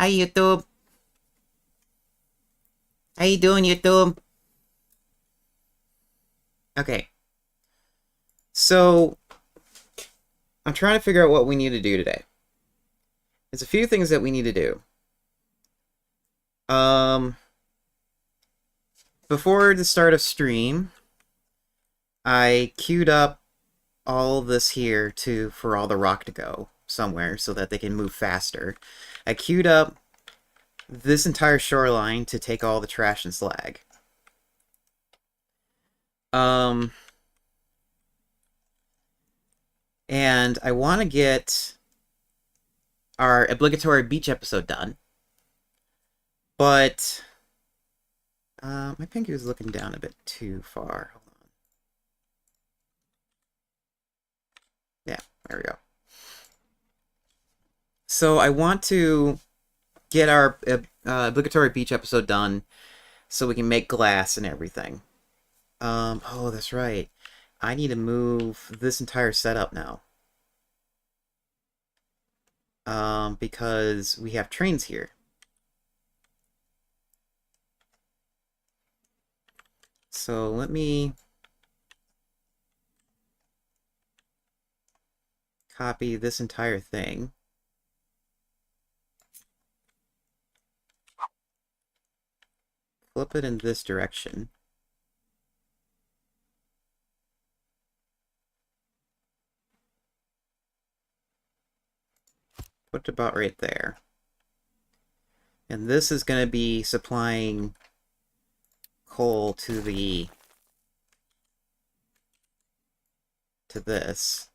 Hi, YouTube. How you doing, YouTube? Okay, so I'm trying to figure out what we need to do today. There's a few things that we need to do. Um, Before the start of stream, I queued up all this here for all the rock to go somewhere so that they can move faster. I queued up this entire shoreline to take all the trash and slag. Um, and I want to get our obligatory beach episode done, but my Pengu is looking down a bit too far. Hold on. Yeah, there we go. So I want to get our obligatory beach episode done so we can make glass and everything. Oh, that's right. I need to move this entire setup now. Because we have trains here. So let me copy this entire thing. Flip it in this direction. Put it about right there. And this is going to be supplying coal to this.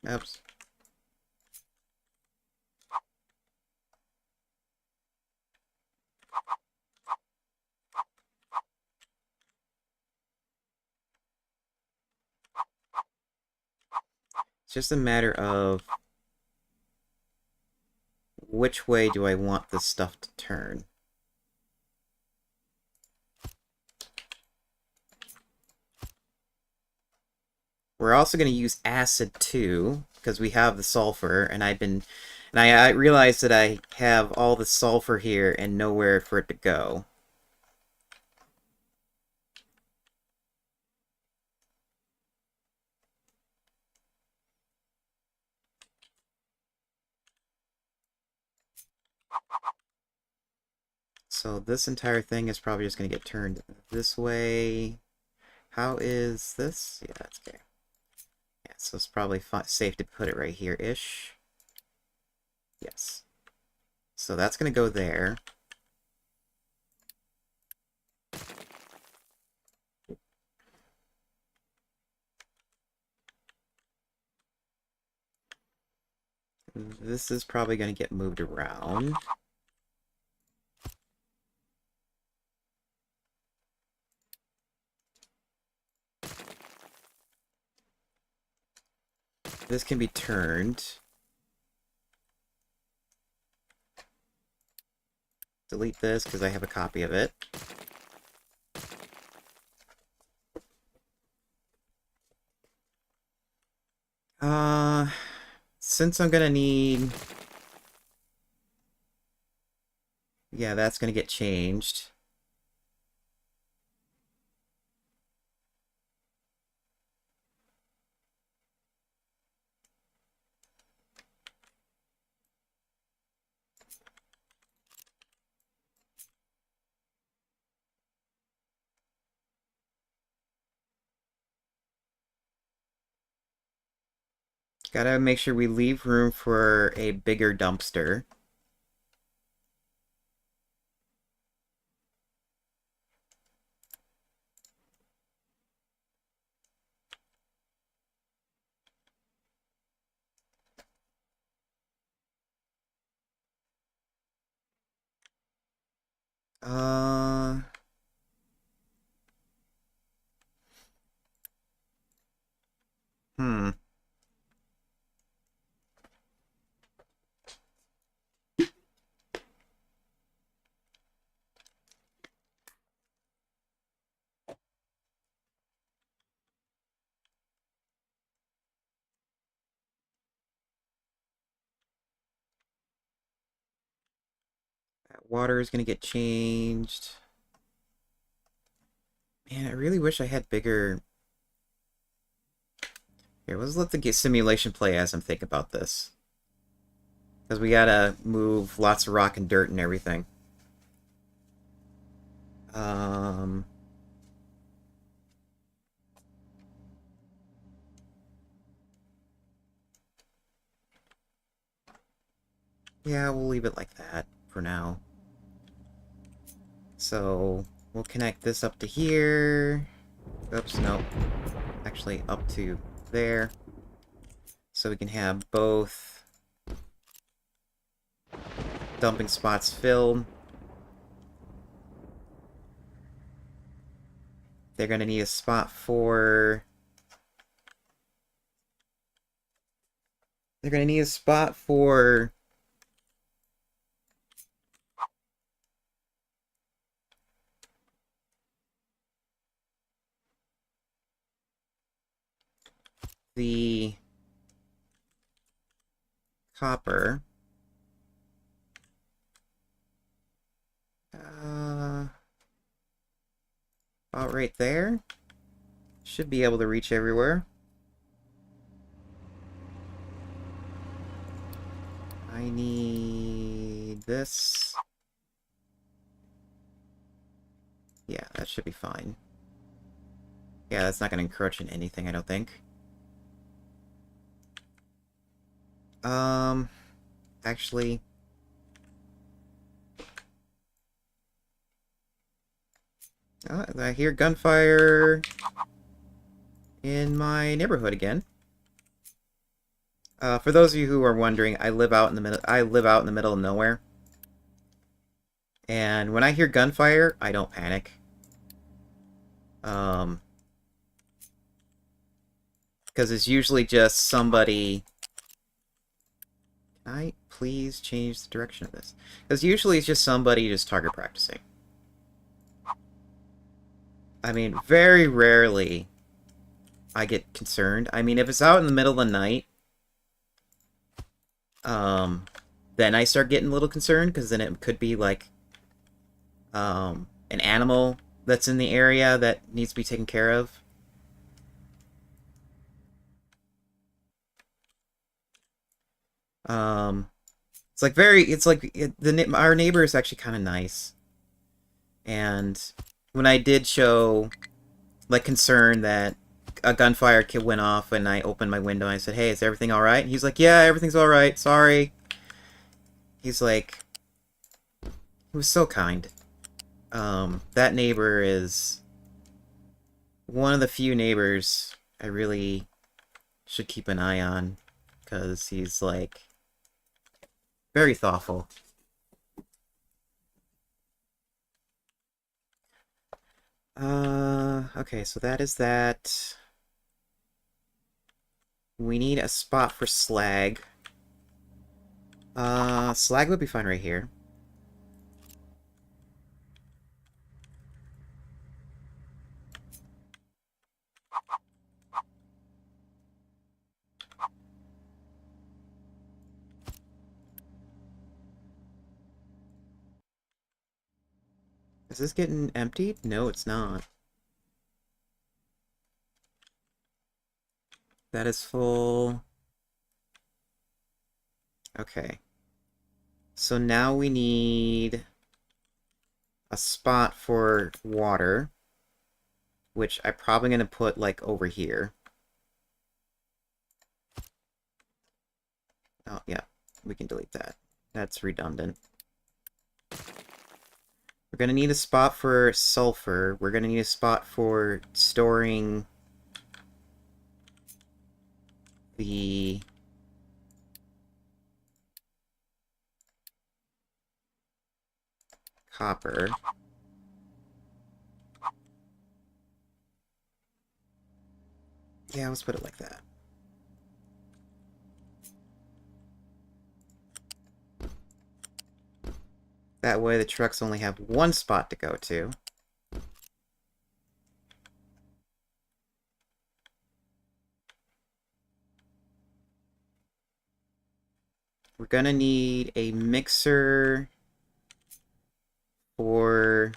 Oops. It's just a matter of which way do I want this stuff to turn. We're also going to use acid too, because we have the sulfur, and I realized that I have all the sulfur here and nowhere for it to go. So this entire thing is probably just going to get turned this way. How is this? Yeah, that's okay. Yeah, so it's probably safe to put it right here-ish. Yes. So that's going to go there. This is probably going to get moved around. This can be turned. Delete this because I have a copy of it. Since I'm gonna need... Yeah, that's gonna get changed. Gotta make sure we leave room for a bigger dumpster. Uh... Hmm. Water is going to get changed. Man, I really wish I had bigger... Here, let's let the simulation play as I'm thinking about this. Because we gotta move lots of rock and dirt and everything. Um... Yeah, we'll leave it like that for now. So, we'll connect this up to here. Oops, no. Actually, up to there. So we can have both dumping spots filled. They're going to need a spot for... They're going to need a spot for... the copper. About right there. Should be able to reach everywhere. I need this. Yeah, that should be fine. Yeah, that's not going to encroach in anything, I don't think. Actually... I hear gunfire in my neighborhood again. For those of you who are wondering, I live out in the middle of nowhere. And when I hear gunfire, I don't panic. Because it's usually just somebody... Can I please change the direction of this? Because usually it's just somebody just target practicing. I mean, very rarely I get concerned. I mean, if it's out in the middle of the night, then I start getting a little concerned, because then it could be like an animal that's in the area that needs to be taken care of. It's like our neighbor is actually kind of nice, and when I did show like concern that a gunfire kit went off, and I opened my window and I said, "Hey, is everything all right?" And he's like, "Yeah, everything's all right. Sorry." He's like, he was so kind. That neighbor is one of the few neighbors I really should keep an eye on, because he's like very thoughtful. Okay, so that is that. We need a spot for slag. Slag would be fine right here. Is this getting emptied? No, it's not. That is full. Okay. So now we need a spot for water, which I'm probably going to put, like, over here. Oh, yeah. We can delete that. That's redundant. We're going to need a spot for sulfur. We're going to need a spot for storing the... copper. Yeah, let's put it like that. That way the trucks only have one spot to go to. We're gonna need a mixer for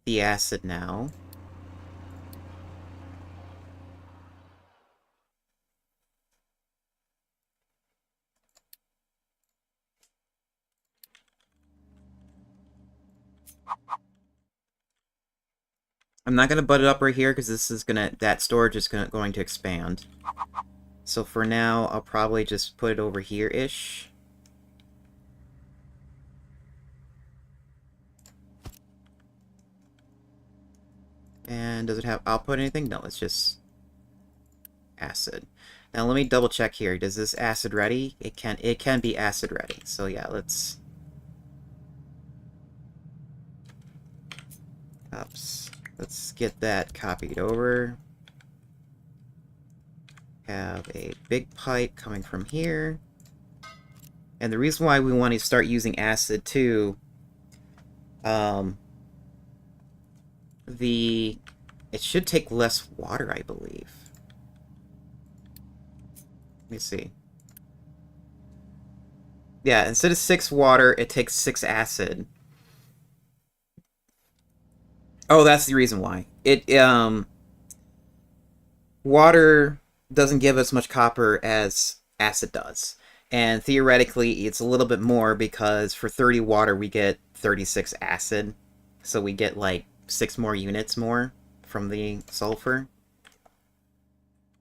the acid now. I'm not going to butt it up right here because that storage is going to expand. So for now, I'll probably just put it over here-ish. And does it have output anything? No, it's just acid. Now let me double check here. Does this acid ready? It can be acid ready. So yeah, let's get that copied over. Have a big pipe coming from here. And the reason why we want to start using acid too, it should take less water, I believe. Let me see. Yeah, instead of 6 water, it takes 6 acid. Oh, that's the reason why. Water doesn't give as much copper as acid does. And theoretically, it's a little bit more because for 30 water, we get 36 acid. So we get like 6 more units more from the sulfur.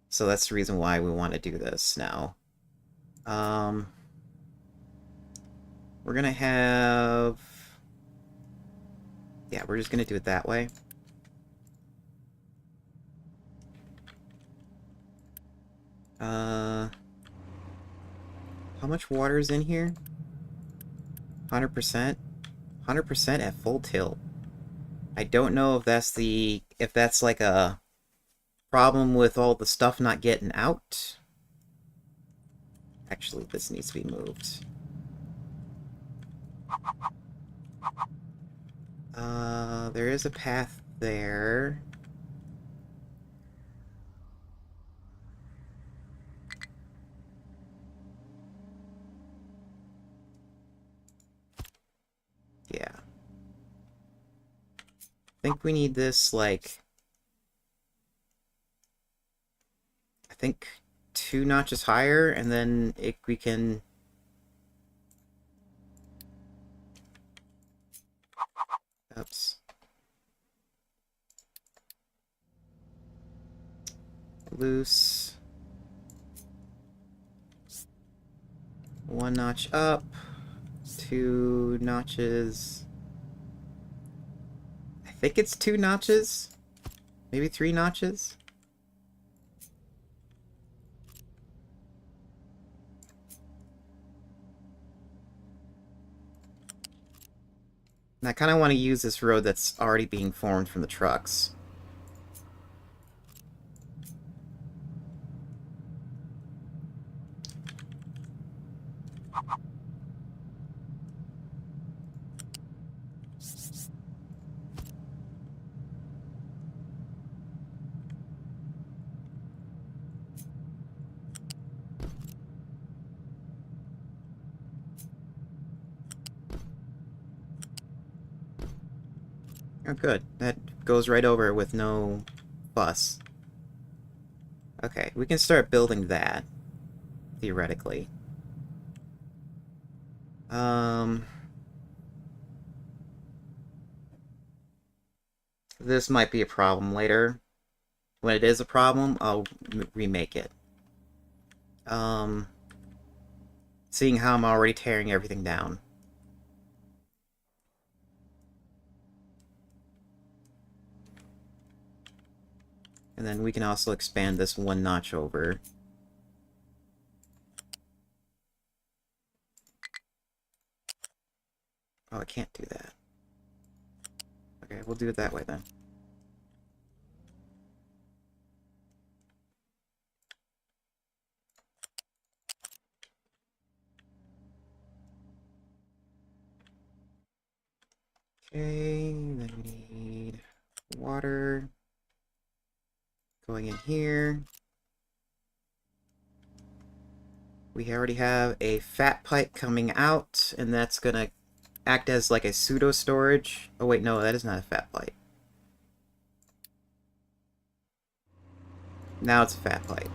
So that's the reason why we want to do this now. We're going to have... Yeah, we're just going to do it that way. How much water is in here? 100%? 100% at full tilt. I don't know if that's like a problem with all the stuff not getting out. Actually, this needs to be moved. There is a path there. Yeah. I think we need this, like... I think 2 notches higher, and then we can... Oops. Loose. 1 notch up. 2 notches. I think it's 2 notches. Maybe 3 notches. And I kind of want to use this road that's already being formed from the trucks. Oh, good. That goes right over with no fuss. Okay, we can start building that, theoretically. This might be a problem later. When it is a problem, I'll remake it. Seeing how I'm already tearing everything down. And then we can also expand this 1 notch over. Oh, I can't do that. Okay, we'll do it that way then. Okay, then we need water going in here. We already have a fat pipe coming out, and that's gonna act as like a pseudo storage. Oh wait, no, that is not a fat pipe. Now it's a fat pipe.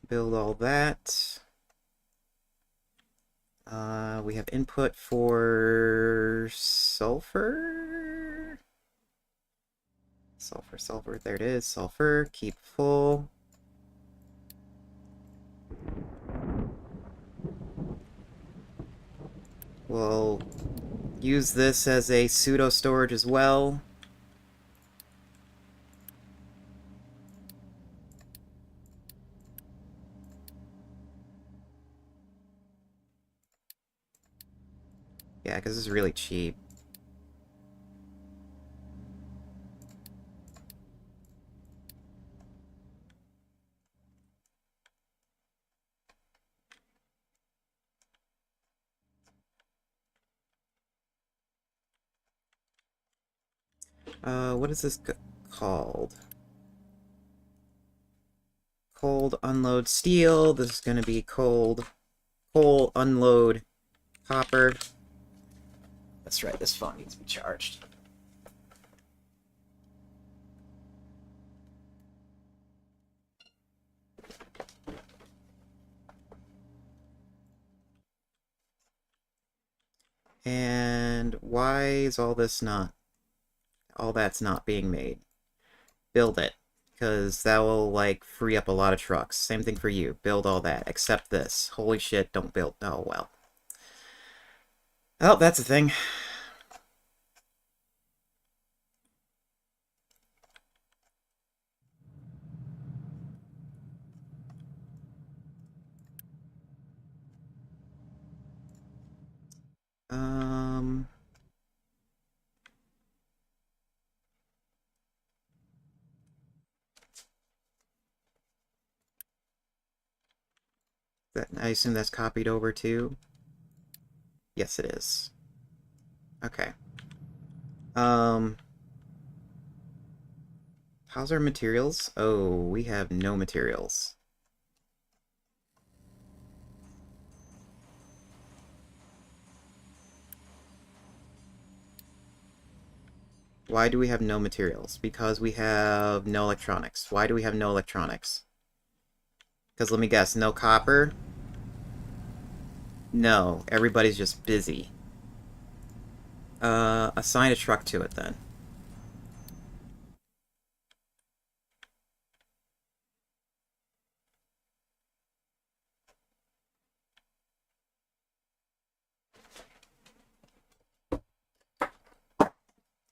Build all that. We have input for sulfur. Sulfur, sulfur. There it is. Sulfur. Keep full. We'll use this as a pseudo storage as well. Yeah, because this is really cheap. What is this called? Cold unload steel. This is going to be coal unload copper. That's right, this phone needs to be charged. And why is all that's not being made? Build it, because that will, like, free up a lot of trucks. Same thing for you. Build all that, except this. Holy shit, don't build. Oh, well. Oh, that's a thing. Um... I assume that's copied over too? Yes, it is. Okay. Um... How's our materials? Oh, we have no materials. Why do we have no materials? Because we have no electronics. Why do we have no electronics? Because let me guess, no copper? No, everybody's just busy. Assign a truck to it then.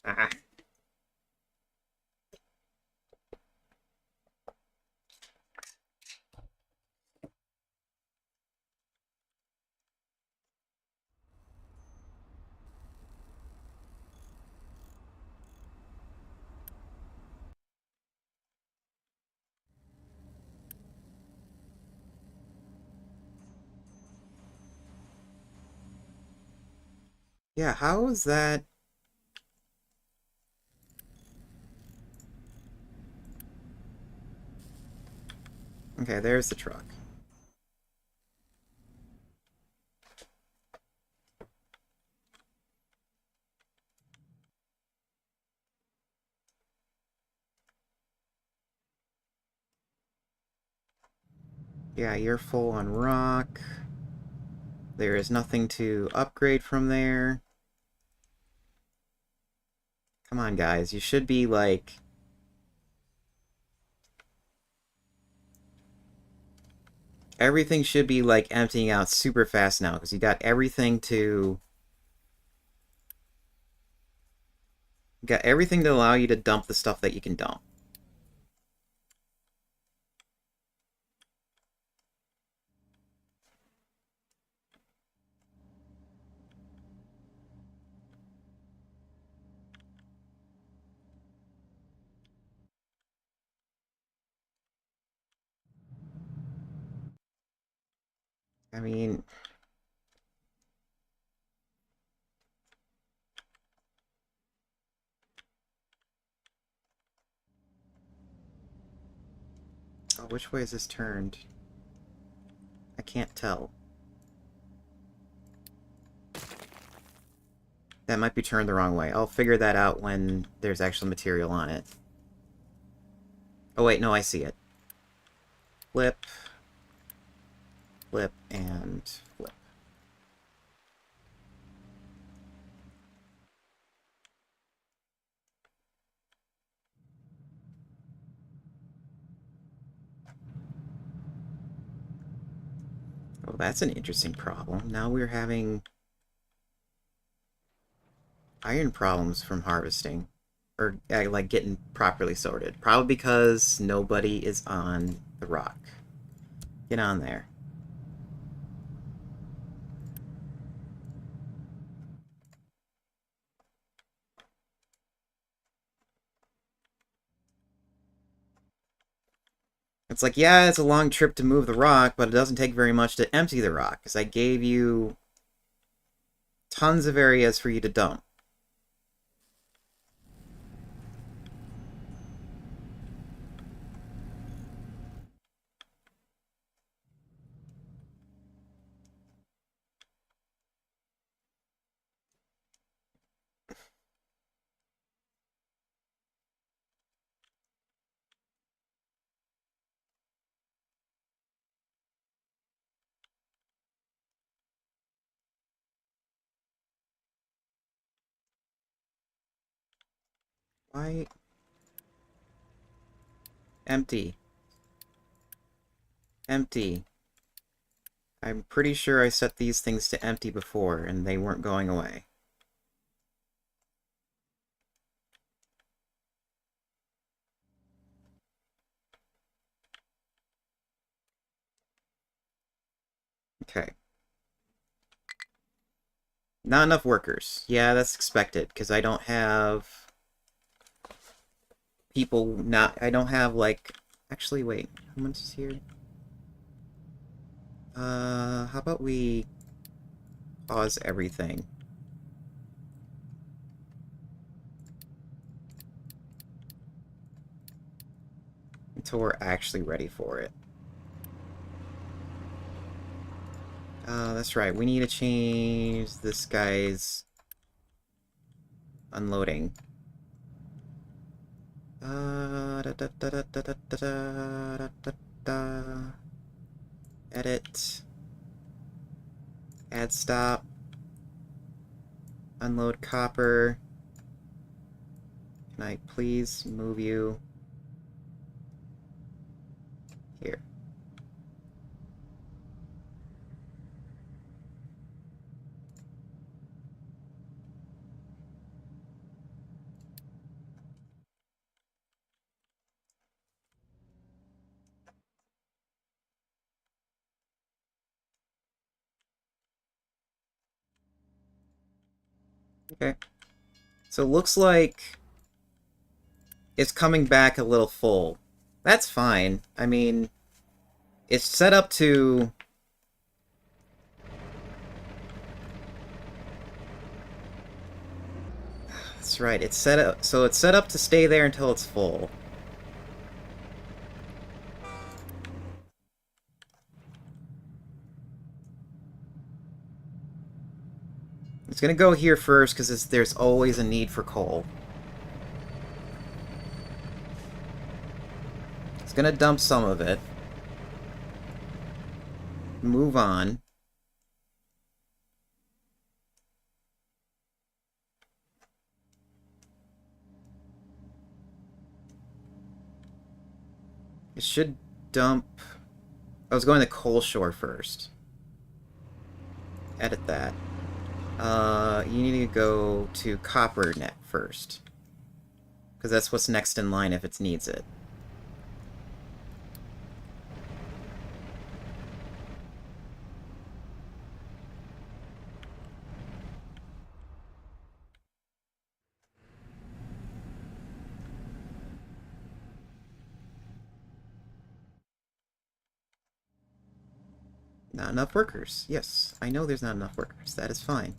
Ah. Yeah, how is that? Okay, there's the truck. Yeah, you're full on rock. There is nothing to upgrade from there. Come on, guys. You should be, like... Everything should be, like, emptying out super fast now, because you got everything to... Got everything to allow you to dump the stuff that you can dump. I mean... Oh, which way is this turned? I can't tell. That might be turned the wrong way. I'll figure that out when there's actual material on it. Oh wait, no, I see it. Flip, flip, and flip. Oh, that's an interesting problem. Now we're having iron problems from harvesting. Or, like, getting properly sorted. Probably because nobody is on the rock. Get on there. It's like, yeah, it's a long trip to move the rock, but it doesn't take very much to empty the rock, because I gave you tons of areas for you to dump. Why? Empty. Empty. I'm pretty sure I set these things to empty before, and they weren't going away. Okay. Not enough workers. Yeah, that's expected, because I don't have people not... I don't have, like... Actually, wait. How much is here? How about we pause everything? Until we're actually ready for it. That's right. We need to change this guy's unloading. Da, da, da, da, da, da, da, da, da, da. Edit. Add stop. Unload copper. Can I please move you here? Okay. So it looks like it's coming back a little full. That's fine. I mean, it's set up to... That's right. It's set up... So it's set up to stay there until it's full. It's gonna go here first, because there's always a need for coal. It's gonna dump some of it. Move on. It should dump... I was going to coal shore first. Edit that. You need to go to copper net first. Because that's what's next in line if it needs it. Not enough workers. Yes, I know there's not enough workers. That is fine.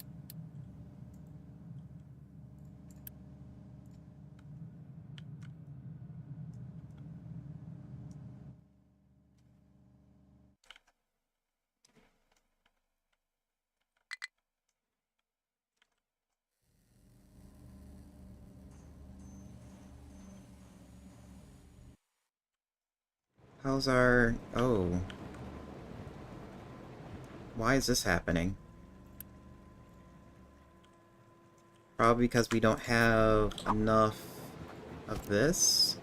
How's our... Oh. Why is this happening? Probably because we don't have enough of this.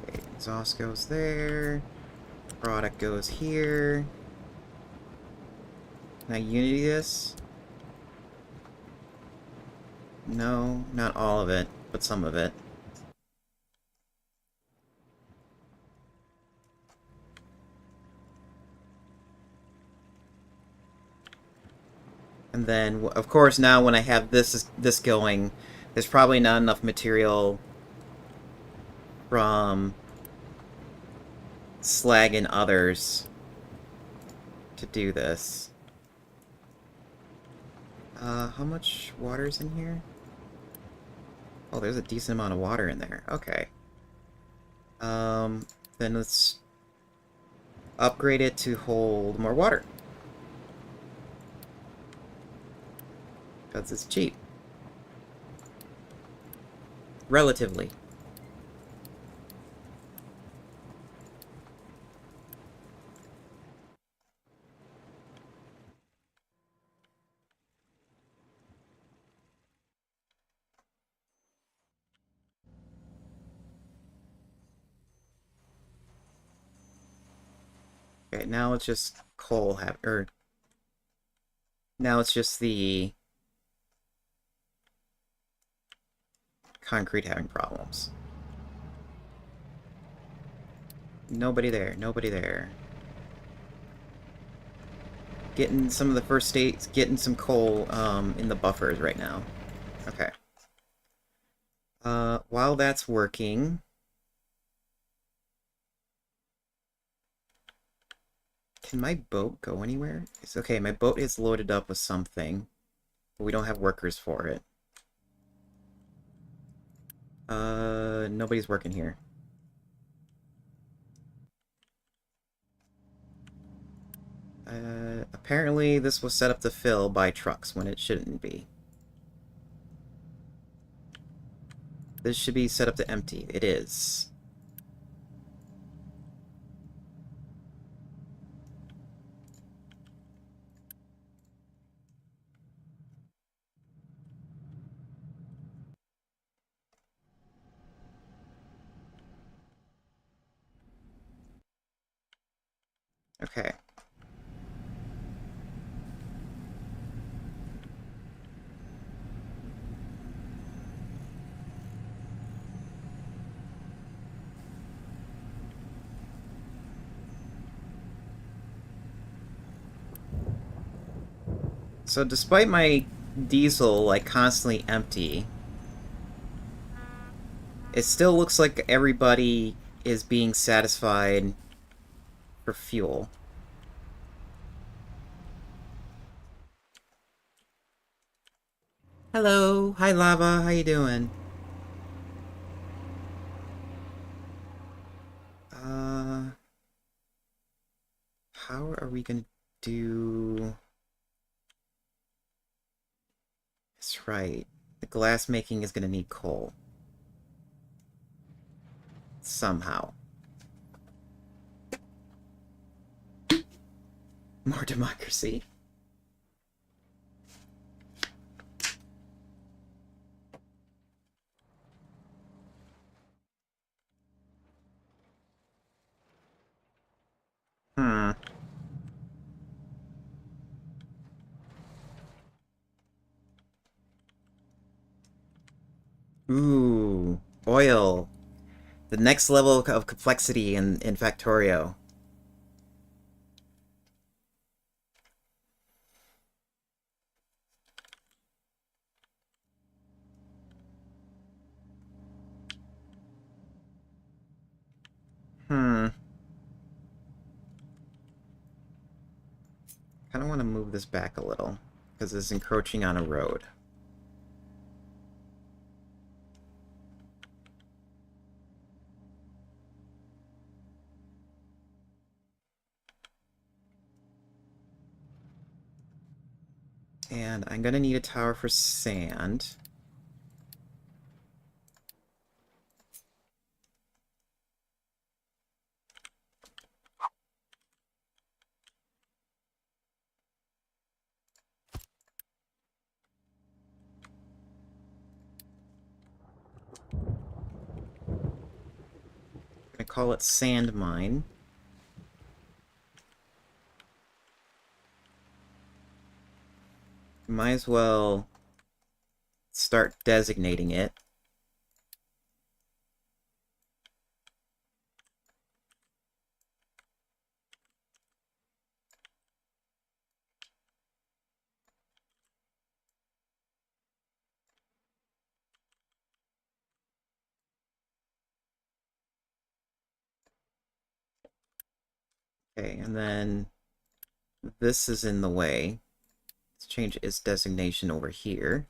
Okay, exhaust goes there. Product goes here. Can I unity this? No, not all of it, but some of it. And then, of course, now when I have this going, there's probably not enough material from slag and others to do this. How much water's in here? Oh, there's a decent amount of water in there. Okay. Then let's upgrade it to hold more water. Because it's cheap. Relatively. Okay, now it's just coal now it's just the concrete having problems. Nobody there, nobody there. Getting some of the first states, getting some coal in the buffers right now. Okay. While that's working, can my boat go anywhere? It's okay, my boat is loaded up with something, but we don't have workers for it. Nobody's working here. Apparently this was set up to fill by trucks when it shouldn't be. This should be set up to empty. It is. Okay. So despite my diesel, like, constantly empty, it still looks like everybody is being satisfied for fuel. Hello! Hi, Lava! How you doing? Uh... How are we gonna do... That's right. The glass making is gonna need coal. Somehow. More democracy. Hmm. Ooh. Oil. The next level of complexity in Factorio. Hmm. Kind of want to move this back a little, because it's encroaching on a road. And I'm going to need a tower for sand. I'm going to call it Sand Mine. Might as well start designating it. Okay, and then this is in the way. Let's change its designation over here.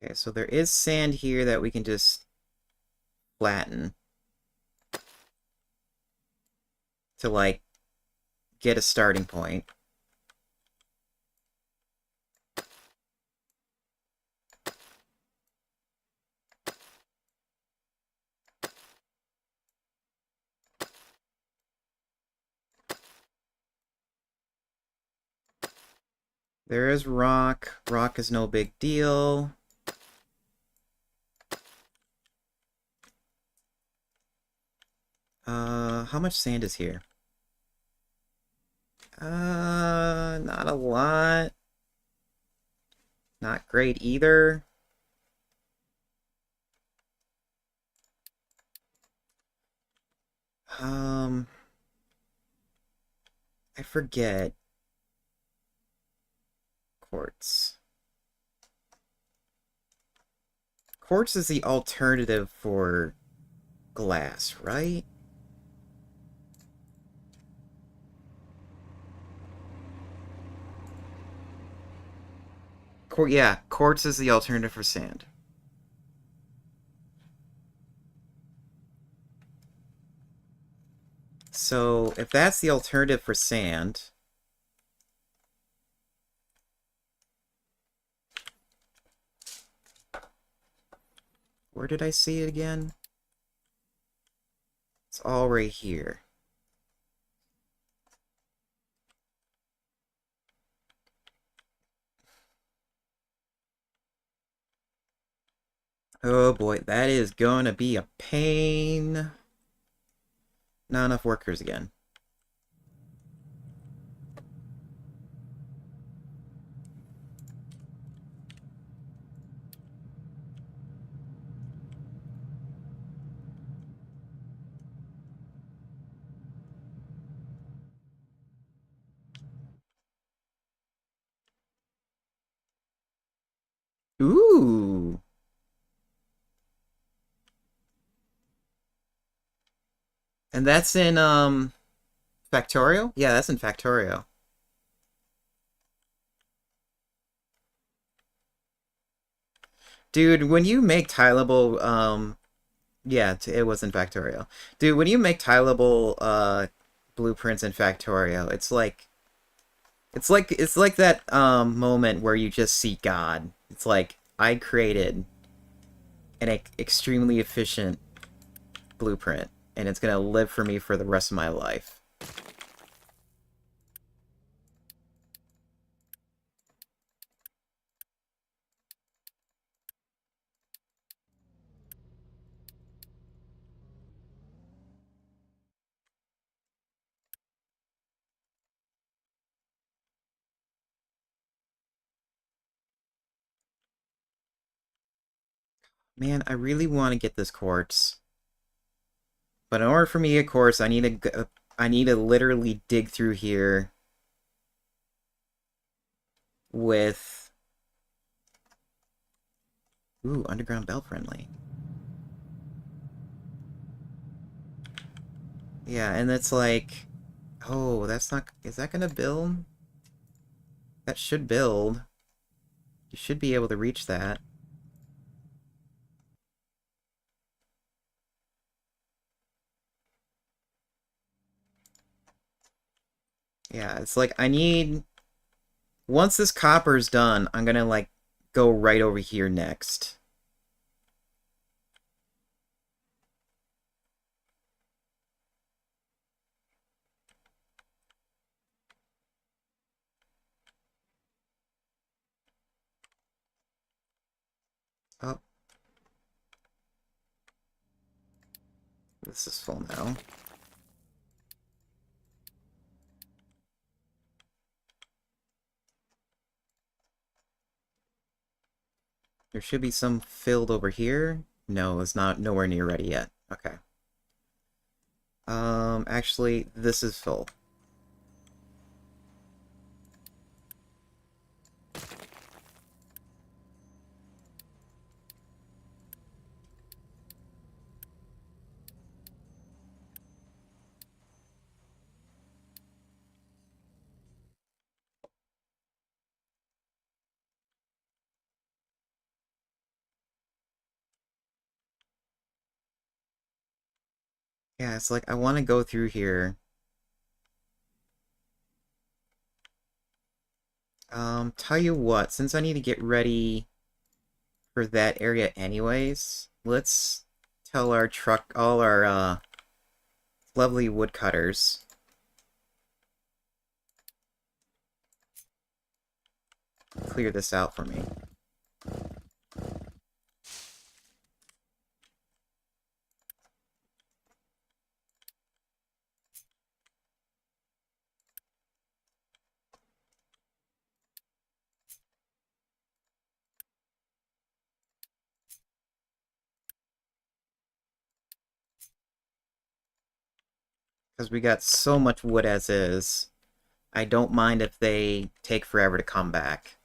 Okay, so there is sand here that we can just flatten to, like, get a starting point. There is rock. Rock is no big deal. How much sand is here? Not a lot. Not great either. Um, I forget. Quartz. Quartz is the alternative for glass, right? Yeah, quartz is the alternative for sand. So, if that's the alternative for sand, where did I see it again? It's all right here. Oh boy, that is gonna be a pain. Not enough workers again. Ooh. And that's in, Factorio? Yeah, that's in Factorio. Dude, when you make tileable, yeah, it was in Factorio. Dude, when you make tileable, blueprints in Factorio, it's like that, moment where you just see God. It's like, I created an extremely efficient blueprint, and it's gonna live for me for the rest of my life. Man, I really want to get this quartz. But in order for me to get quartz, I need to literally dig through here with... Ooh, underground bell friendly. Yeah, and it's like... Oh, that's not... Is that gonna build? That should build. You should be able to reach that. Yeah, it's like I need... Once this copper's done, I'm gonna, like, go right over here next. Oh, this is full now. There should be some filled over here. No, it's not nowhere near ready yet. Okay. Actually, this is full. Yeah, it's like I want to go through here. Tell you what, since I need to get ready for that area anyways, let's tell our truck, all our, lovely woodcutters. Clear this out for me. Because we got so much wood as is. I don't mind if they take forever to come back.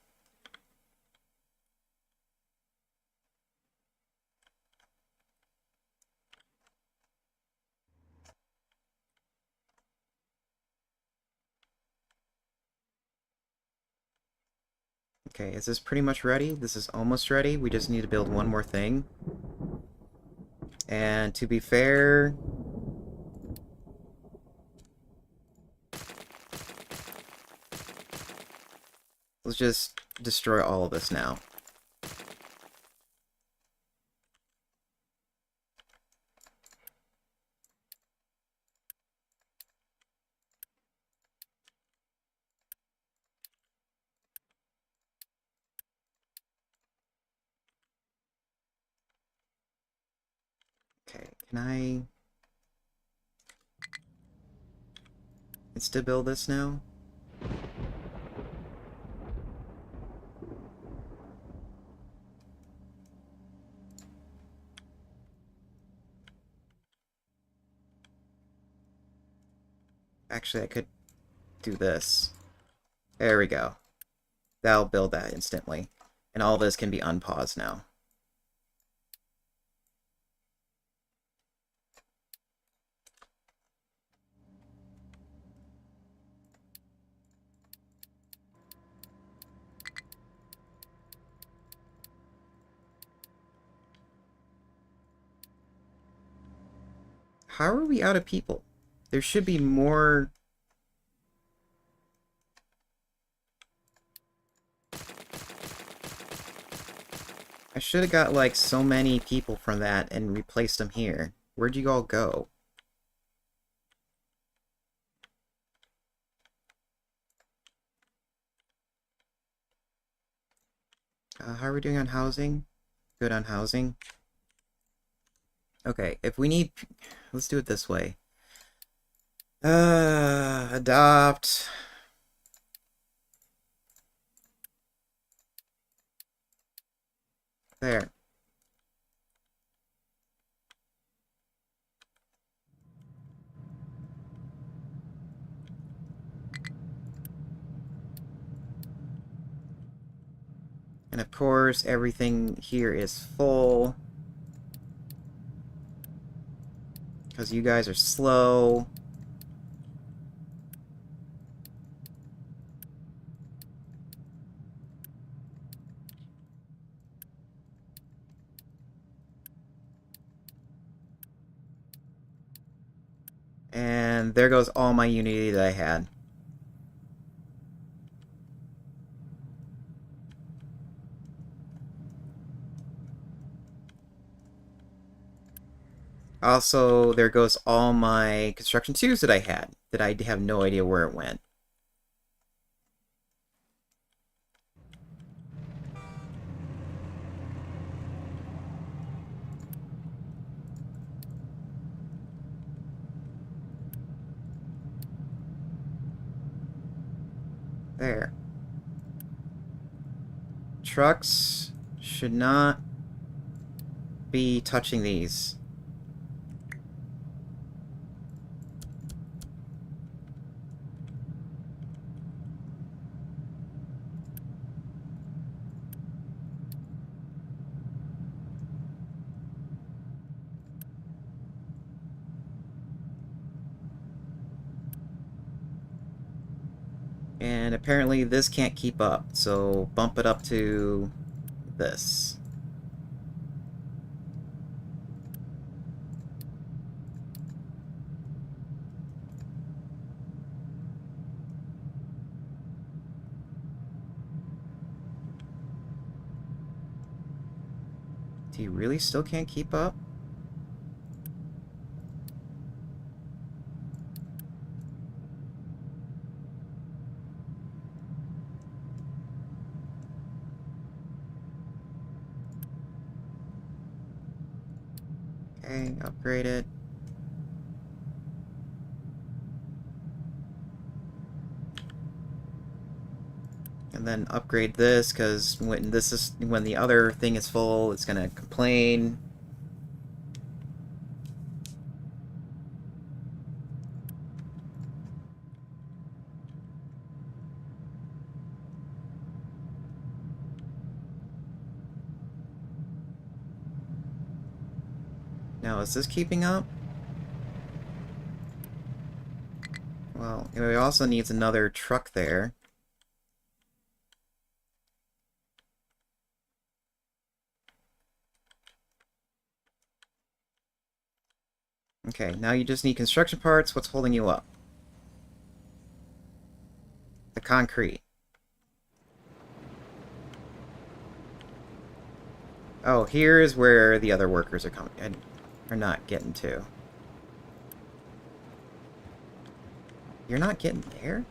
Okay, is this pretty much ready? This is almost ready. We just need to build one more thing. And to be fair... Let's just destroy all of this now. Okay, can I... insta-build this now? Actually, I could do this. There we go. That'll build that instantly. And all this can be unpaused now. How are we out of people? There should be more... I should have got, like, so many people from that and replaced them here. Where'd you all go? How are we doing on housing? Good on housing. Okay, if we need... Let's do it this way. Adopt... There. And of course, everything here is full. Because you guys are slow. And there goes all my unity that I had. Also, there goes all my construction 2s that I had, that I have no idea where it went. There. Trucks should not be touching these. And apparently this can't keep up, so bump it up to this. Do you really still can't keep up? Okay, upgrade it. And then upgrade this, because when the other thing is full, it's gonna complain. Now, is this keeping up? Well, it also needs another truck there. Okay, now you just need construction parts. What's holding you up? The concrete. Oh, here's where the other workers are coming and are not getting to. You're not getting there?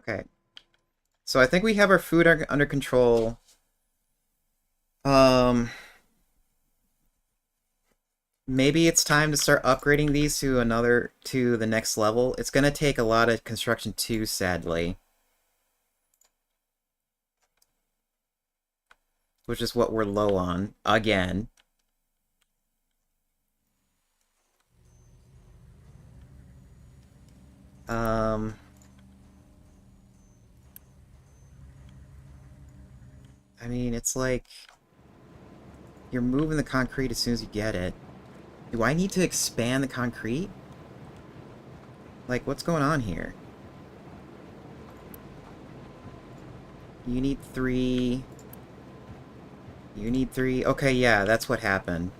Okay. So I think we have our food under control. Um, maybe it's time to start upgrading these to the next level. It's gonna take a lot of construction too, sadly. Which is what we're low on, again. Um, I mean, it's like you're moving the concrete as soon as you get it. Do I need to expand the concrete? Like, what's going on here? You need 3. You need 3. Okay, yeah, that's what happened.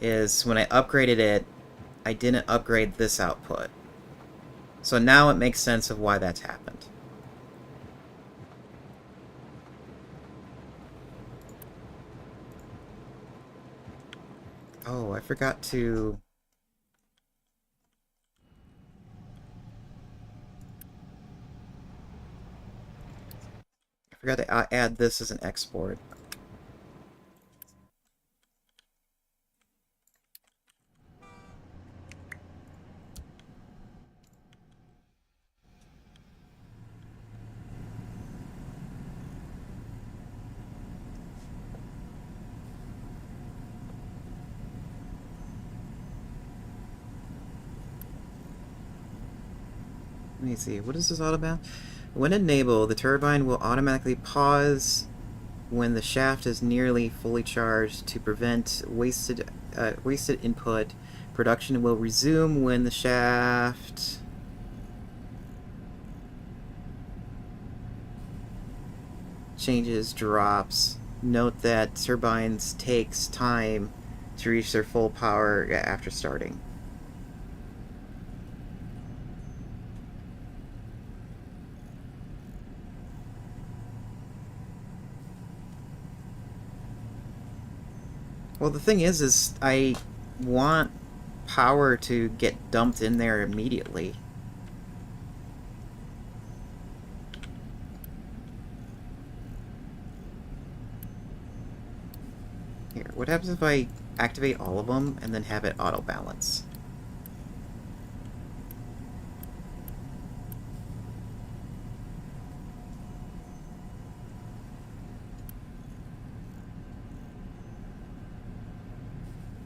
Is when I upgraded it, I didn't upgrade this output. So now it makes sense of why that's happened. Oh, I forgot to... I forgot to add this as an export. Let me see. What is this all about? When enabled, the turbine will automatically pause when the shaft is nearly fully charged to prevent wasted input. Production will resume when the shaft changes drops. Note that turbines takes time to reach their full power after starting. Well, the thing is I want power to get dumped in there immediately. Here, what happens if I activate all of them and then have it auto-balance?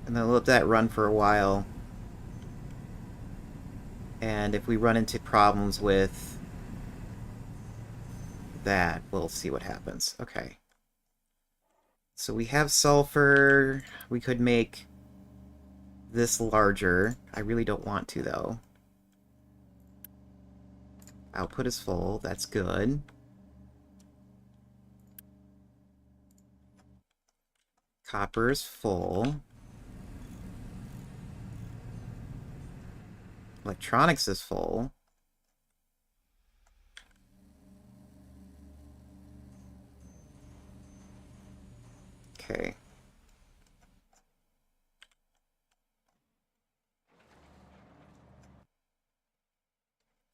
And then let that run for a while. And if we run into problems with that, we'll see what happens. Okay. So we have sulfur. We could make this larger. I really don't want to, though. Output is full. That's good. Copper is full. Electronics is full. Okay.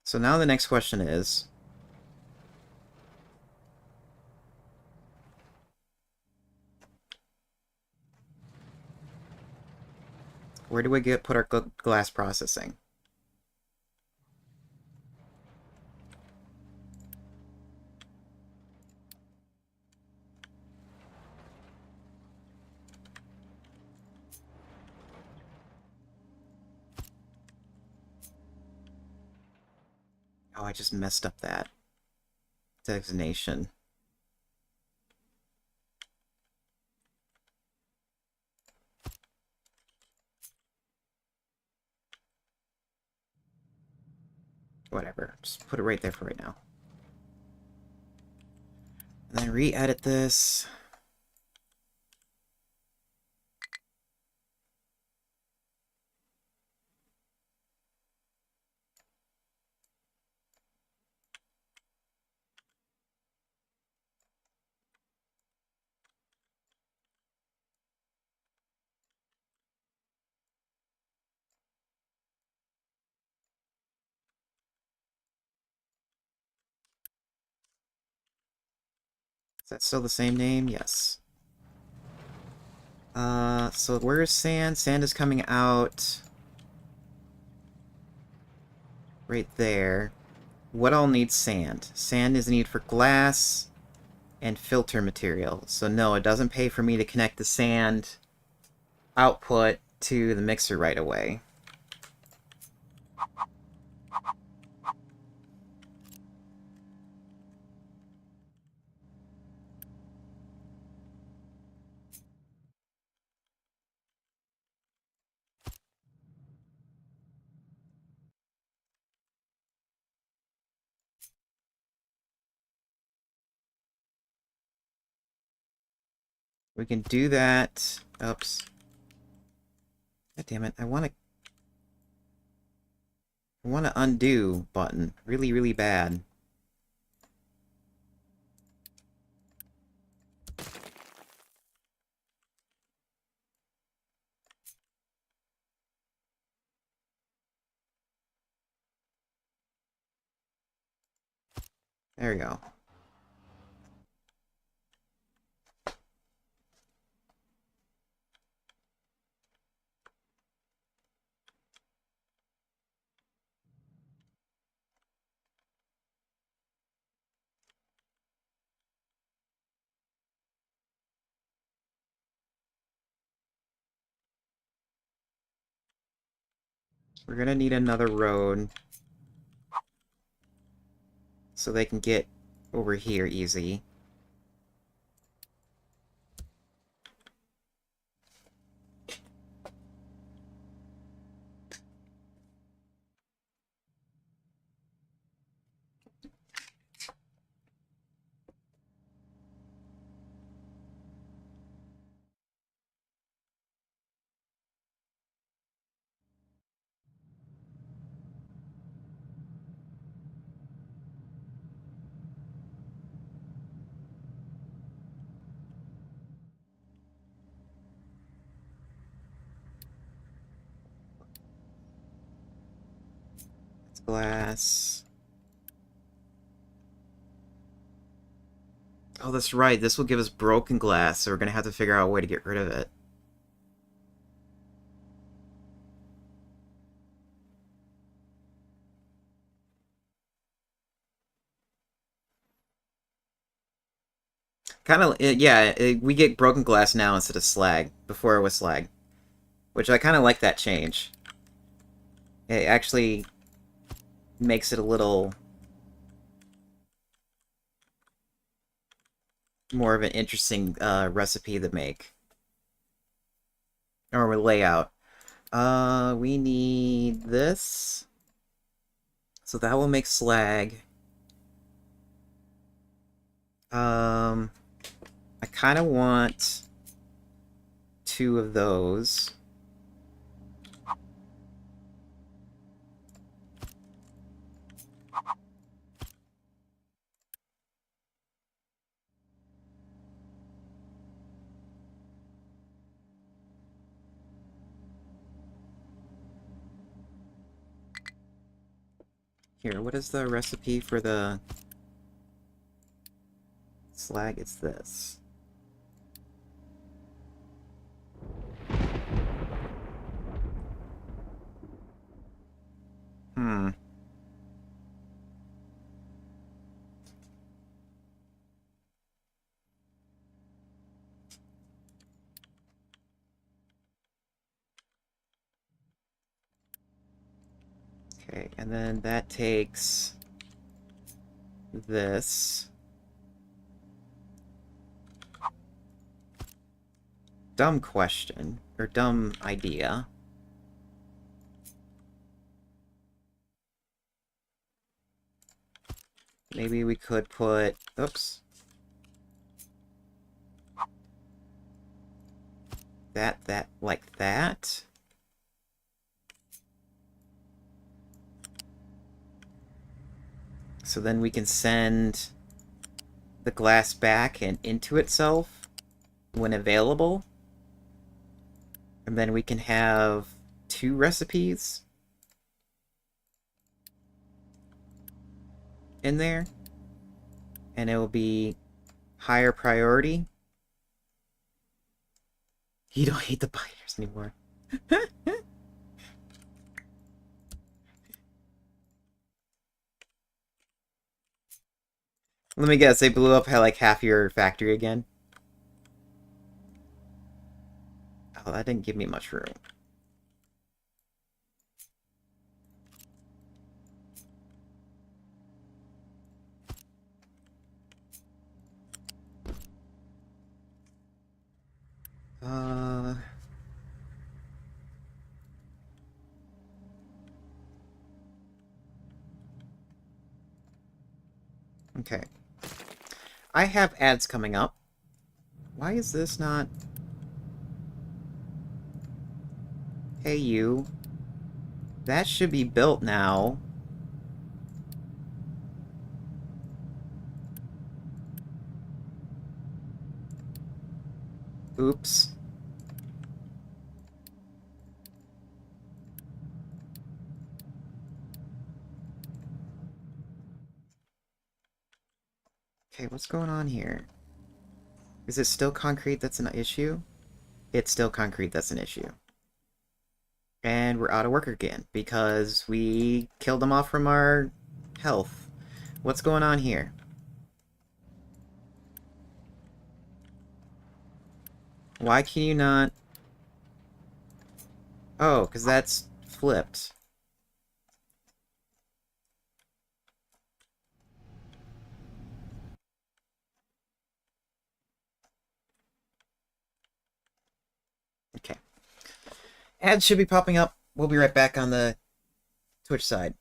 So now the next question is, where do we put our glass processing? Oh, I just messed up that designation. Whatever. Just put it right there for right now. And then re-edit this. Is that still the same name? Yes. So where is sand? Sand is coming out right there. What all needs sand? Sand is needed for glass and filter material. So no, it doesn't pay for me to connect the sand output to the mixer right away. We can do that. Oops. God damn it. I want to undo button really, really bad. There we go. We're gonna need another road. so they can get over here easy. It's glass. Oh, that's right. This will give us broken glass, so we're gonna have to figure out a way to get rid of it. Kind of, yeah, we get broken glass now instead of slag. Before it was slag. Which I kind of like that change. It actually makes it a little more of an interesting recipe to make. Or layout. We need this. So that will make slag. I kind of want 2 of those. Here, what is the recipe for the slag? It's this. Hmm. Okay, and then that takes this. Dumb question, or dumb idea. Maybe we could put... Oops. That, like that. So then we can send the glass back and into itself when available. And then we can have 2 recipes in there. And it will be higher priority. You don't hate the biters anymore. Let me guess, they blew up like half your factory again? Oh, that didn't give me much room. Uh... Okay. I have ads coming up. Why is this not... Hey, you. That should be built now. Oops. Okay, what's going on here? Is it still concrete that's an issue? It's still concrete that's an issue. And we're out of work again, because we killed them off from our health. What's going on here? Why can you not... Oh, because that's flipped. Ads should be popping up. We'll be right back on the Twitch side.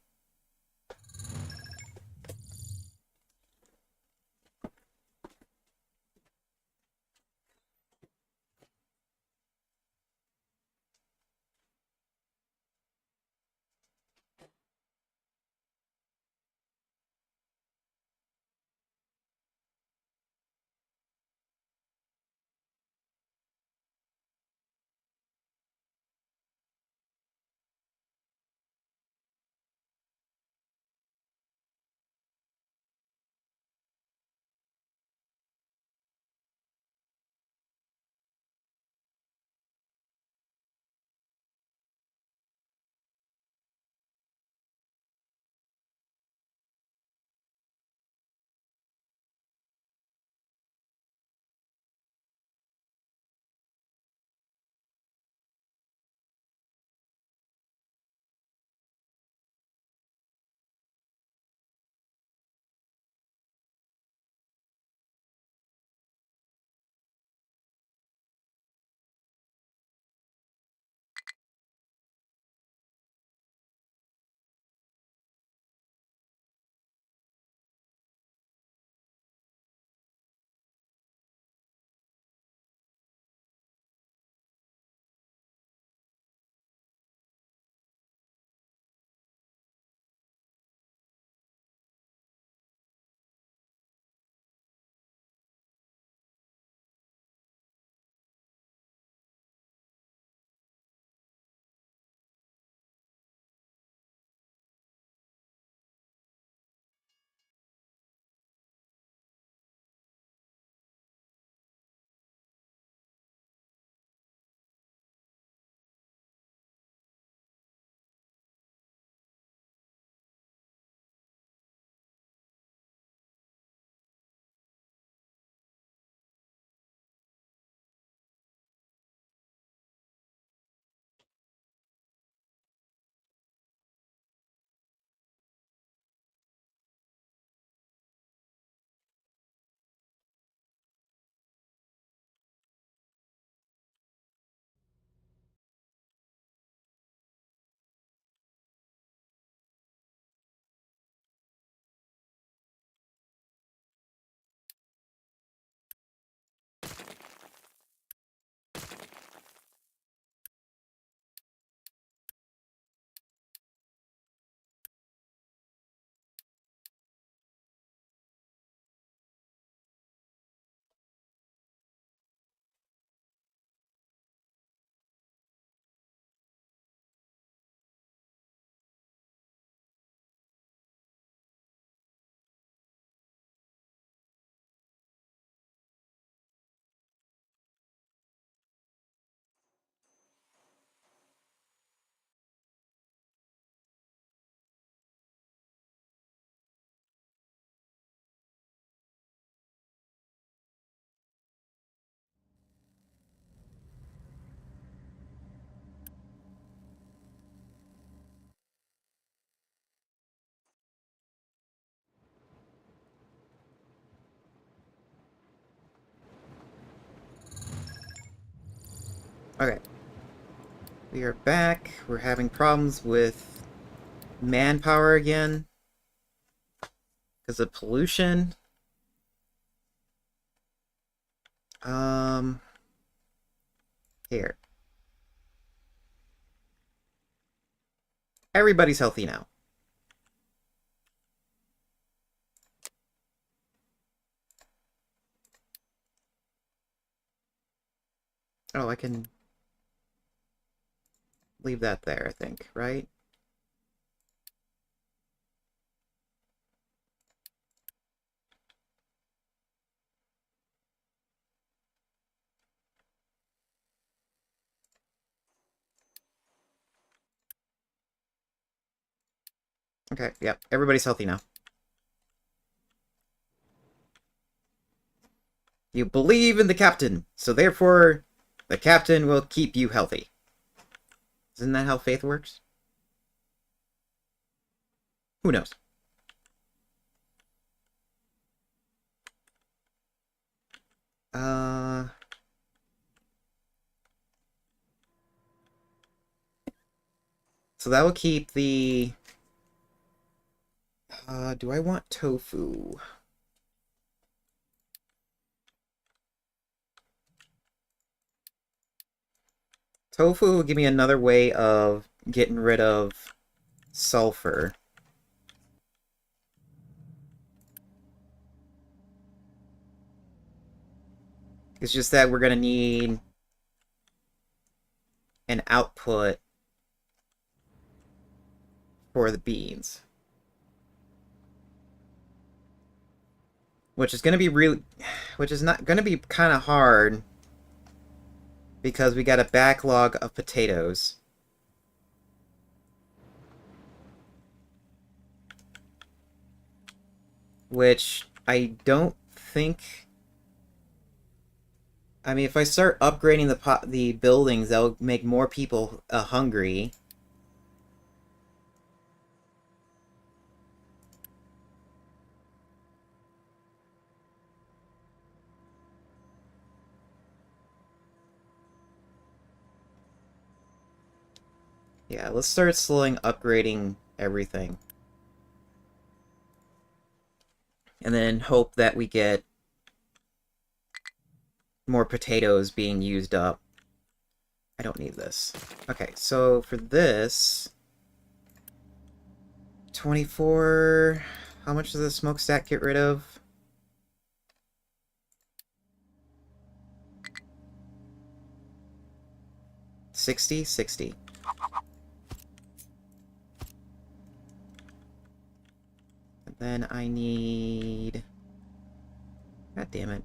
Okay. We are back. We're having problems with manpower again because of pollution. Um, Here. Everybody's healthy now. Oh, I can leave that there, I think, right? Okay, yep. Everybody's healthy now. You believe in the captain, so therefore the captain will keep you healthy. Isn't that how faith works? Who knows? Uh... So that will keep the... do I want tofu? Tofu will give me another way of getting rid of sulfur. It's just that we're going to need an output for the beans. Which is going to be really... Which is not going to be kind of hard because we got a backlog of potatoes. Which I don't think... I mean, if I start upgrading the buildings, that'll make more people hungry. Yeah, let's start slowing upgrading everything. And then hope that we get more potatoes being used up. I don't need this. Okay, so for this... 24... How much does the smokestack get rid of? $60? $60. And then I need... God damn it.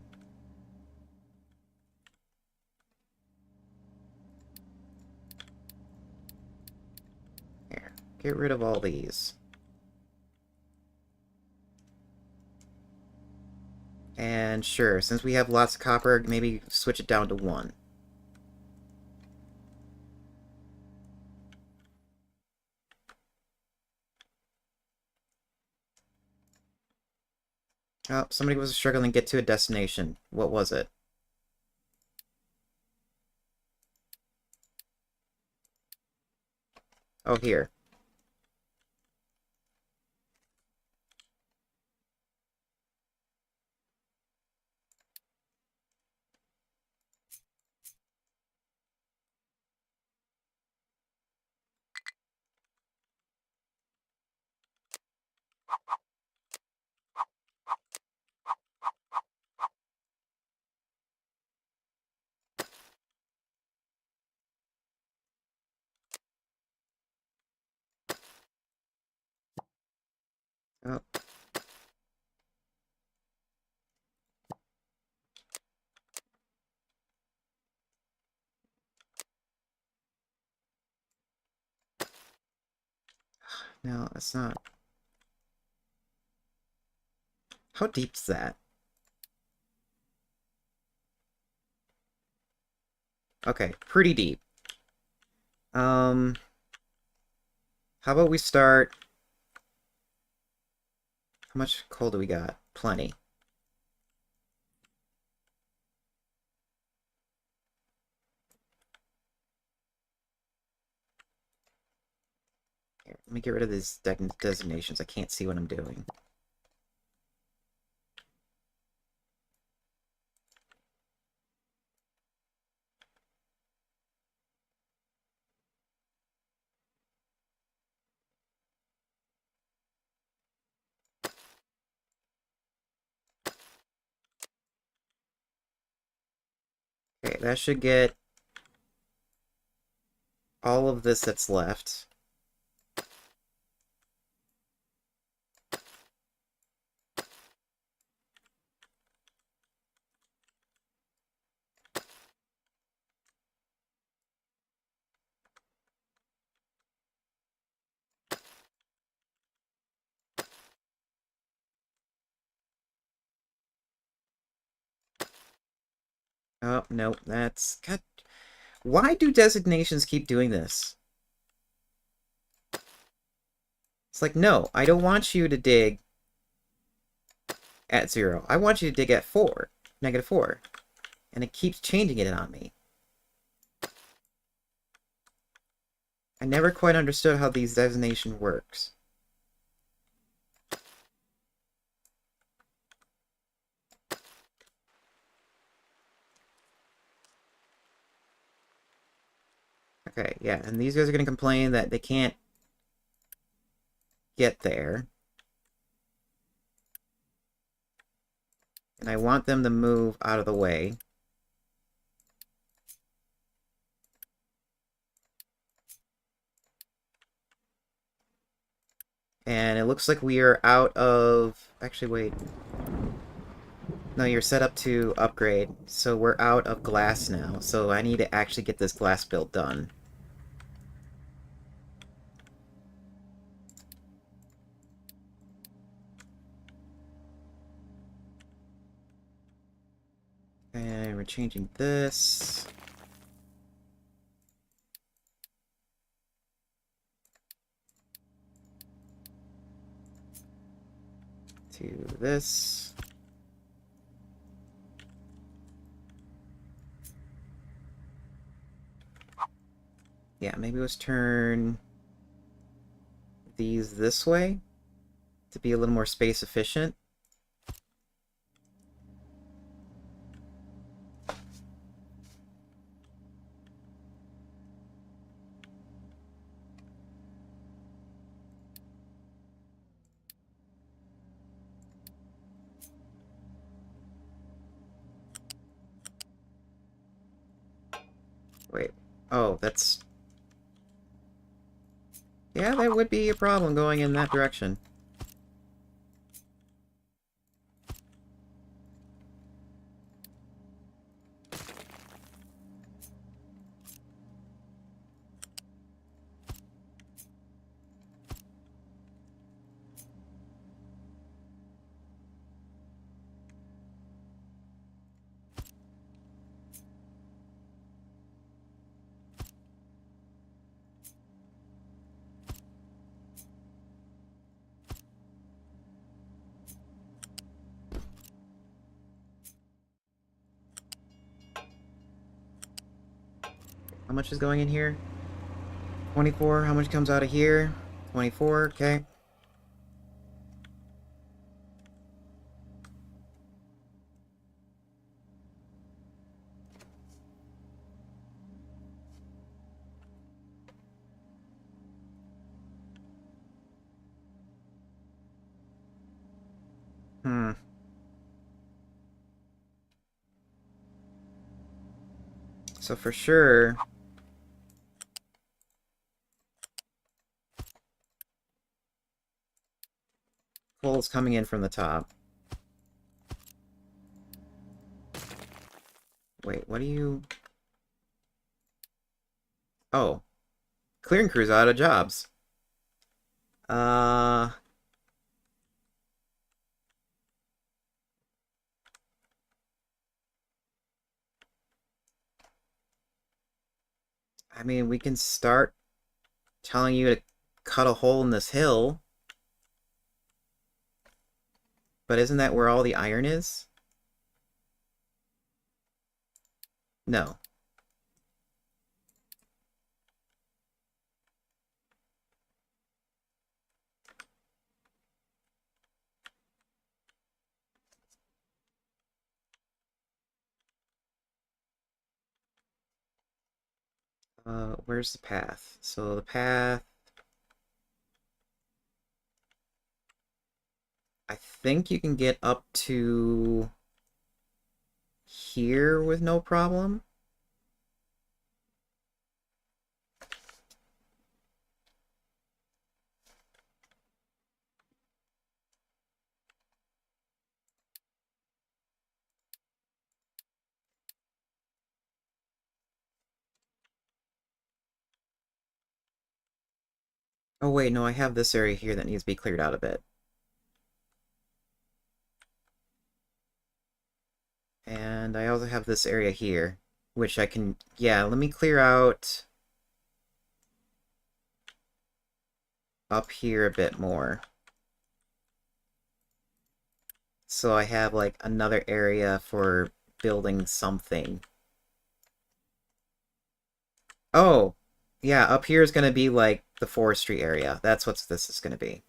Here, get rid of all these. And sure, since we have lots of copper, maybe switch it down to 1. Oh, somebody was struggling to get to a destination. What was it? Oh, here. Oh. No, that's not... How deep's that? Okay, pretty deep. How about we start... How much coal do we got? Plenty. Here, let me get rid of these designations. I can't see what I'm doing. Okay, that should get all of this that's left. Oh, no, that's... God, why do designations keep doing this? It's like, no, I don't want you to dig at 0. I want you to dig at 4. -4. And it keeps changing it on me. I never quite understood how these designation works. Okay, yeah, and these guys are going to complain that they can't get there. And I want them to move out of the way. And it looks like we are out of... Actually, wait. No, you're set up to upgrade. So we're out of glass now. So I need to actually get this glass build done. And we're changing this. To this. Yeah, maybe let's turn these this way to be a little more space efficient. Wait. Oh, that's... Yeah, that would be a problem going in that direction. How much is going in here? 24. How much comes out of here? 24. Okay. Hmm. So for sure... Coal's coming in from the top. Wait, what do you... Oh. Clearing crews out of jobs. Uh... I mean, we can start telling you to cut a hole in this hill. But isn't that where all the iron is? No. Where's the path? So the path... I think you can get up to here with no problem. Oh wait, no, I have this area here that needs to be cleared out a bit. And I also have this area here, which I can... Yeah, let me clear out up here a bit more. So I have, like, another area for building something. Oh! Yeah, up here is going to be like the forestry area. That's what this is going to be.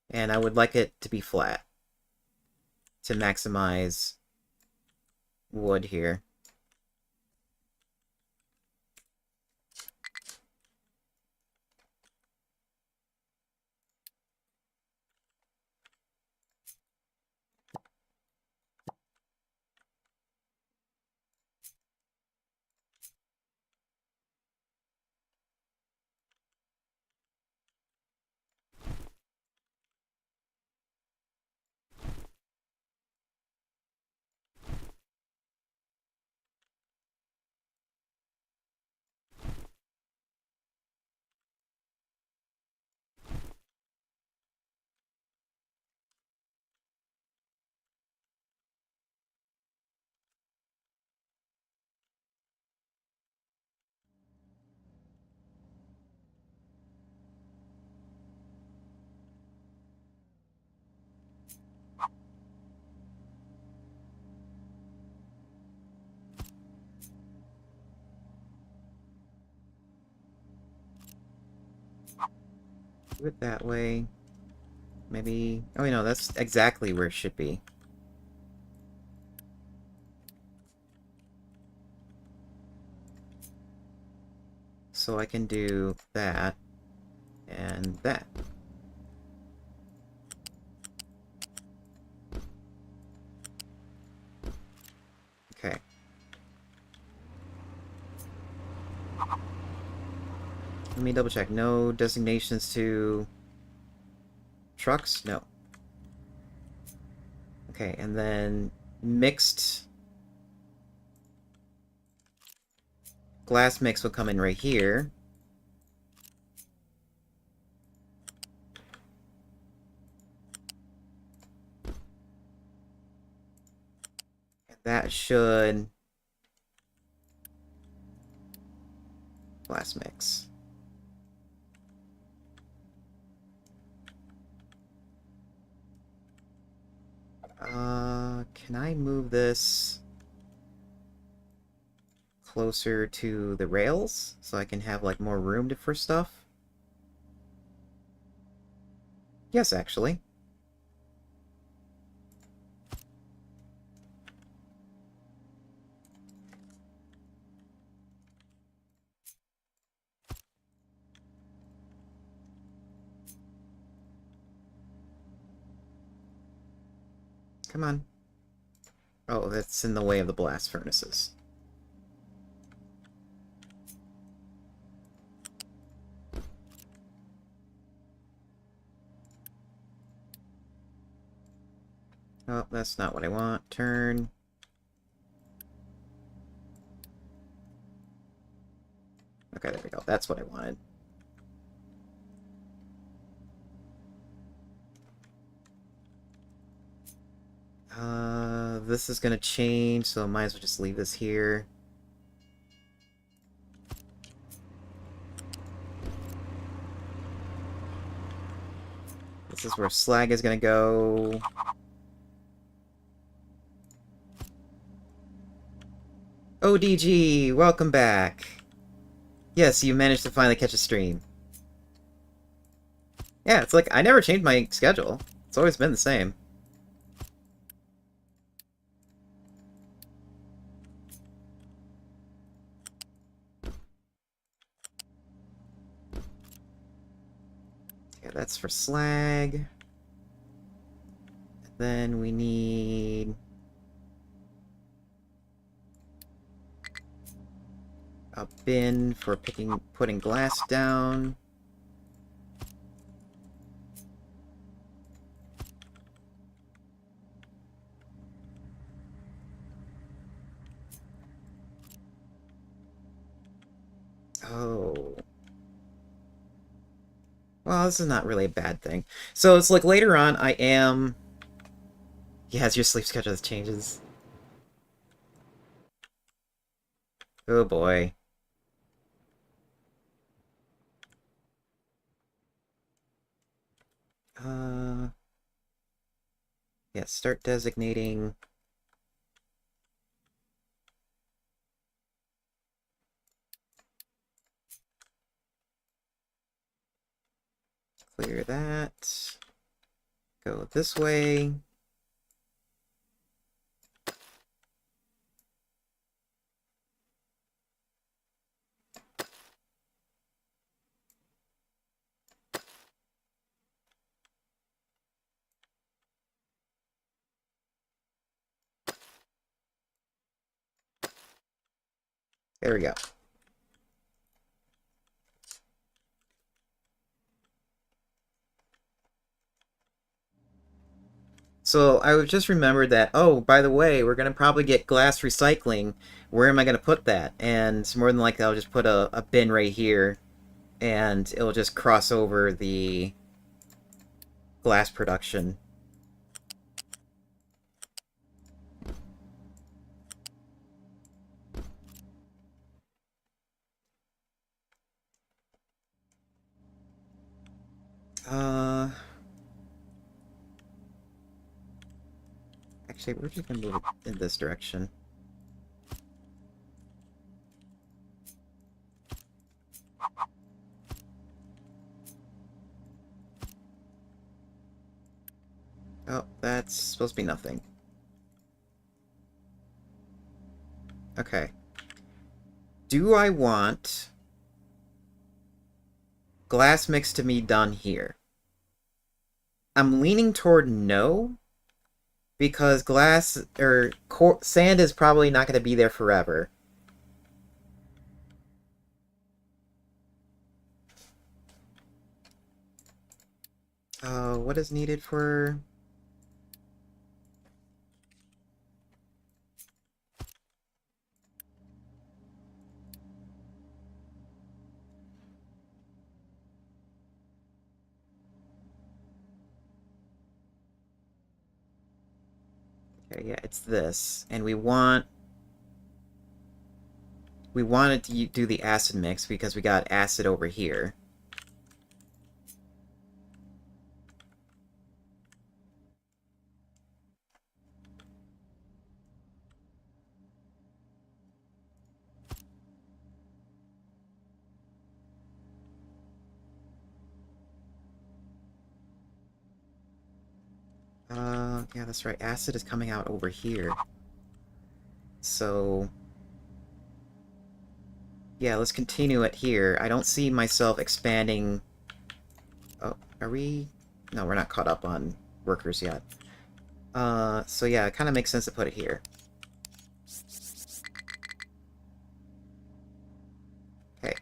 And I would like it to be flat to maximize wood here. Do it that way. Maybe... Oh, no, that's exactly where it should be. So I can do that and that. Okay. Let me double check. No designations to trucks? No. Okay, and then mixed glass mix will come in right here. And that should... glass mix. Can I move this closer to the rails so I can have, like, more room for stuff? Yes, actually. Come on. Oh, that's in the way of the blast furnaces. Oh, that's not what I want. Turn. Okay, there we go. That's what I wanted. This is gonna change, so I might as well just leave this here. This is where slag is gonna go. ODG, welcome back. Yes, you managed to finally catch a stream. Yeah, it's like, I never changed my schedule. It's always been the same. Yeah, that's for slag. Then we need... a bin for putting glass down. Oh. Well, this is not really a bad thing. So it's like later on I am... Yes, your sleep schedule changes. Oh boy. Yeah, start designating... Clear that. Go this way. There we go. So I just remembered that, oh, by the way, we're going to probably get glass recycling. Where am I going to put that? And more than likely, I'll just put a bin right here, and it'll just cross over the glass production. Actually, we're just going to move it in this direction. Oh, that's supposed to be nothing. Okay. Do I want glass mix to be done here? I'm leaning toward no, because glass or sand is probably not going to be there forever. What is needed for... Okay, yeah, it's this. And we wanted to do the acid mix because we got acid over here. Yeah, that's right. Acid is coming out over here. So... yeah, let's continue it here. I don't see myself expanding... Oh, are we... No, we're not caught up on workers yet. So yeah, it kind of makes sense to put it here. Okay.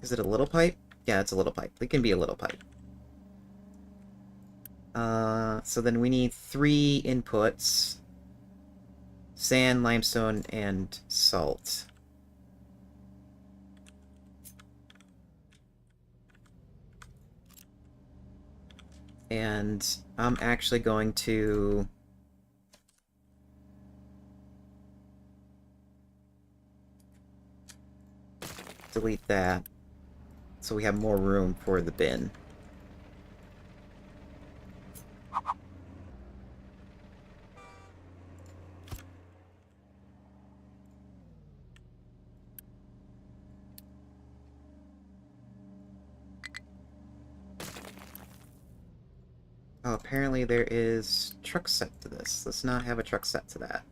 Is it a little pipe? Yeah, it's a little pipe. It can be a little pipe. So then we need 3 inputs. Sand, limestone, and salt. And I'm actually going to... delete that, so we have more room for the bin. Oh, apparently there is truck set to this. Let's not have a truck set to that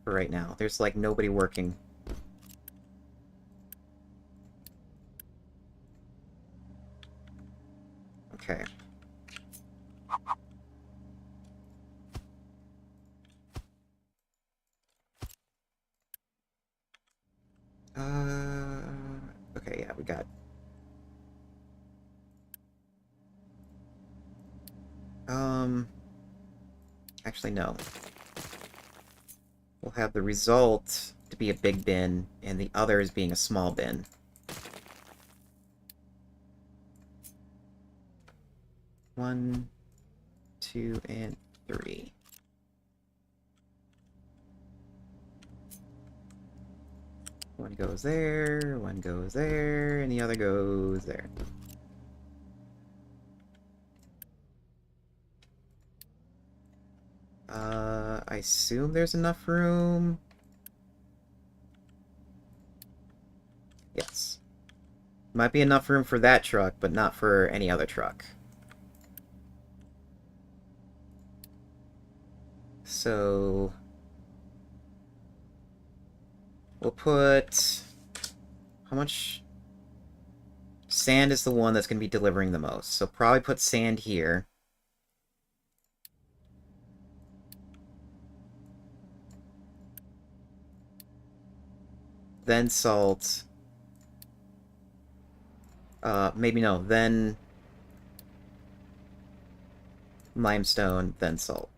for right now. There's, like, nobody working. Okay. Okay, yeah, we got... Actually, no. We'll have the result to be a big bin, and the others being a small bin. One, 2, and 3. One goes there, one goes there, and the other goes there. I assume there's enough room. Yes. Might be enough room for that truck, but not for any other truck. So... we'll put... how much... sand is the one that's going to be delivering the most. So probably put sand here. Then salt. Maybe no. Then limestone, then salt.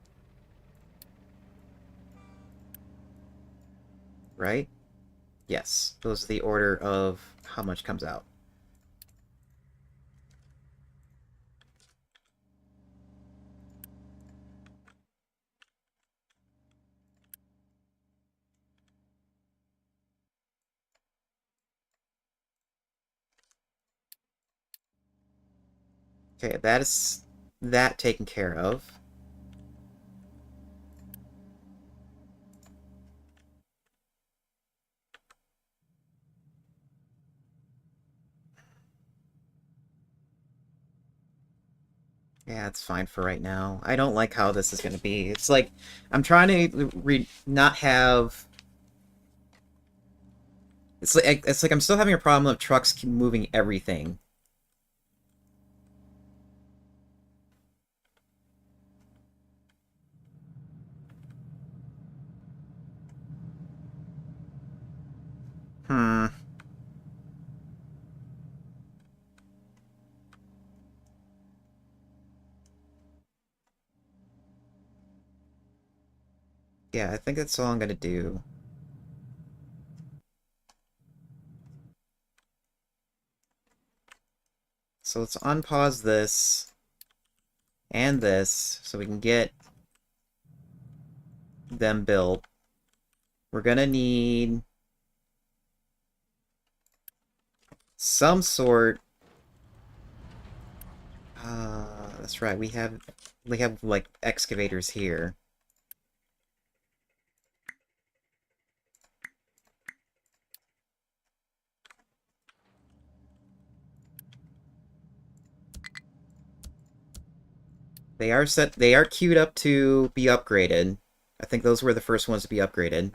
Right? Yes. Those are the order of how much comes out. Okay, that is that taken care of. Yeah, it's fine for right now. I don't like how this is going to be. It's like, I'm trying to not have... it's like I'm still having a problem of trucks keep moving everything. Hmm. Yeah, I think that's all I'm going to do. So let's unpause this and this so we can get them built. We're going to need some sort... that's right. We have like excavators here. They are queued up to be upgraded. I think those were the first ones to be upgraded.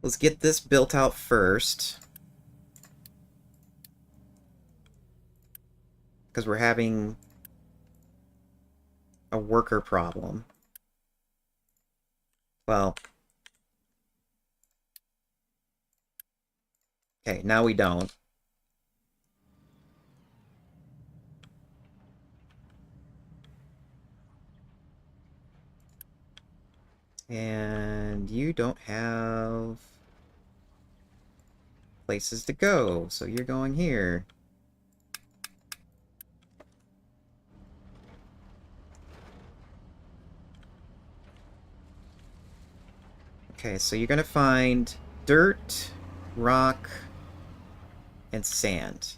Let's get this built out first. Because we're having a worker problem. Well, okay, now we don't. And you don't have places to go, so you're going here. Okay, so you're gonna find dirt, rock, and sand.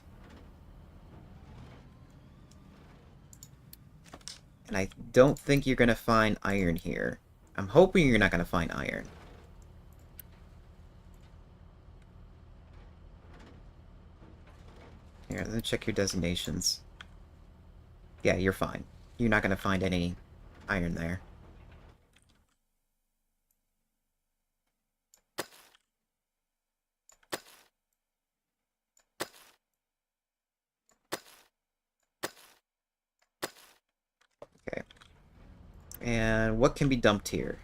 And I don't think you're gonna find iron here. I'm hoping you're not gonna find iron. Here, let me check your designations. Yeah, you're fine. You're not gonna find any iron there. Okay. And what can be dumped here?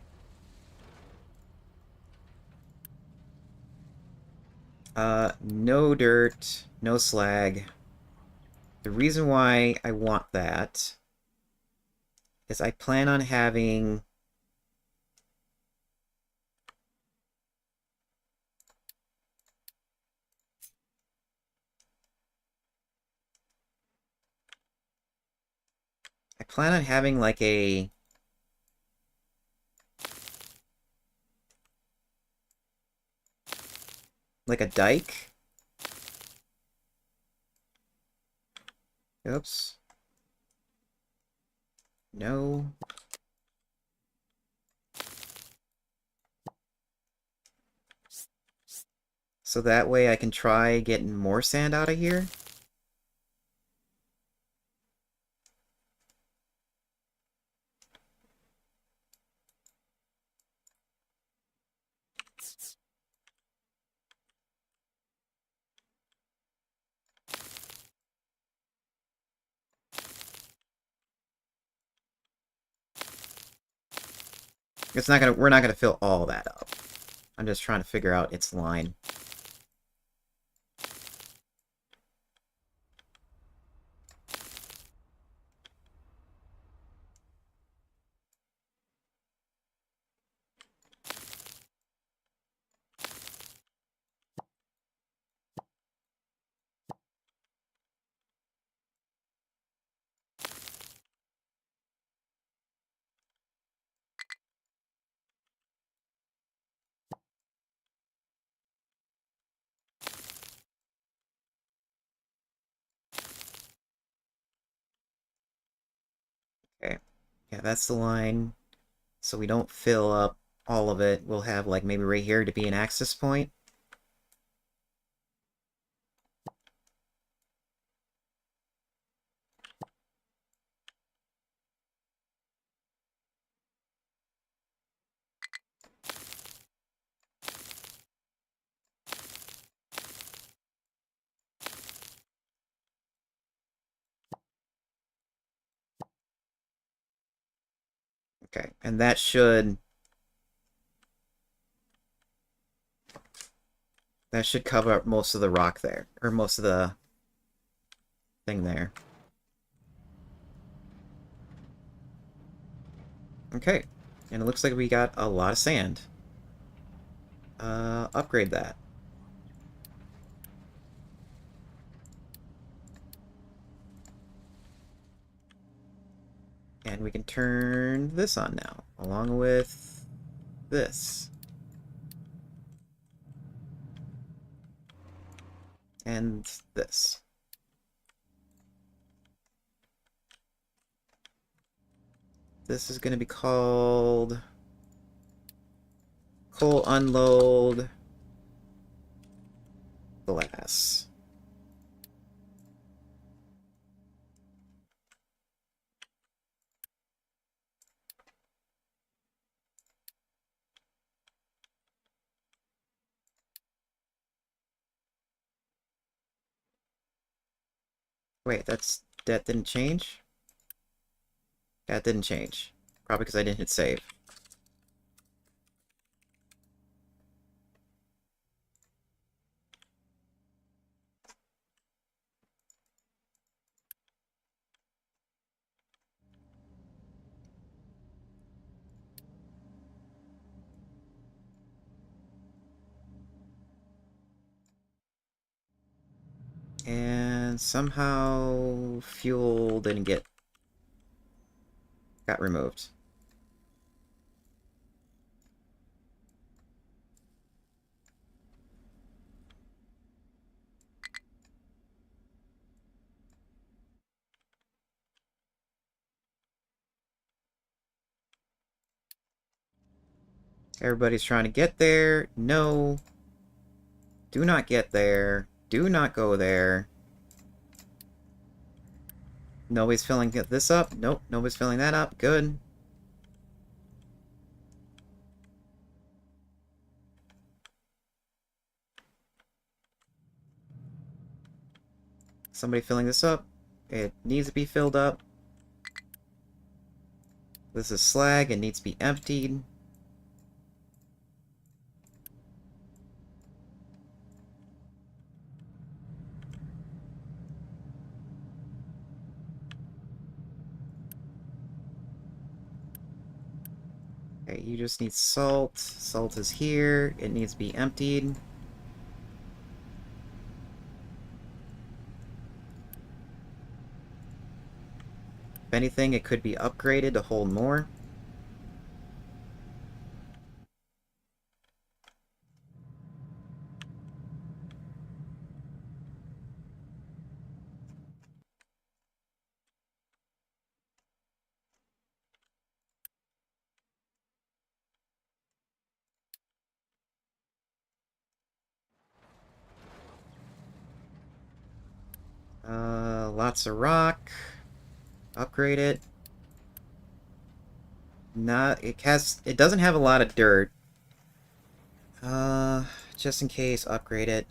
No dirt, no slag. The reason why I want that is I plan on having... plan on having like a dike. Oops. No. So that way I can try getting more sand out of here. We're not gonna fill all that up. I'm just trying to figure out its line. Okay. Yeah, that's the line. So we don't fill up all of it. We'll have like maybe right here to be an access point. Okay, and that should cover up most of the rock there, or most of the thing there. Okay, and it looks like we got a lot of sand. Upgrade that. And we can turn this on now, along with this. And this. This is going to be called coal unload glass. Wait, that didn't change? That didn't change. Probably because I didn't hit save. And somehow fuel didn't got removed. Everybody's trying to get there. No. Do not get there. Do not go there. Nobody's filling this up. Nope, nobody's filling that up. Good. Somebody filling this up. It needs to be filled up. This is slag. It needs to be emptied. Okay, you just need salt. Salt is here. It needs to be emptied. If anything, it could be upgraded to hold more. Lots of rock. Upgrade it. Not, it doesn't have a lot of dirt. Just in case, upgrade it.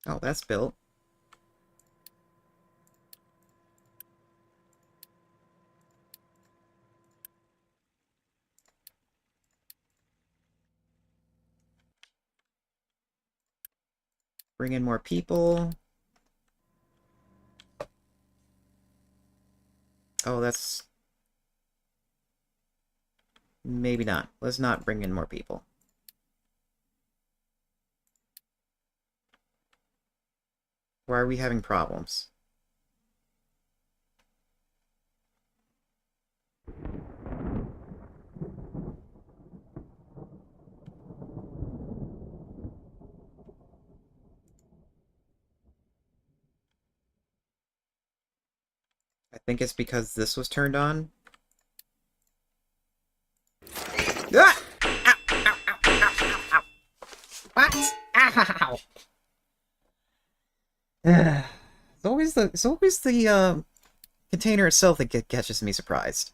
Oh, that's built. Bring in more people. Oh, that's... Maybe not. Let's not bring in more people. Why are we having problems? I think it's because this was turned on. Ah! Ow, ow, ow, ow, ow, ow. What? Ow! It's always the container itself that catches me surprised.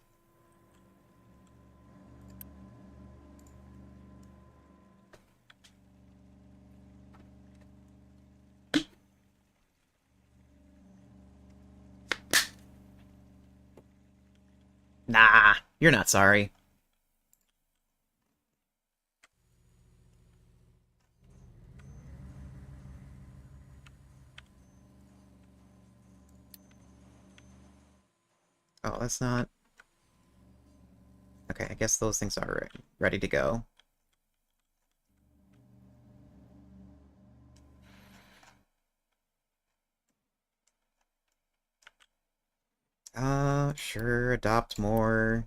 Nah, you're not sorry. Oh, that's not... Okay, I guess those things are ready to go. Sure, adopt more.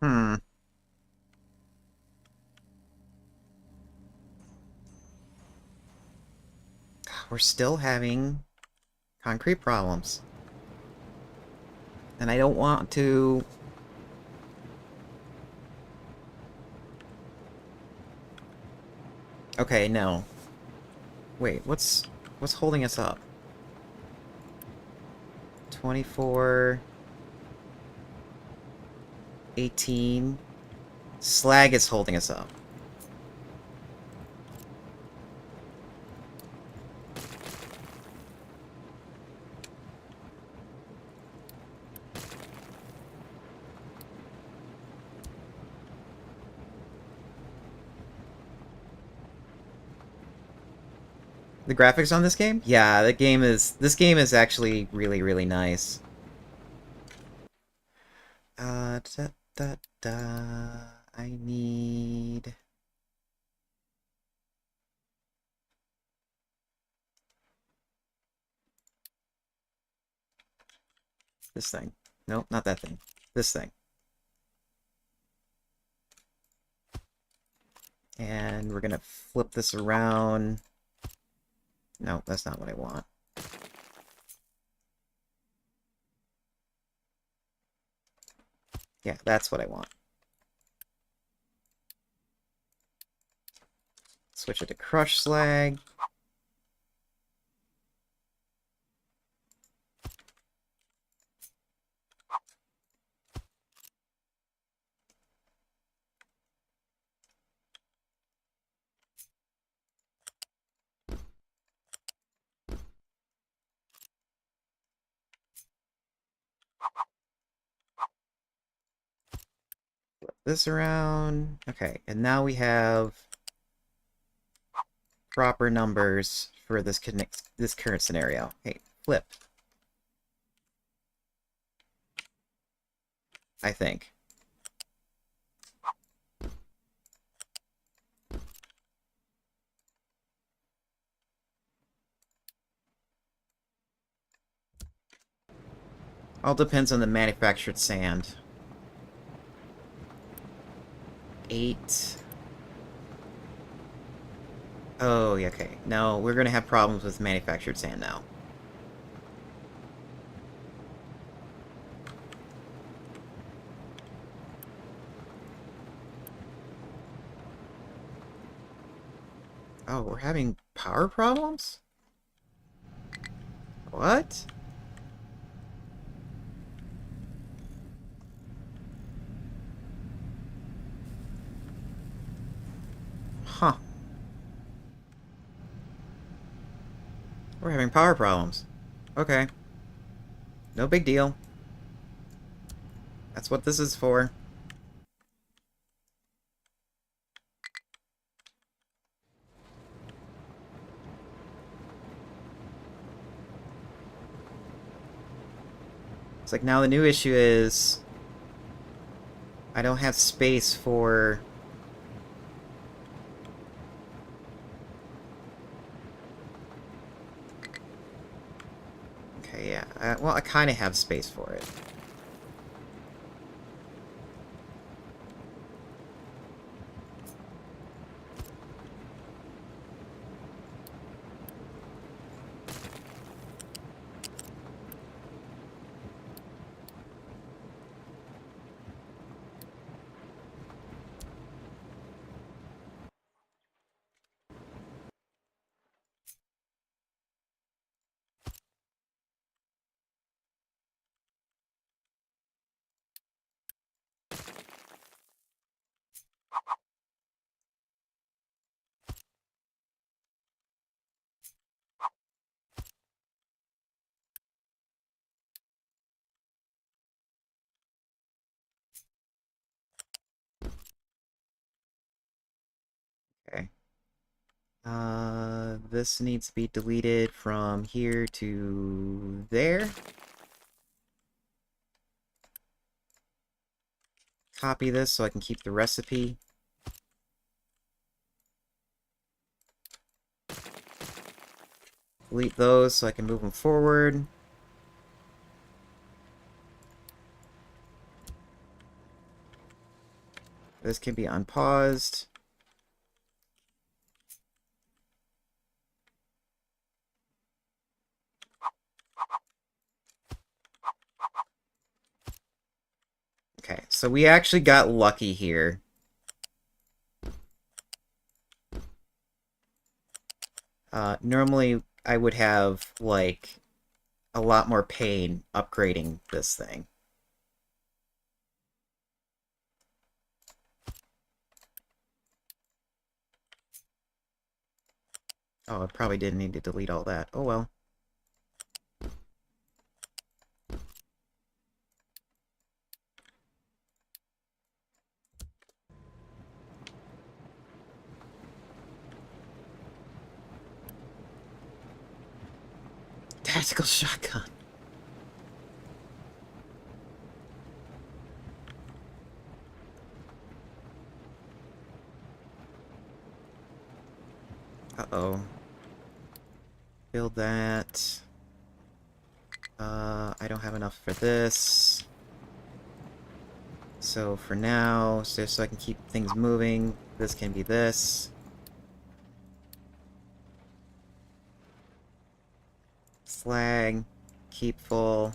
Hmm. We're still having concrete problems. And I don't want to... Okay, no. Wait, what's holding us up? 24... 18... Slag is holding us up. The graphics on this game? Yeah, this game is actually really, really nice. Da, da, da. I need... this thing. Nope, not that thing. This thing. And we're gonna flip this around. No, that's not what I want. Yeah, that's what I want. Switch it to crushed slag. Flip this around. Okay, and now we have proper numbers for this current scenario. Hey, flip. I think. All depends on the manufactured sand. 8. Oh, yeah, okay. No, we're gonna have problems with manufactured sand now. Oh, we're having power problems? What? Huh. We're having power problems. Okay. No big deal. That's what this is for. It's like now the new issue is I don't have space for... Okay, yeah. Well, I kind of have space for it. Okay. This needs to be deleted from here to there. Copy this so I can keep the recipe. Delete those so I can move them forward. This can be unpaused. Okay, so we actually got lucky here. Normally, I would have, like, a lot more pain upgrading this thing. Oh, I probably didn't need to delete all that. Oh well. Tactical shotgun. Uh-oh. Build that. I don't have enough for this. So for now, just so I can keep things moving, this can be this. Slag. Keep full.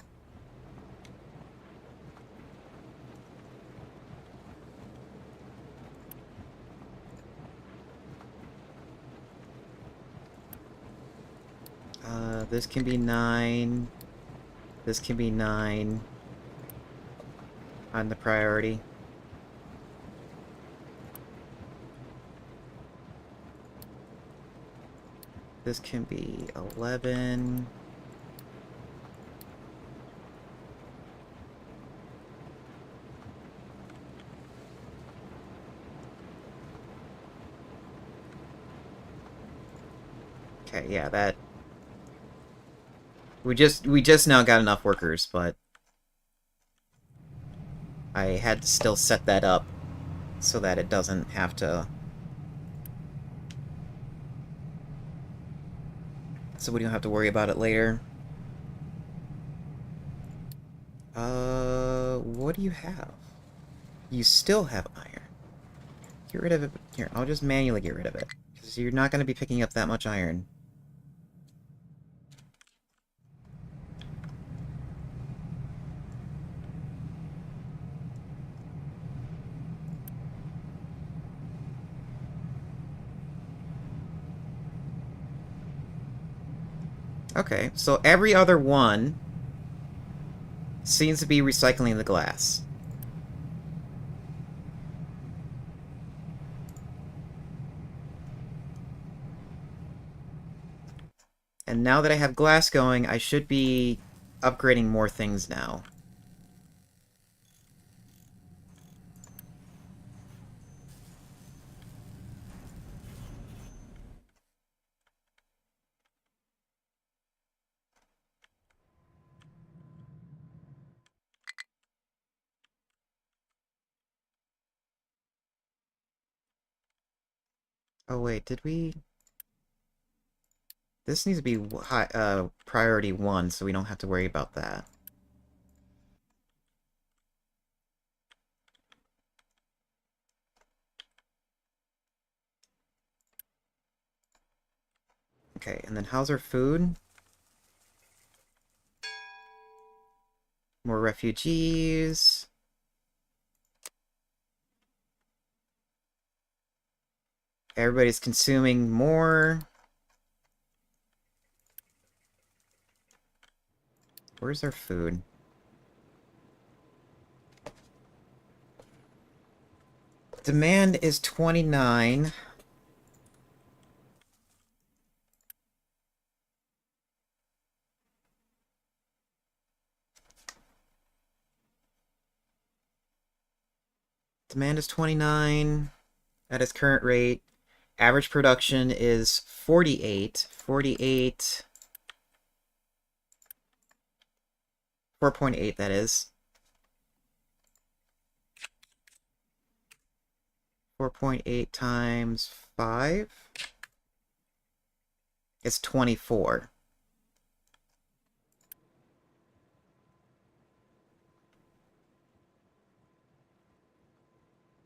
this can be 9. This can be 9 on the priority. This can be 11. Okay, yeah, that... We just now got enough workers, but I had to still set that up so that it doesn't have to... So we don't have to worry about it later. What do you have? You still have iron. Get rid of it. Here, I'll just manually get rid of it. Because you're not going to be picking up that much iron. Okay, so every other one seems to be recycling the glass. And now that I have glass going, I should be upgrading more things now. Oh wait, did we... This needs to be high, priority 1, so we don't have to worry about that. Okay, and then how's our food? More refugees. Everybody's consuming more. Where's our food? Demand is 29. Demand is 29 at its current rate. Average production is 48. 48. 4.8, that is. 4.8 times 5 is 24.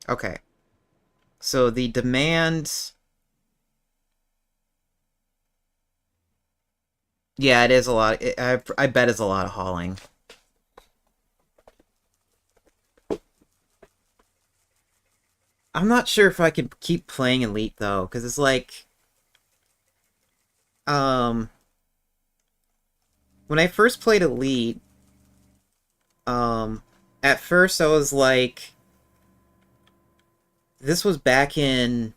Okay. So the demand... Yeah, it is a lot. I bet it's a lot of hauling. I'm not sure if I could keep playing Elite, though, because it's like... When I first played Elite, at first I was like... This was back in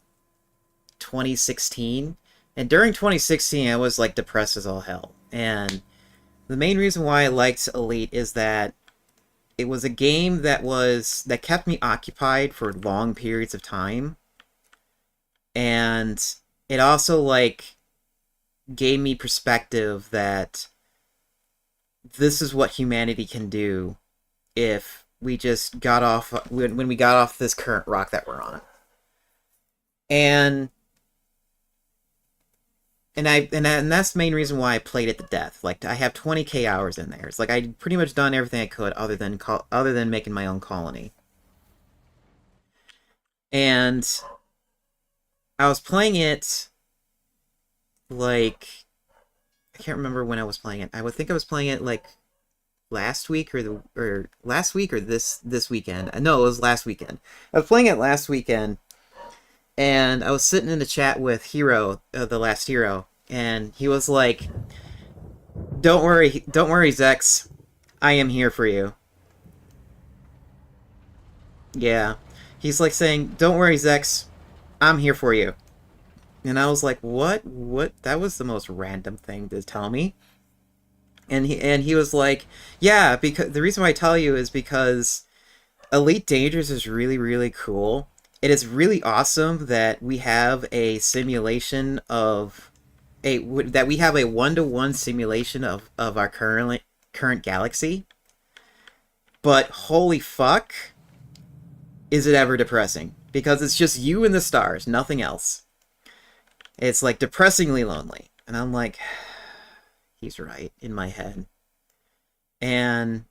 2016, and during 2016 I was, like, depressed as all hell. And the main reason why I liked Elite is that it was a game that kept me occupied for long periods of time. And it also, like, gave me perspective that this is what humanity can do if we just got off... when we got off this current rock that we're on. And that's the main reason why I played it to death. Like, I have 20k hours in there. It's like I'd pretty much done everything I could other than making my own colony. And I was playing it like... I can't remember when I was playing it. I would think I was playing it like last week or last week or this weekend. No, it was last weekend. I was playing it last weekend, and I was sitting in the chat with Hero, the last Hero, and he was like, don't worry, Zex. I am here for you. Yeah. He's like saying, don't worry, Zex. I'm here for you. And I was like, what? What? That was the most random thing to tell me. And he was like, yeah, because the reason why I tell you is because Elite Dangerous is really, really cool. It is really awesome that we have a simulation of that we have a one-to-one simulation of our current galaxy. But holy fuck, is it ever depressing? Because it's just you and the stars, nothing else. It's like depressingly lonely. And I'm like, he's right in my head. And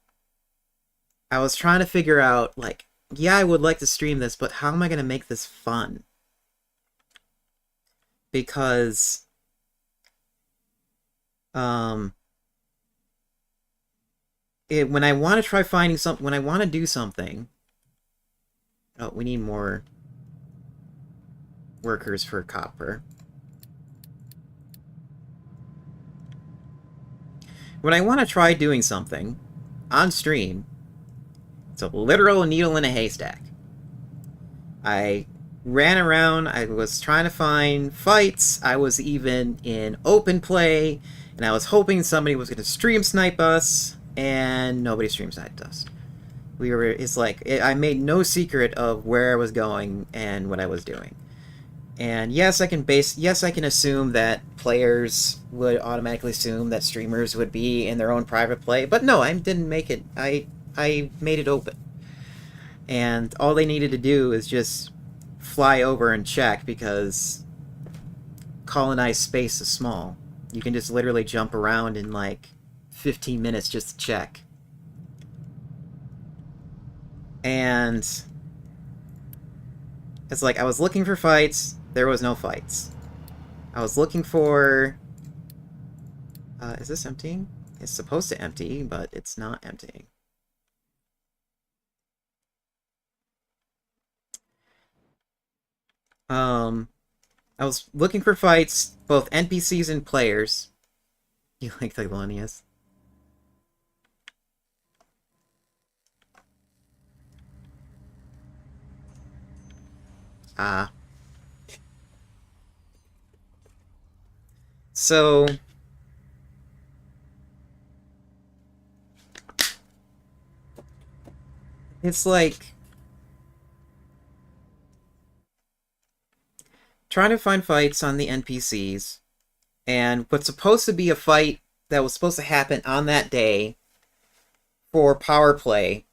I was trying to figure out, like, yeah, I would like to stream this, but how am I going to make this fun? Because, when I want to try finding something, when I want to do something, oh, we need more workers for copper. When I want to try doing something on stream, it's a literal needle in a haystack. I ran around, I was trying to find fights, I was even in open play, and I was hoping somebody was going to stream snipe us, and nobody stream sniped us. It's like, I made no secret of where I was going and what I was doing. And yes, I can assume that players would automatically assume that streamers would be in their own private play, but no, I didn't make it. I made it open. And all they needed to do is just fly over and check, because colonized space is small. You can just literally jump around in like 15 minutes just to check. And it's like I was looking for fights, there was no fights. I was looking for... is this emptying? It's supposed to empty, but it's not emptying. I was looking for fights, both NPCs and players. You like Thelonious? Ah. So... it's like... trying to find fights on the NPCs, and what's supposed to be a fight that was supposed to happen on that day for power play,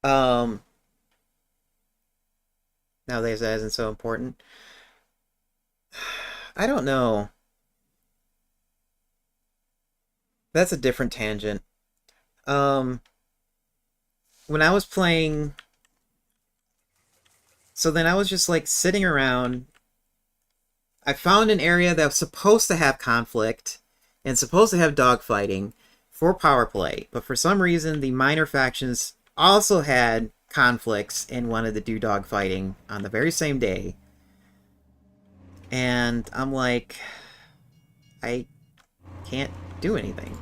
nowadays that isn't so important. I don't know. That's a different tangent. When I was playing... so then I was just like sitting around. I found an area that was supposed to have conflict and supposed to have dogfighting for power play, but for some reason the minor factions also had conflicts and wanted to do dogfighting on the very same day. And I'm like, I can't do anything.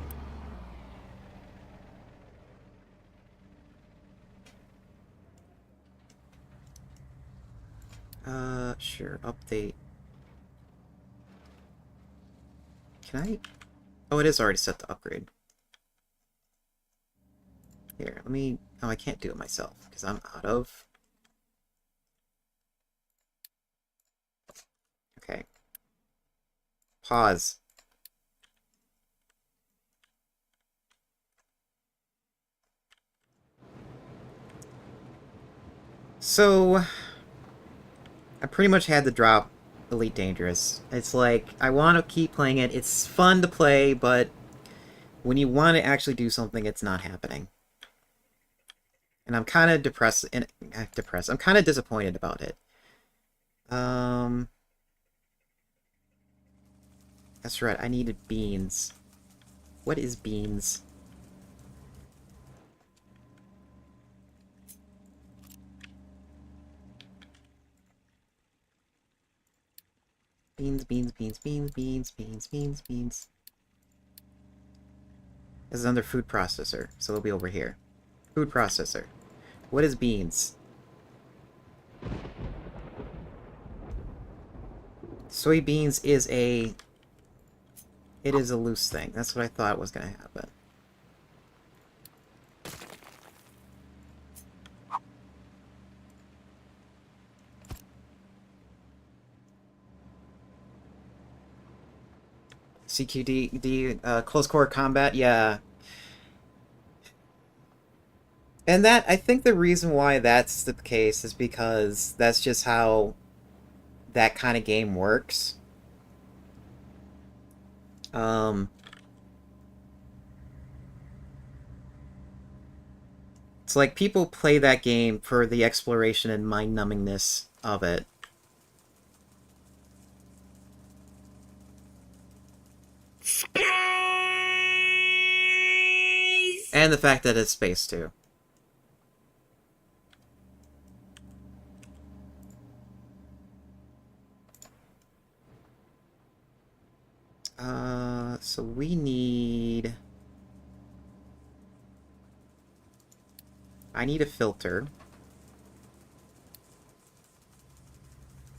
Sure, update. Can I? Oh, it is already set to upgrade. Here, let me... oh, I can't do it myself, because I'm out of... okay. Pause. So... I pretty much had to drop Elite Dangerous. It's like, I want to keep playing it. It's fun to play, but when you want to actually do something, it's not happening. And I'm kind of depressed. I'm kind of disappointed about it. That's right, I needed beans. What is beans? Beans, beans, beans, beans, beans, beans, beans, beans. This is under food processor, so it'll be over here. Food processor. What is beans? Soybeans is a... It is a loose thing. That's what I thought was going to happen. CQD, close quarter combat, yeah. And that, I think the reason why that's the case is because that's just how that kind of game works. It's like people play that game for the exploration and mind-numbingness of it. Space! And the fact that it's space, too. So we need... I need a filter.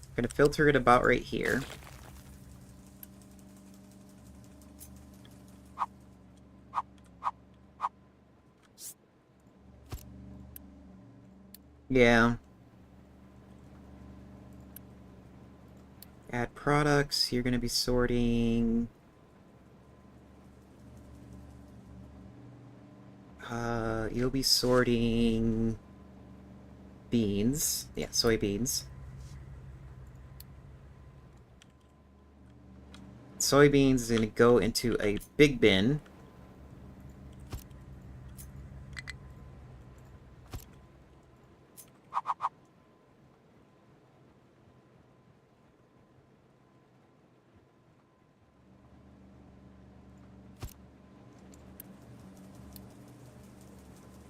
I'm gonna filter it about right here. Yeah. Add products, you're gonna be sorting... you'll be sorting... beans. Yeah, soybeans. Soybeans is gonna go into a big bin.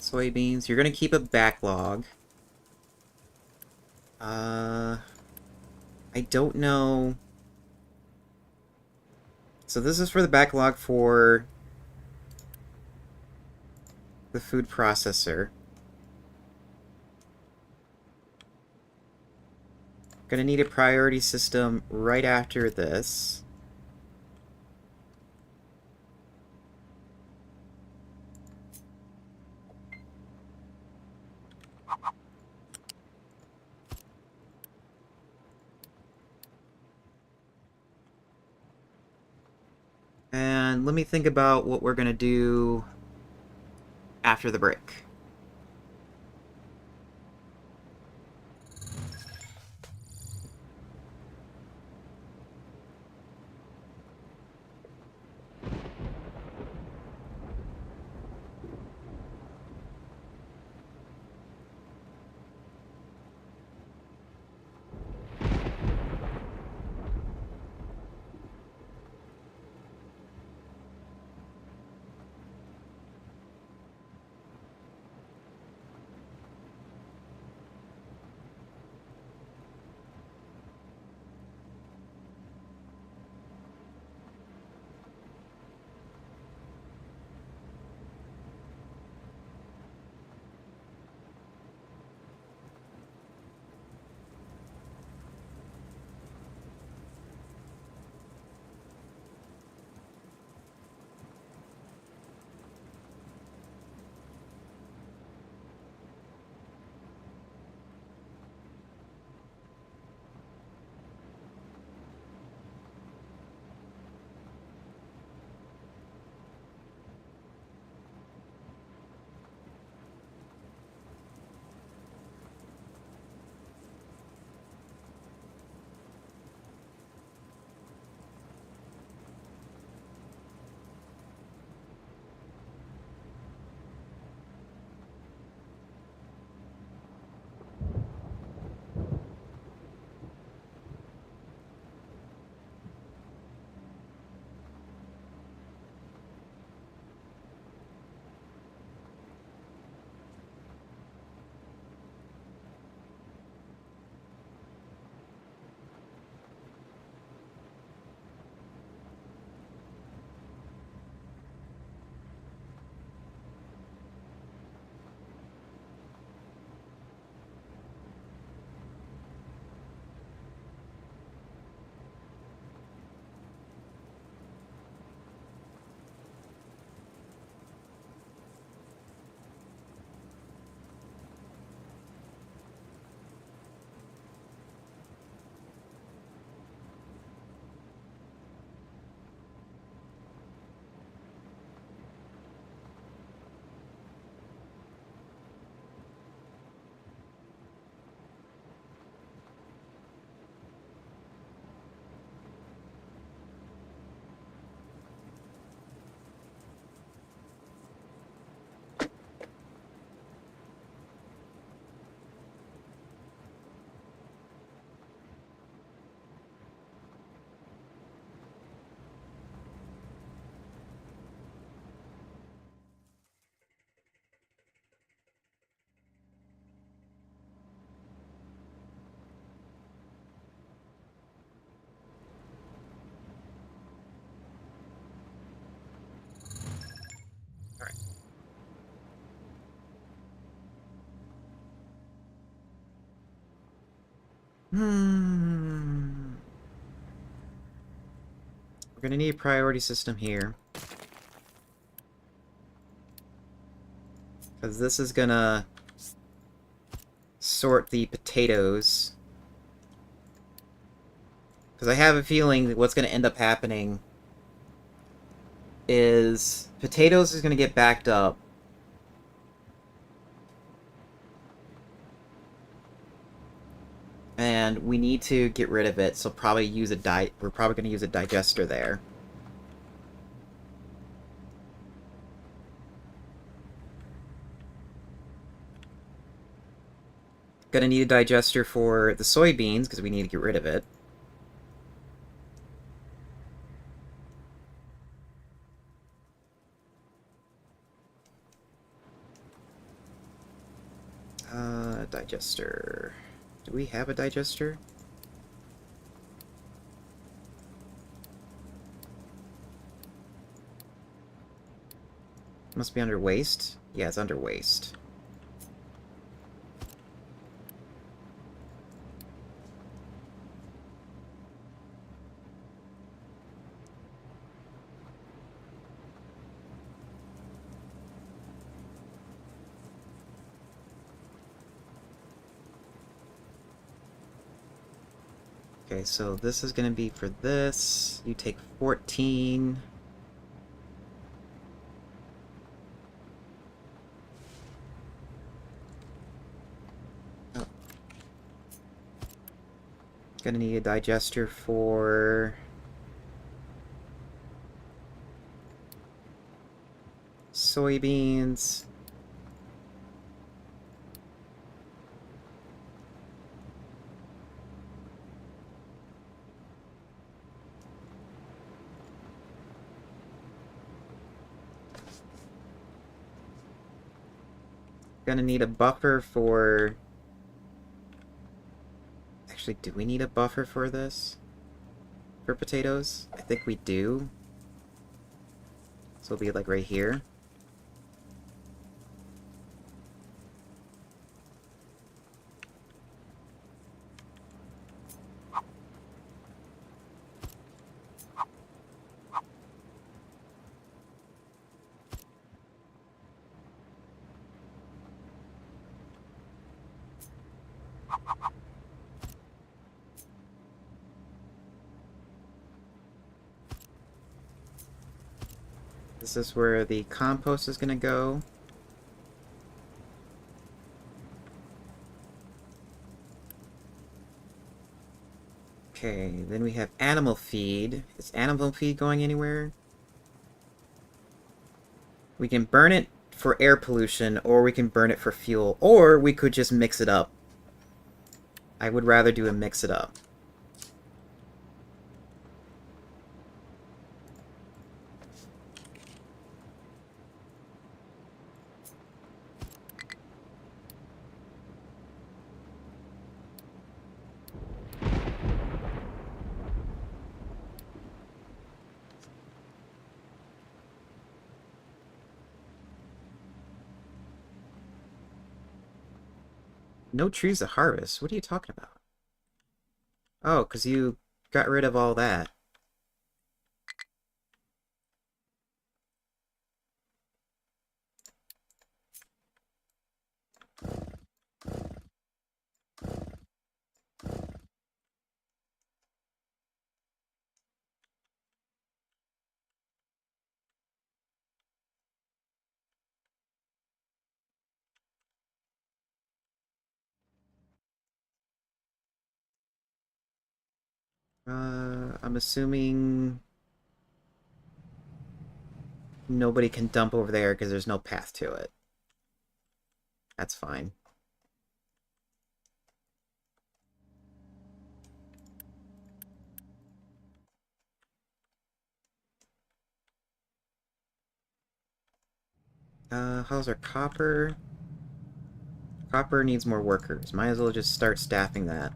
Soybeans. You're gonna keep a backlog. I don't know. So this is for the backlog for the food processor. Gonna need a priority system right after this. And let me think about what we're gonna do after the break. Hmm. We're gonna need a priority system here. Because this is gonna sort the potatoes. Because I have a feeling that what's gonna end up happening is potatoes is gonna get backed up. And we need to get rid of it, so probably use a we're probably gonna use a digester there. Gonna need a digester for the soybeans, because we need to get rid of it. Digester. Do we have a digester? Must be under waste? Yeah, it's under waste. Okay, so this is gonna be for this. You take 14. Oh. Gonna need a digester for soybeans. Gonna need a buffer for... Actually, do we need a buffer for this? For potatoes? I think we do. So it'll be like right here. This is where the compost is gonna go. Okay, then we have animal feed. Is animal feed going anywhere? We can burn it for air pollution, or we can burn it for fuel, or we could just mix it up. I would rather do a mix it up. No trees to harvest? What are you talking about? Oh, because you got rid of all that. I'm assuming nobody can dump over there because there's no path to it. That's fine. How's our copper? Copper needs more workers. Might as well just start staffing that.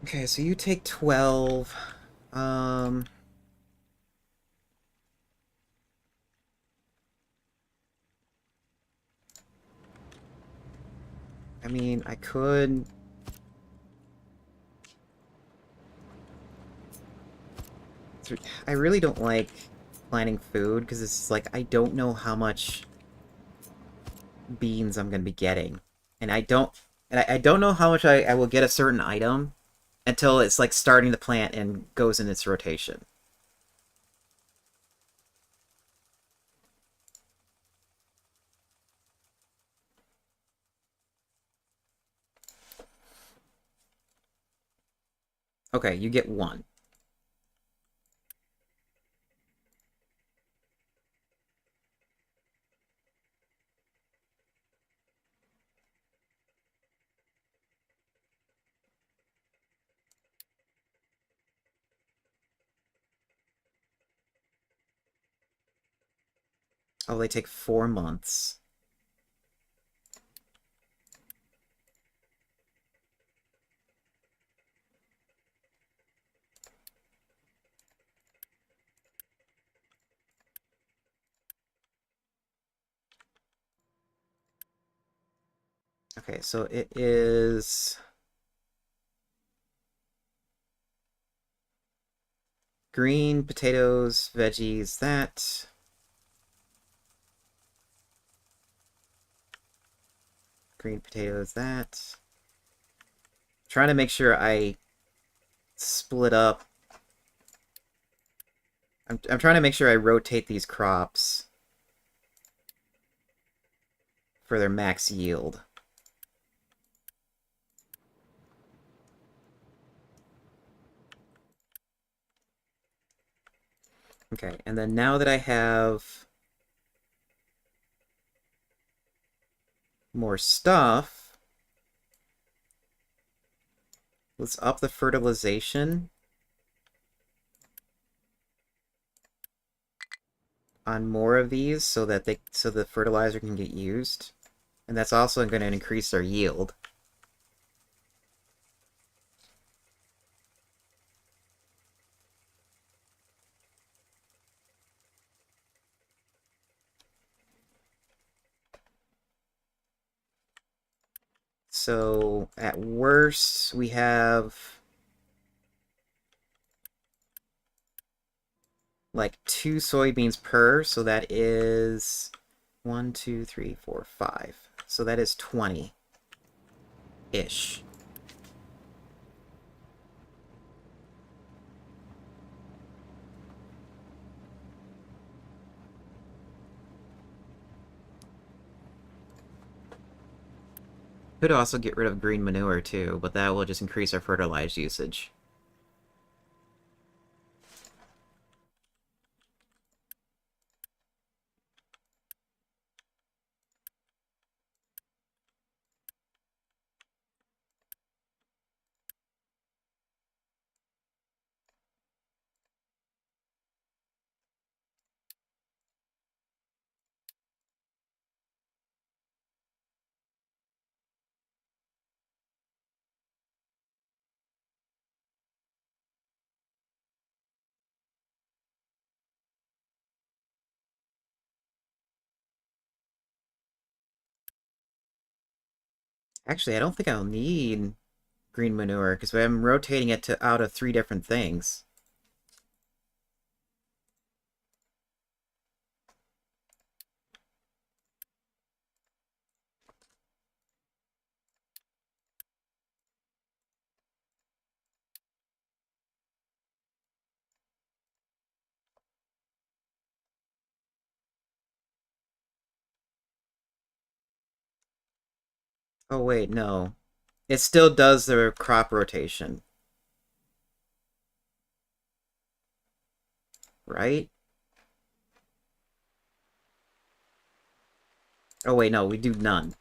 Okay, so you take 12. Um, I mean, I could... I really don't like planning food, because it's like, I don't know how much beans I'm going to be getting. And I don't... I don't know how much I will get a certain item until it's like starting the plant and goes in its rotation. Okay, you get one. Oh, they take 4 months. Okay, so it is green, potatoes, veggies, that. Green potatoes, that. Trying to make sure I split up. I'm trying to make sure I rotate these crops for their max yield. Okay, and then now that I have more stuff, let's up the fertilization on more of these so that the fertilizer can get used. And that's also going to increase their yield. So at worst, we have like 2 soybeans per, so that is 1, 2, 3, 4, 5. So that is 20-ish. Could also get rid of green manure too, but that will just increase our fertilizer usage. Actually, I don't think I'll need green manure because I'm rotating it to out of 3 different things. Oh wait, no. It still does the crop rotation, right? Oh wait, no, we do none.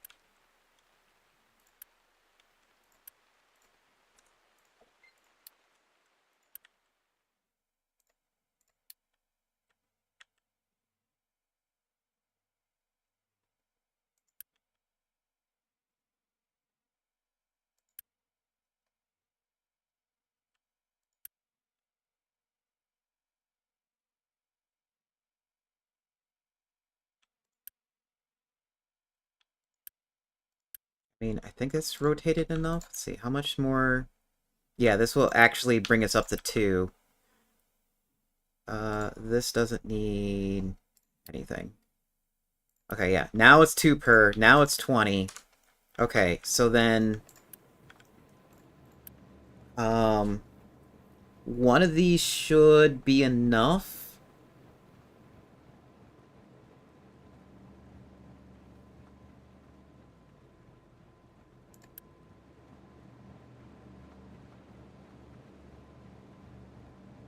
I mean, I think it's rotated enough. Let's see, how much more? Yeah, this will actually bring us up to 2. This doesn't need anything. Okay, yeah. Now it's 2 per. Now it's 20. Okay, so then um one of these should be enough.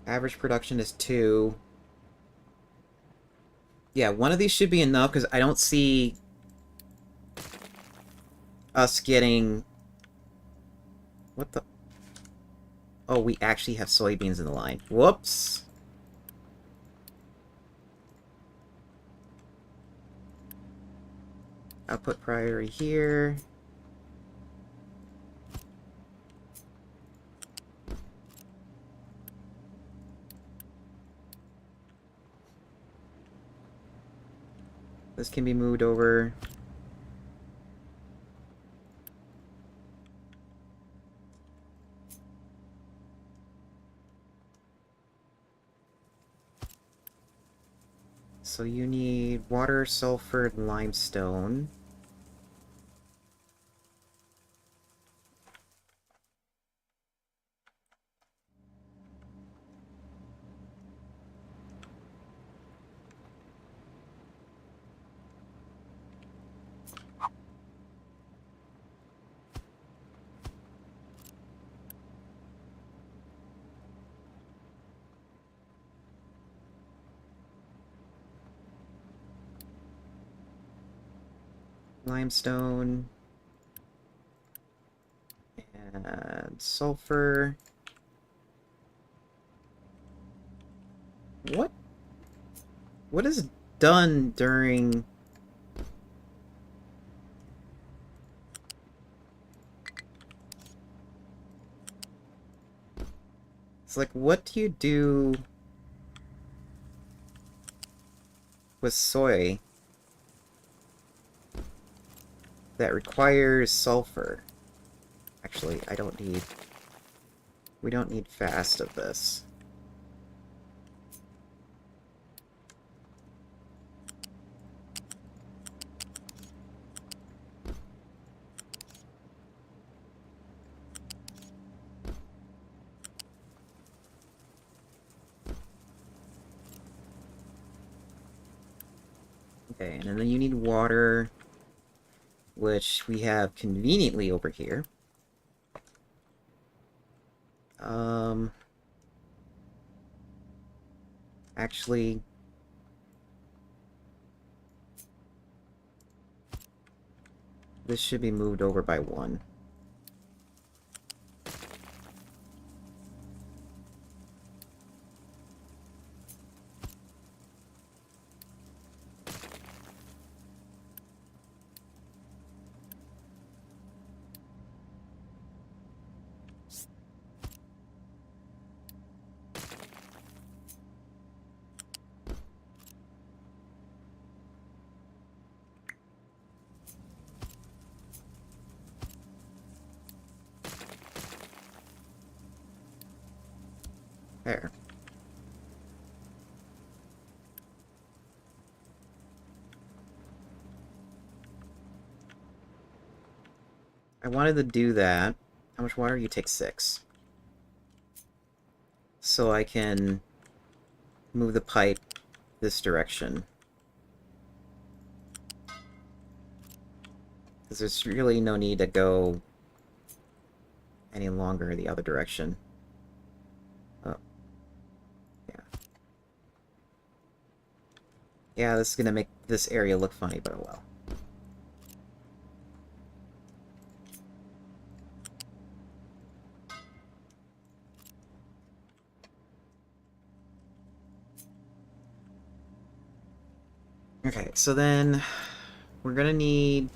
Average production is 2. Yeah, one of these should be enough because I don't see us getting... What the... Oh, we actually have soybeans in the line. Whoops. Output priority here. This can be moved over. So you need water, sulfur, limestone. Limestone. And sulfur. What? What is done during... It's like, what do you do with soy that requires sulfur? Actually, I don't need... We don't need fast of this. Okay, and then you need water, which we have conveniently over here. Um... Actually... This should be moved over by 1. There. I wanted to do that. How much water? You take 6. So I can move the pipe this direction. Because there's really no need to go any longer the other direction. Oh, yeah. Yeah, this is gonna make this area look funny, but oh well. Okay, so then we're gonna need...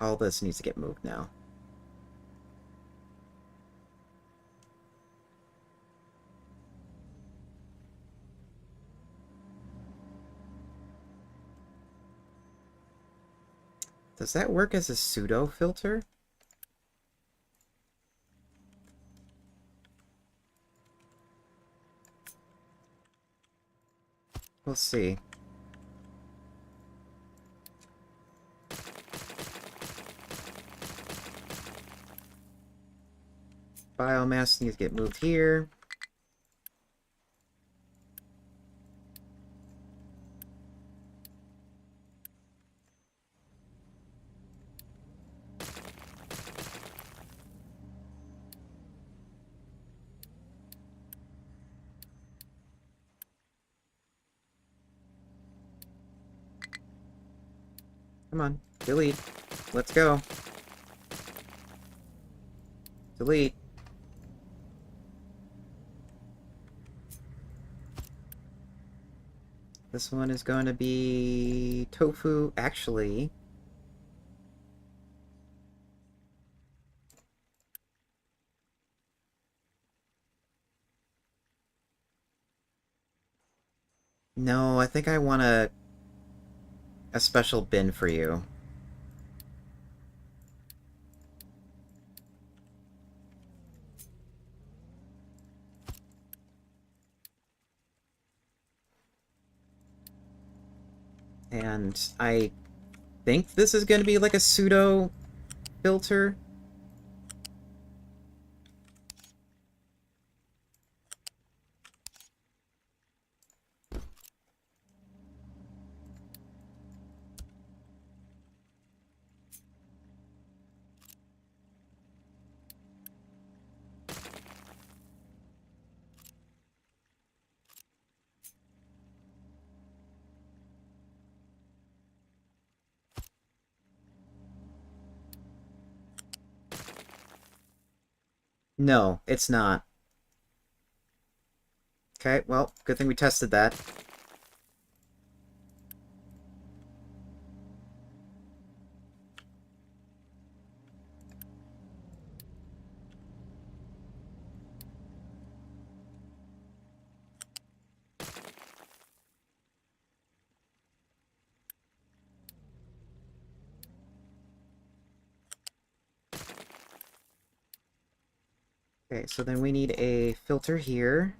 All this needs to get moved now. Does that work as a pseudo filter? We'll see. Biomass needs to get moved here. Come on, delete. Let's go. Delete. This one is going to be tofu. Actually, no, I think I want a special bin for you. And I think this is going to be like a pseudo filter. No, it's not. Okay, well, good thing we tested that. Okay, so then we need a filter here.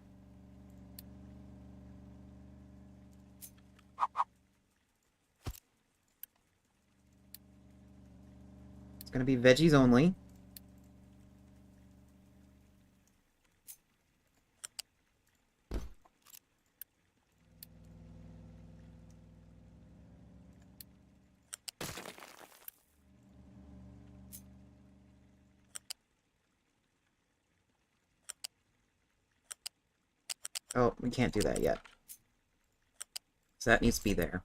It's going to be veggies only. Oh, we can't do that yet. So that needs to be there.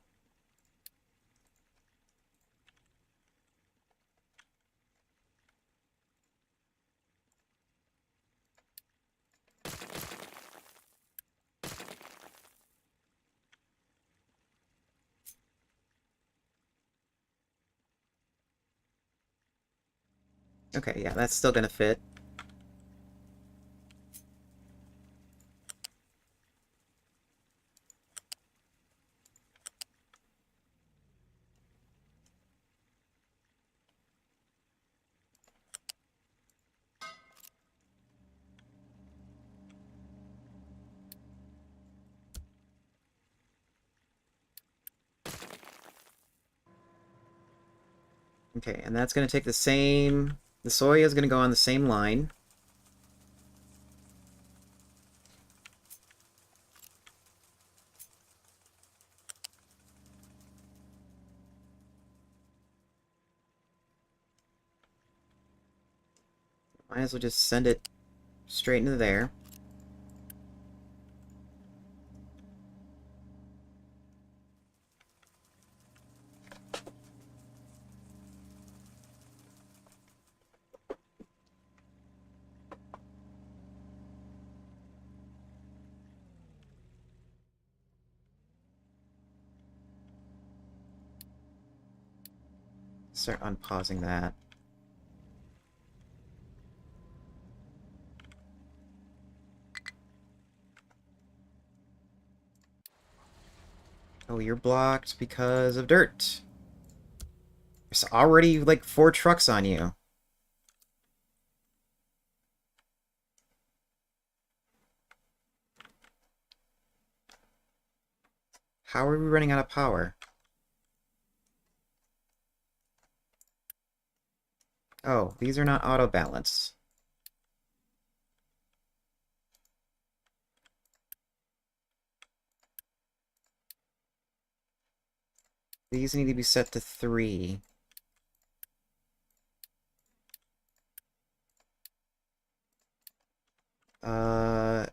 Okay, yeah, that's still going to fit. Okay, and that's going to take the same... The soy is going to go on the same line. Might as well just send it straight into there. Start unpausing that. Oh, you're blocked because of dirt. There's already like 4 trucks on you. How are we running out of power? Oh, these are not auto-balanced. These need to be set to 3.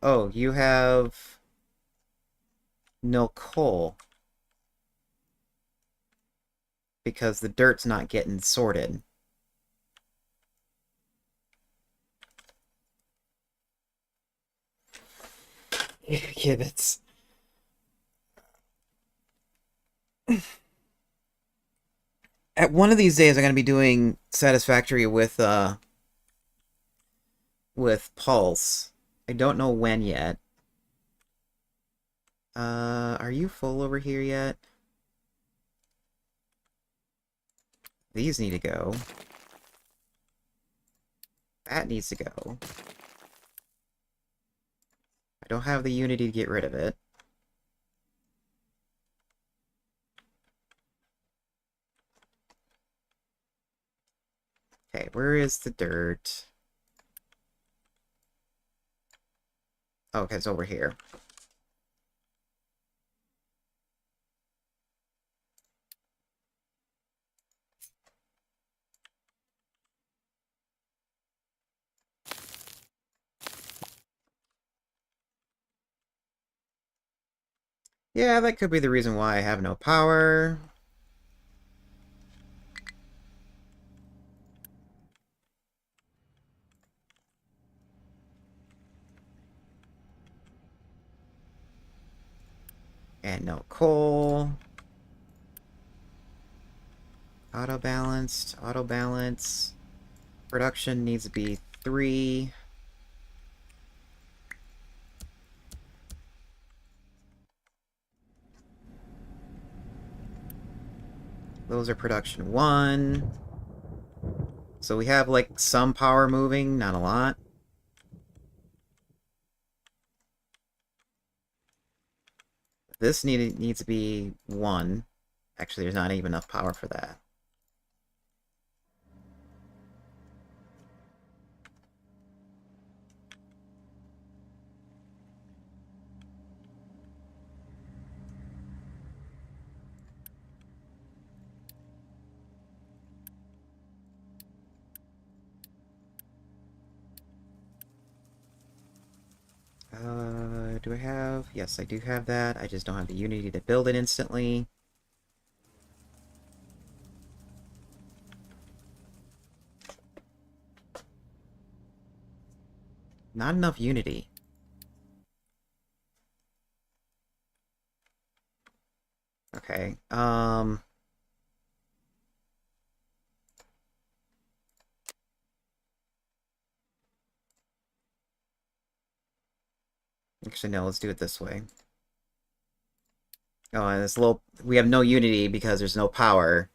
Oh, you have no coal because the dirt's not getting sorted. Gibbets. At one of these days, I'm gonna be doing Satisfactory with Pulse. I don't know when yet. Are you full over here yet? These need to go. That needs to go. I don't have the Unity to get rid of it. Okay, where is the dirt? Oh, okay, it's over here. Yeah, that could be the reason why I have no power. And no coal. Auto balanced, auto balance. Production needs to be 3. Those are production 1. So we have like some power moving, not a lot. This needs to be 1. Actually, there's not even enough power for that. Do I have? Yes, I do have that. I just don't have the Unity to build it instantly. Not enough Unity. Okay. Actually, no, let's do it this way. Oh, and this little... We have no Unity because there's no power.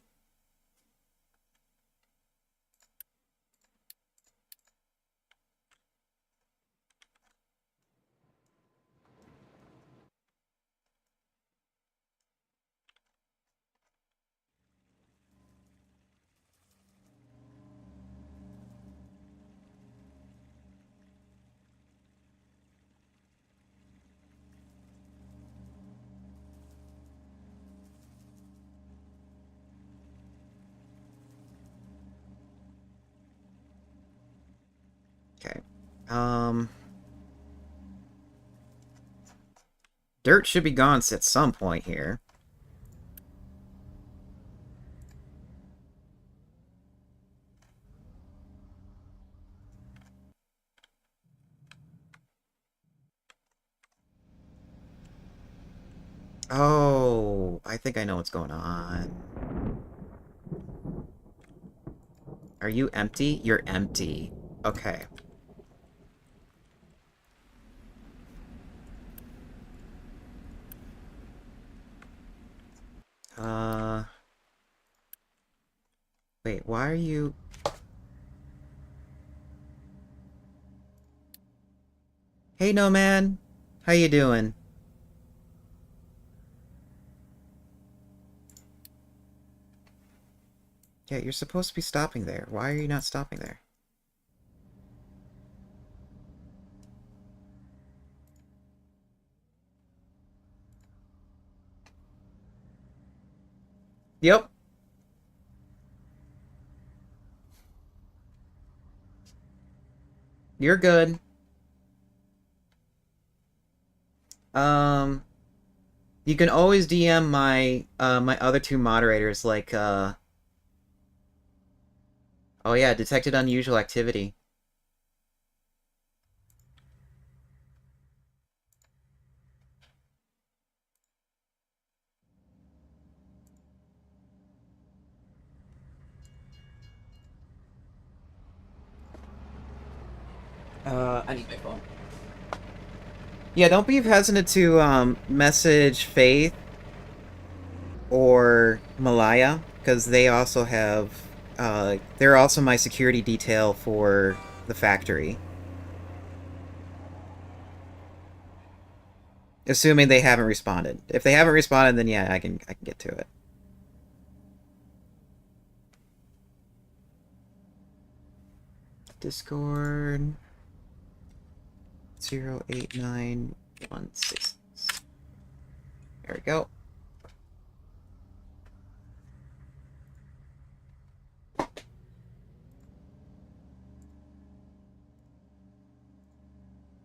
Okay. Um... Dirt should be gone at some point here. Oh, I think I know what's going on. Are you empty? You're empty. Okay. Uh... Wait, why are you... Hey, no man. How you doing? Yeah, you're supposed to be stopping there. Why are you not stopping there? Yep, you're good. Um, you can always DM my other two moderators, like, oh yeah, detected unusual activity. I need my phone. Yeah, don't be hesitant to message Faith or Malaya, because they also have they're also my security detail for the factory. Assuming they haven't responded. If they haven't responded, then yeah, I can get to it. Discord 08916. There we go.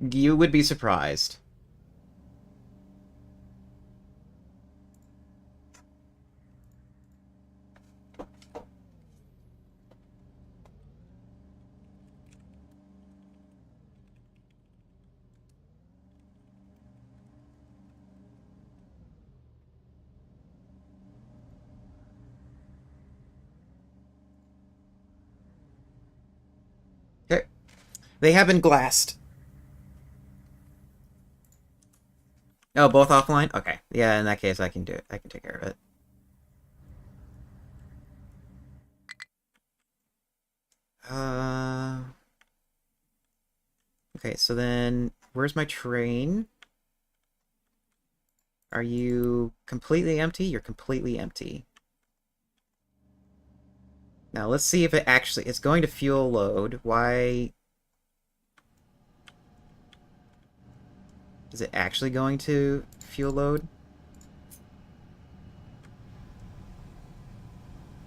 You would be surprised. Okay. They have been glassed. Oh, both offline? Okay. Yeah, in that case I can do it. I can take care of it. Uh okay, so then where's my train? Are you completely empty? You're completely empty. Now let's see if it actually it's going to fuel load. Why is it actually going to fuel load?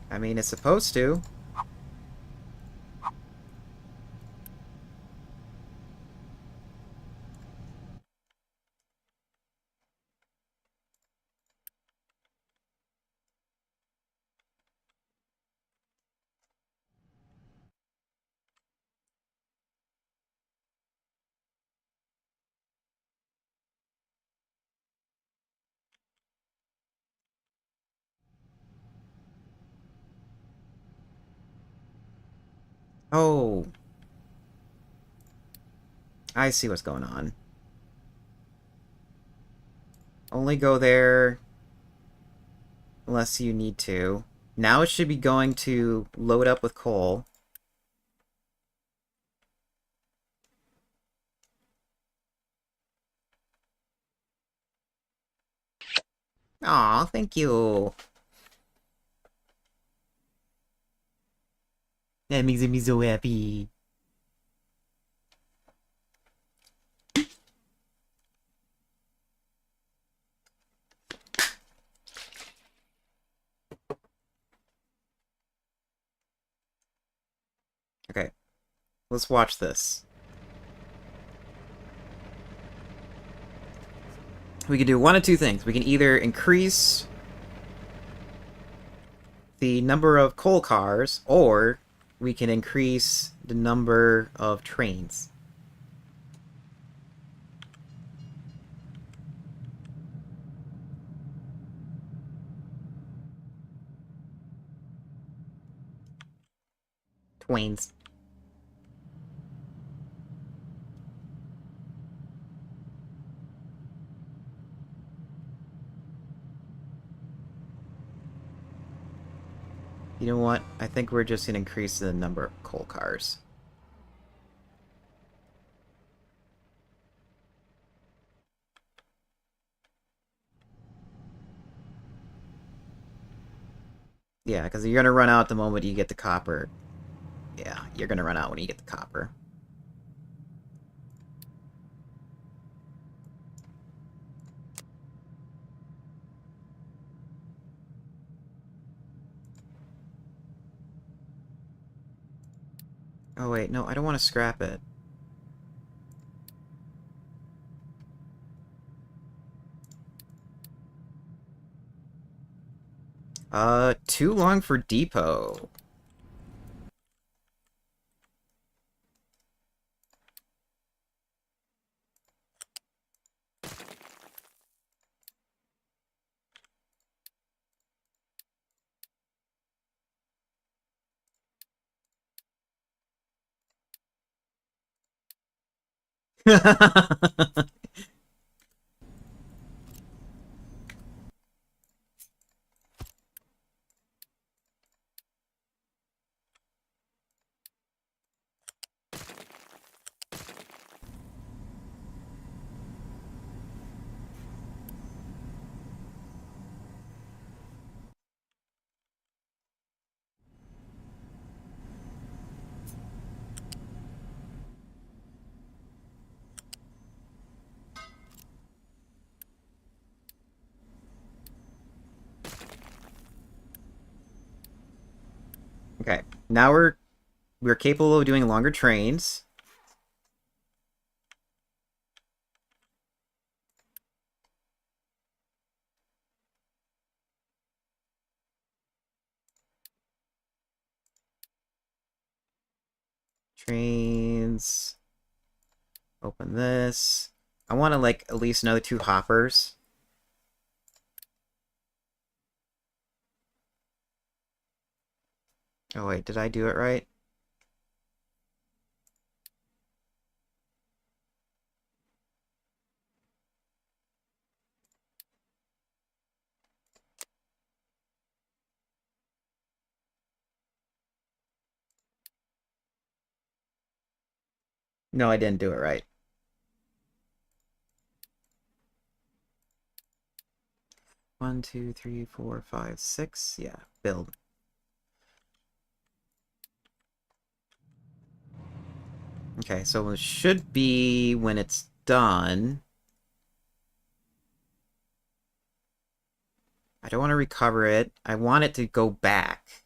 I mean, it's supposed to. Oh, I see what's going on. Only go there unless you need to. Now it should be going to load up with coal. Aw, thank you. That makes me so happy. Okay, let's watch this. We can do one of two things. We can either increase the number of coal cars, or we can increase the number of trains. Twains. You know what? I think we're just gonna increase the number of coal cars. Yeah, because you're gonna run out the moment you get the copper. Yeah, you're gonna run out when you get the copper. Oh wait, no, I don't want to scrap it. Too long for depot. Okay, now we're capable of doing longer trains. Trains. Open this. I want to like at least another two hoppers. Oh wait, did I do it right? No, I didn't do it right. One, two, three, four, five, six. Yeah, build. Okay, so it should be when it's done. I don't want to recover it. I want it to go back.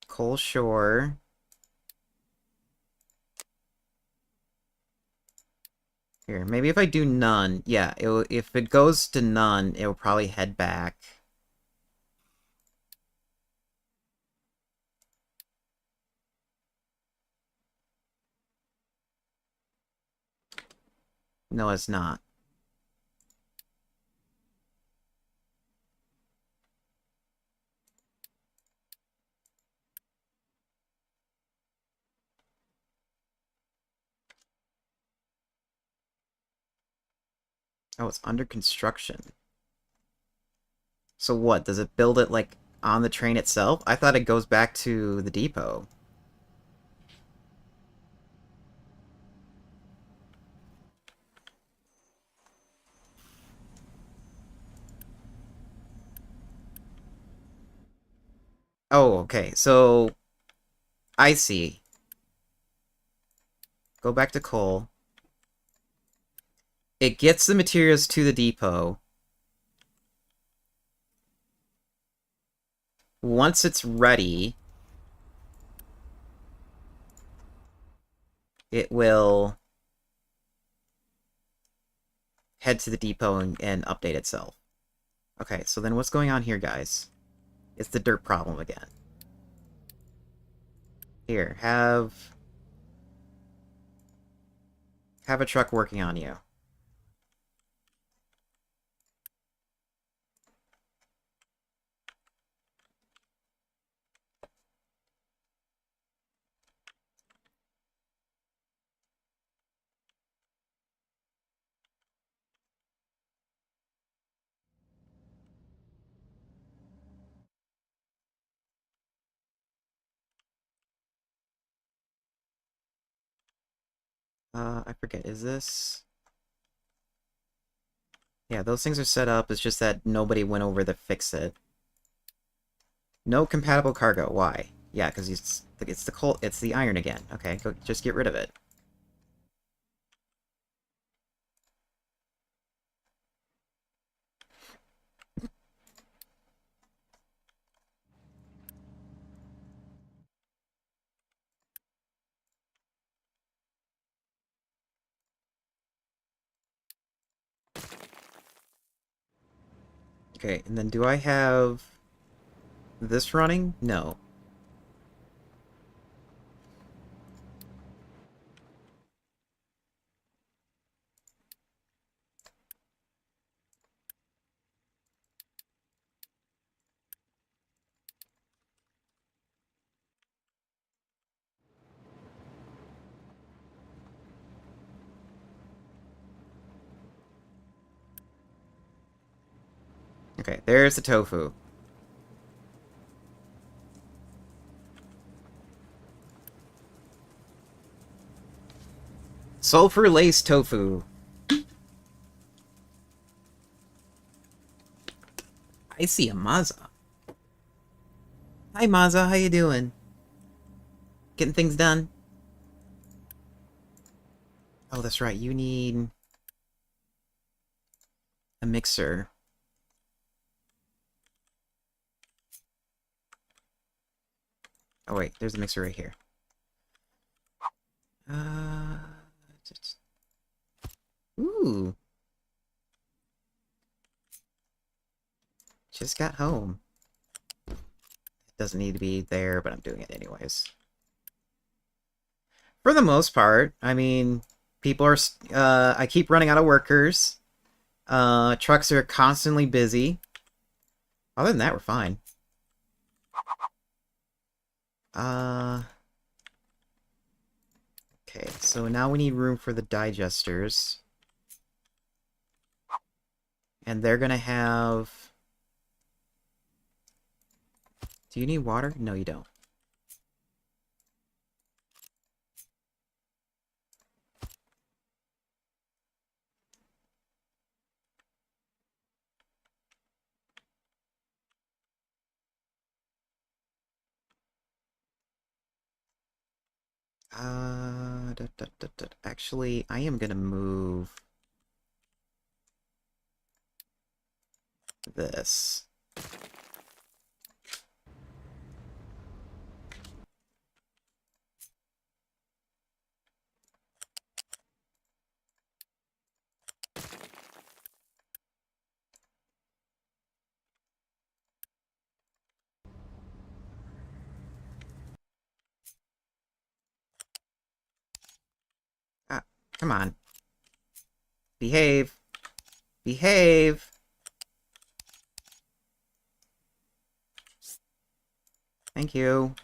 Coal Shore. Here, maybe if I do none. Yeah, if it goes to none, it'll probably head back. No, it's not. Oh, it's under construction. So what? Does it build it, like, on the train itself? I thought it goes back to the depot. Oh, okay. So, I see. Go back to coal. It gets the materials to the depot. Once it's ready, it will head to the depot and update itself. Okay, so then what's going on here, guys? It's the dirt problem again. Here, have a truck working on you. I forget, is this... Yeah, those things are set up, it's just that nobody went over to fix it. No compatible cargo, why? Yeah, because it's the iron again. Okay, go, just get rid of it. Okay, and then do I have this running? No. Okay, there's the tofu. Sulfur lace tofu. I see a Maza. Hi Maza, how you doing? Getting things done? Oh, that's right, you need a mixer. Oh wait, there's a mixer right here. Uh... Ooh. Just got home. It doesn't need to be there, but I'm doing it anyways. For the most part, I mean, people are... I keep running out of workers. Trucks are constantly busy. Other than that, we're fine. Uh... Okay, so now we need room for the digesters. And they're gonna have... Do you need water? No, you don't. Actually, I am gonna move this. Ah, come on. Behave. Behave! Thank you.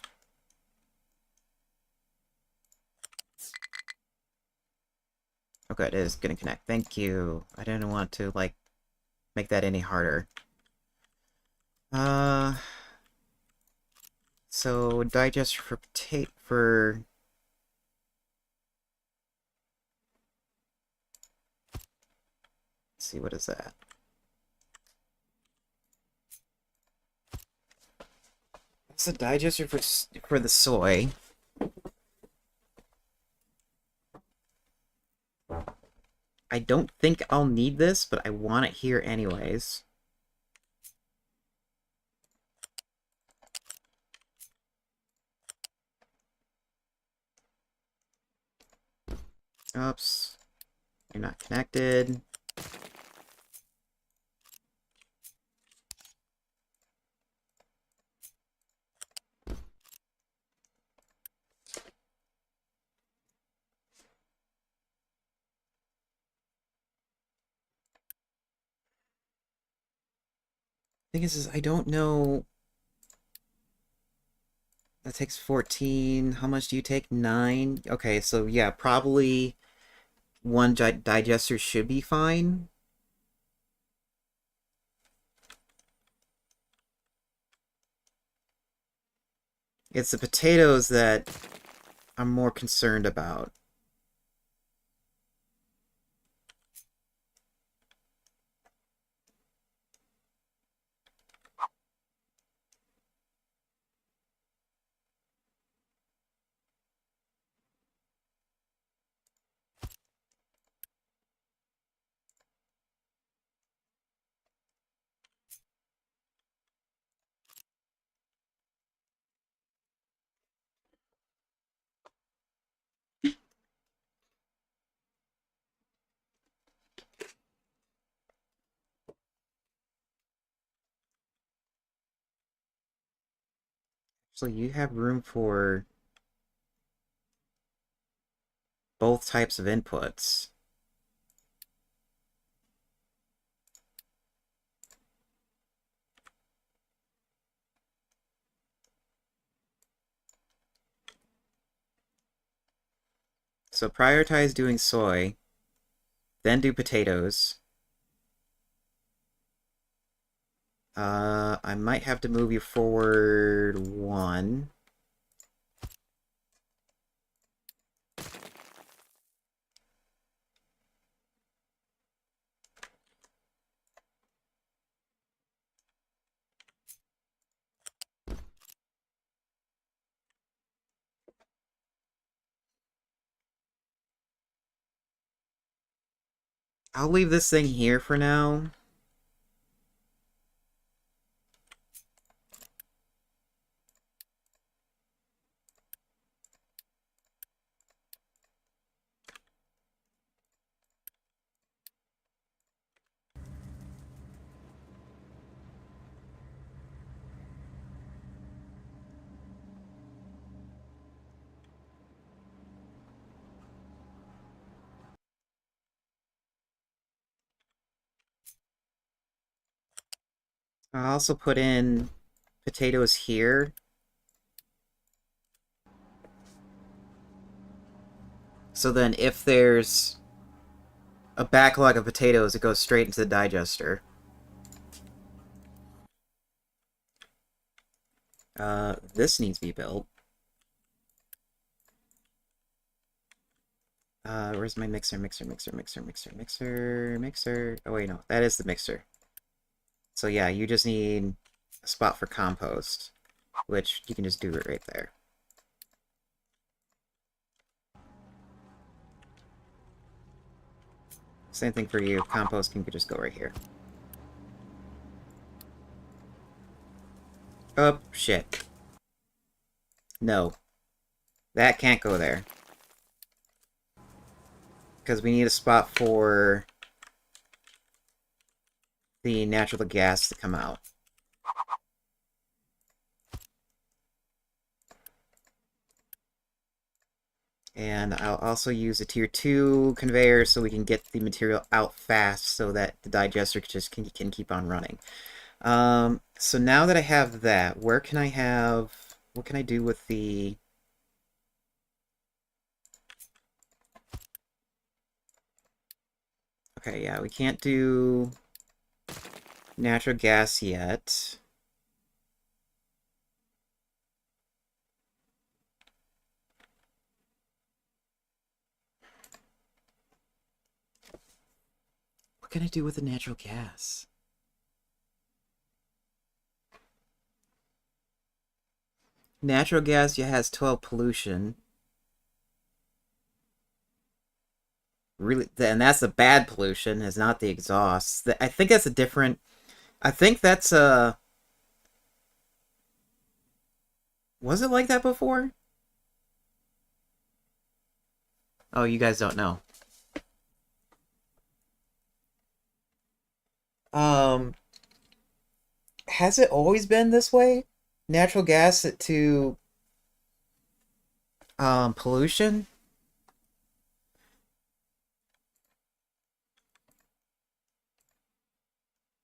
Oh good, it is gonna connect. Thank you. I didn't want to, like, make that any harder. Uh... So, digester for potato... for... Let's see, what is that? It's a digester for the soy. I don't think I'll need this, but I want it here anyways. Oops. You're not connected. Thing is I don't know... That takes 14. How much do you take? 9? Okay, so yeah, probably one digester should be fine. It's the potatoes that I'm more concerned about. So you have room for both types of inputs. So prioritize doing soy, then do potatoes. I might have to move you forward one. I'll leave this thing here for now. I'll also put in potatoes here. So then if there's a backlog of potatoes, it goes straight into the digester. This needs to be built. Where's my mixer? Mixer. Oh wait, no, that is the mixer. So yeah, you just need a spot for compost, which you can just do it right there. Same thing for you. Compost can just go right here. Oh, shit. No. That can't go there. Because we need a spot for the natural gas to come out. And I'll also use a tier 2 conveyor so we can get the material out fast so that the digester can keep on running. So now that I have that, where can I have... What can I do with the... Okay, yeah, we can't do natural gas yet. What can I do with the natural gas? Natural gas has 12 pollution. Really, and that's the bad pollution, is not the exhaust. I think that's a different... I think that's a... Was it like that before? Oh, you guys don't know. Um, has it always been this way? Natural gas to pollution?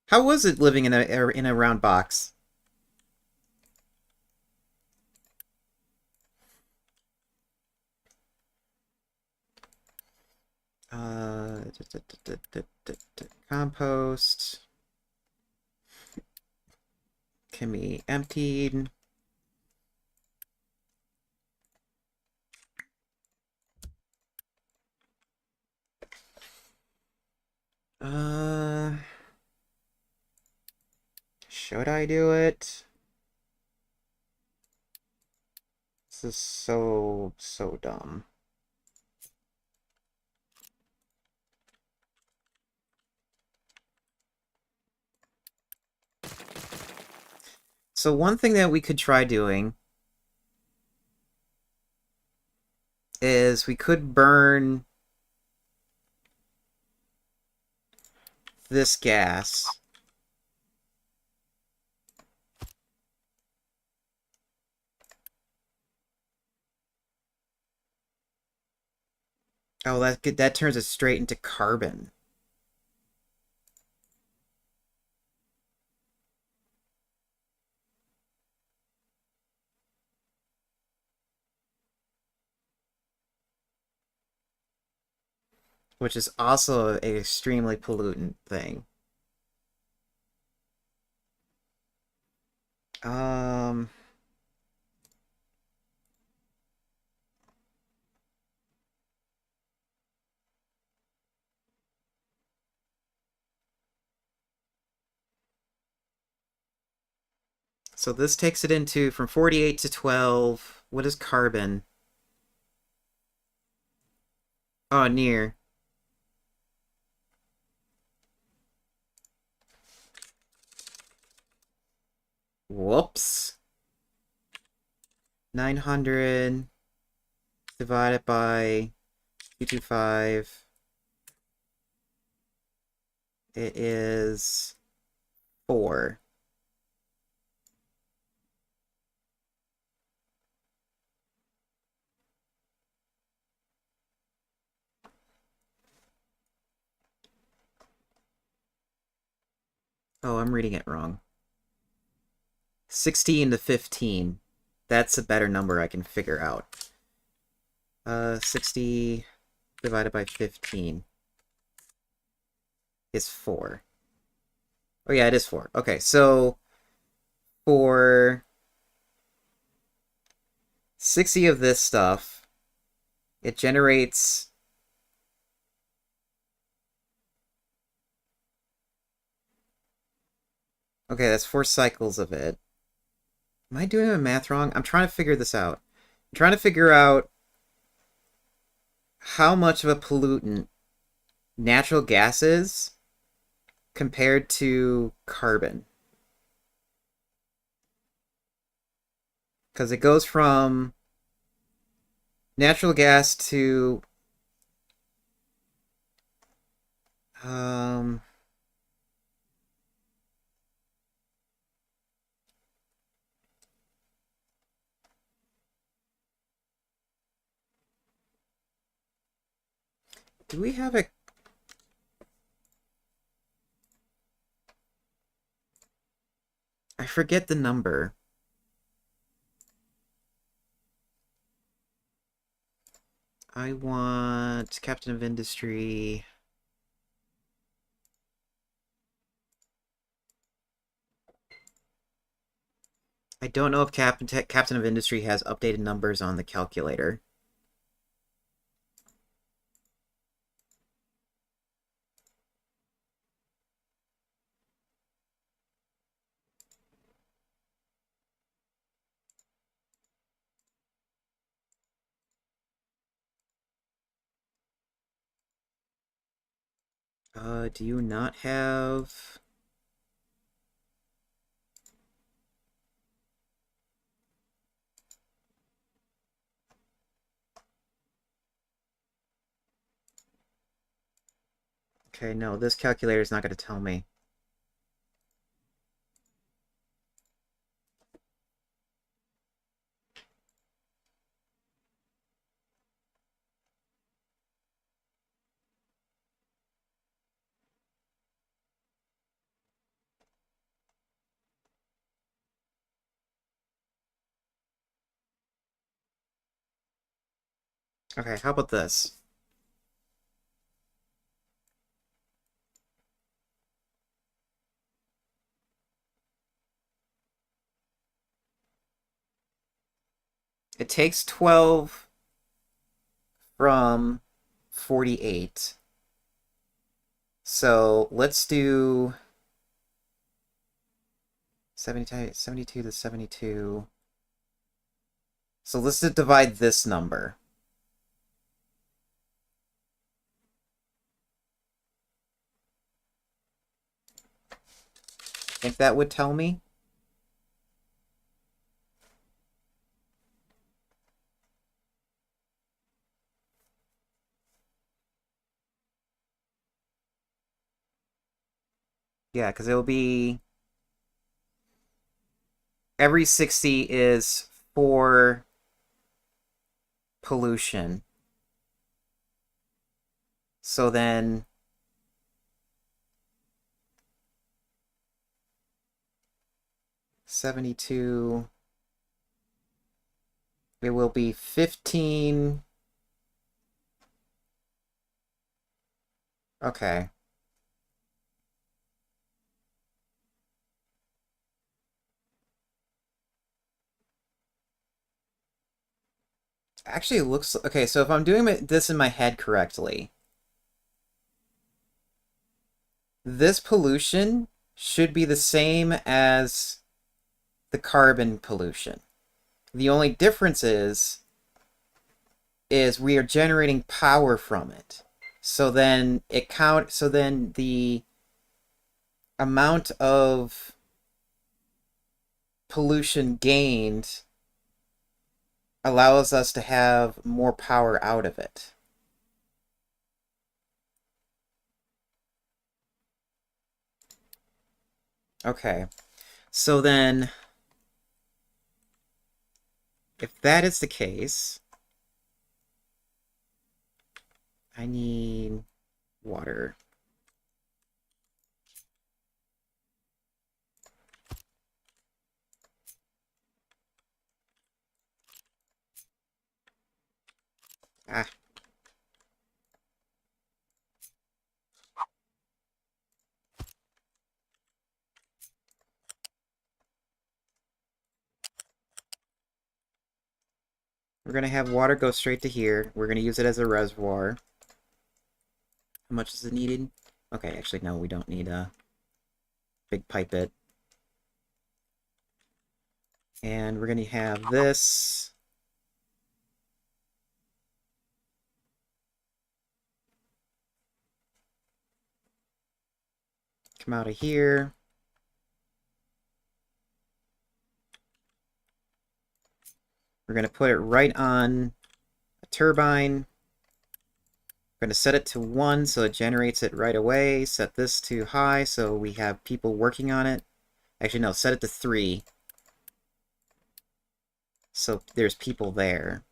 How was it living in a round box? Uh, compost can be emptied. Uh, should I do it? This is so dumb. So one thing that we could try doing is we could burn this gas. Oh, that turns it straight into carbon, which is also an extremely pollutant thing. Um, so this takes it into from 48 to 12. What is carbon? Oh, near. Whoops. 900 divided by 225. It is 4. Oh, I'm reading it wrong. 16 to 15. That's a better number I can figure out. 60 divided by 15 is 4. Oh yeah, it is 4. Okay, so for 60 of this stuff, it generates... Okay, that's 4 cycles of it. Am I doing my math wrong? I'm trying to figure this out. I'm trying to figure out how much of a pollutant natural gas is compared to carbon. Because it goes from natural gas to um do we have a... I forget the number. I want Captain of Industry. I don't know if Captain of Industry has updated numbers on the calculator. Do you not have... Okay, no, this calculator is not going to tell me. Okay, how about this? It takes 12 from 48. So let's do 72 to 72. So let's just divide this number. Think that would tell me? Yeah, because it'll be... Every 60 is 4 pollution. So then 72, it will be 15. Okay. Actually, it looks okay. So if I'm doing this in my head correctly, this pollution should be the same as the carbon pollution. The only difference is we are generating power from it. So then so then the amount of pollution gained allows us to have more power out of it. Okay. So then if that is the case, I need water. Ah, we're going to have water go straight to here. We're going to use it as a reservoir. How much is it needed? Okay, actually, no, we don't need a big pipe it. And we're going to have this. Come out of here. We're going to put it right on a turbine. We're going to set it to 1 so it generates it right away. Set this to high so we have people working on it. Actually, no, set it to 3. So there's people there.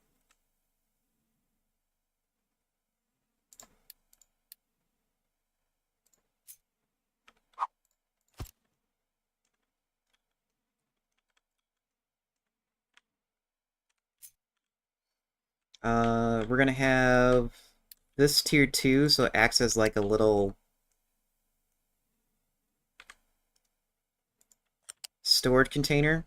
We're going to have this tier 2 so it acts as like a little storage container.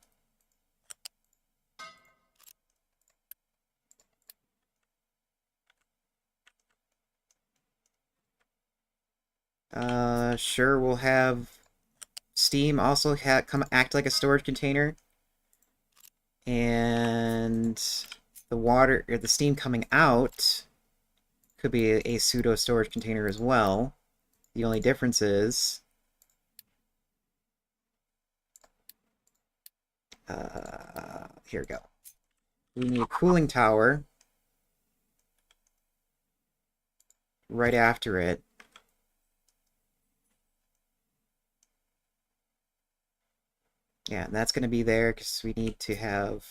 Sure, we'll have steam also come act like a storage container. And the water, or the steam coming out could be a pseudo storage container as well. The only difference is here we go. We need a cooling tower right after it. Yeah, and that's going to be there because we need to have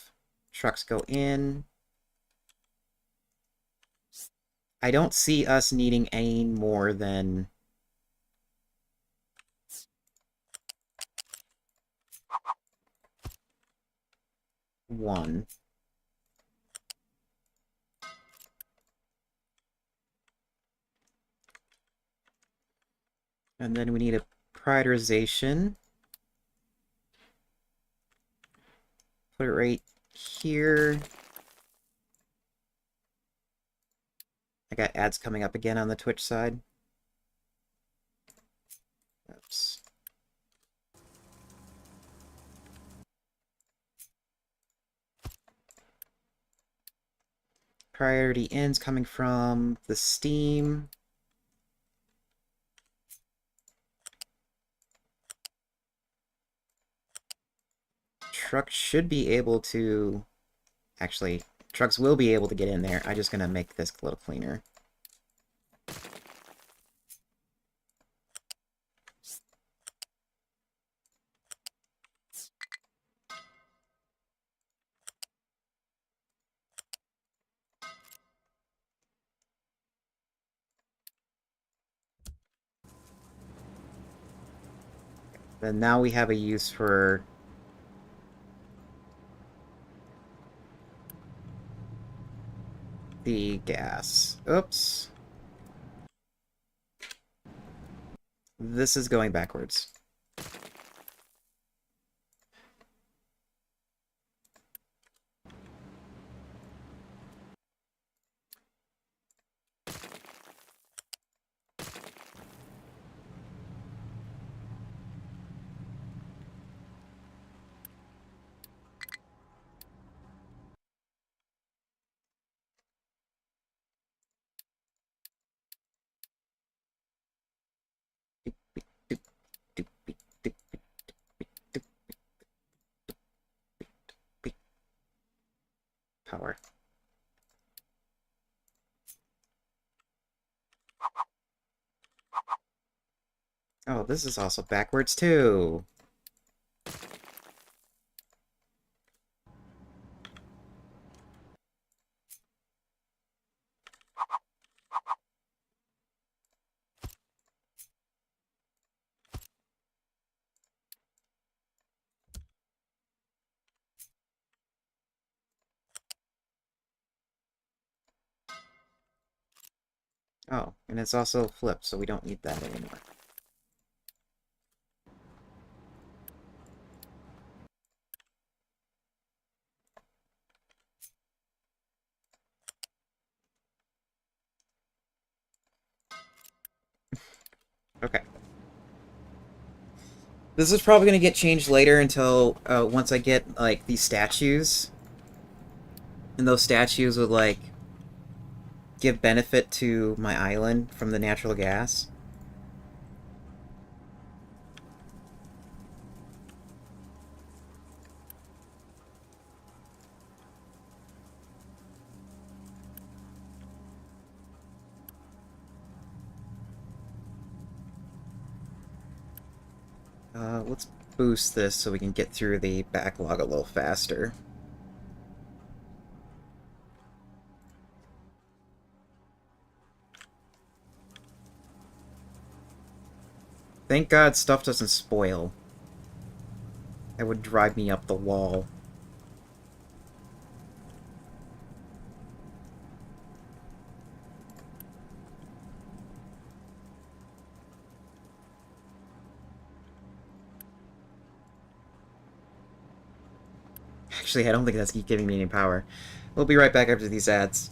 trucks go in. I don't see us needing any more than one. And then we need a prioritization. Put it right here. I got ads coming up again on the Twitch side. Oops. Priority ends coming from the Steam. Trucks should be able to... Actually, trucks will be able to get in there. I'm just going to make this a little cleaner. Then now we have a use for the gas. Oops. This is going backwards. Power. Oh, this is also backwards too. Oh, and it's also flipped, so we don't need that anymore. Okay. This is probably going to get changed later until once I get like these statues, and those statues would like give benefit to my island from the natural gas. Let's boost this so we can get through the backlog a little faster. Thank God stuff doesn't spoil. That would drive me up the wall. Actually, I don't think that's giving me any power. We'll be right back after these ads.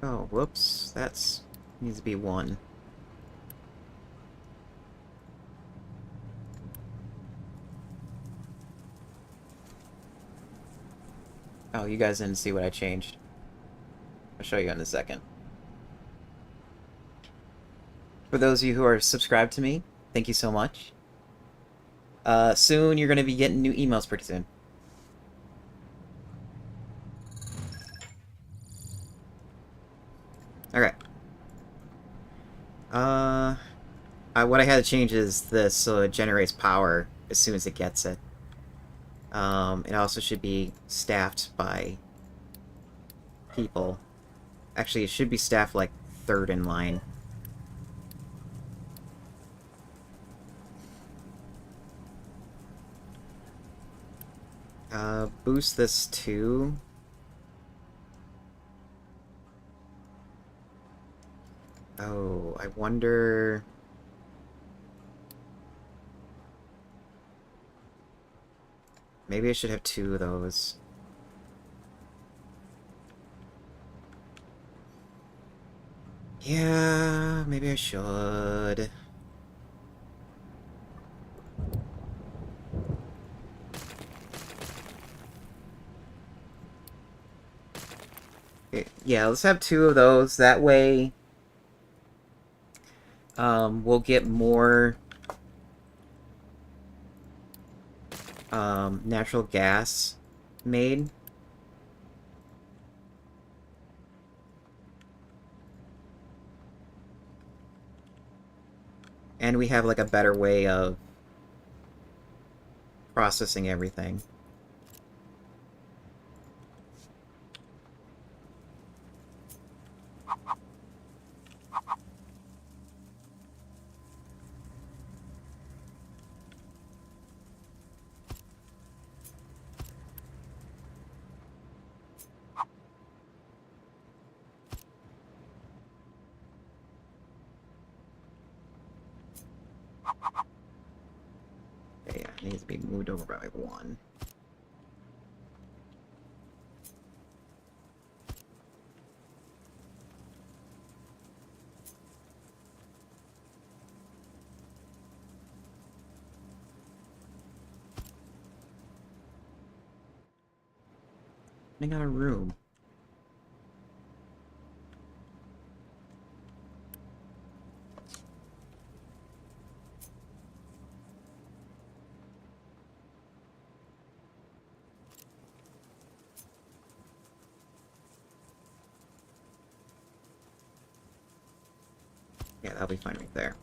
Oh, whoops. That's needs to be 1. Oh, you guys didn't see what I changed. I'll show you in a second. For those of you who are subscribed to me, thank you so much. Soon you're going to be getting new emails pretty soon. Okay. Uh, what I had to change is this so it generates power as soon as it gets it. It also should be staffed by people. Actually, it should be staffed like 3rd in line. Boost this too. Oh, I wonder... Maybe I should have 2 of those. Yeah, maybe I should. Yeah, let's have 2 of those. That way, we'll get more natural gas made. And we have like a better way of processing everything. Okay, yeah, it needs to be moved over by 1. Running out of room. Yeah, that'll be fine right there.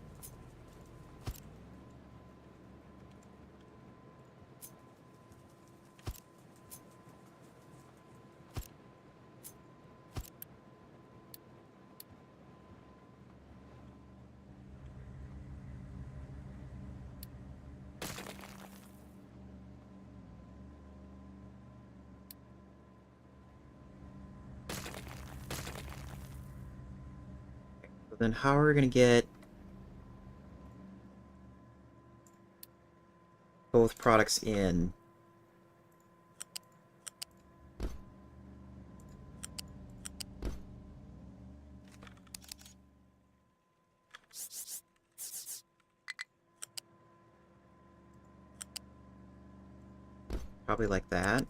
So then how are we going to get both products in? Probably like that.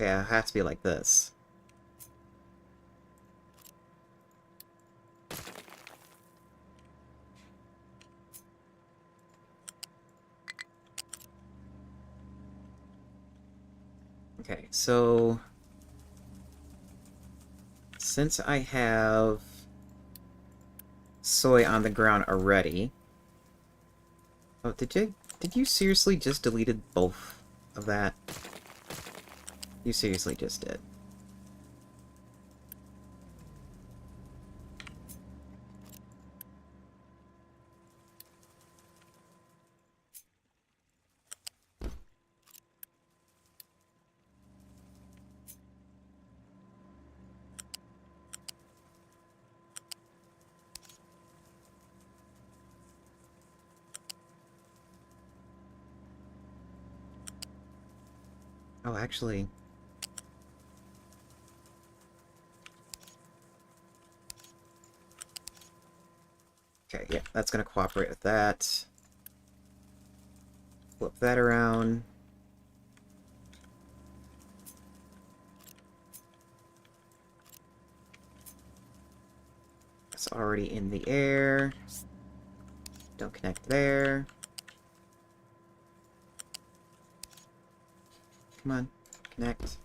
Yeah, it has to be like this. Okay, so since I have soy on the ground already... Oh, did you seriously just deleted both of that? You seriously just did. Oh, actually... Okay, yeah, that's gonna cooperate with that. Flip that around. It's already in the air. Don't connect there. Come on, connect.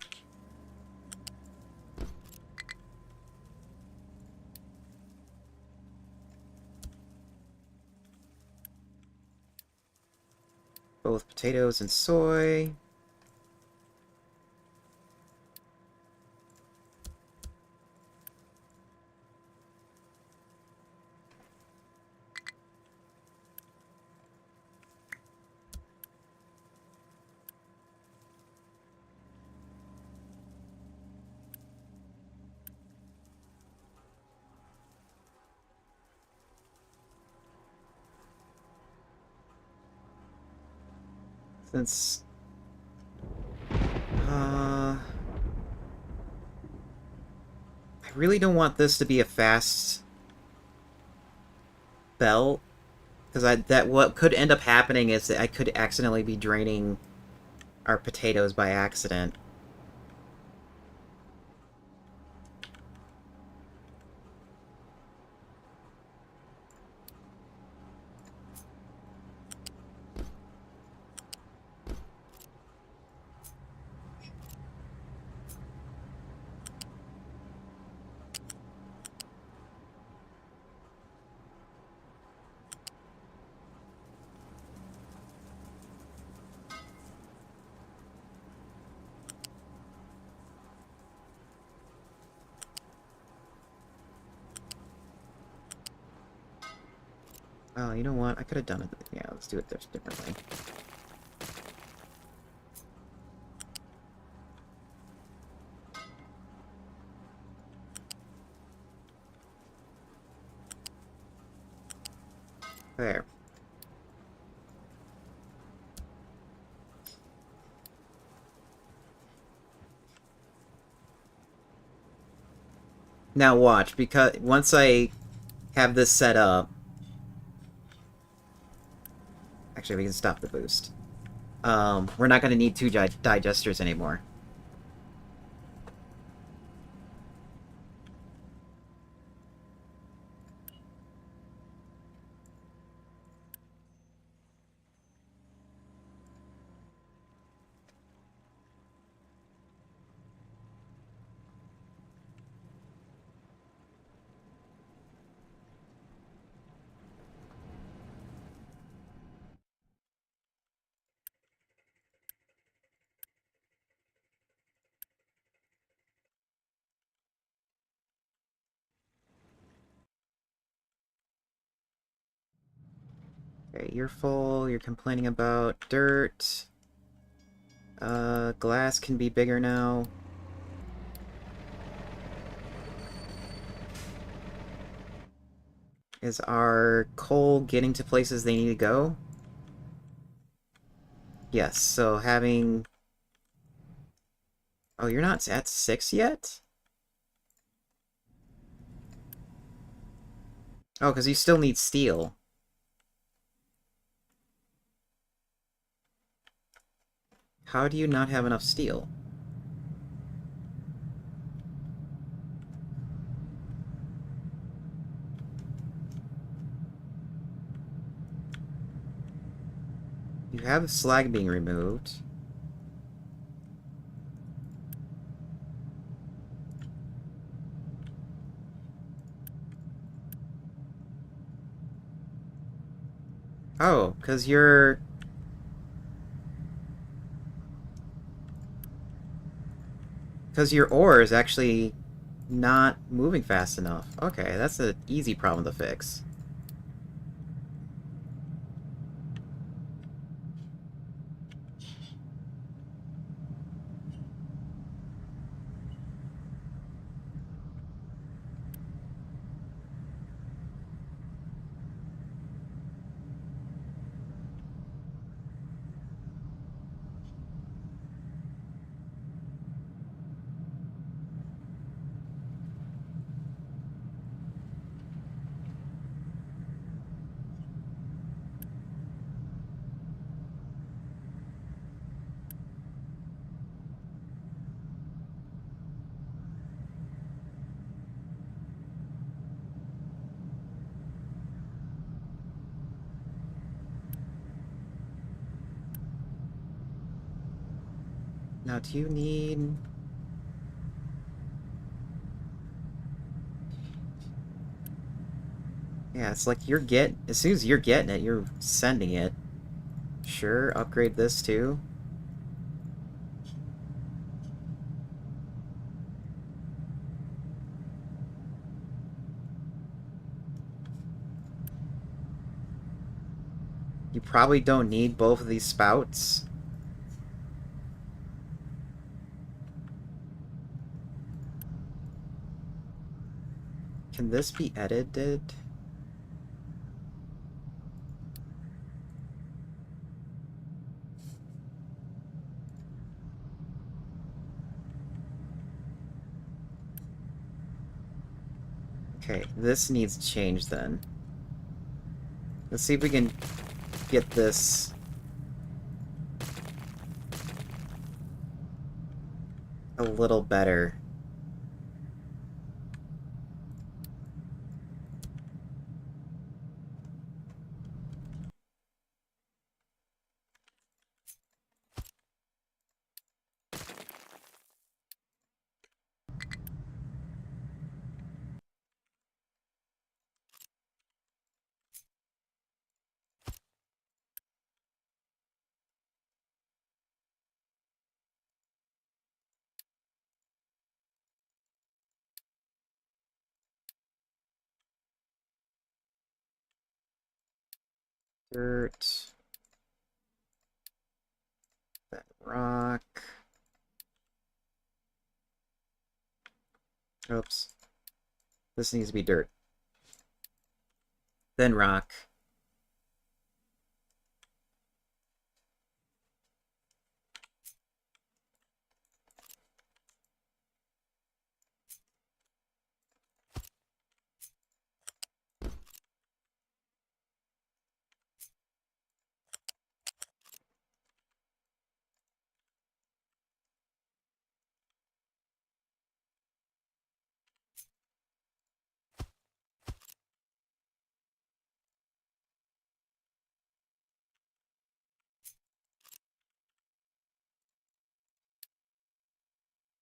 Both potatoes and soy. Since... I really don't want this to be a fast belt, because what could end up happening is that I could accidentally be draining our potatoes by accident. Oh, you know what? I could have done it. Yeah, let's do it differently. There. Now watch, because once I have this set up... Actually, we can stop the boost. We're not going to need two digesters anymore. Okay, you're full. You're complaining about dirt. Glass can be bigger now. Is our coal getting to places they need to go? Yes, so having... Oh, you're not at 6 yet? Oh, because you still need steel. How do you not have enough steel? You have slag being removed. Oh, because you're... Because your ore is actually not moving fast enough. Okay, that's an easy problem to fix. Now, do you need... Yeah, it's like you're as soon as you're getting it, you're sending it. Sure, upgrade this too. You probably don't need both of these spouts. Can this be edited? Okay, this needs to change then. Let's see if we can get this a little better. Dirt. That rock. Oops. This needs to be dirt. Then rock.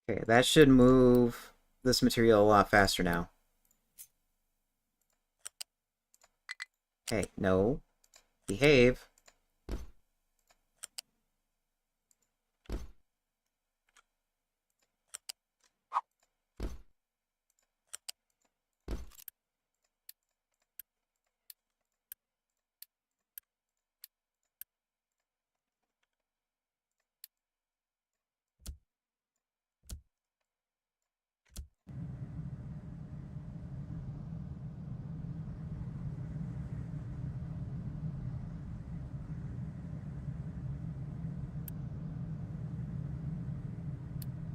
Okay, that should move this material a lot faster now. Hey, no. Behave.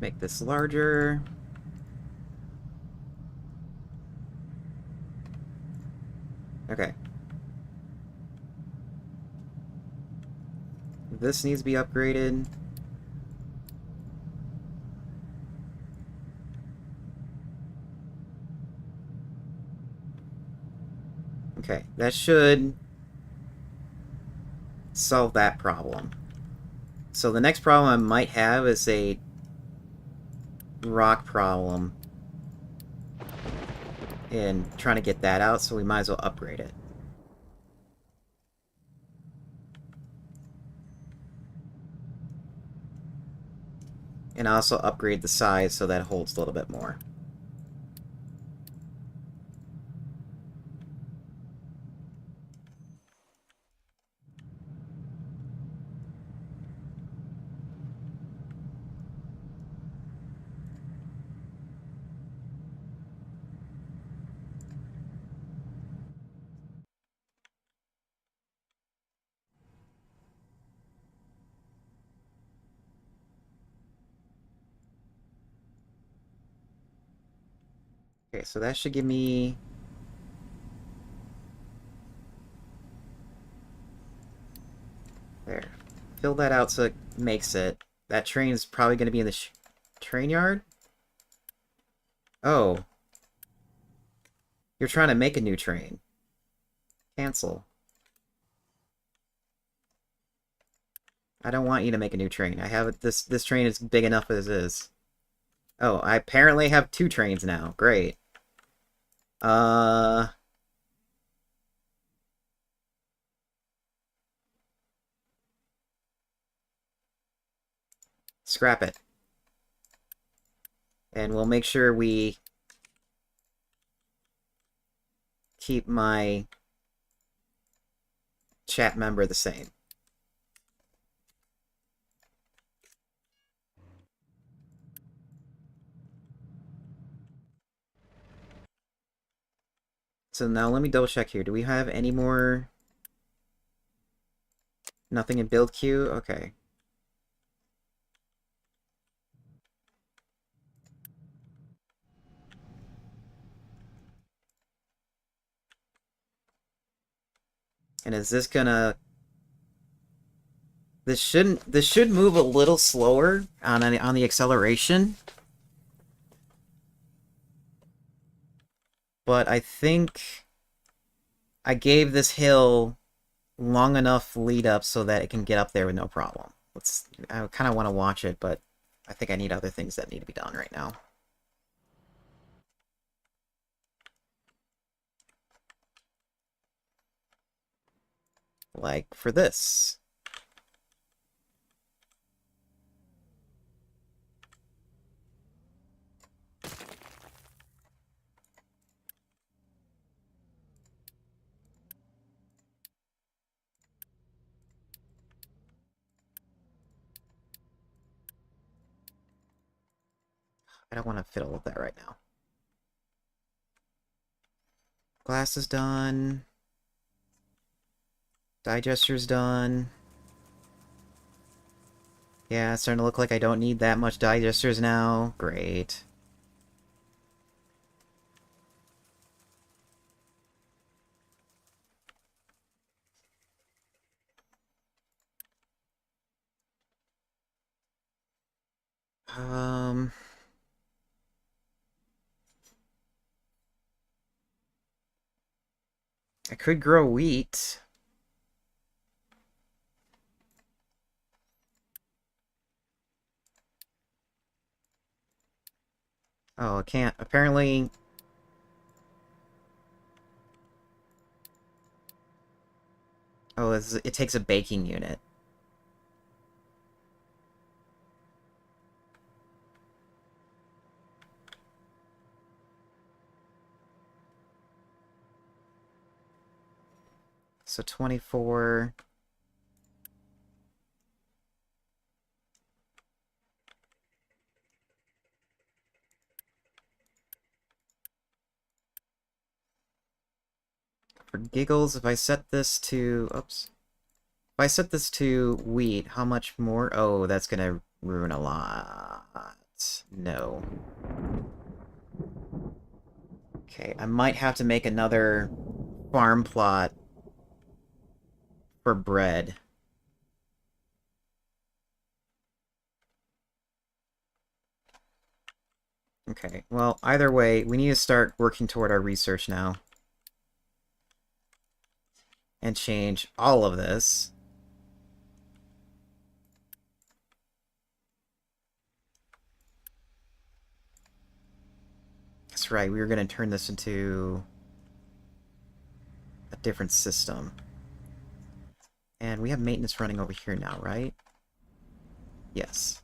Make this larger. Okay. This needs to be upgraded. Okay, that should solve that problem. So the next problem I might have is a rock problem in trying to get that out, so we might as well upgrade it. And also upgrade the size so that it holds a little bit more. Okay, so that should give me... There. Fill that out so it makes it. That train is probably going to be in the train yard? Oh. You're trying to make a new train. Cancel. I don't want you to make a new train. I have it. This train is big enough as is. Oh, I apparently have 2 trains now. Great. Uh, Scrap it. And we'll make sure we keep my chat member the same. So now let me double check here. Do we have any more? Nothing in build queue? Okay. And is this gonna... This should move a little slower on the acceleration. But I think I gave this hill long enough lead up so that it can get up there with no problem. I kind of want to watch it, but I think I need other things that need to be done right now. Like for this. I don't want to fiddle with that right now. Glass is done. Digester's done. Yeah, it's starting to look like I don't need that much digesters now. Great. Um... I could grow wheat. Oh, I can't. Apparently... Oh, it takes a baking unit. So 24... For giggles, if I set this to... Oops. If I set this to wheat, how much more? Oh, that's gonna ruin a lot. No. Okay, I might have to make another farm plot for bread. Okay, well, either way, we need to start working toward our research now. And change all of this. That's right, we were going to turn this into a different system. And we have maintenance running over here now, right? Yes.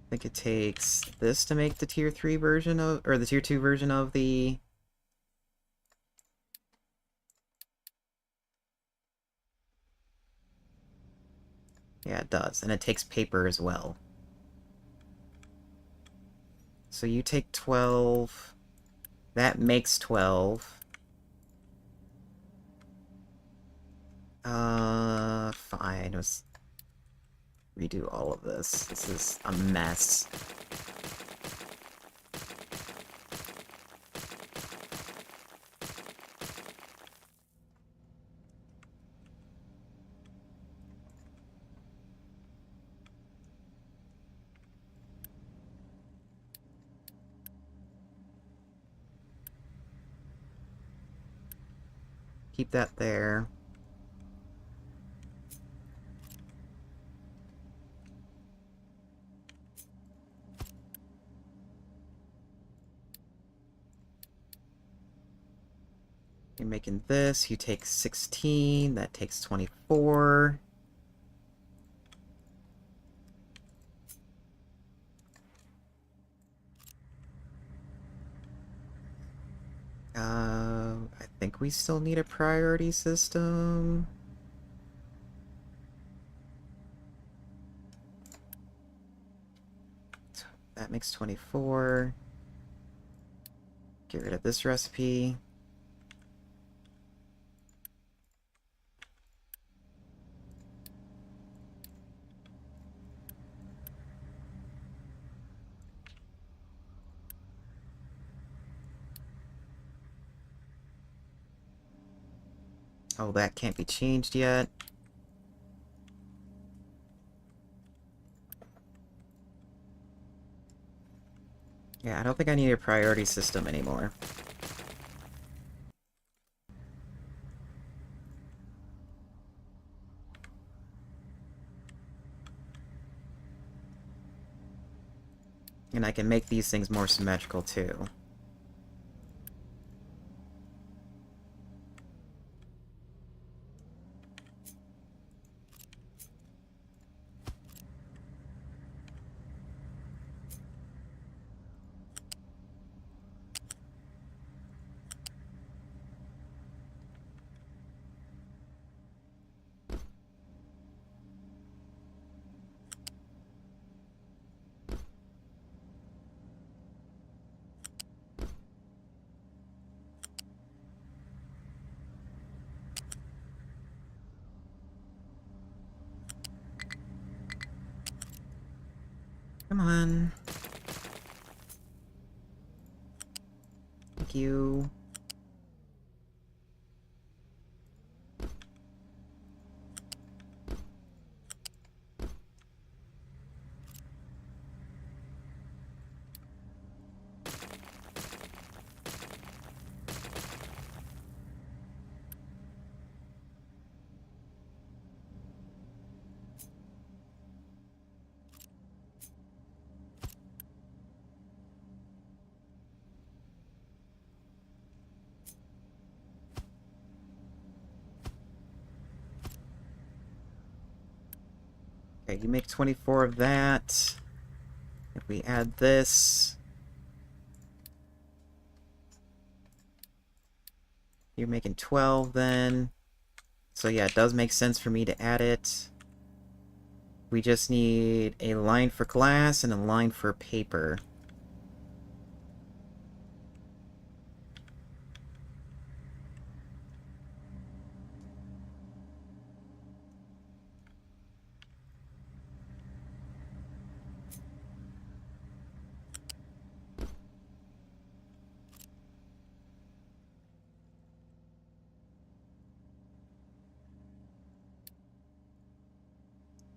I think it takes this to make the tier 3 version of, or the tier 2 version of the... Yeah, it does. And it takes paper as well. So you take 12. That makes 12. Fine. Let's redo all of this. This is a mess. Keep that there. You're making this. You take 16. That takes 24. I think we still need a priority system. That makes 24. Get rid of this recipe. Oh, that can't be changed yet. Yeah, I don't think I need a priority system anymore. And I can make these things more symmetrical too. Come on. Thank you. Okay, you make 24 of that. If we add this, you're making 12 then. So yeah, it does make sense for me to add it. We just need a line for glass and a line for paper.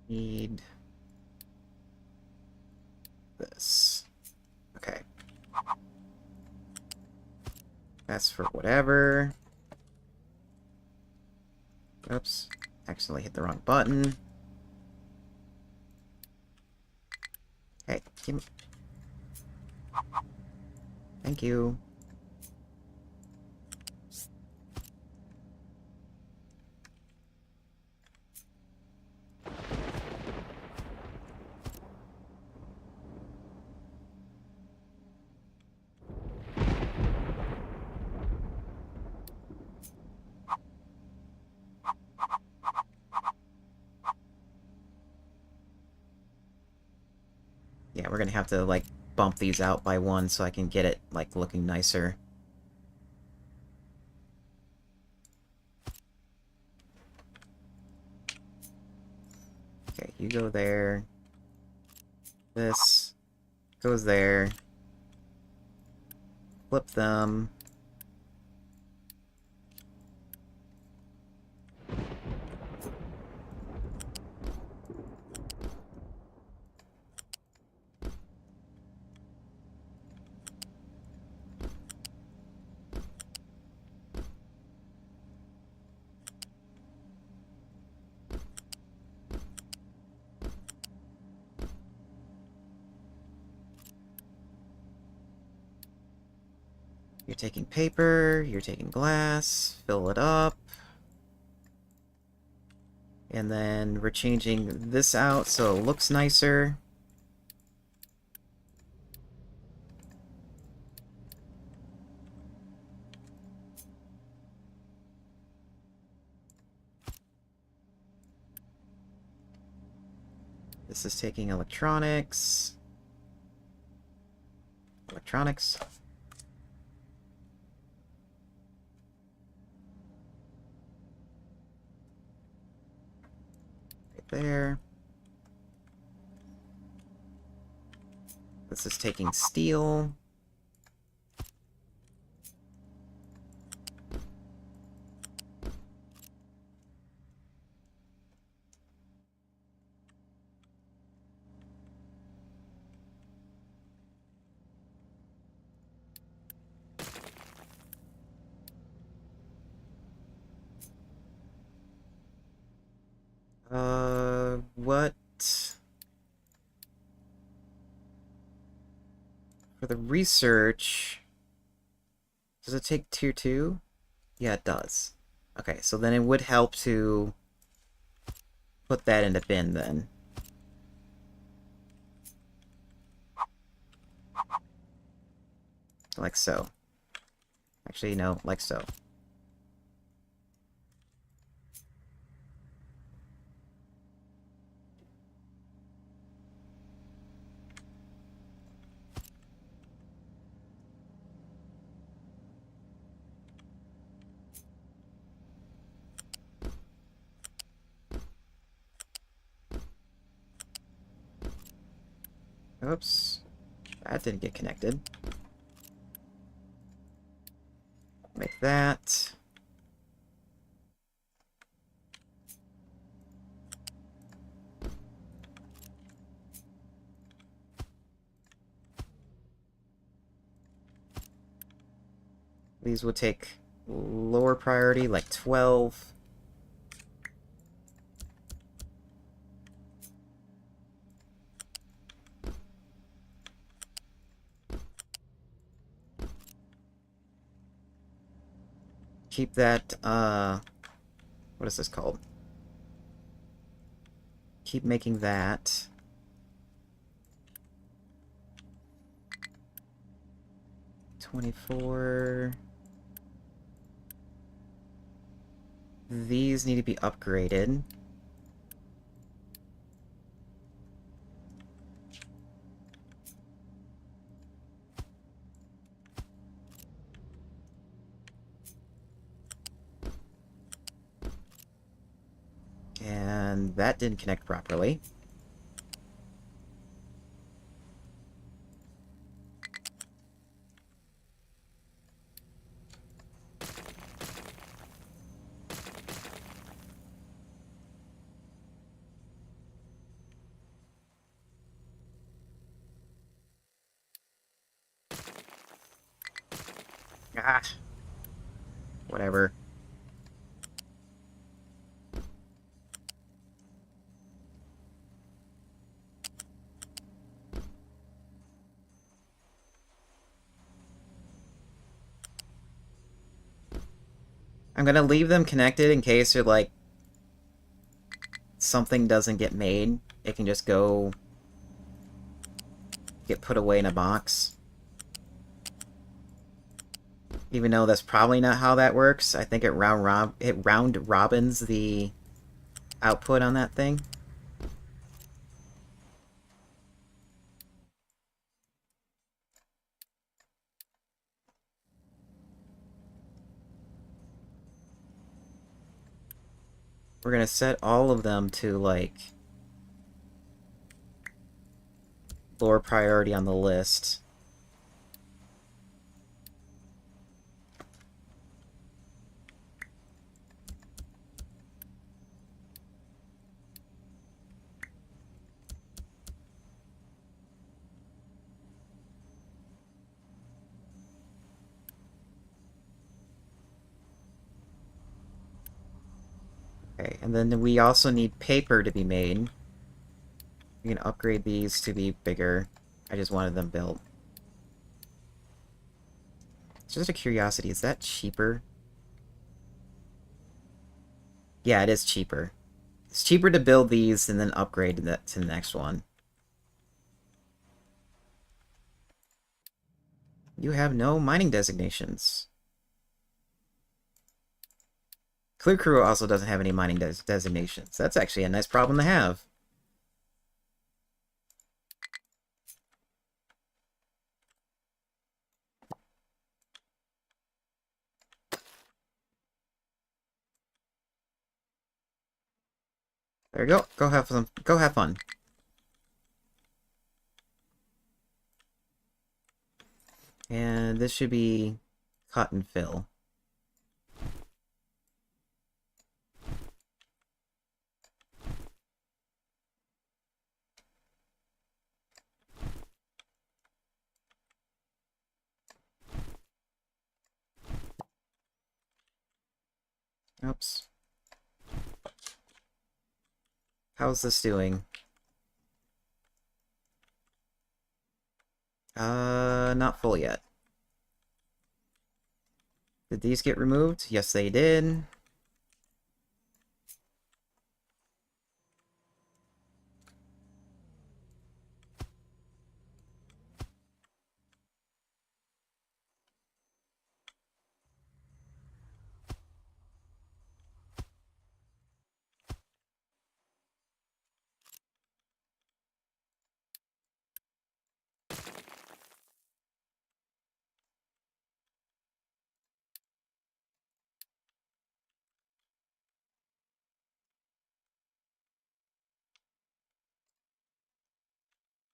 Need this. Okay. That's for whatever. Oops. Accidentally hit the wrong button. Hey, give me... Thank you. Yeah, we're gonna have to, like, bump these out by one so I can get it, like, looking nicer. Okay, you go there. This goes there. Flip them. You're taking paper, you're taking glass, fill it up. And then we're changing this out so it looks nicer. This is taking electronics. Electronics. Right there. This is taking steel. What? For the research, does it take tier 2? Yeah, it does. Okay, so then it would help to put that in the bin then. Like so. Actually, no, like so. Oops. That didn't get connected. Make that. These would take lower priority, like 12. Keep that, what is this called? Keep making that. $24. These need to be upgraded. And that didn't connect properly. Ah, whatever. I'm gonna leave them connected in case you're like something doesn't get made. It can just go get put away in a box. Even though that's probably not how that works, I think it round robins the output on that thing. We're gonna set all of them to like lower priority on the list. Okay, and then we also need paper to be made. We can upgrade these to be bigger. I just wanted them built. Just a curiosity, is that cheaper? Yeah, it is cheaper. It's cheaper to build these and then upgrade that to the next one. You have no mining designations. Clear Crew also doesn't have any mining designations. That's actually a nice problem to have. There you go. Go have some. Go have fun. And this should be cut and fill. Oops. How's this doing? Not full yet. Did these get removed? Yes, they did.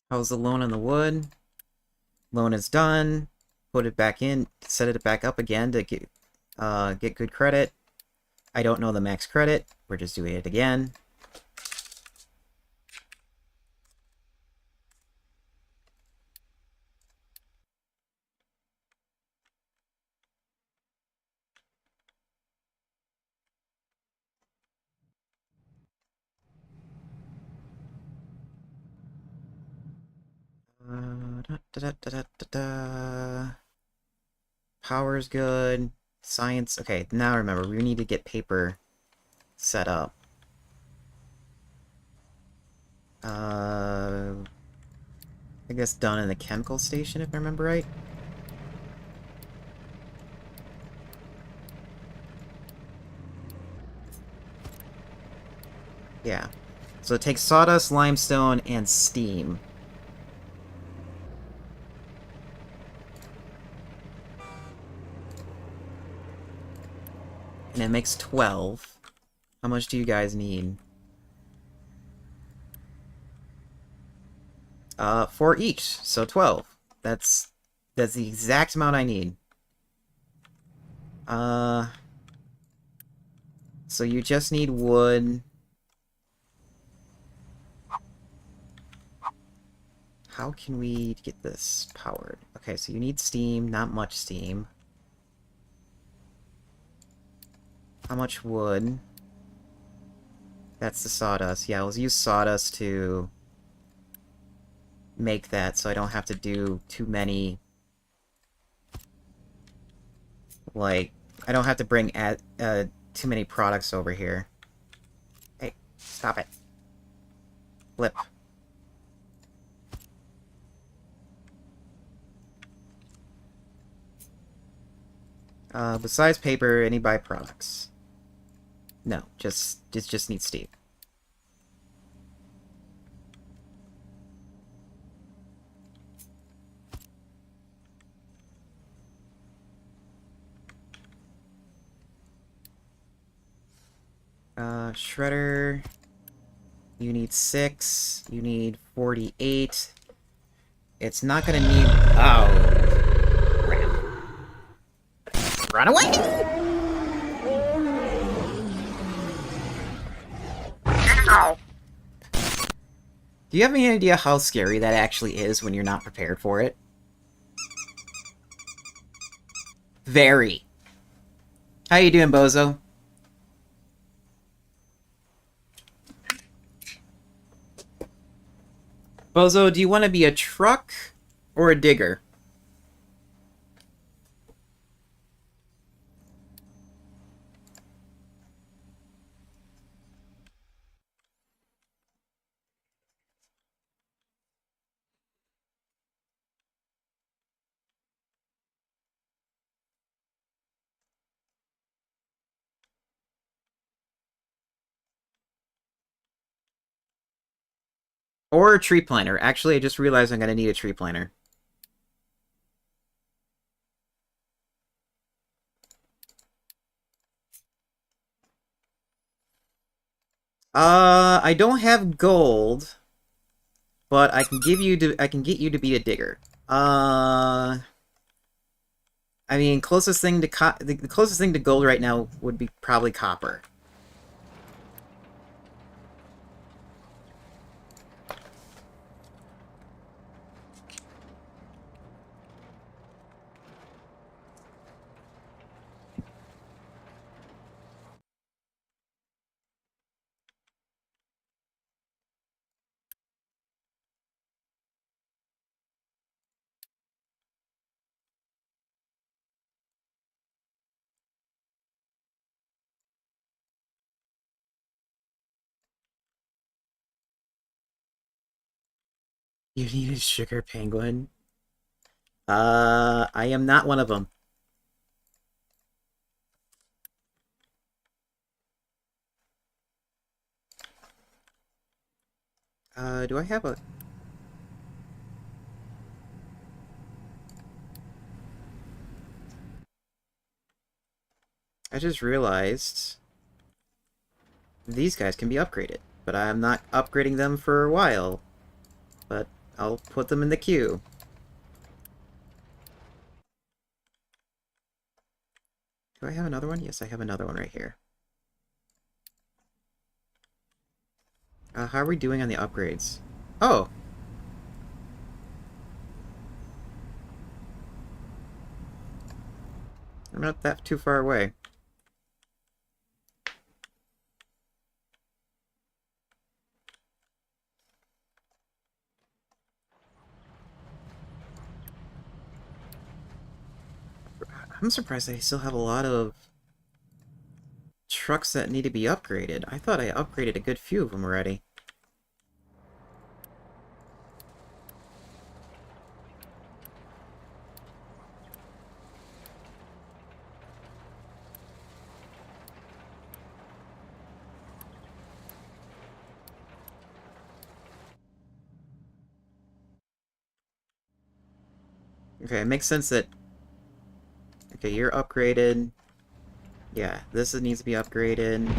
How's the loan on the wood? Loan is done. Put it back in. Set it back up again to get good credit. I don't know the max credit. We're just doing it again. Da, da, da, da, da, da. Power's good. Science. Okay, now remember, we need to get paper set up. I guess done in the chemical station, if I remember right. Yeah. So it takes sawdust, limestone, and steam. And it makes 12. How much do you guys need? 4 each, so 12. That's the exact amount I need. So you just need wood. How can we get this powered? Okay, so you need steam, not much steam. How much wood? That's the sawdust. Yeah, let's use sawdust to make that so I don't have to do too many... Like, I don't have to bring too many products over here. Hey, stop it. Flip. Besides paper, any byproducts? No, just needs steam. Shredder. You need 6. You need 48. It's not gonna need... Oh. Crap. Run away! Ow! Do you have any idea how scary that actually is when you're not prepared for it? Very. How you doing, Bozo? Bozo, do you want to be a truck or a digger? Or a tree planter. Actually, I just realized I'm going to need a tree planter. I don't have gold, but I can get you to be a digger. I mean, the closest thing to gold right now would be probably copper. You need a sugar penguin. I am not one of them. Do I have a? I just realized these guys can be upgraded, but I'm not upgrading them for a while. But I'll put them in the queue. Do I have another one? Yes, I have another one right here. How are we doing on the upgrades? Oh, I'm not that too far away. I'm surprised I still have a lot of trucks that need to be upgraded. I thought I upgraded a good few of them already. Okay, it makes sense that... Okay, you're upgraded. Yeah, this needs to be upgraded.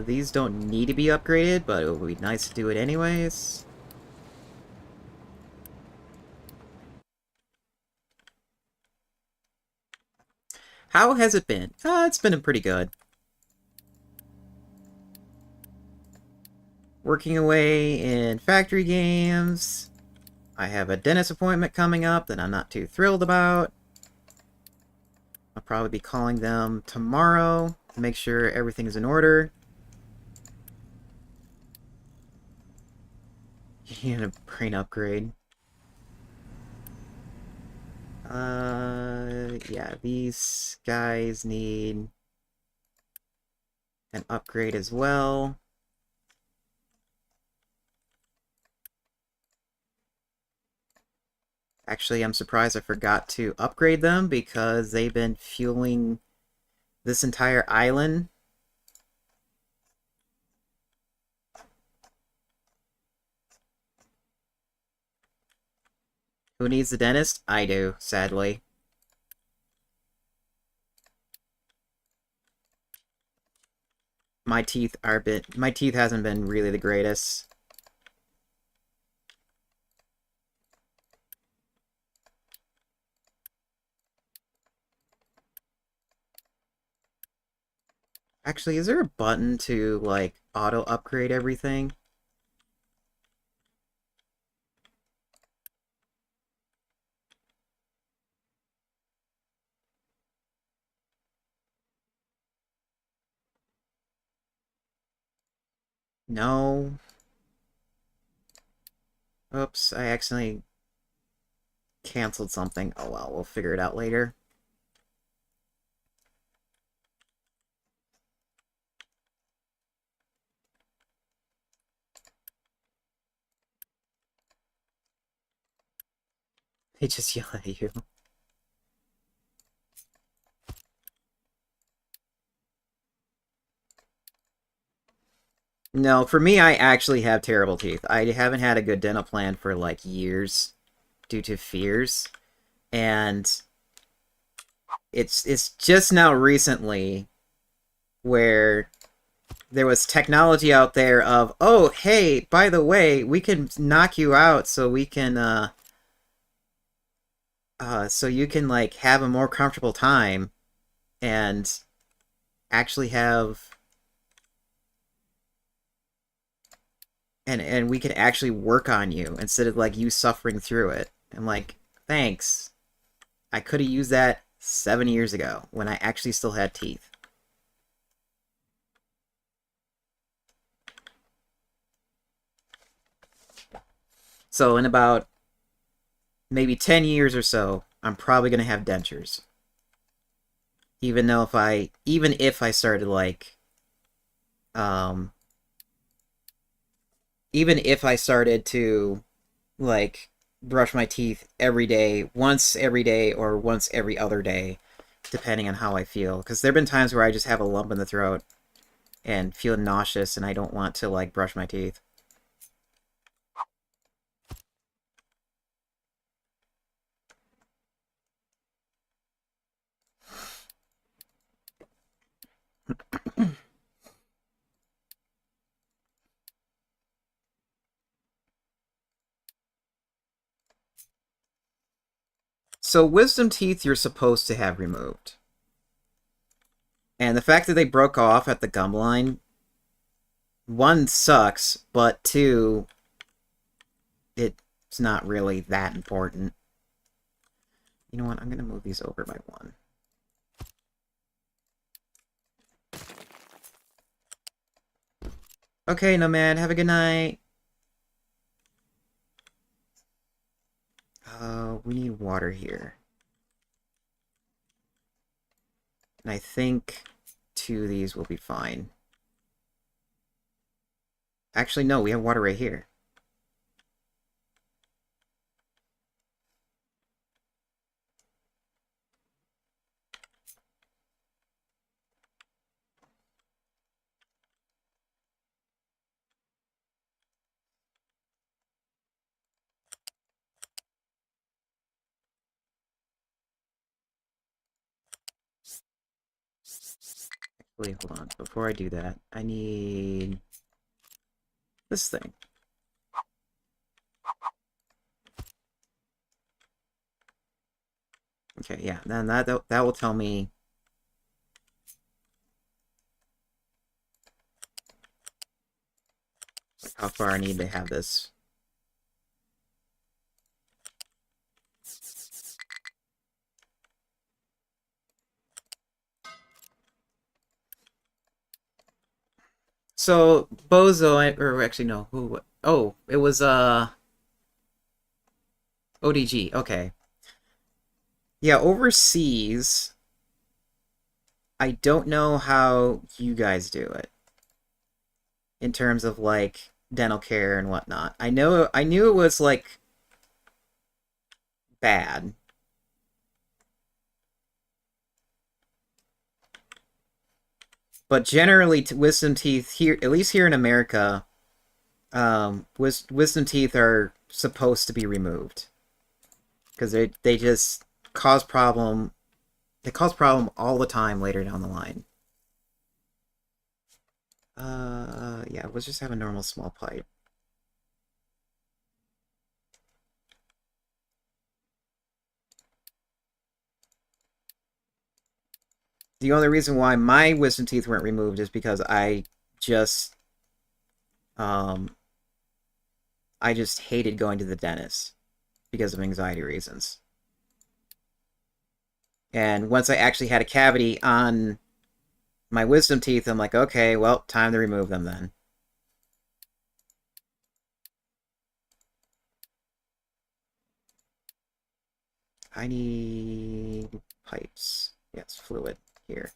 These don't need to be upgraded, but it would be nice to do it anyways. How has it been? It's been pretty good. Working away in factory games. I have a dentist appointment coming up that I'm not too thrilled about. I'll probably be calling them tomorrow to make sure everything's in order. You need a brain upgrade. Yeah, these guys need an upgrade as well. Actually, I'm surprised I forgot to upgrade them because they've been fueling this entire island. Who needs the dentist? I do, sadly. My teeth hasn't been really the greatest. Actually, is there a button to like auto upgrade everything? No. Oops, I accidentally canceled something. Oh well, we'll figure it out later. They just yell at you. No, for me, I actually have terrible teeth. I haven't had a good dental plan for like years due to fears, and it's just now recently where there was technology out there of, oh, hey, by the way, we can knock you out so we can so you can like have a more comfortable time and actually have and we can actually work on you instead of like you suffering through it. I'm like, thanks. I could have used that 7 years ago when I actually still had teeth. So in about maybe 10 years or so, I'm probably going to have dentures. Even if I started like um even if I started to like brush my teeth every day, once every day or once every other day, depending on how I feel. Because there've been times where I just have a lump in the throat and feel nauseous, and I don't want to like brush my teeth. So wisdom teeth you're supposed to have removed, and the fact that they broke off at the gum line, one sucks, but two, it's not really that important. You know what? I'm gonna move these over by one. Okay, Nomad, have a good night. We need water here. And I think two of these will be fine. Actually, no, we have water right here. Wait, hold on. Before I do that, I need this thing. Okay, yeah, then that will tell me how far I need to have this. So Bozo, or actually no, who? Oh, it was ODG. Okay, yeah, overseas. I don't know how you guys do it in terms of like dental care and whatnot. I knew it was like bad, but generally, wisdom teeth here, at least here in America, wisdom teeth are supposed to be removed because they just cause problem. They cause problem all the time later down the line. Yeah, let's just have a normal small pipe. The only reason why my wisdom teeth weren't removed is because just um I just hated going to the dentist because of anxiety reasons. And once I actually had a cavity on my wisdom teeth, I'm like, okay, well, time to remove them then. I need pipes. Yes, fluid here.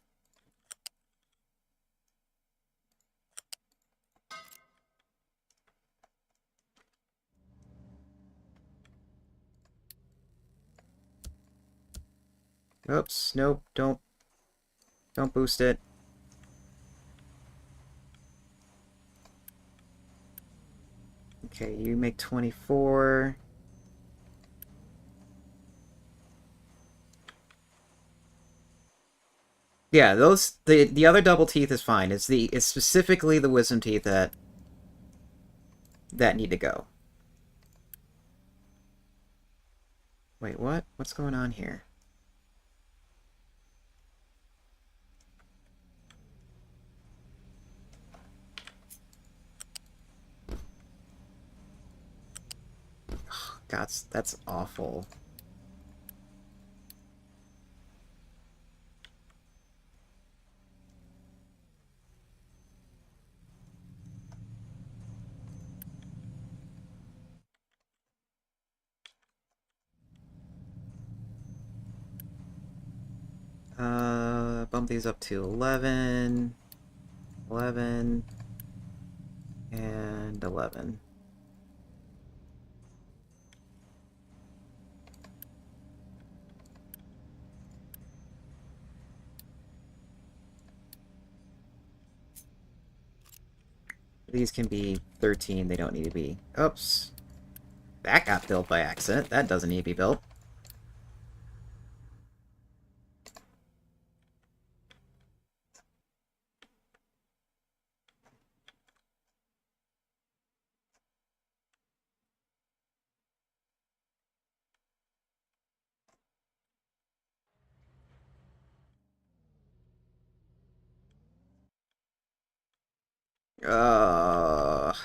Oops, nope, don't boost it. Okay, you make 24. Yeah, the other double teeth is fine. It's specifically the wisdom teeth that need to go. Wait, what? What's going on here? God, that's awful. Bump these up to 11, 11, and 11. These can be 13, they don't need to be. Oops. That got built by accident. That doesn't need to be built. Ugh.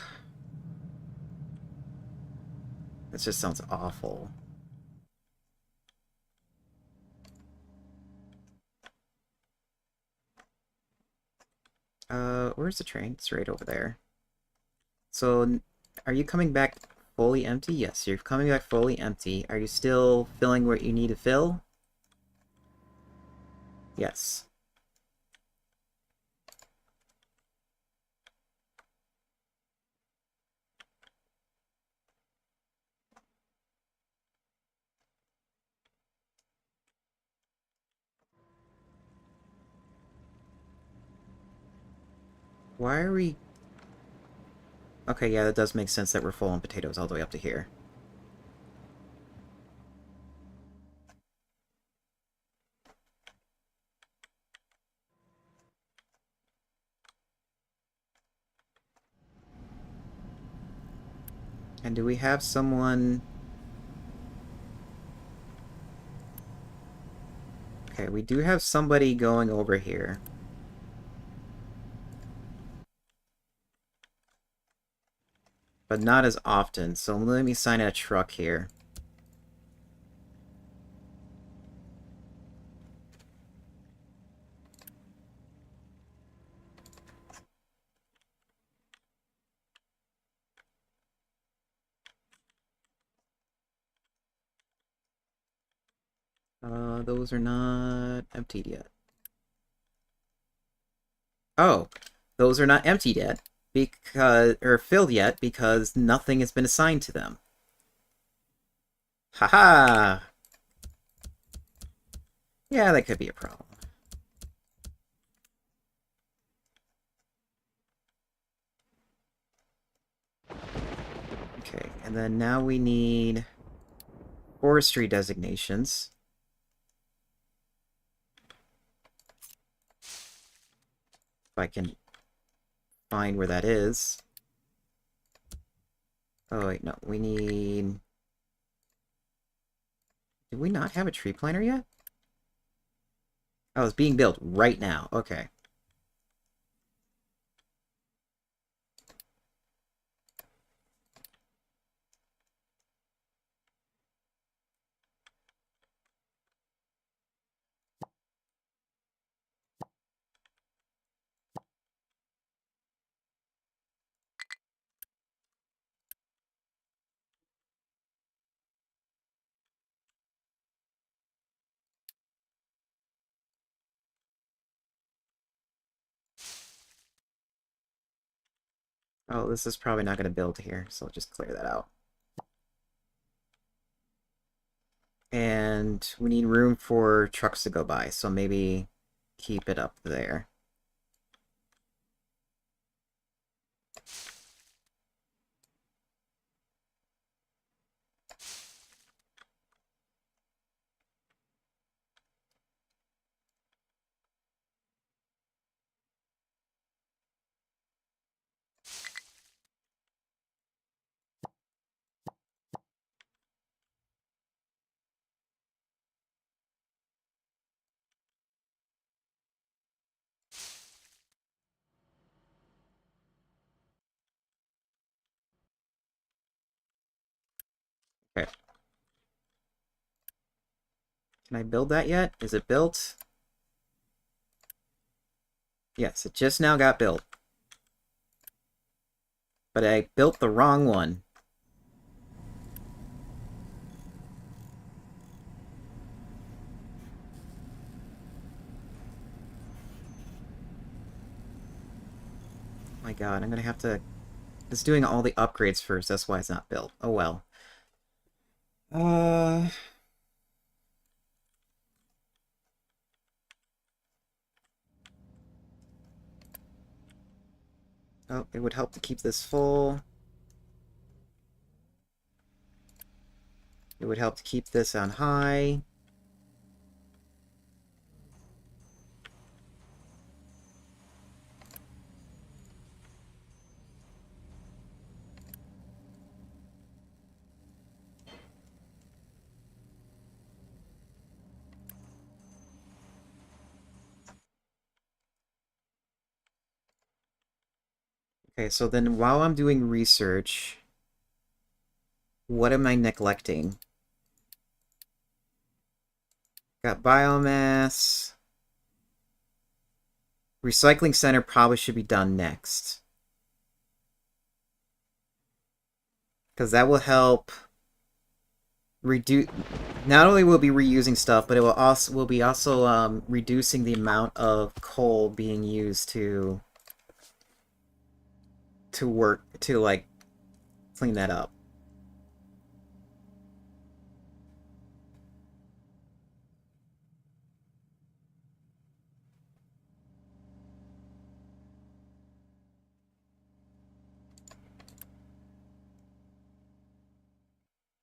That just sounds awful. Where's the train? It's right over there. So, are you coming back fully empty? Yes, you're coming back fully empty. Are you still filling what you need to fill? Yes. Why are we... Okay, yeah, that does make sense that we're full on potatoes all the way up to here. And do we have someone... Okay, we do have somebody going over here. But not as often, so let me sign a truck here. Those are not emptied yet. Oh, those are not emptied yet because or filled yet because nothing has been assigned to them. Haha. Yeah, that could be a problem. Okay, and then now we need forestry designations. If I can find where that is. Oh wait, no, we need... Did we not have a tree planter yet? Oh, it's being built right now. Okay. Oh, this is probably not going to build here, so I'll just clear that out. And we need room for trucks to go by, so maybe keep it up there. Okay. Can I build that yet? Is it built? Yes, it just now got built. But I built the wrong one. Oh my god, I'm gonna have to... It's doing all the upgrades first, that's why it's not built. Oh well. Uh... Oh, it would help to keep this full. It would help to keep this on high. Okay, so then while I'm doing research, what am I neglecting? Got biomass. Recycling center probably should be done next. Because that will help reduce... Not only will be reusing stuff, but it will be also reducing the amount of coal being used to work to like clean that up.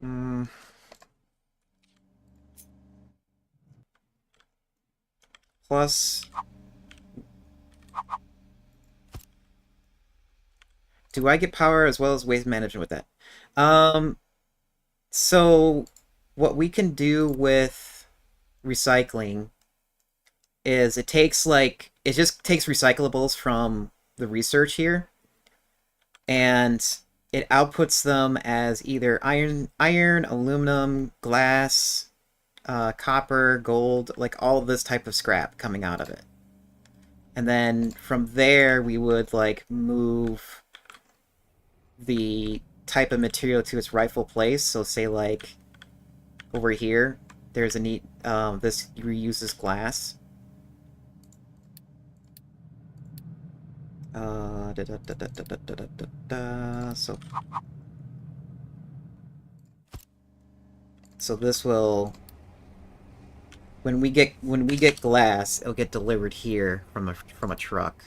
Mm, plus, do I get power as well as waste management with that? Um, so what we can do with recycling is it just takes recyclables from the research here and it outputs them as either iron, aluminum, glass, copper, gold, like all of this type of scrap coming out of it. And then from there, we would like move the type of material to its rightful place. So say like over here, there's a neat this reuses glass. So this will when we get glass, it'll get delivered here from a truck.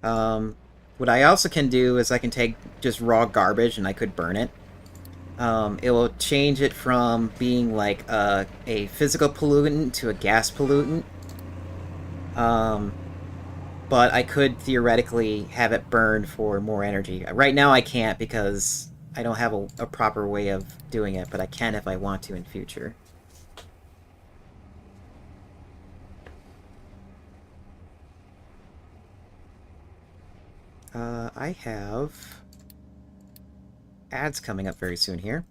Um, what I also can do is I can take just raw garbage and I could burn it. It will change it from being like a physical pollutant to a gas pollutant. Um, but I could theoretically have it burned for more energy. Right now I can't because I don't have a proper way of doing it, but I can if I want to in future. I have ads coming up very soon here.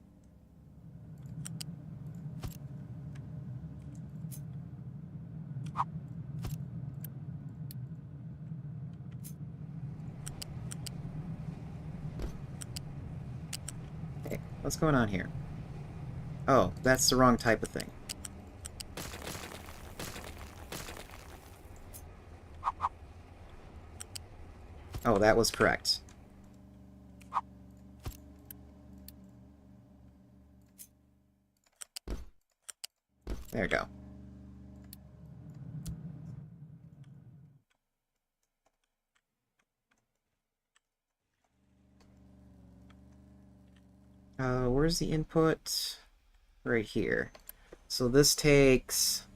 Hey, what's going on here? Oh, that's the wrong type of thing. Oh, that was correct. There we go. Where's the input? Right here. So this takes...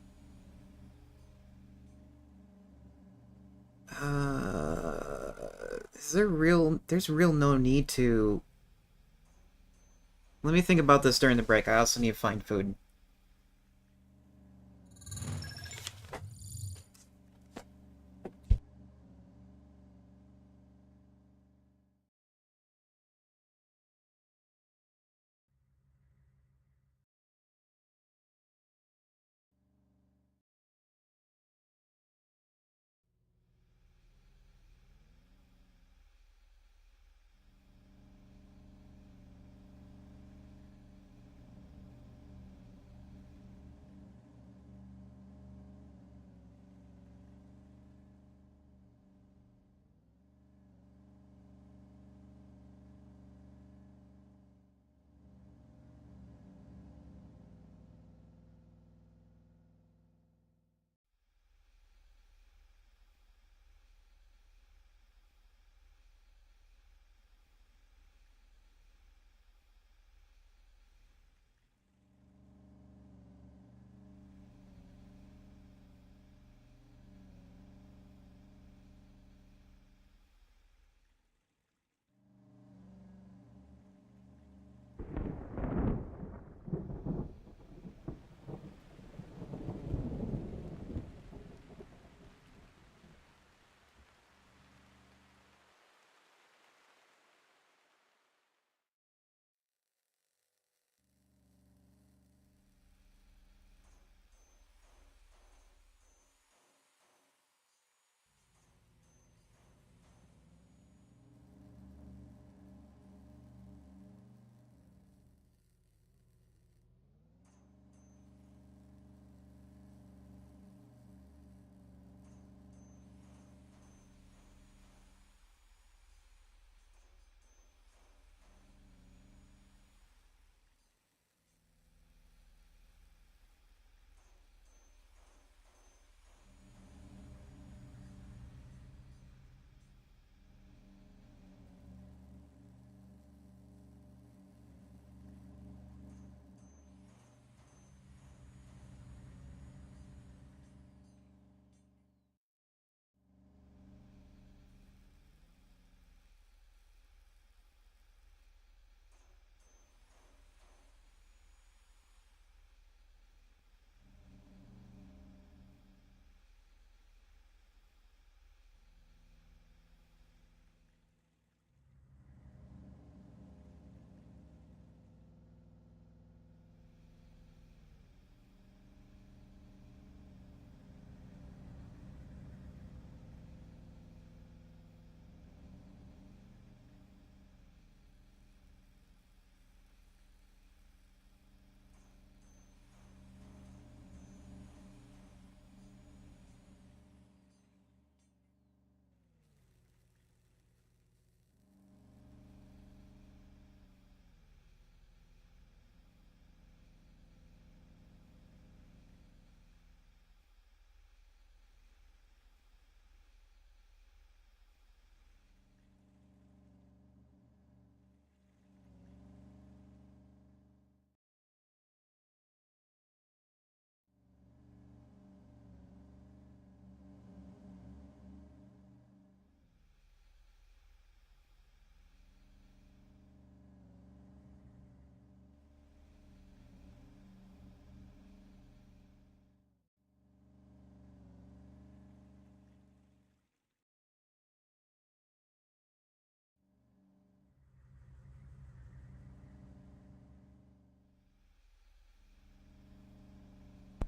There's real no need to... Let me think about this during the break. I also need to find food.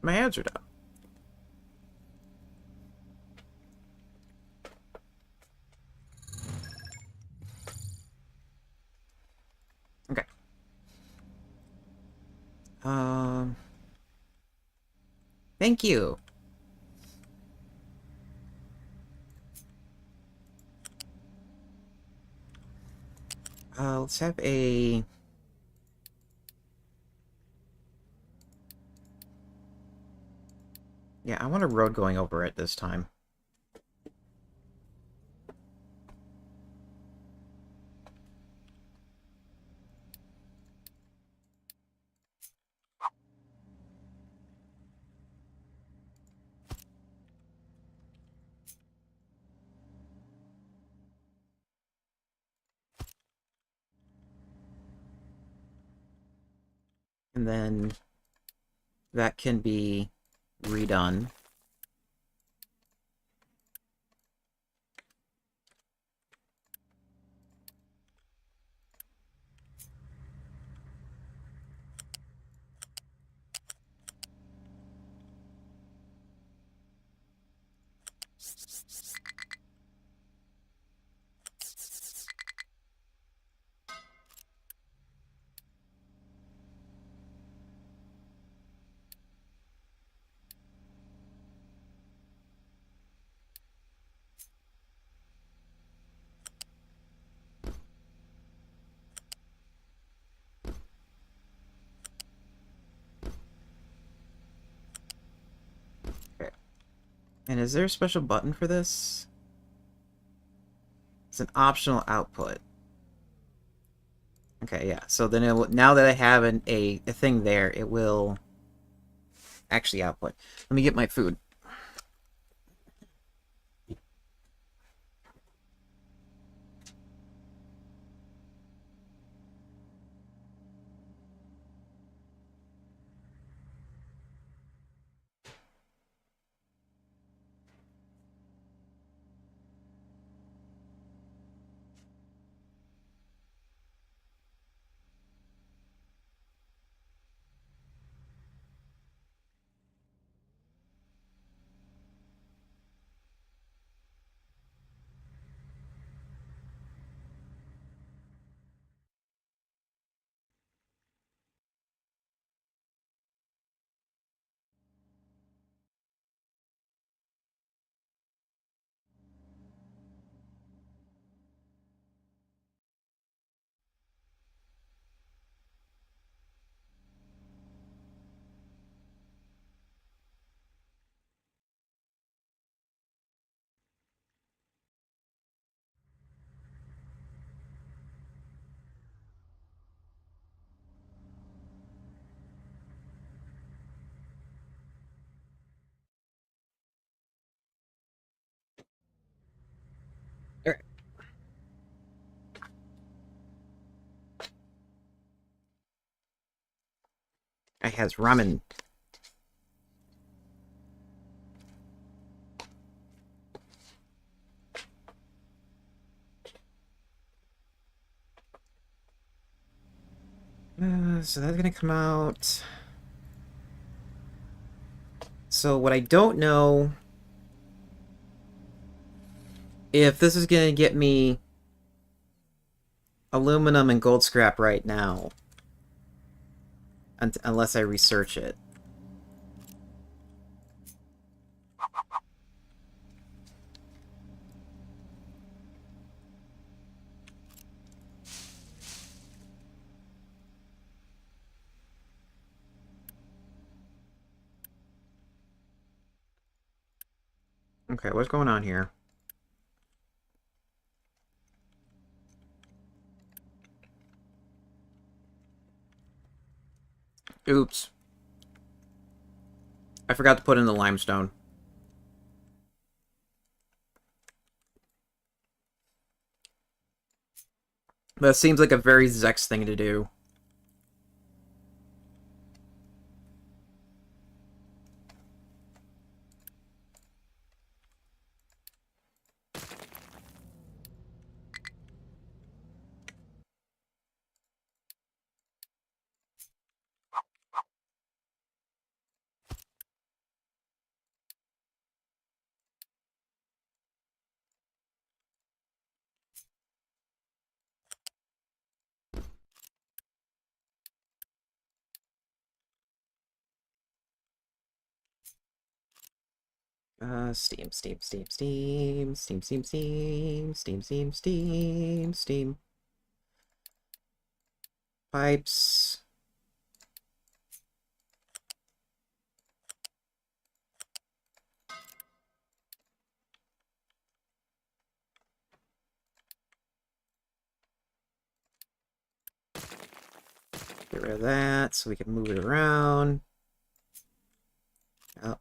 My ads are done. Okay. Um. Thank you. Let's have a... Yeah, I want a road going over it this time. And then that can be redone. Okay. And is there a special button for this? It's an optional output. Okay, yeah. So then it will, now that I have a thing there, it will actually output. Let me get my food. All right. I has ramen. So that's gonna come out. So what I don't know if this is gonna get me aluminum and gold scrap right now, unless I research it. Okay, what's going on here? Oops. I forgot to put in the limestone. That seems like a very Zex thing to do. Steam, steam, steam, steam, steam, steam, steam, steam, steam, steam, steam. Pipes. Get rid of that so we can move it around. Oh.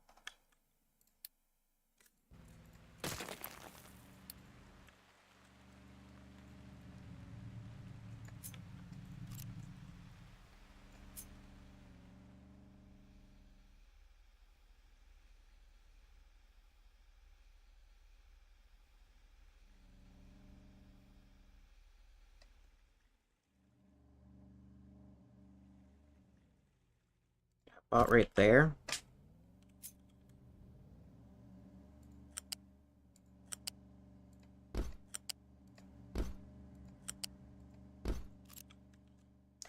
About right there.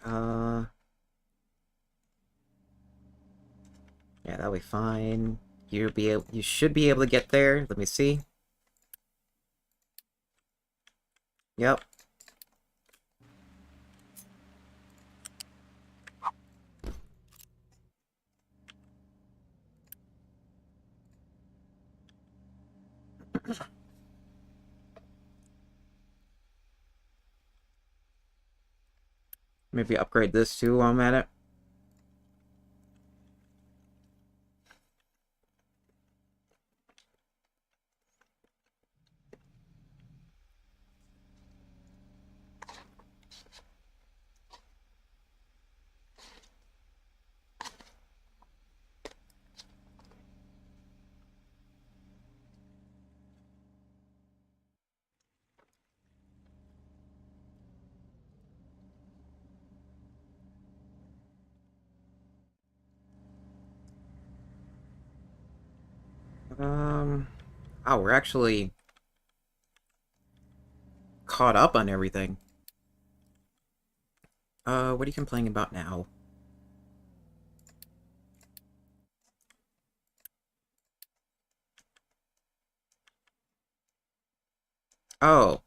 Uh, yeah, that'll be fine. You should be able to get there. Let me see. Yep. Maybe upgrade this too while I'm at it. Oh, we're actually caught up on everything. What are you complaining about now? Oh.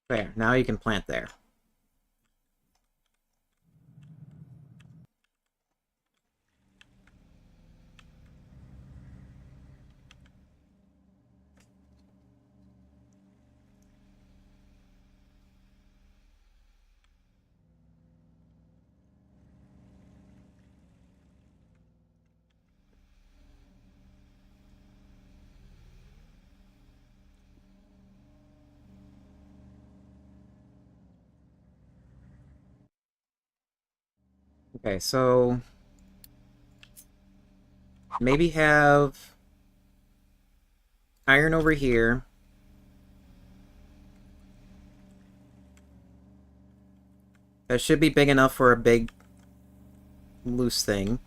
There, now you can plant there. Okay, so maybe have iron over here. That should be big enough for a big loose thing.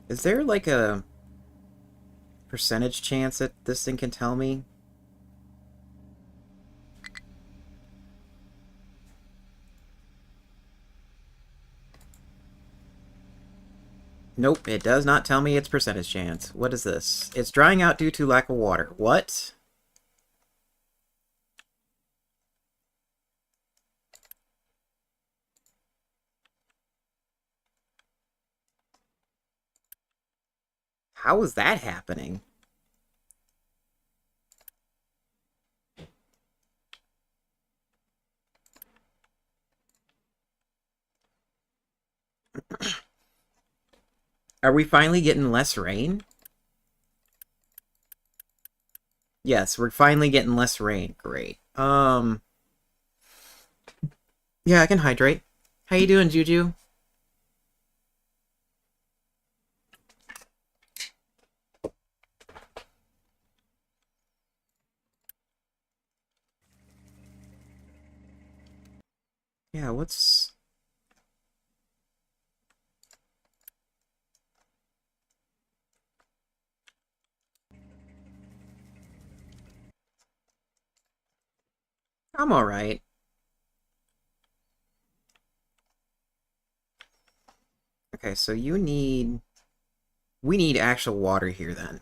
Is there like a percentage chance that this thing can tell me? Nope, it does not tell me its percentage chance. What is this? It's drying out due to lack of water. What? How is that happening? Are we finally getting less rain? Yes, we're finally getting less rain. Great. Yeah, I can hydrate. How you doing, Juju? Yeah, what's... I'm alright. Okay, so you need... We need actual water here, then.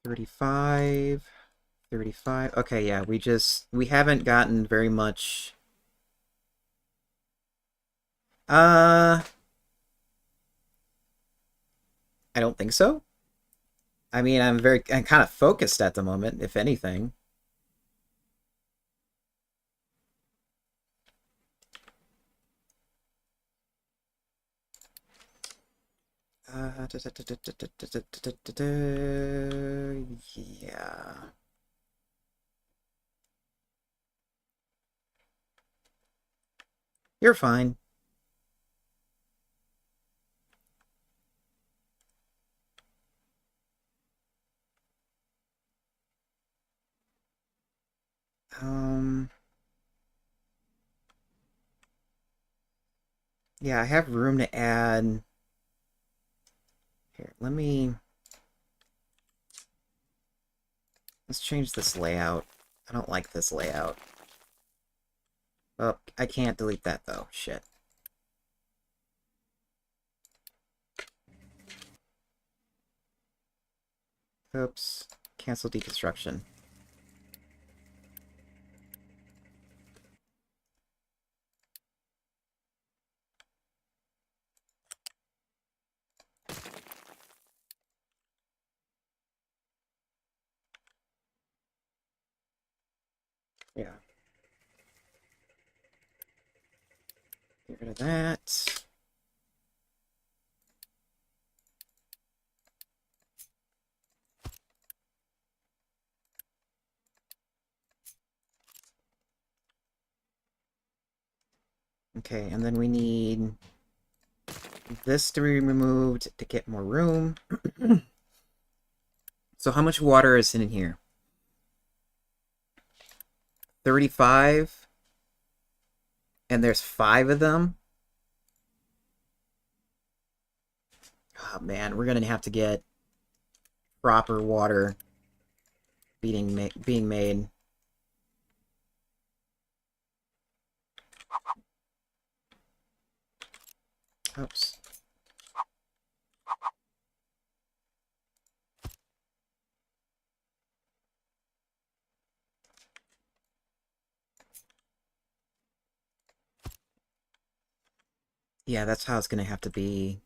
35... 35... Okay, yeah, we haven't gotten very much... Uh... I don't think so. I mean, I'm kind of focused at the moment, if anything. Yeah. You're fine. Um, yeah, I have room to add. Here, let's change this layout. I don't like this layout. Oh, I can't delete that though. Shit. Oops. Cancel deconstruction. Yeah. Get rid of that. Okay, and then we need this to be removed to get more room. So how much water is in here? 35? And there's 5 of them? Oh man, we're gonna have to get proper water being made. Oops. Yeah, that's how it's gonna have to be.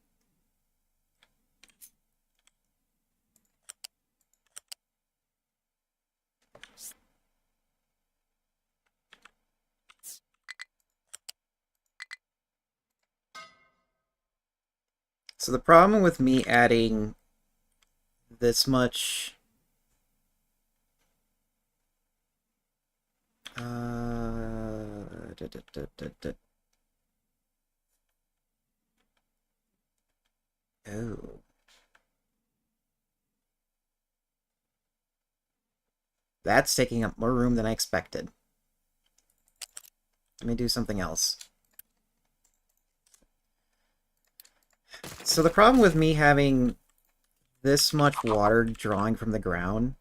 So the problem with me adding this much... Da, da, da, da, da. Oh. That's taking up more room than I expected. Let me do something else. So the problem with me having this much water drawing from the ground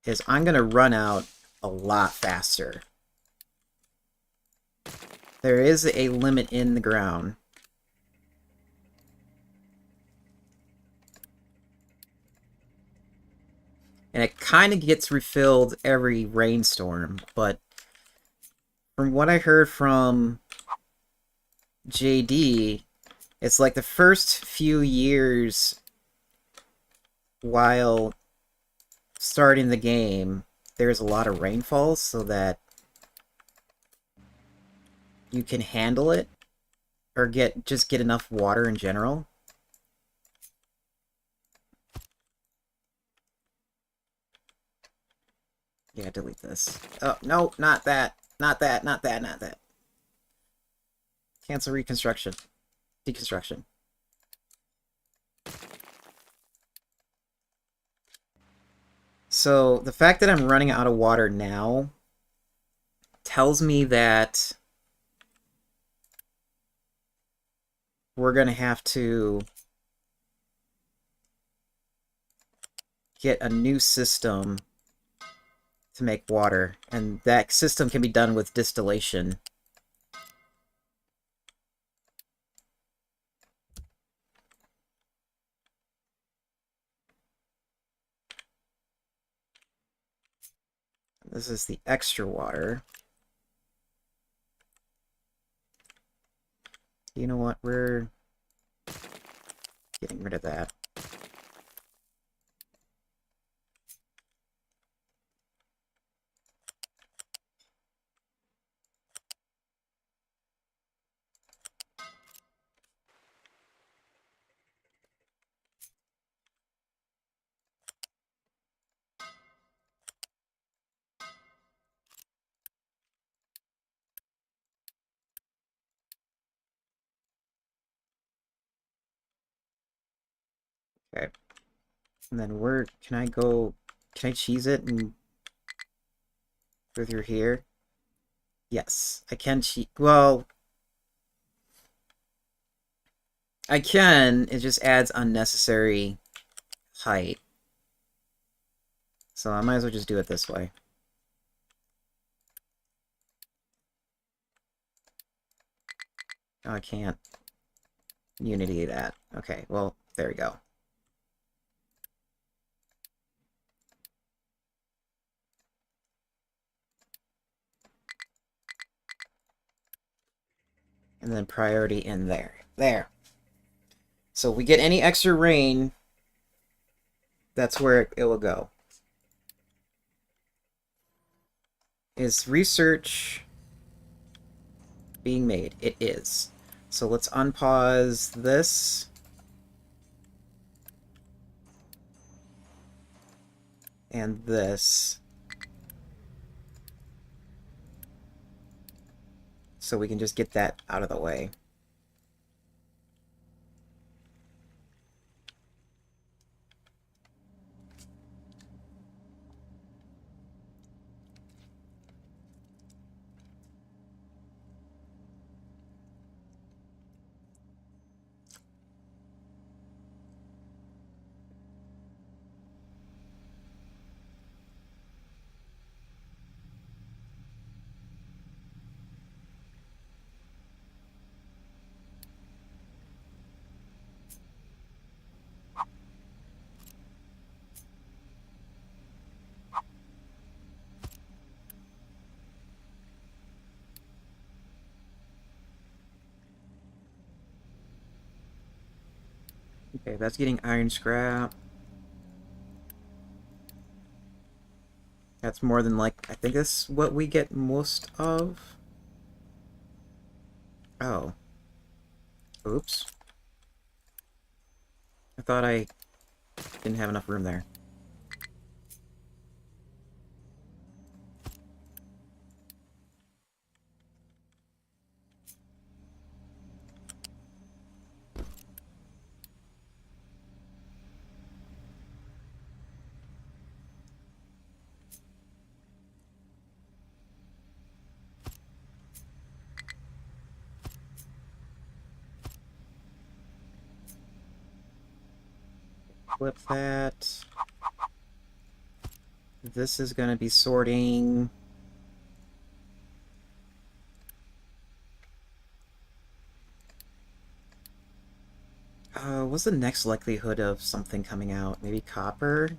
is I'm going to run out a lot faster. There is a limit in the ground. And it kind of gets refilled every rainstorm, but from what I heard from JD, it's like the first few years while starting the game, there's a lot of rainfall so that you can handle it or just get enough water in general. Yeah, delete this. Oh, no, not that. Not that, not that, not that. Cancel reconstruction. Deconstruction. So, the fact that I'm running out of water now tells me that we're going to have to get a new system to make water, and that system can be done with distillation. This is the extra water. You know what? We're getting rid of that. Okay. And then where can I go? Can I cheese it and go through here? Yes, I can cheese. Well, I can. It just adds unnecessary height. So I might as well just do it this way. Oh, I can't. Unity that. Okay, well, there we go. And then priority in there. There. So if we get any extra rain, that's where it will go. Is research being made? It is. So let's unpause this. And this. So we can just get that out of the way. Okay, that's getting iron scrap. That's more than like, I think that's what we get most of. Oh. Oops. I thought I didn't have enough room there. Flip that. This is going to be sorting. What's the next likelihood of something coming out? Maybe copper?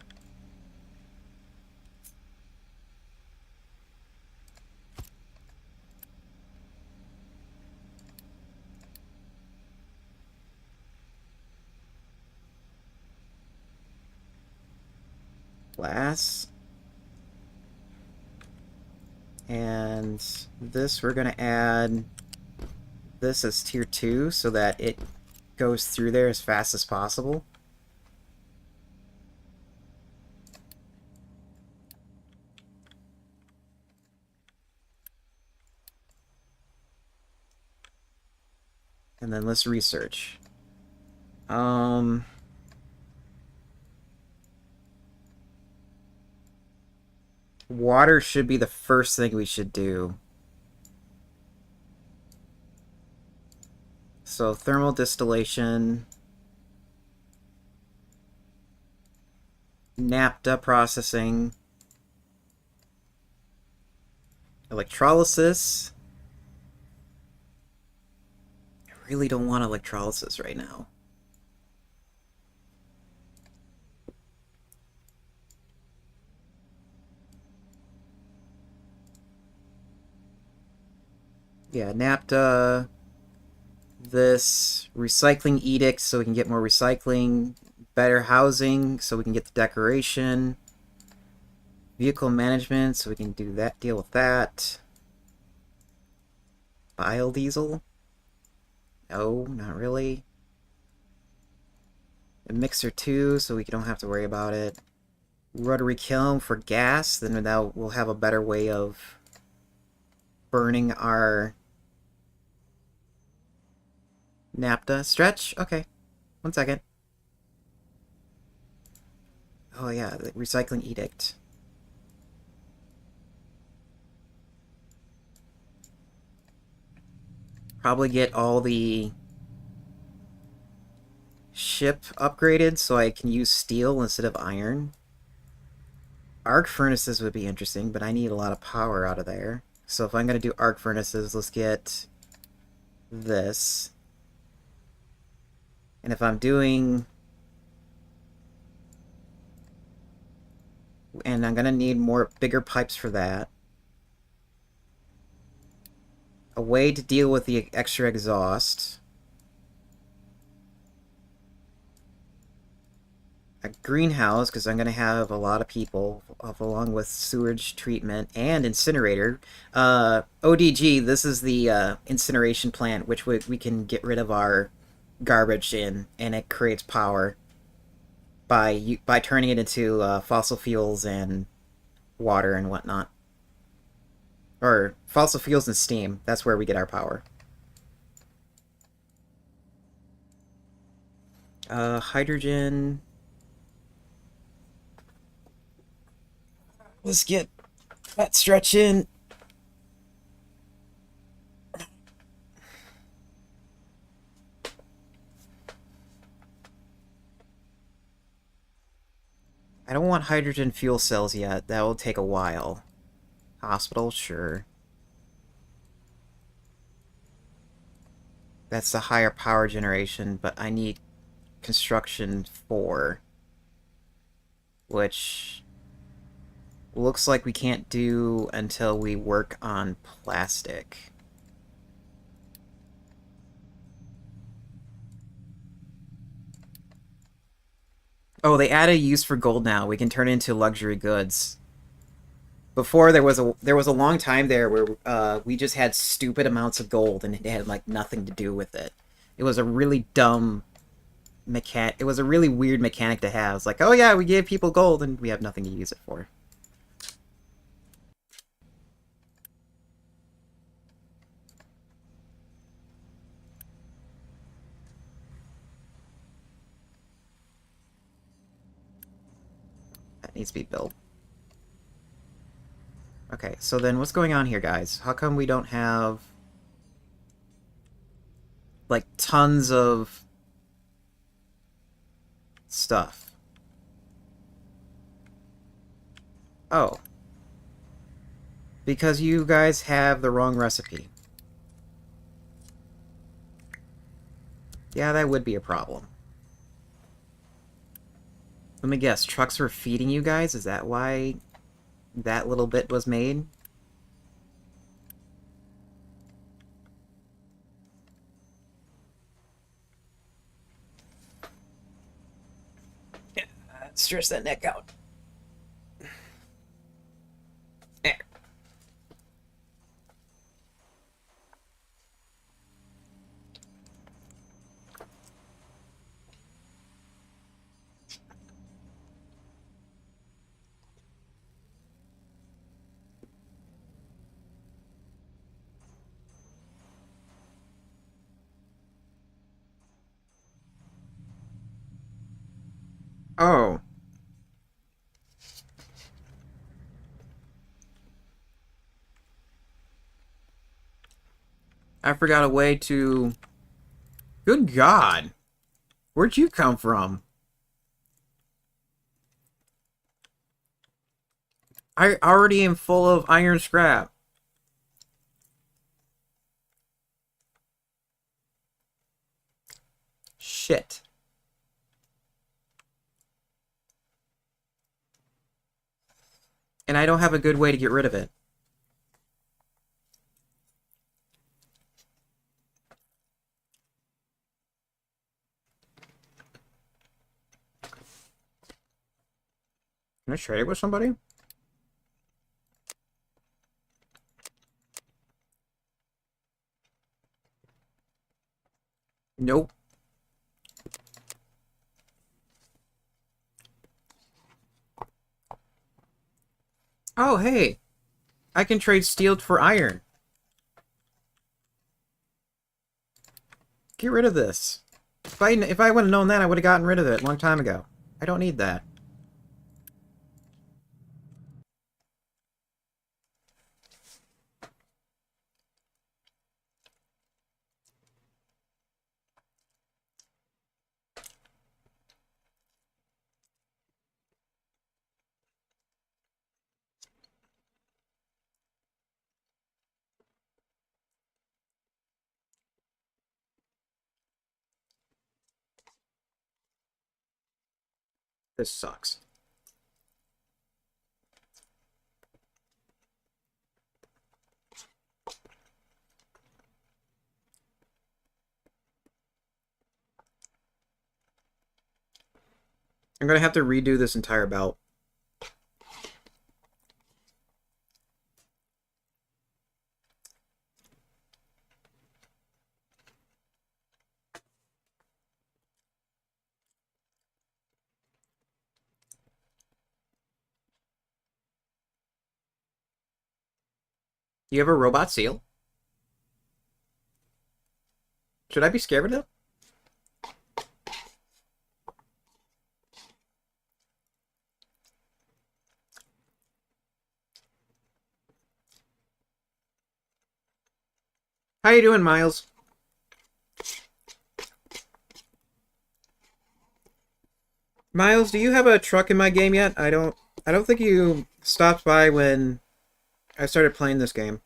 Glass? And this we're going to add this as tier 2 so that it goes through there as fast as possible. And then let's research. Um... Water should be the first thing we should do. So thermal distillation, naphtha processing, electrolysis. I really don't want electrolysis right now. Yeah, naphtha, this, recycling edict so we can get more recycling, better housing so we can get the decoration, vehicle management so we can do that, deal with that. Biodiesel? No, not really. A mixer too, so we don't have to worry about it. Rotary kiln for gas, then now we'll have a better way of burning our naphtha. Stretch? Okay. 1 second. Oh yeah, the recycling edict. Probably get all the ship upgraded so I can use steel instead of iron. Arc furnaces would be interesting, but I need a lot of power out of there. So if I'm going to do arc furnaces, let's get this. And if I'm doing... And I'm going to need bigger pipes for that. A way to deal with the extra exhaust. A greenhouse, because I'm going to have a lot of people, along with sewage treatment and incinerator. ODG, this is the incineration plant, which we can get rid of our garbage in, and it creates power by turning it into fossil fuels and water and whatnot. Or fossil fuels and steam. That's where we get our power. Hydrogen. Let's get that stretch in. I don't want hydrogen fuel cells yet. That will take a while. Hospital, sure. That's the higher power generation, but I need construction 4. Which looks like we can't do until we work on plastic. Oh, they added a use for gold now. We can turn it into luxury goods. Before there was a long time there where we just had stupid amounts of gold and it had like nothing to do with it. It was a really dumb mechanic. It was a really weird mechanic to have. It's like, oh yeah, we gave people gold and we have nothing to use it for. That needs to be built. Okay, so then what's going on here, guys? How come we don't have like tons of stuff? Oh, because you guys have the wrong recipe. Yeah, that would be a problem. Let me guess, trucks were feeding you guys? Is that why that little bit was made? Stretch that neck out. There. Oh, I forgot a way to... Good God. Where'd you come from? I already am full of iron scrap. Shit. And I don't have a good way to get rid of it. Can I trade it with somebody? Nope. Oh, hey. I can trade steel for iron. Get rid of this. If I would have known that, I would have gotten rid of it a long time ago. I don't need that. This sucks. I'm gonna have to redo this entire belt. You have a robot seal? Should I be scared of it? How you doing, Miles? Miles, do you have a truck in my game yet? I don't think you stopped by when I started playing this game.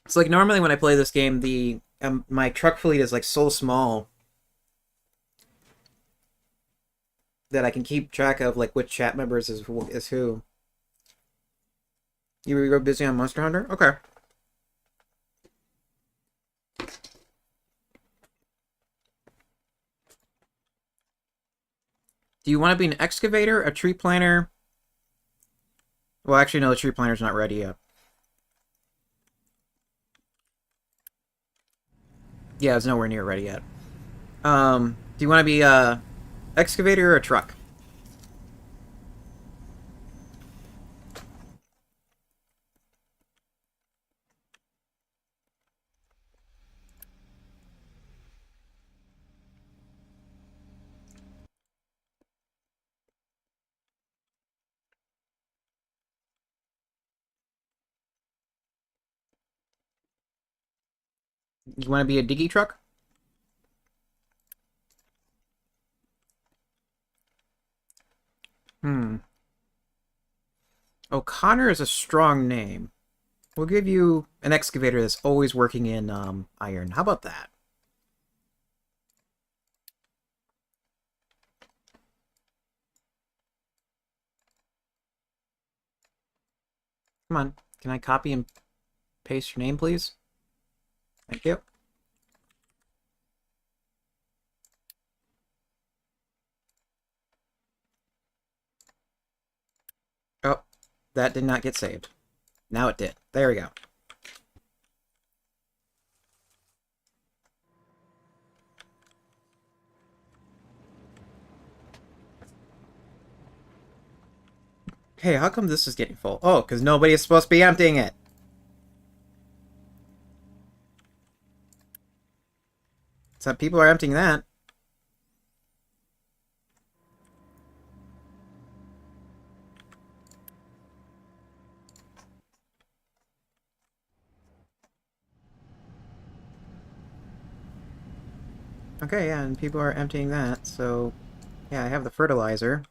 It's like normally when I play this game, the my truck fleet is like so small that I can keep track of like which chat members is who. You were busy on Monster Hunter? Okay. Do you want to be an excavator, a tree planter? Well, actually, no, the tree planter's not ready yet. Yeah, it's nowhere near ready yet. Do you want to be a excavator or a truck? You want to be a diggy truck? Hmm. O'Connor is a strong name. We'll give you an excavator that's always working in iron. How about that? Come on. Can I copy and paste your name, please? Thank you. Oh, that did not get saved. Now it did. There we go. Hey, how come this is getting full? Oh, because nobody is supposed to be emptying it. So people are emptying that. Okay, yeah, and people are emptying that, so yeah, I have the fertilizer.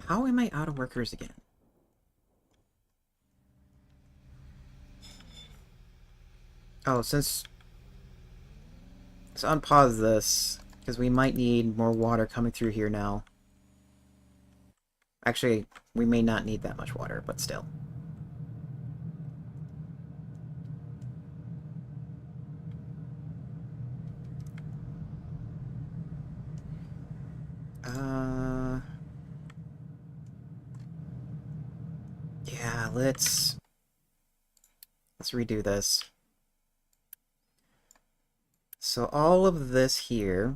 How am I out of workers again? Oh, let's unpause this, because we might need more water coming through here now. Actually, we may not need that much water, but still. Uh, yeah, let's redo this. So all of this here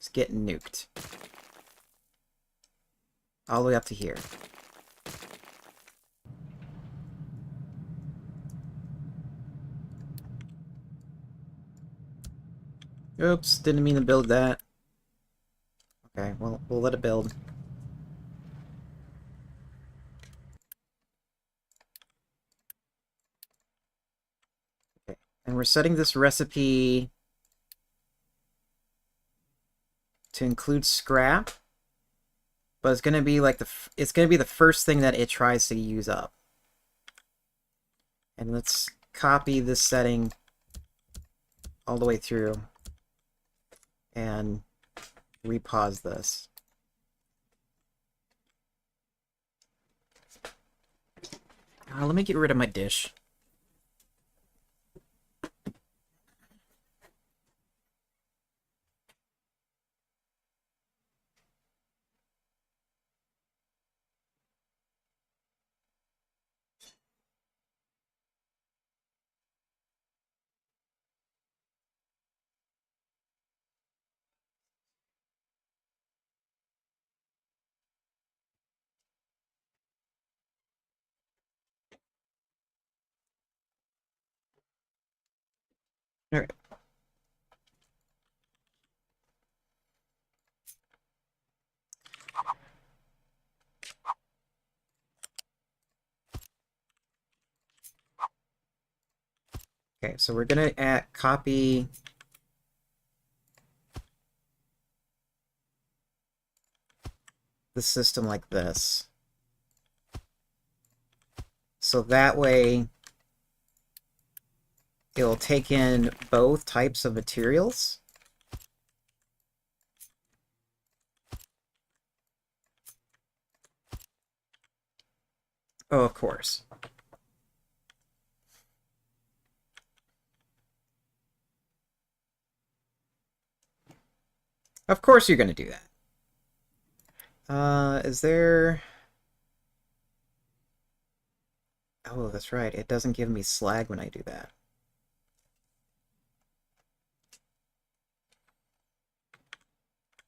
is getting nuked. All the way up to here. Oops, didn't mean to build that. Okay, well, we'll let it build. Okay, and we're setting this recipe to include scrap, but it's gonna be like it's gonna be the first thing that it tries to use up. And let's copy this setting all the way through and repause this. Let me get rid of my dish. Alright. Okay, so we're gonna copy the system like this. So that way it'll take in both types of materials. Oh, of course. Of course you're gonna do that. Is there... Oh, that's right. It doesn't give me slag when I do that.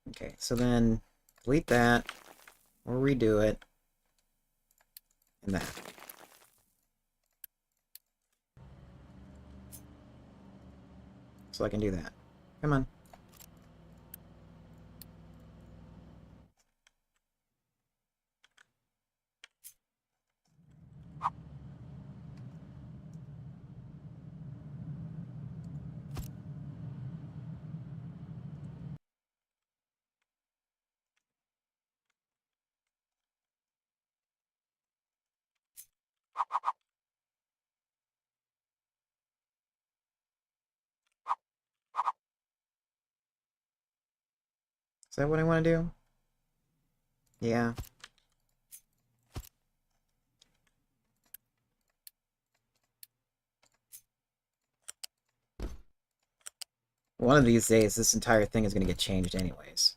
Okay, so then delete that, or redo it, and that. So I can do that. Come on. Is that what I want to do? Yeah. One of these days, this entire thing is going to get changed anyways.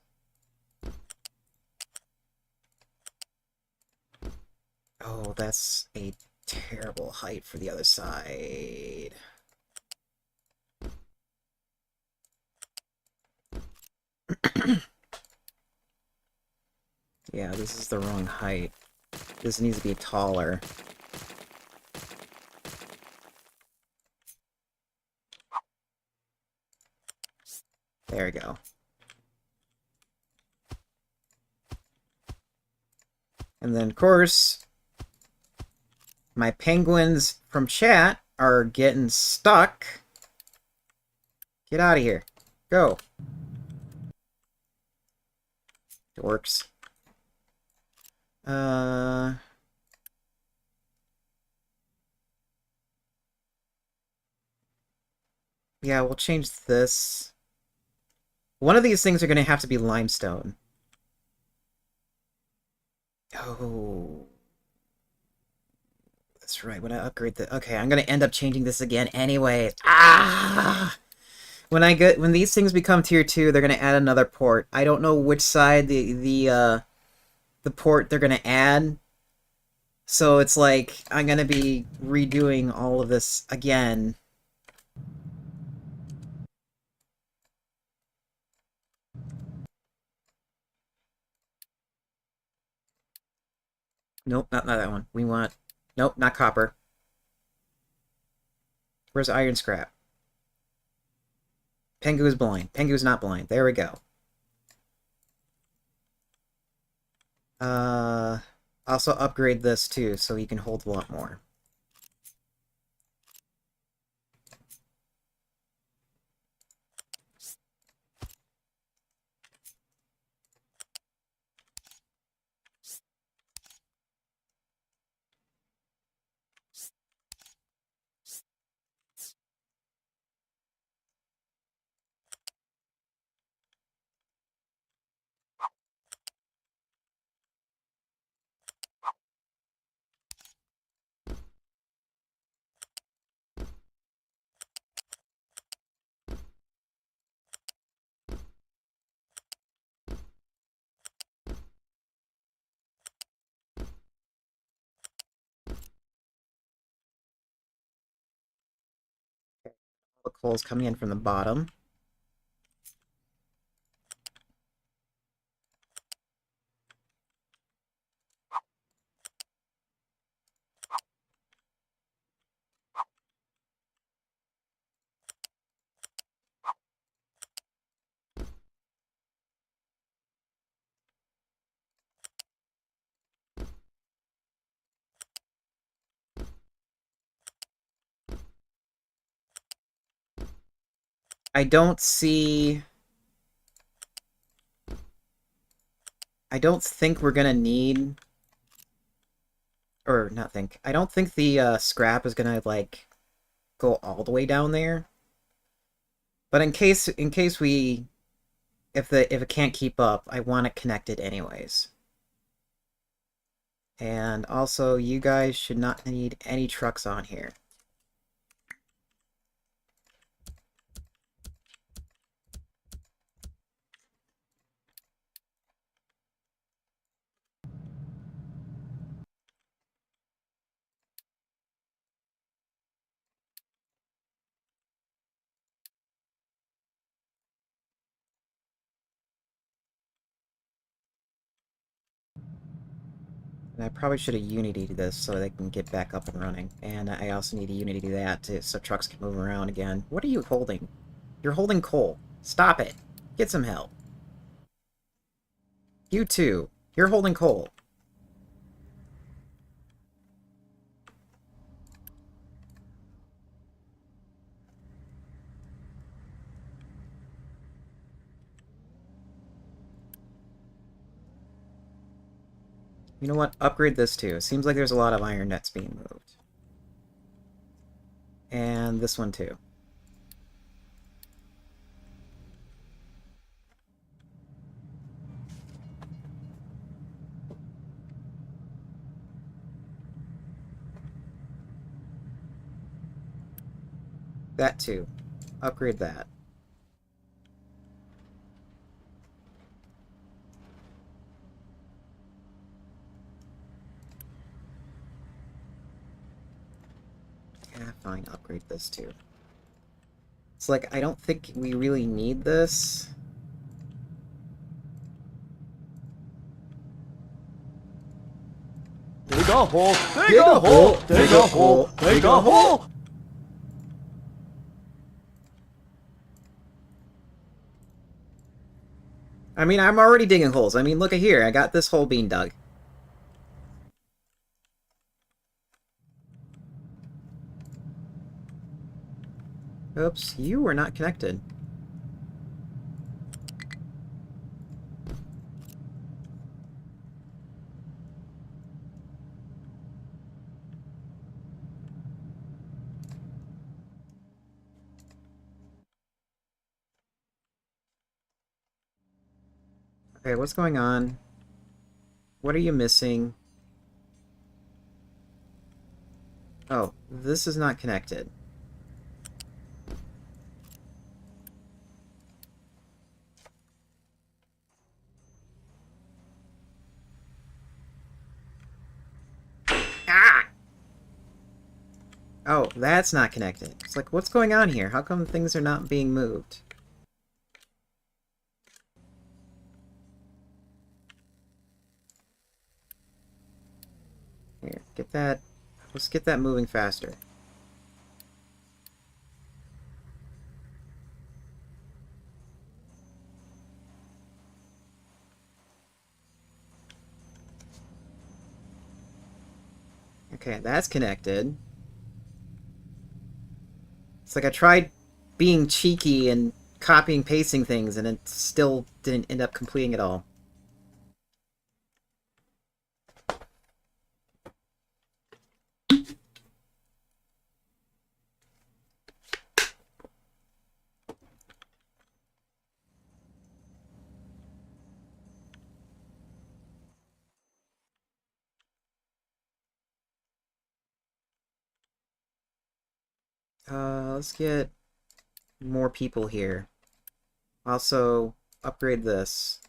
Oh, that's a terrible height for the other side. Yeah, this is the wrong height. This needs to be taller. There we go. And then, of course, my penguins from chat are getting stuck. Get out of here. Go. Dorks. Yeah, we'll change this. One of these things are going to have to be limestone. Oh. That's right, when I upgrade the... Okay, I'm going to end up changing this again anyway. Ah! When these things become tier 2, they're going to add another port. I don't know which side the port they're going to add. So it's like, I'm going to be redoing all of this again. Nope, not that one. We want... Nope, not copper. Where's iron scrap? Pengu is blind. Pengu's not blind. There we go. Uh, also upgrade this too, so he can hold a lot more. The coal's coming in from the bottom. I don't see... I don't think we're gonna need... Or, not think. I don't think the scrap is gonna, like, go all the way down there. But in case we... if it can't keep up, I want it connected anyways. And also, you guys should not need any trucks on here. And I probably should have Unitied this so they can get back up and running. And I also need to Unity that so trucks can move around again. What are you holding? You're holding coal. Stop it. Get some help. You too. You're holding coal. You know what? Upgrade this too. It seems like there's a lot of iron nets being moved. And this one too. That too. Upgrade that. Yeah, fine. Upgrade this too. It's like, I don't think we really need this. dig a hole, Dig a hole, dig a hole, dig a hole. I mean, I'm already digging holes. I mean, look at here. I got this hole being dug. Oops, you were not connected. Okay, what's going on? What are you missing? Oh, this is not connected. Ah! Oh, that's not connected. It's like, what's going on here? How come things are not being moved? Here, get that... Let's get that moving faster. Okay, that's connected. It's like I tried being cheeky and copying pasting things, and it still didn't end up completing it all. Let's get more people here. Also, upgrade this.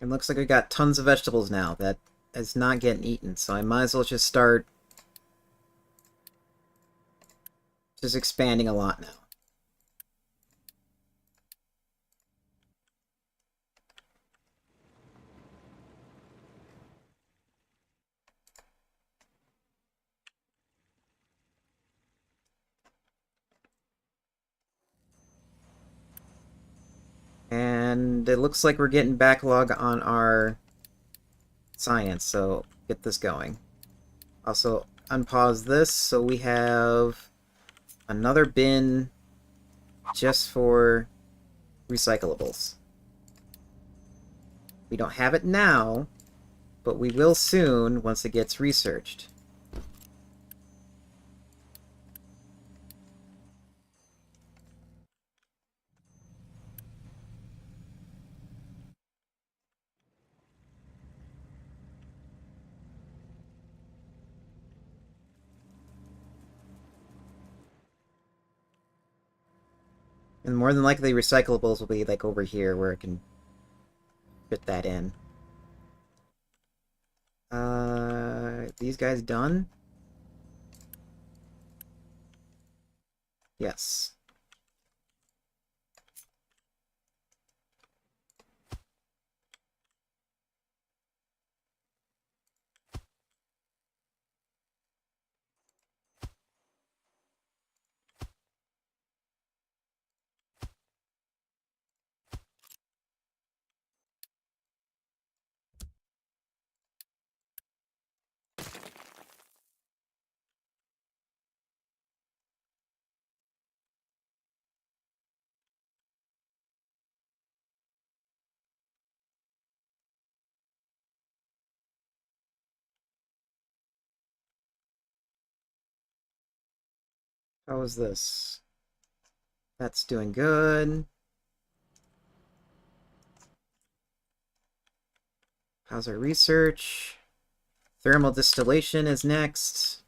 It looks like we got tons of vegetables now that is not getting eaten, so I might as well just start just expanding a lot now. And it looks like we're getting backlog on our science, so get this going. Also, unpause this so we have another bin just for recyclables. We don't have it now, but we will soon once it gets researched. And more than likely, recyclables will be like over here where it can fit that in. These guys done? Yes. How is this? That's doing good. How's our research? Thermal distillation is next.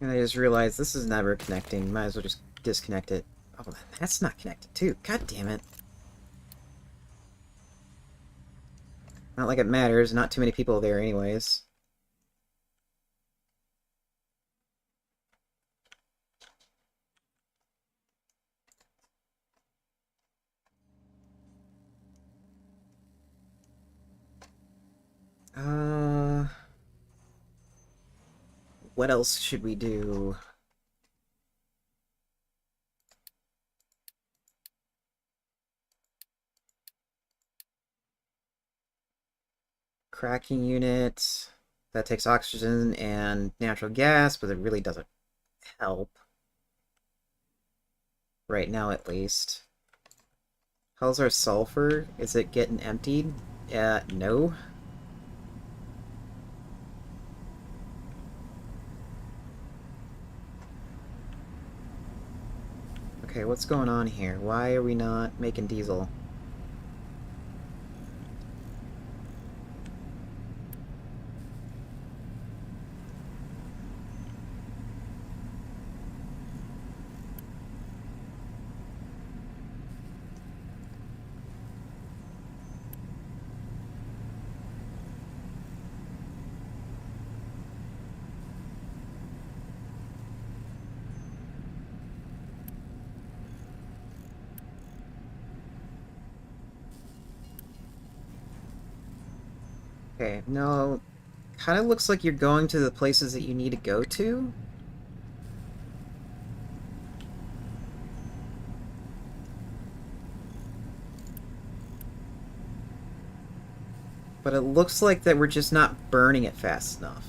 And I just realized this is never connecting. Might as well just disconnect it. Oh, that's not connected too. God damn it. Not like it matters. Not too many people there anyways. Uh... What else should we do? Cracking unit. That takes oxygen and natural gas, but it really doesn't help. Right now, at least. How's our sulfur? Is it getting emptied? No. Okay, what's going on here? Why are we not making diesel? Okay, no. Kind of looks like you're going to the places that you need to go to. But it looks like that we're just not burning it fast enough.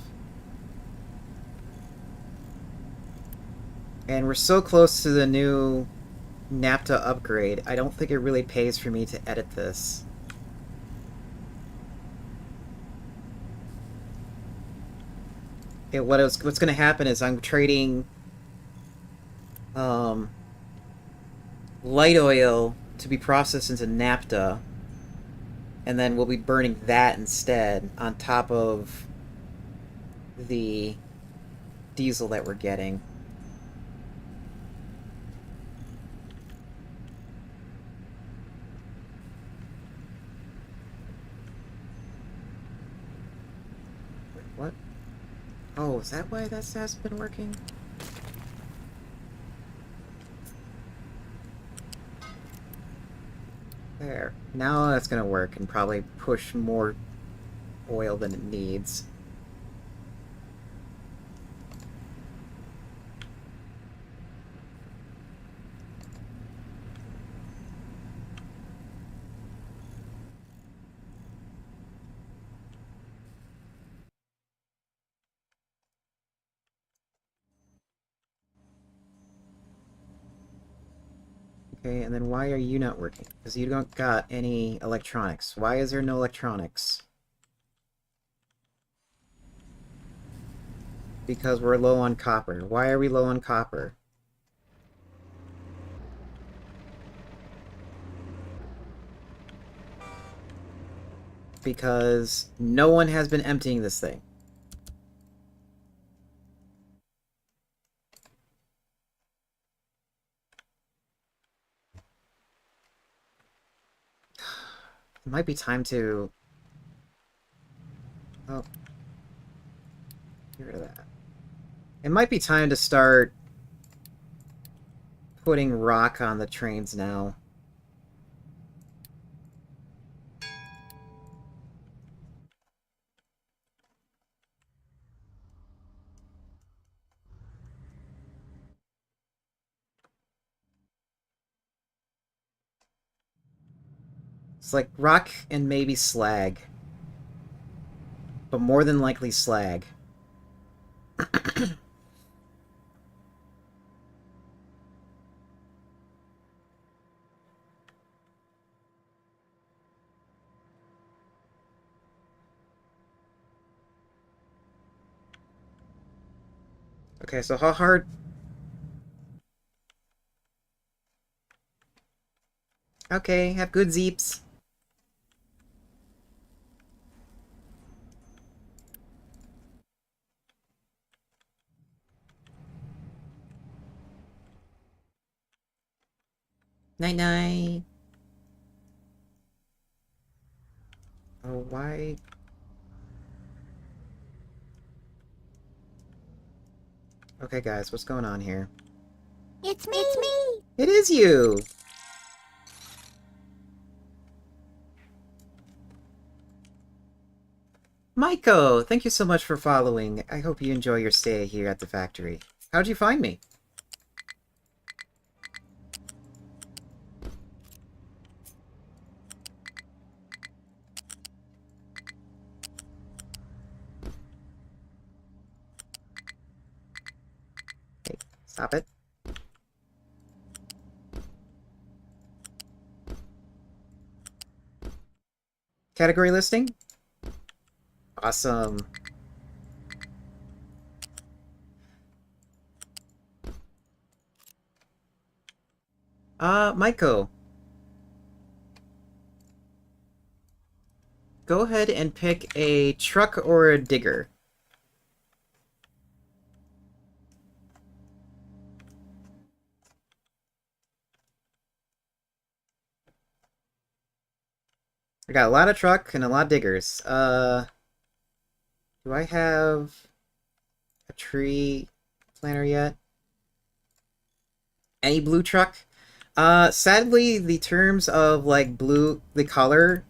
And we're so close to the new NAPTA upgrade, I don't think it really pays for me to edit this. What's going to happen is I'm trading um, light oil to be processed into NAPTA, and then we'll be burning that instead on top of the diesel that we're getting. Wait, what? Oh, is that why that has been working? There. Now that's gonna work and probably push more oil than it needs. Okay, and then why are you not working? Because you don't got any electronics. Why is there no electronics? Because we're low on copper. Why are we low on copper? Because no one has been emptying this thing. It might be time to... Oh, get rid of that. It might be time to start putting rock on the trains now. It's like rock and maybe slag. But more than likely slag. Okay, so how hard... Okay, have good zeeps. Night night. Oh, why? Okay, guys, what's going on here? It's me! It is you! Maiko, thank you so much for following. I hope you enjoy your stay here at the factory. How'd you find me? Hey, stop it. Category listing? Awesome. Maiko, go ahead and pick a truck or a digger. I got a lot of truck and a lot of diggers. Do I have a tree planter yet? Any blue truck? Sadly, the terms of like blue, the color,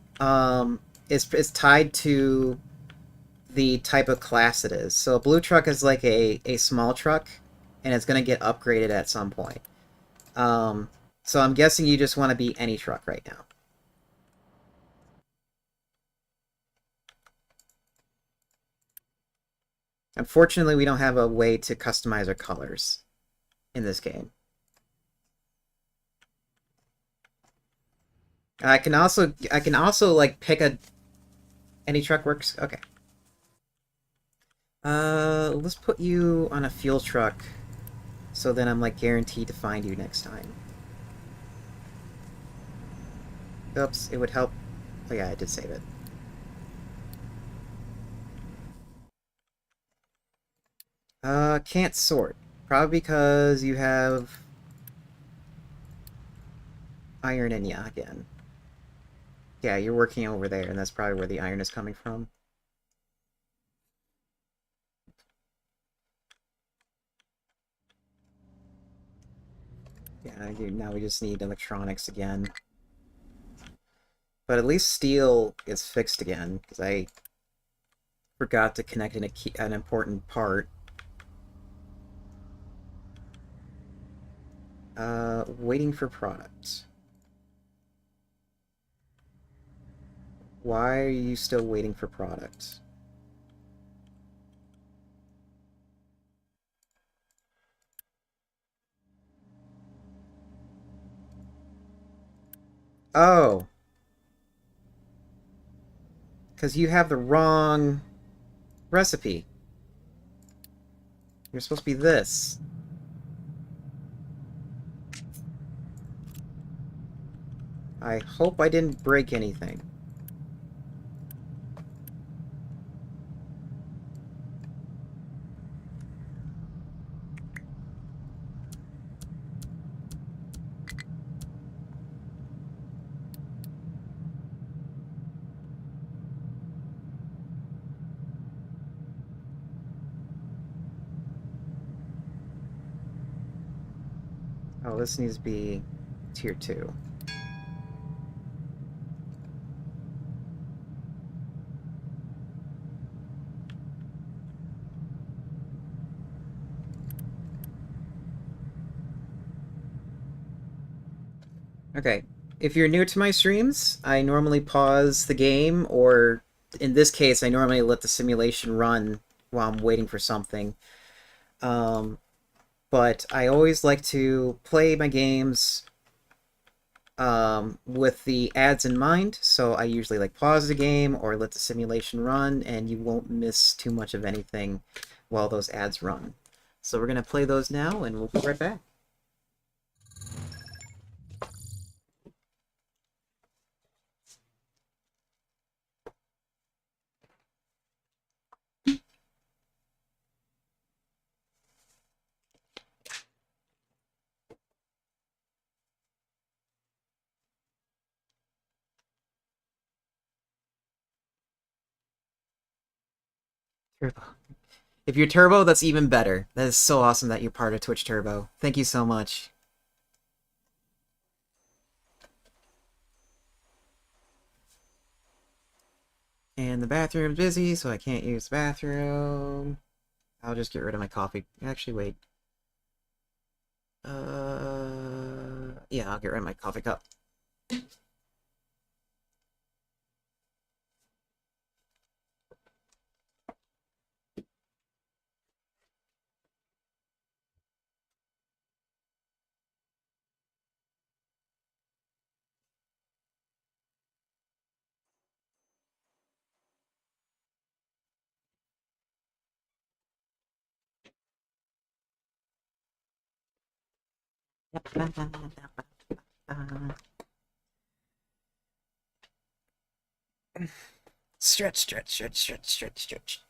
is tied to the type of class it is. So a blue truck is like a small truck, and it's gonna get upgraded at some point. Um, so I'm guessing you just want to be any truck right now. Unfortunately, we don't have a way to customize our colors in this game. I can also like pick a any truck works. Okay. Let's put you on a fuel truck, so then I'm like guaranteed to find you next time. Oops, it would help. Oh yeah, I did save it. Can't sort. Probably because you have iron in ya again. Yeah, you're working over there, and that's probably where the iron is coming from. Yeah, now we just need electronics again. But at least steel is fixed again, because I forgot to connect in an important part. Waiting for product. Why are you still waiting for product? Oh, because you have the wrong recipe. You're supposed to be this. I hope I didn't break anything. Oh, this needs to be tier 2. Okay, if you're new to my streams, I normally pause the game, or in this case, I normally let the simulation run while I'm waiting for something. Um, but I always like to play my games with the ads in mind, so I usually like pause the game or let the simulation run, and you won't miss too much of anything while those ads run. So we're gonna play those now, and we'll be right back. Turbo. If you're Turbo, that's even better. That is so awesome that you're part of Twitch Turbo. Thank you so much. And the bathroom's busy, so I can't use the bathroom. I'll just get rid of my coffee. Actually, wait. Yeah, I'll get rid of my coffee cup. Stretch, stretch, stretch, stretch, stretch, stretch.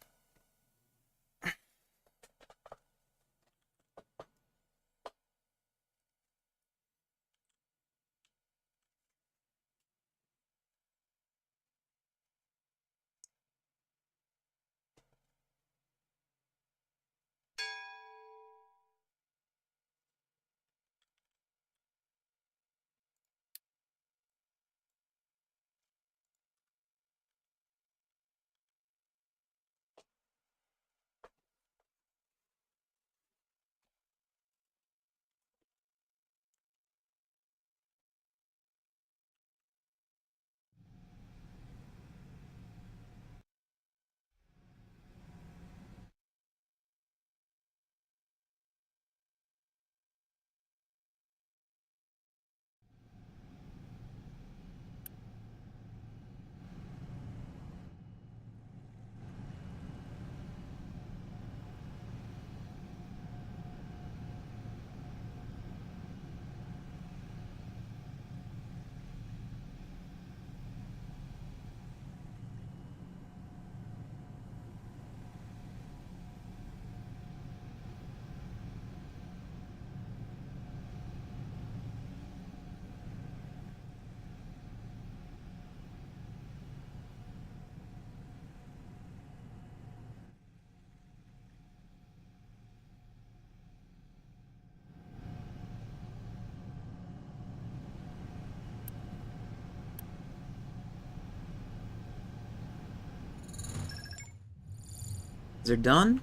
Is it done?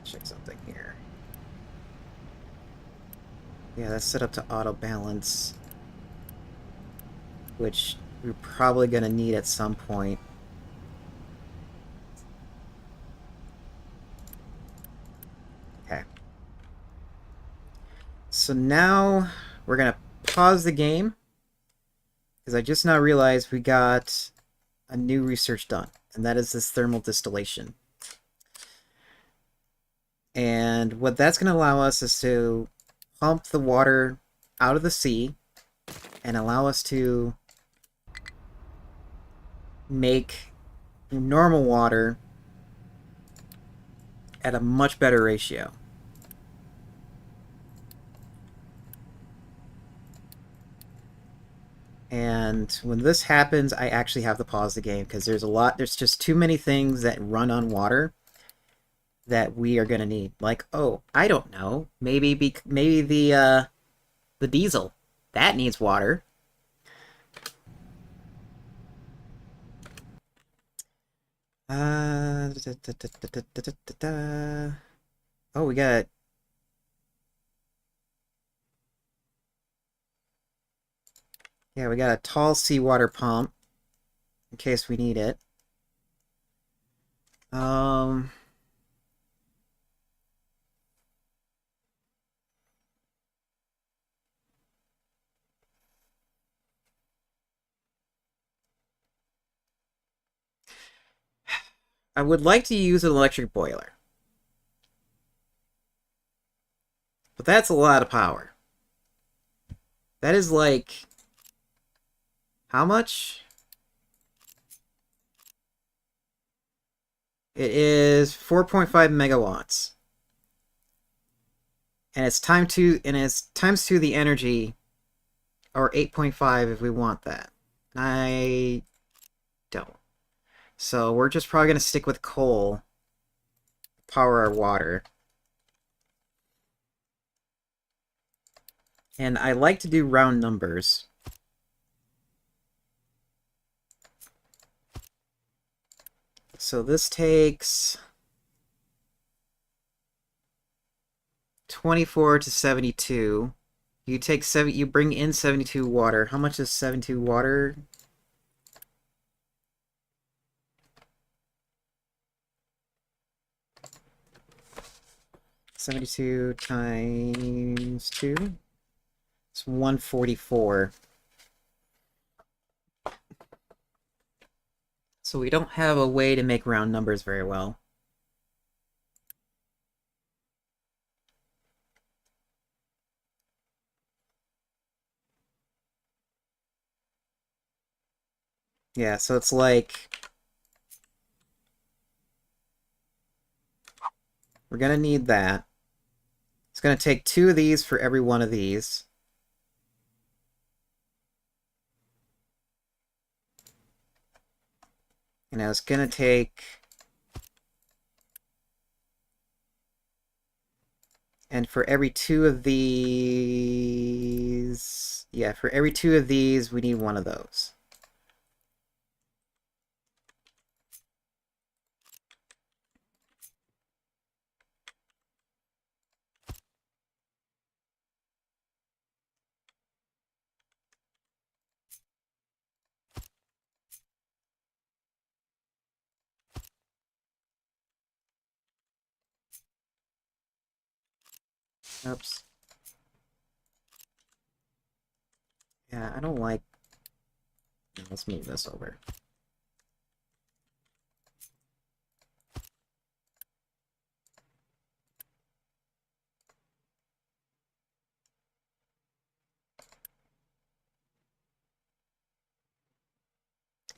Check something here. Yeah, that's set up to auto balance, which we're probably gonna need at some point. Okay. So now we're gonna pause the game because I just now realized we got a new research done, and that is this thermal distillation. And what that's going to allow us is to pump the water out of the sea and allow us to make normal water at a much better ratio. And when this happens, I actually have to pause the game because there's just too many things that run on water that we are going to need. Like, oh, I don't know, maybe the diesel that needs water. Oh, we got. Yeah, we got a tall seawater pump in case we need it. Um, I would like to use an electric boiler, but that's a lot of power. That is like how much? It is 4.5 megawatts, and it's times two the energy, or 8.5 if we want that. I don't. So we're just probably going to stick with coal, power our water. And I like to do round numbers. So this takes 24 to 72. You bring in 72 water. How much is 72 water? $72 times 2. It's 144. So we don't have a way to make round numbers very well. Yeah, so it's like we're gonna need that. It's gonna take 2 of these for every one of these. And now it's gonna take... And for every 2 of these... Yeah, for every 2 of these, we need 1 of those. Oops. Yeah, I don't like... Let's move this over.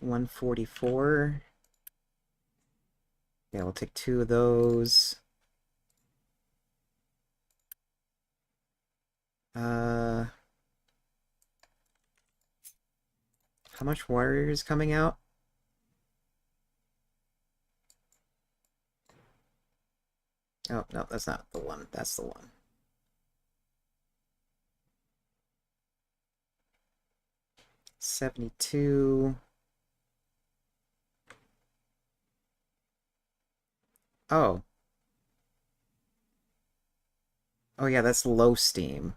$144. Yeah, we'll take 2 of those. Uh, how much water is coming out? Oh, no, that's not the one. That's the one. 72. Oh. Oh yeah, that's low steam.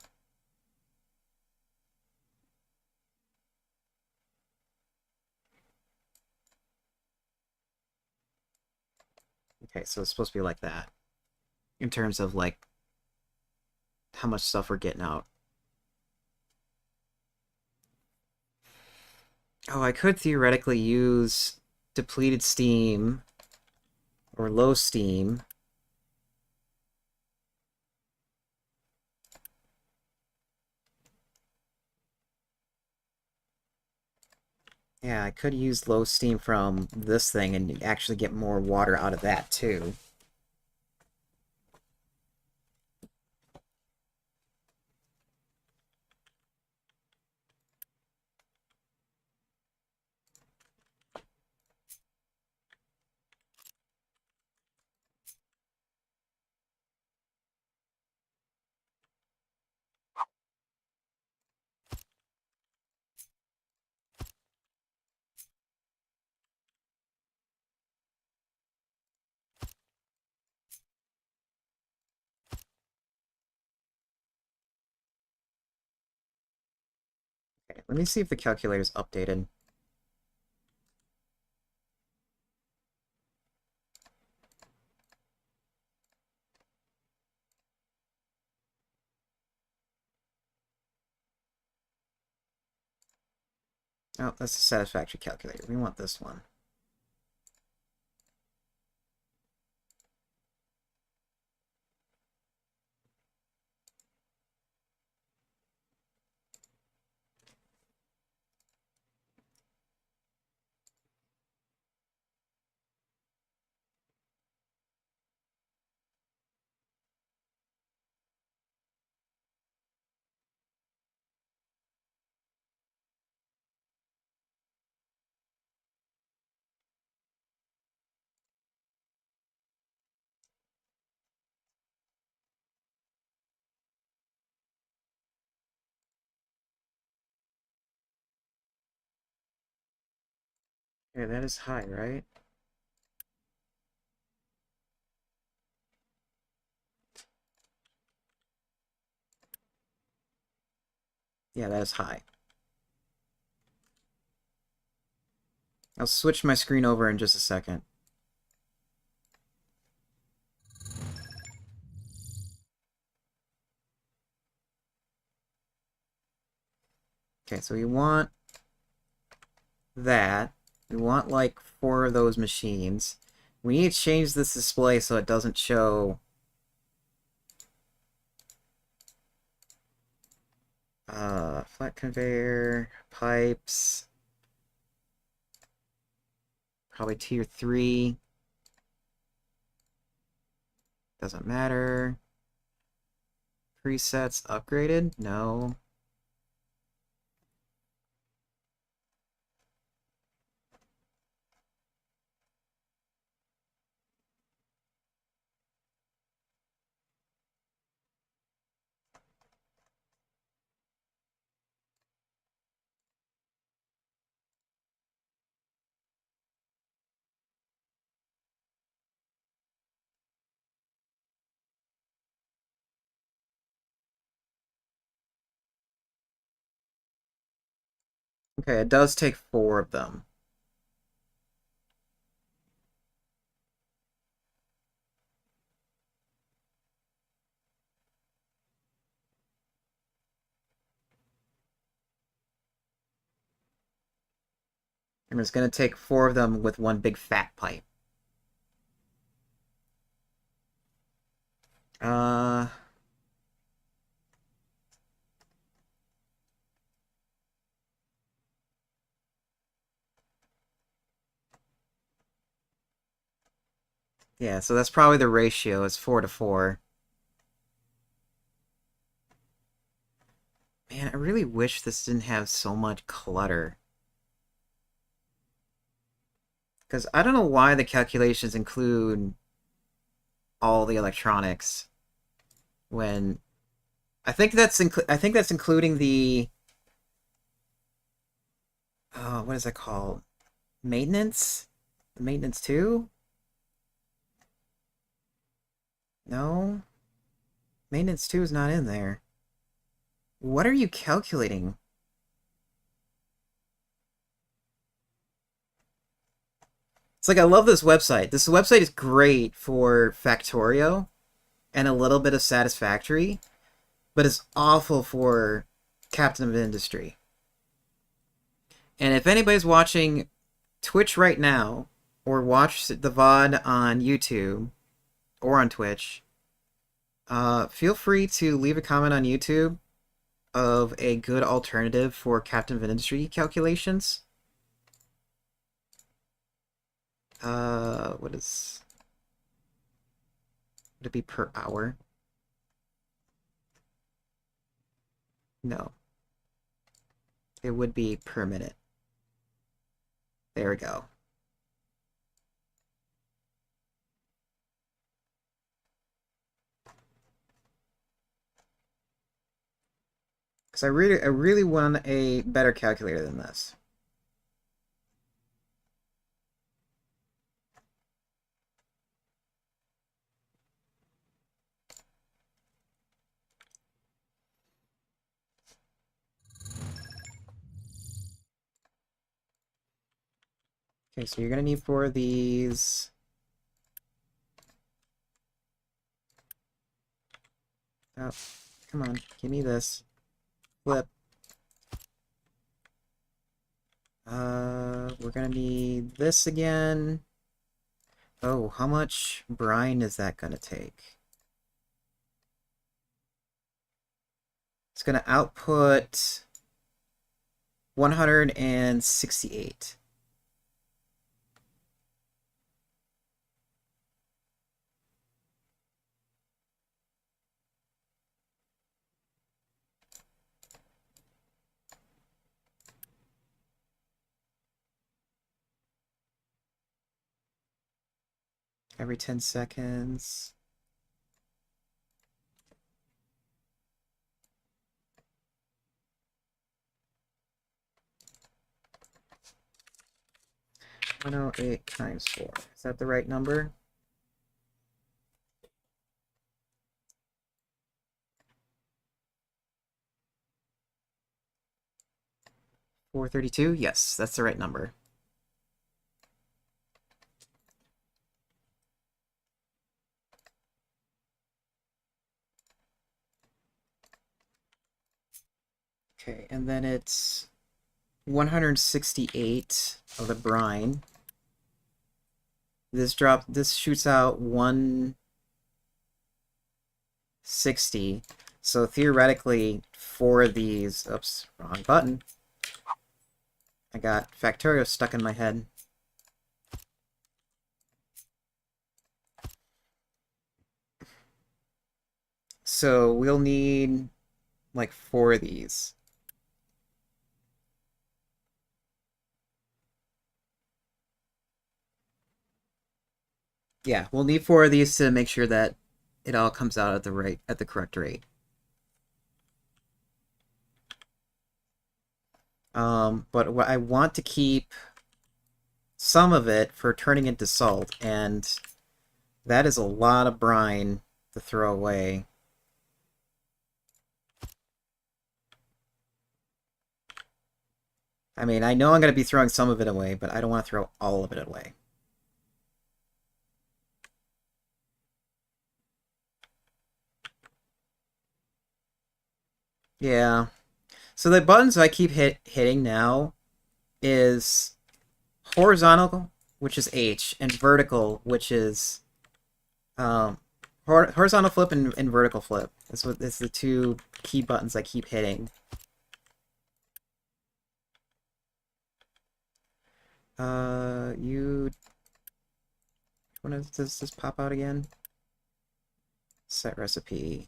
Okay, so it's supposed to be like that. In terms of, like, how much stuff we're getting out. Oh, I could theoretically use depleted steam or low steam. Yeah, I could use low steam from this thing and actually get more water out of that, too. Okay, let me see if the calculator's updated. Oh, that's a satisfactory calculator. We want this one. Okay, that is high, right? Yeah, that is high. I'll switch my screen over in just a second. Okay, so we want that. We want like 4 of those machines. We need to change this display so it doesn't show flat conveyor, pipes, probably tier 3. Doesn't matter. Presets upgraded? No. Okay, it does take 4 of them. And it's going to take 4 of them with one big fat pipe. Uh, yeah, so that's probably the ratio is 4 to 4. Man, I really wish this didn't have so much clutter. Because I don't know why the calculations include all the electronics when I think that's including the what is that called? Maintenance? Maintenance 2? No. Maintenance 2 is not in there. What are you calculating? It's like I love this website. This website is great for Factorio and a little bit of Satisfactory, but it's awful for Captain of Industry. And if anybody's watching Twitch right now, or watch the VOD on YouTube or on Twitch, feel free to leave a comment on YouTube of a good alternative for Captain of Industry calculations. What is... Would it be per hour? No. It would be per minute. There we go. Because I really want a better calculator than this. Okay, so you're gonna need 4 of these. Oh, come on, give me this. Flip. We're gonna need this again. Oh, how much brine is that gonna take? It's gonna output 168. Every 10 seconds. 108 times 4. Is that the right number? $432? Yes, that's the right number. Okay, and then it's 168 of the brine. This shoots out 160. So theoretically, 4 of these, oops, wrong button. I got Factorio stuck in my head. So we'll need like 4 of these. Yeah, we'll need 4 of these to make sure that it all comes out at the correct rate. But what I want to keep some of it for turning into salt, and that is a lot of brine to throw away. I mean, I know I'm going to be throwing some of it away, but I don't want to throw all of it away. Yeah. So the buttons I keep hitting now is horizontal, which is H, and vertical, which is horizontal flip and vertical flip. That's the 2 key buttons I keep hitting. You. When does this pop out again? Set recipe.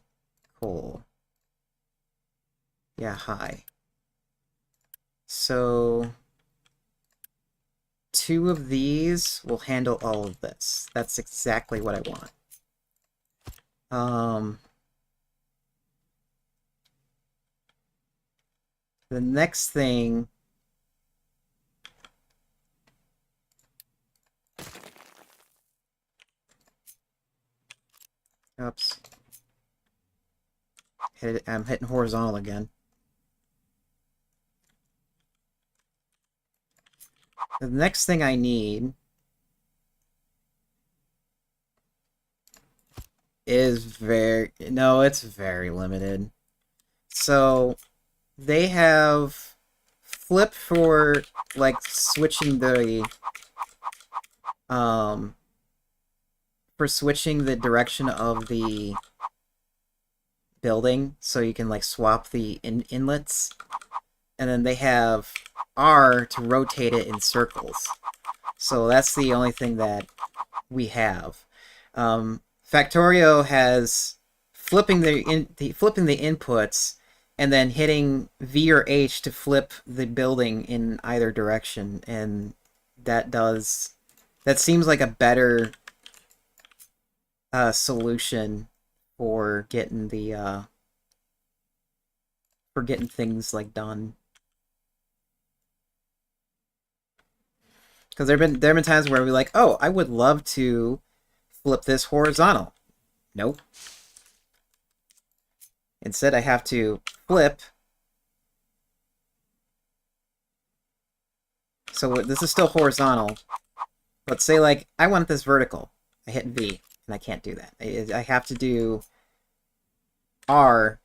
Cool. Yeah, hi. So 2 of these will handle all of this. That's exactly what I want. The next thing. Oops. I'm hitting horizontal again. The next thing I need is it's very limited. So they have flip for like switching the direction of the building, so you can like swap the inlets, and then they have R to rotate it in circles. So that's the only thing that we have. Factorio has flipping the inputs, and then hitting V or H to flip the building in either direction, and that seems like a better solution for getting things like done. Because there have been times where we're like, oh, I would love to flip this horizontal. Nope. Instead, I have to flip. So this is still horizontal. But say, like, I want this vertical. I hit V, and I can't do that. I have to do R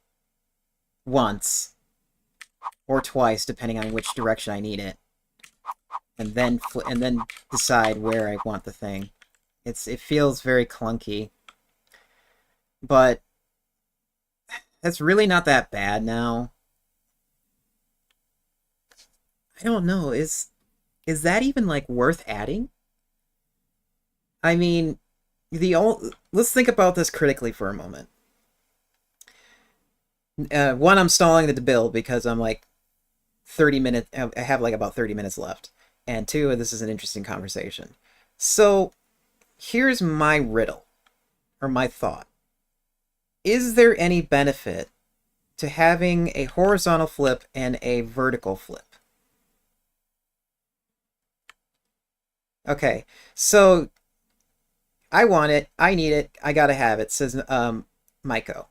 once or twice, depending on which direction I need it, and then decide where I want the thing. It feels very clunky, but that's really not that bad now. I don't know. Is that even like worth adding? I mean, let's think about this critically for a moment. One, I'm stalling the build because I'm like 30 minutes. I have like about 30 minutes left, and 2, this is an interesting conversation. So here's my riddle, or my thought. Is there any benefit to having a horizontal flip and a vertical flip? Okay, so I want it. I need it. I gotta have it. Says Maiko.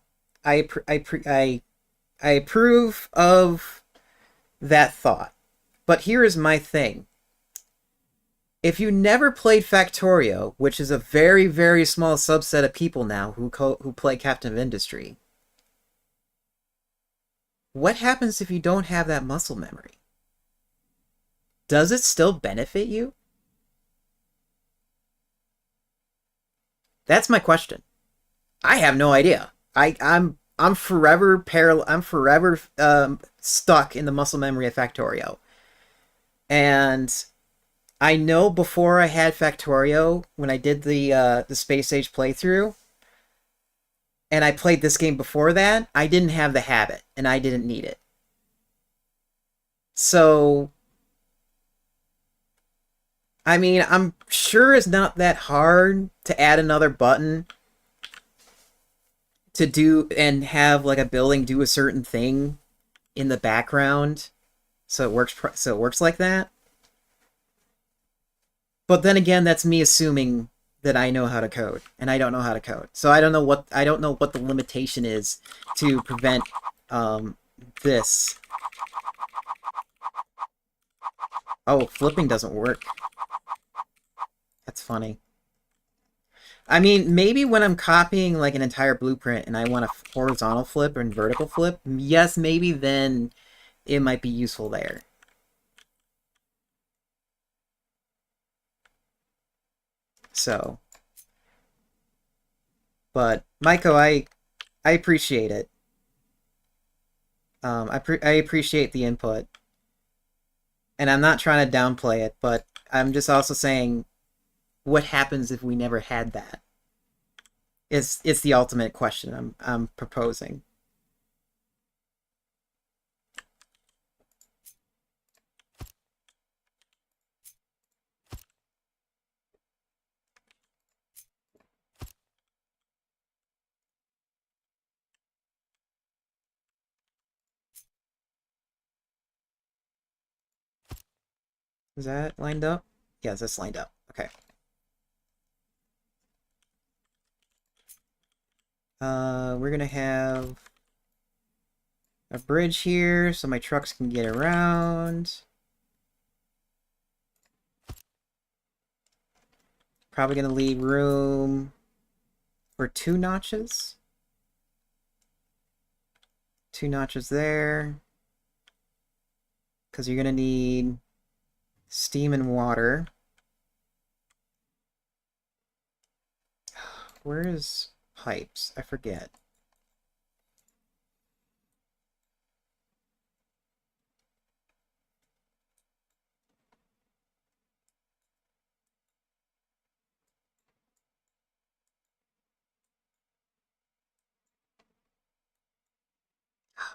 I approve of that thought. But here is my thing. If you never played Factorio, which is a very, very small subset of people now who play Captain of Industry, what happens if you don't have that muscle memory? Does it still benefit you? That's my question. I have no idea. I'm forever I'm forever stuck in the muscle memory of Factorio. And I know before I had Factorio, when I did the Space Age playthrough, and I played this game before that, I didn't have the habit, and I didn't need it. So, I mean, I'm sure it's not that hard to add another button to do and have like a building do a certain thing in the background, so it works like that. But then again, that's me assuming that I know how to code, and I don't know how to code. So I don't know what the limitation is to prevent this. Oh, flipping doesn't work. That's funny. I mean, maybe when I'm copying like an entire blueprint and I want a horizontal flip and vertical flip, yes, maybe then it might be useful there. So, but Maiko, I appreciate it. I appreciate the input, and I'm not trying to downplay it, but I'm just also saying, what happens if we never had that? It's the ultimate question I'm proposing. Is that lined up? Yes, that's lined up. Okay. We're gonna have a bridge here so my trucks can get around. Probably gonna leave room for 2 notches. 2 notches there. Because you're gonna need steam and water. Where is pipes? I forget.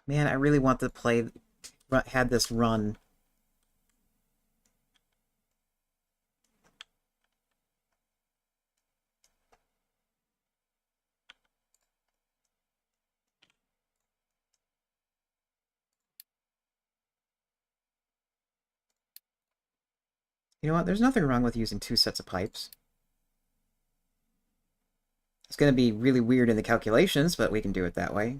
Man, I really want to play, had this run. You know what? There's nothing wrong with using 2 sets of pipes. It's going to be really weird in the calculations, but we can do it that way.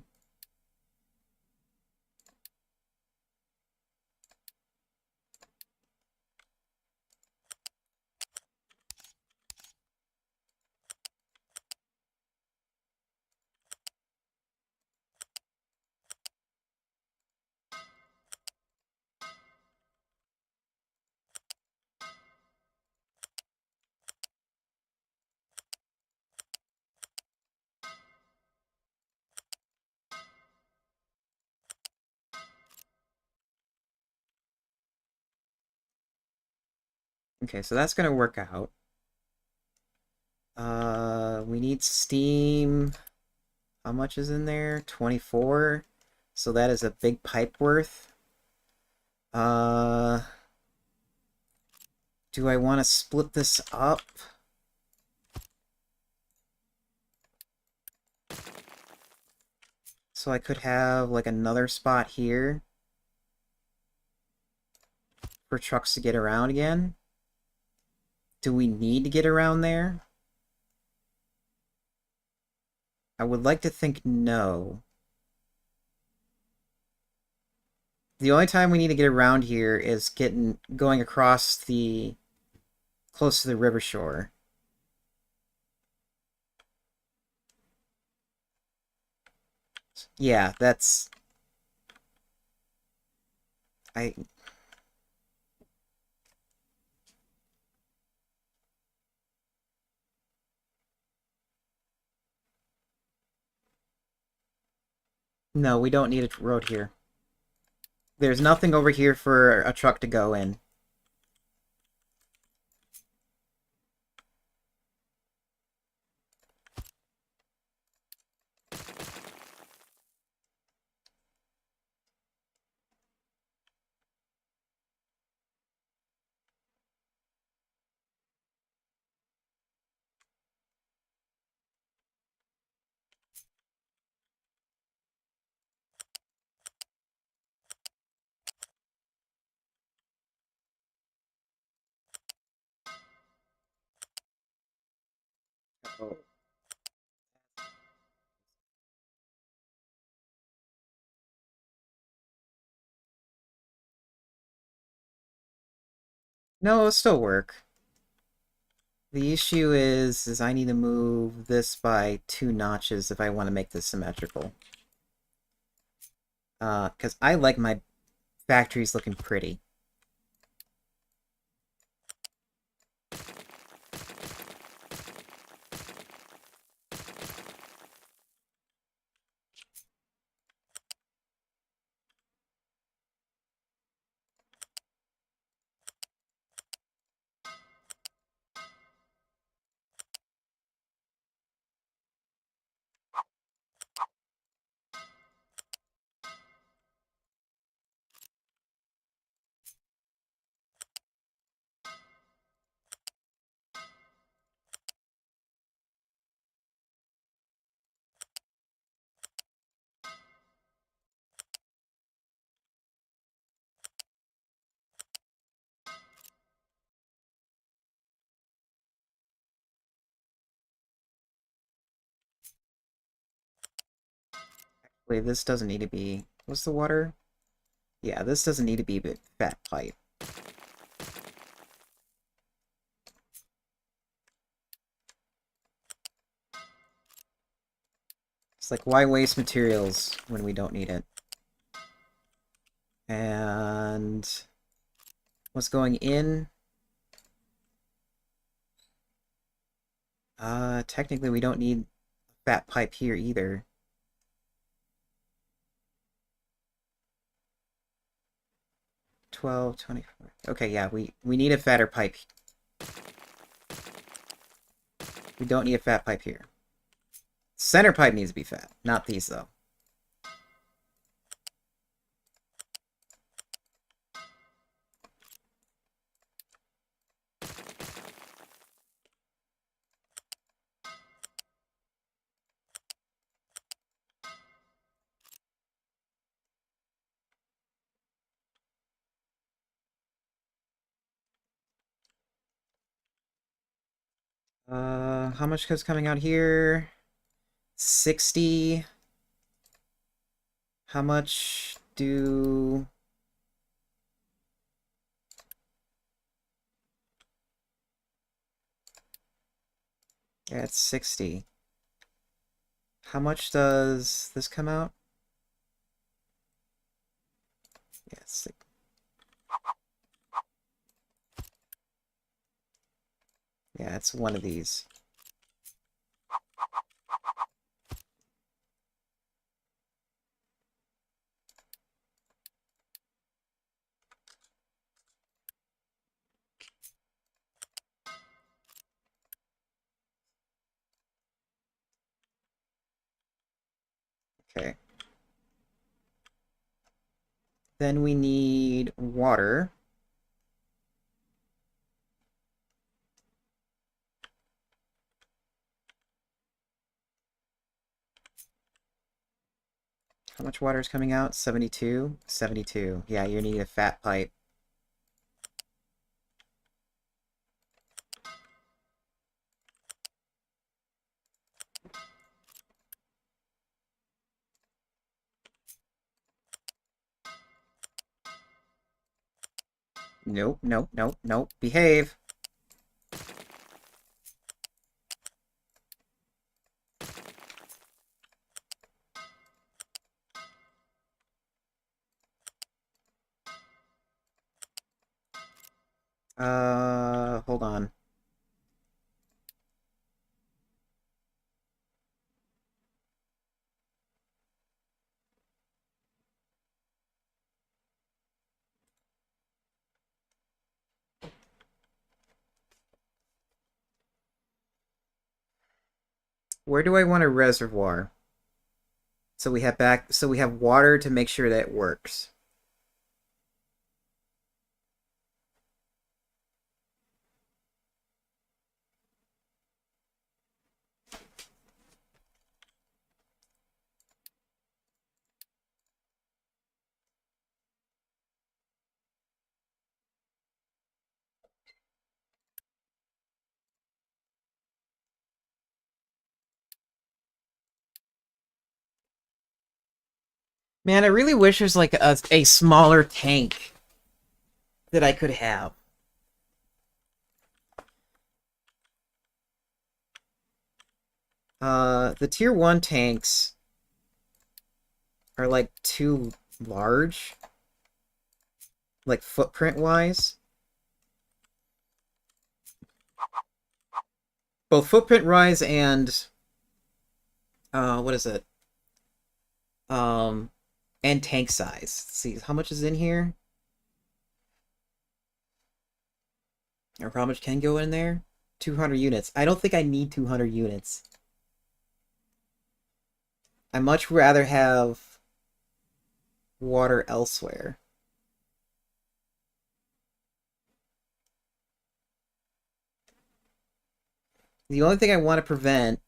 Okay, so that's going to work out. We need steam. How much is in there? 24. So that is a big pipe worth. Uh, do I want to split this up? So I could have like another spot here for trucks to get around again. Do we need to get around there? I would like to think no. The only time we need to get around here is going across the close to the river shore. Yeah, that's I no, we don't need a road here. There's nothing over here for a truck to go in. Oh. No, it'll still work. The issue is I need to move this by 2 notches if I want to make this symmetrical. Because I like my factories looking pretty. Wait, this doesn't need to be... What's the water? Yeah, this doesn't need to be a fat pipe. It's like, why waste materials when we don't need it? And... what's going in? Technically we don't need a fat pipe here either. 12, 24. Okay, yeah, we need a fatter pipe. We don't need a fat pipe here. Center pipe needs to be fat, not these though. How much is coming out here? 60. How much do... Yeah, it's 60. How much does this come out? Yeah, yeah, it's one of these. Okay. Then we need water. How much water is coming out? 72? 72. Yeah, you need a fat pipe. Nope, nope, nope, nope. Behave. Hold on. Where do I want a reservoir? So we have water to make sure that it works. Man, I really wish there's like a smaller tank that I could have. The tier 1 tanks are like too large, like footprint wise. Both footprint wise and what is it? Um and tank size. Let's see how much is in here? Or how much can go in there? 200 units. I don't think I need 200 units. I much rather have water elsewhere. The only thing I want to prevent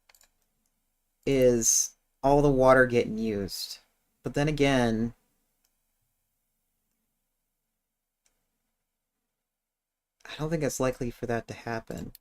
is all the water getting used. But then again, I don't think it's likely for that to happen.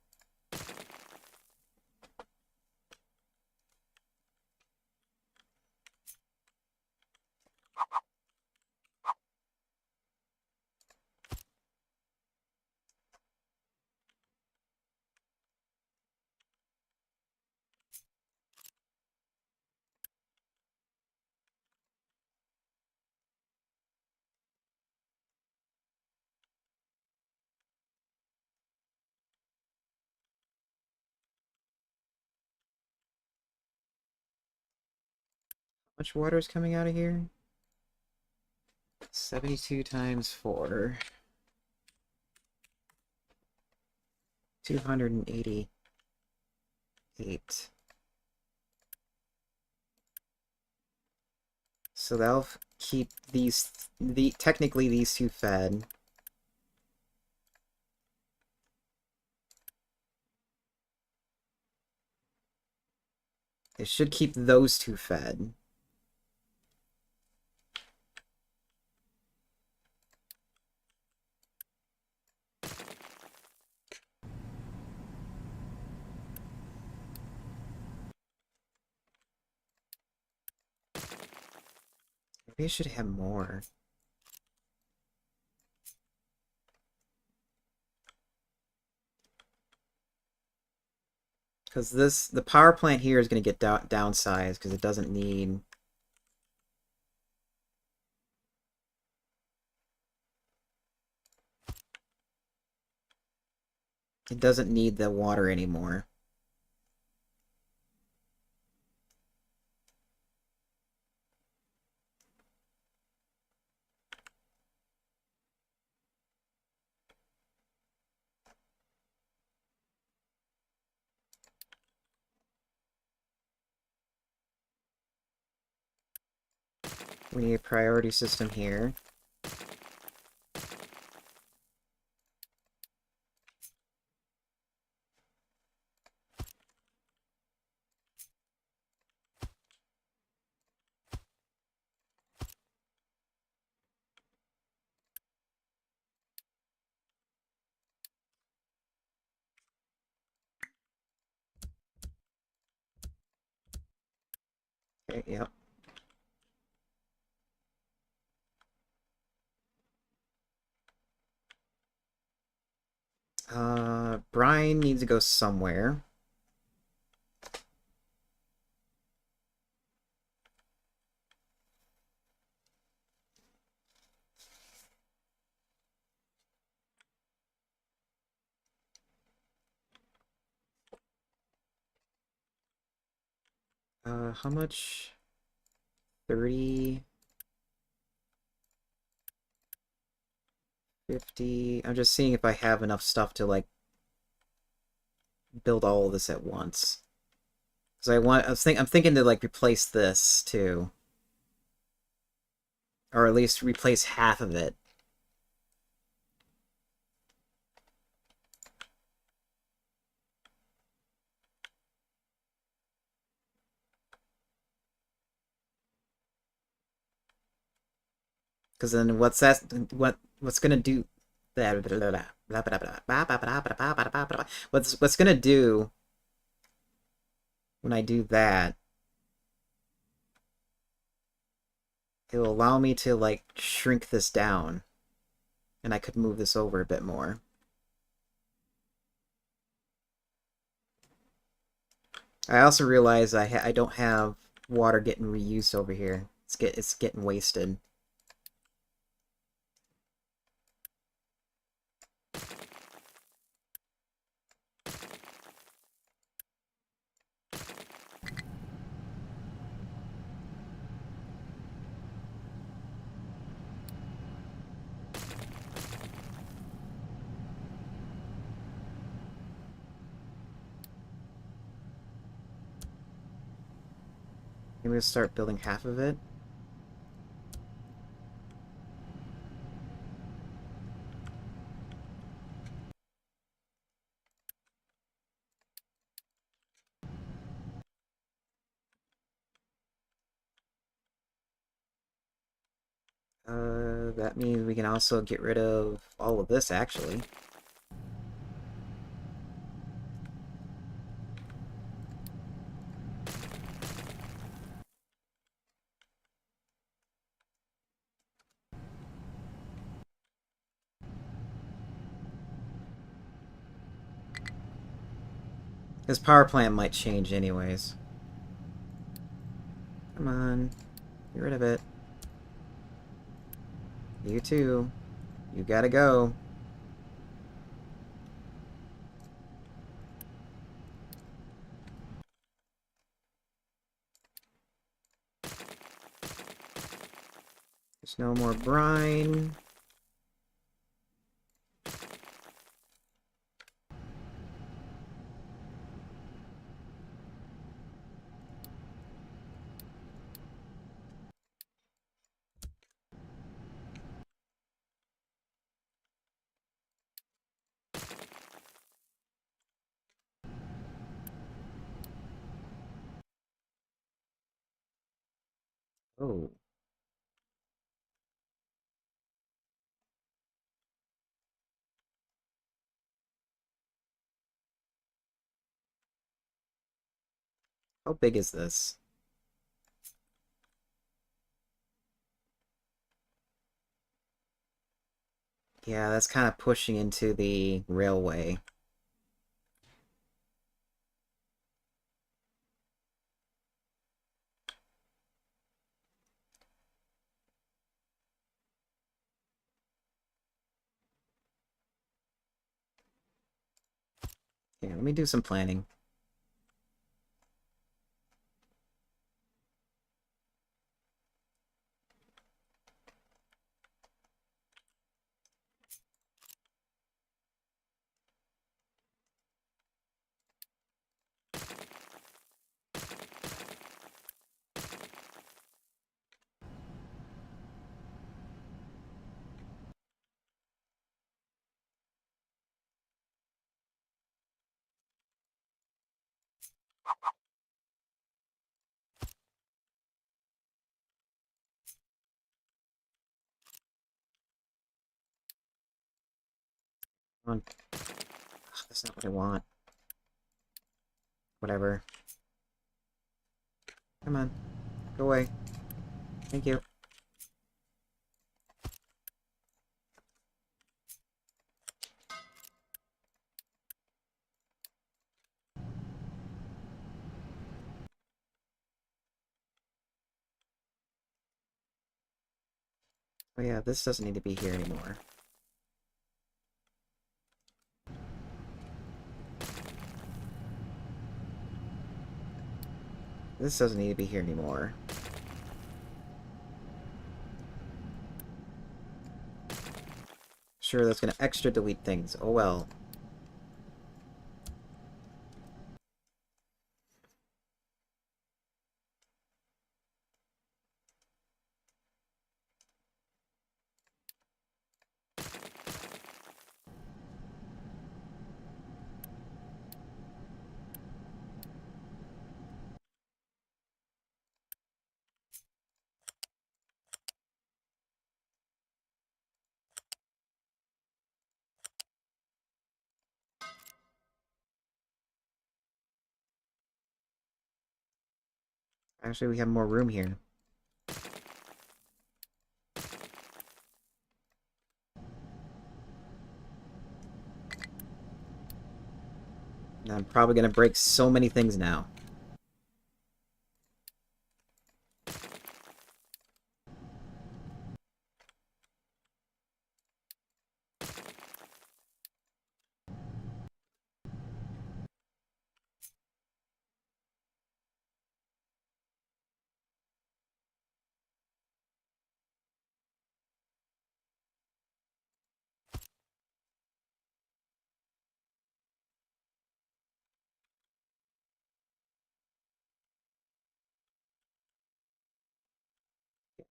How much water is coming out of here? 72 times 4. 288. So that'll keep technically these two fed. It should keep those two fed. Maybe I should have more. Because the power plant here is going to get downsized because it doesn't need... It doesn't need the water anymore. We need a priority system here. Okay, yep. Brian needs to go somewhere. How much? 30, 50. I'm just seeing if I have enough stuff to, like, build all of this at once. Because I'm thinking to, like, replace this, too. Or at least replace half of it. Because then what's gonna do that? What's gonna do when I do that? It will allow me to, like, shrink this down, and I could move this over a bit more. I also realize I don't have water getting reused over here. It's getting wasted. Maybe we'll start building half of it. That means we can also get rid of all of this, actually. This power plant might change anyways. Come on. Get rid of it. You too. You gotta go. There's no more brine. Oh. How big is this? Yeah, that's kind of pushing into the railway. Yeah, let me do some planning. Come on. Ugh, that's not what I want. Whatever. Come on. Go away. Thank you. Oh yeah, this doesn't need to be here anymore. This doesn't need to be here anymore. Sure, that's gonna extra delete things. Oh well. Actually, we have more room here. And I'm probably gonna break so many things now.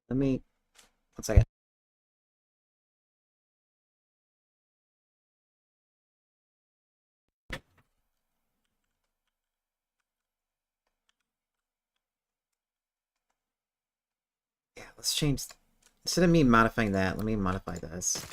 Let me... One second. Yeah, let's change... Instead of me modifying that, let me modify this.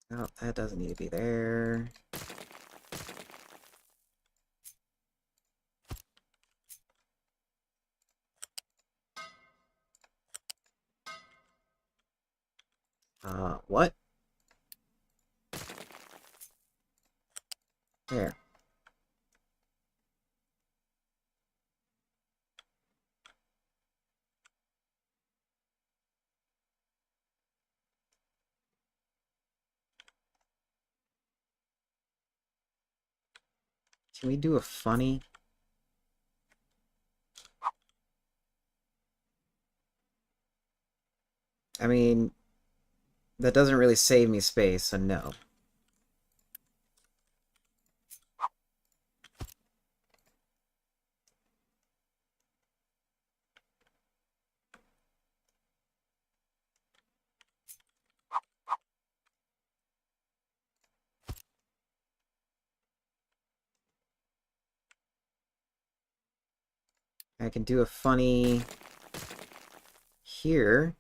Oh, that doesn't need to be there. What? There. Can we do a funny? I mean, that doesn't really save me space, so no. I can do a funny here.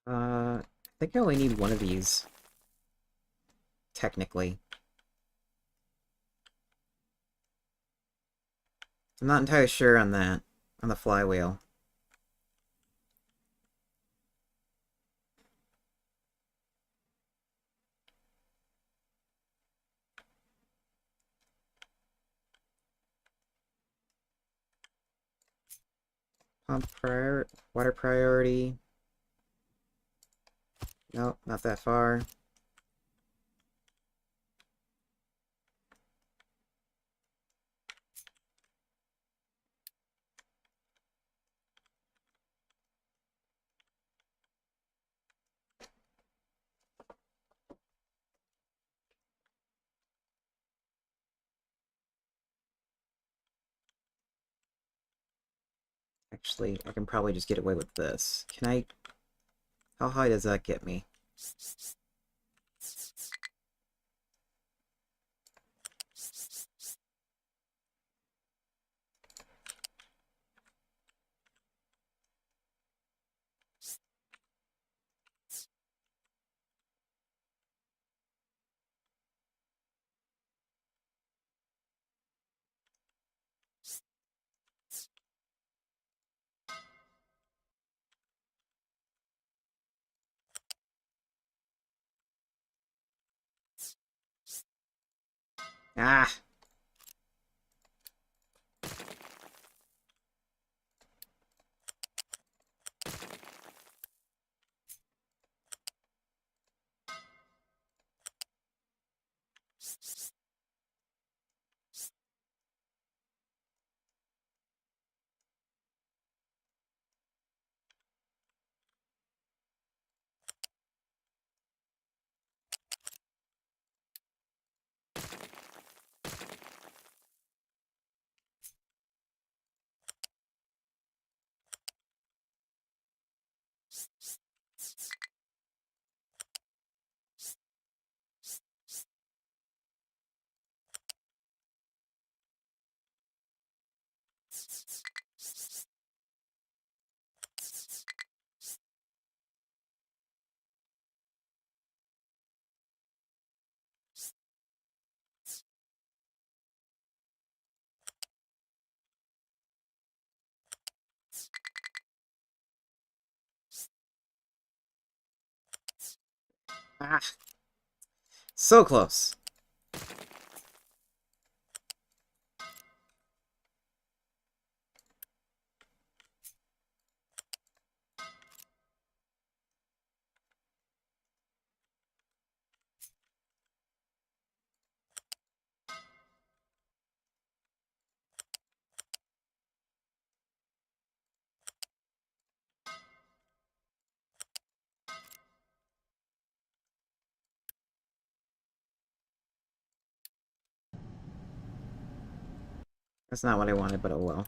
I think I only need one of these, technically. I'm not entirely sure on that, on the flywheel. Pump prior, water priority. Nope, not that far. Actually, I can probably just get away with this. Can I... How high does that get me? Ah! Ah! So close! That's not what I wanted, but oh well.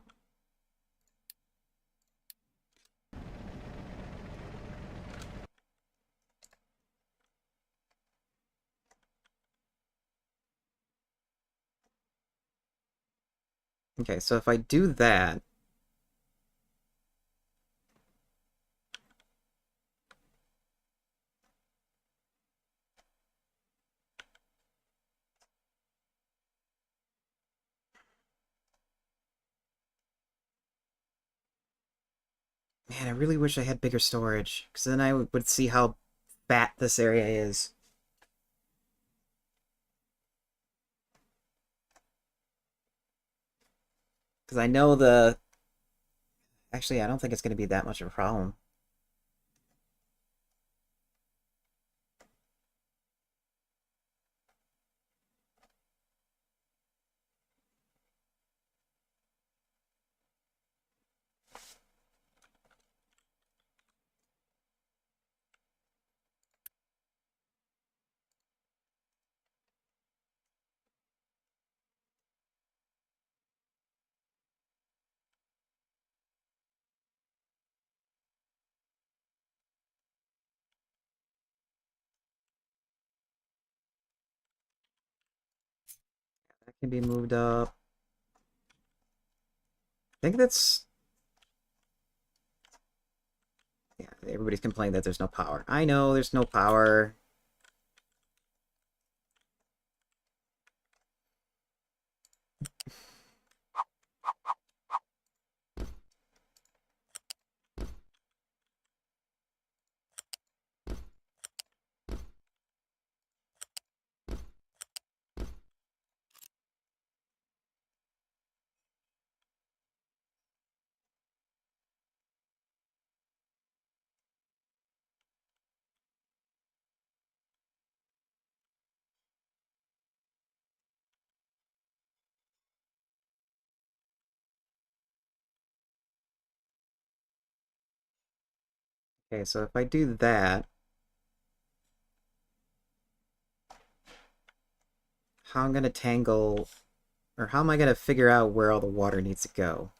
Okay, so if I do that... Man, I really wish I had bigger storage, because then I would see how fat this area is. Because I know the... Actually, I don't think it's going to be that much of a problem. That can be moved up. I think that's... Yeah, everybody's complaining that there's no power. I know there's no power. Okay, so if I do that, how I'm gonna tangle, or how am I gonna figure out where all the water needs to go?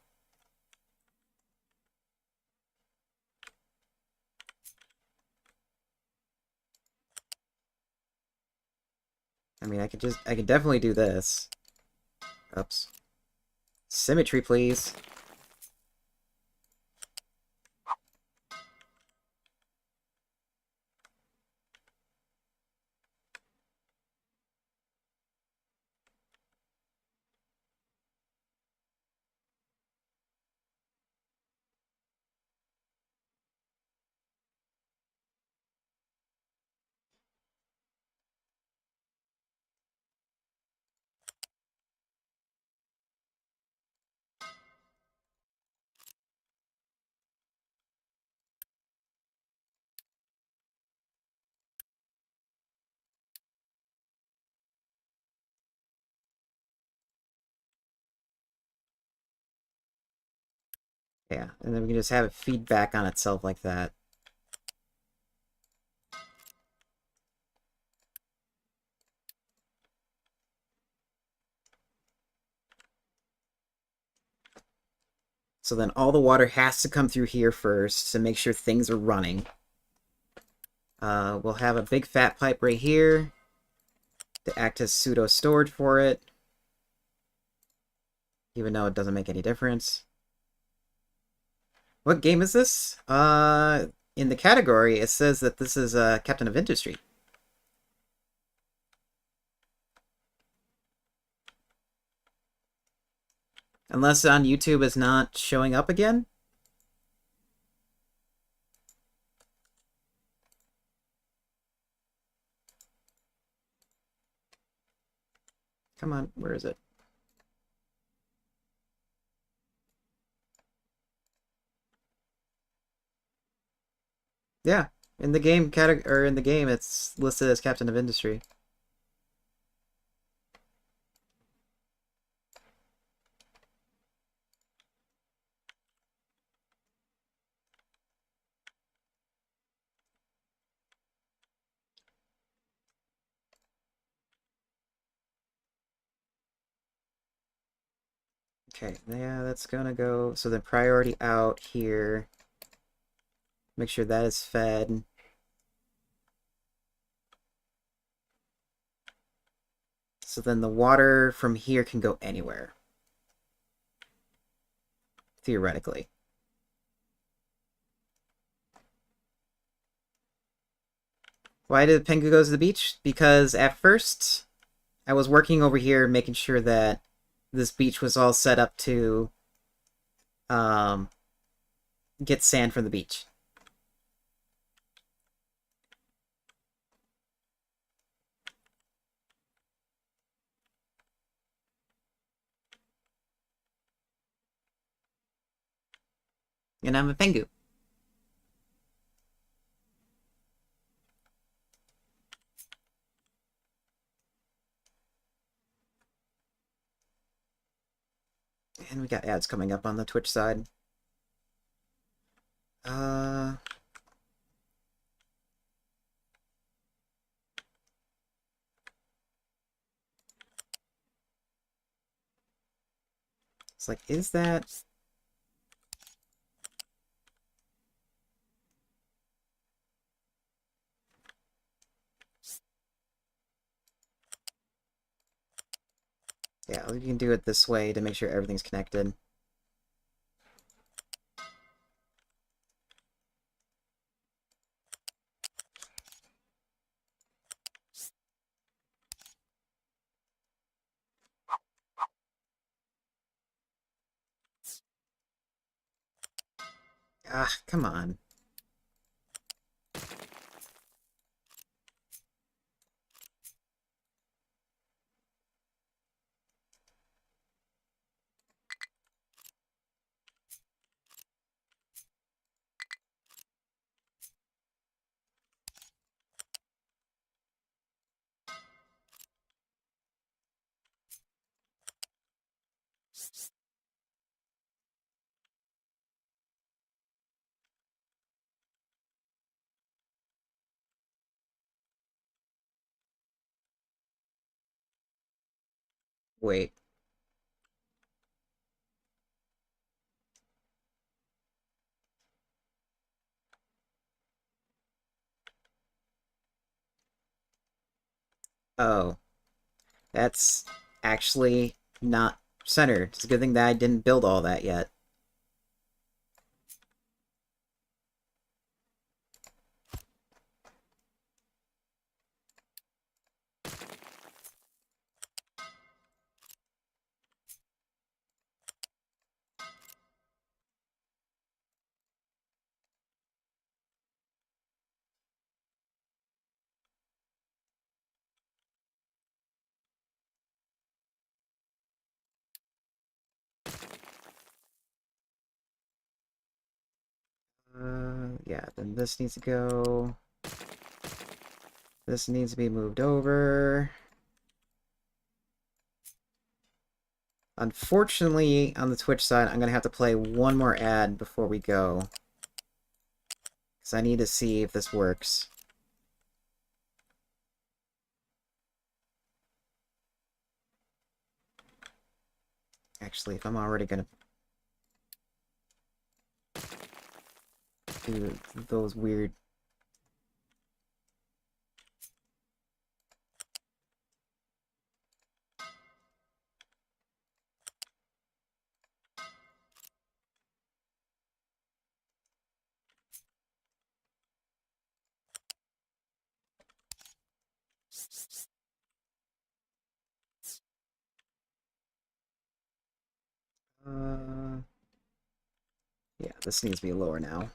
I mean, I could definitely do this. Oops. Symmetry, please. Yeah, and then we can just have it feed back on itself like that. So then all the water has to come through here first to make sure things are running. We'll have a big fat pipe right here to act as pseudo storage for it, even though it doesn't make any difference. What game is this? In the category, it says that this is Captain of Industry. Unless on YouTube is not showing up again? Come on, where is it? Yeah, in the game or in the game, it's listed as Captain of Industry. Okay, yeah, that's gonna go. So the priority out here. Make sure that is fed. So then the water from here can go anywhere, theoretically. Why did Pengu go to the beach? Because at first, I was working over here making sure that this beach was all set up to um, get sand from the beach. And I'm a Pengu. And we got ads coming up on the Twitch side. Uh, it's like, is that... Yeah, we can do it this way to make sure everything's connected. Ah, come on. Wait. Oh, that's actually not centered. It's a good thing that I didn't build all that yet. Yeah, then this needs to go. This needs to be moved over. Unfortunately, on the Twitch side, I'm gonna have to play one more ad before we go. Because I need to see if this works. Actually, if I'm already gonna do those weird... Uh, yeah, this needs to be lower now.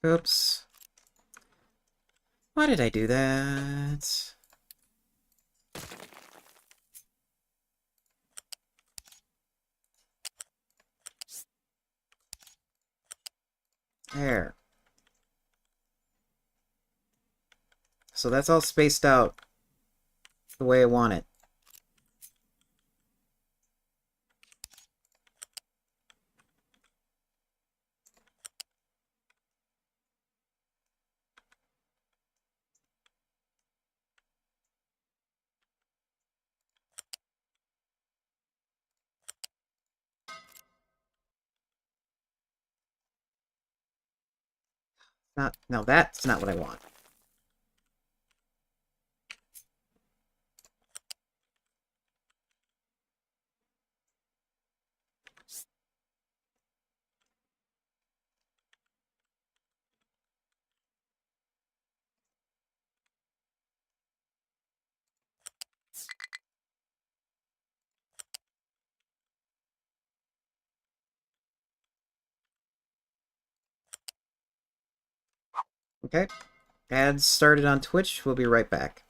Oops. Why did I do that? There. So that's all spaced out the way I want it. Not... No, that's not what I want. Okay. Ads started on Twitch. We'll be right back.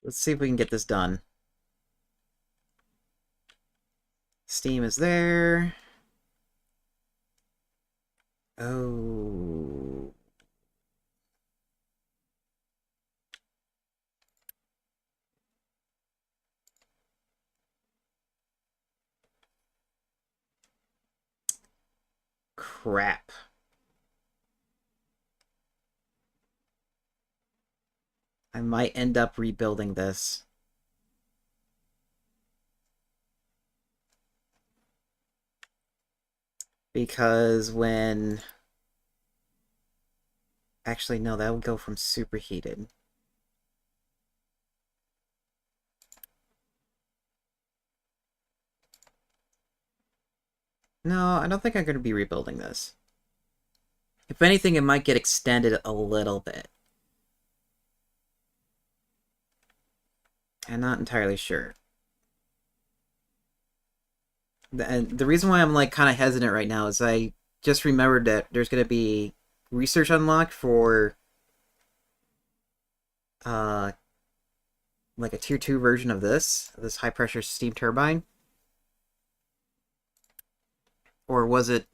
Let's see if we can get this done. Steam is there. Oh. Crap. I might end up rebuilding this. Because when... Actually, no, that would go from superheated. No, I don't think I'm going to be rebuilding this. If anything, it might get extended a little bit. I'm not entirely sure. And the reason why I'm like kind of hesitant right now is I just remembered that there's going to be research unlocked for uh like a tier 2 version of this high pressure steam turbine, or was it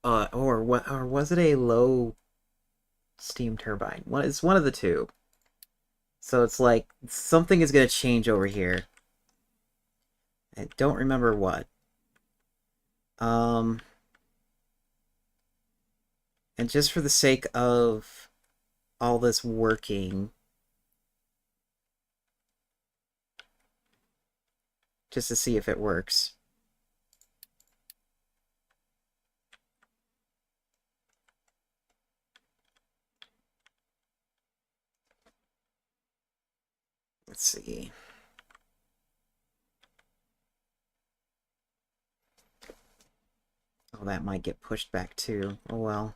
or was it a low steam turbine? It's one of the two. So it's like something is going to change over here. I don't remember what. Um and just for the sake of all this working, just to see if it works. Let's see. Oh, that might get pushed back too. Oh well.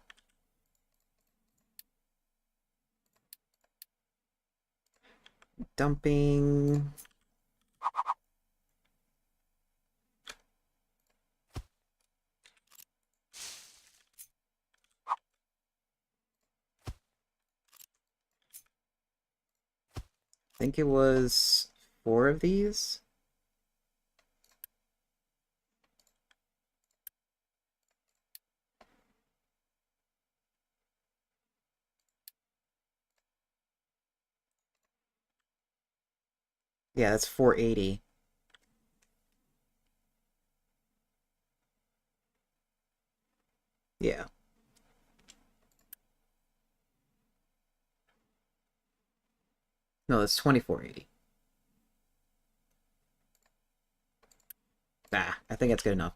Dumping. I think it was 4 of these. Yeah, that's 480. Yeah. No, that's 2480. Ah, I think that's good enough.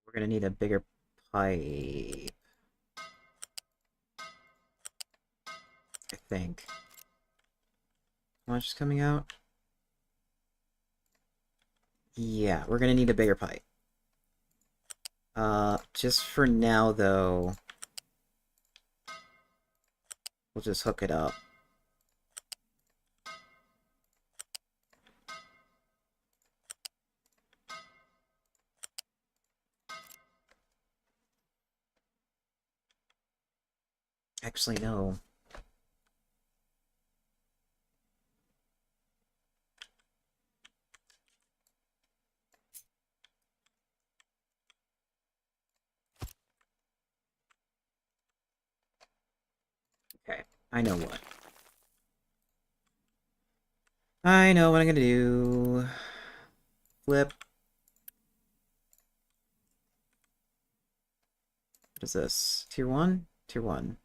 We're gonna need a bigger pipe, I think. How much is coming out? Yeah, we're gonna need a bigger pipe. Just for now, though, we'll just hook it up. Actually, no. Okay, I know what. I know what I'm gonna do. Flip. What is this? Tier 1? Tier 1.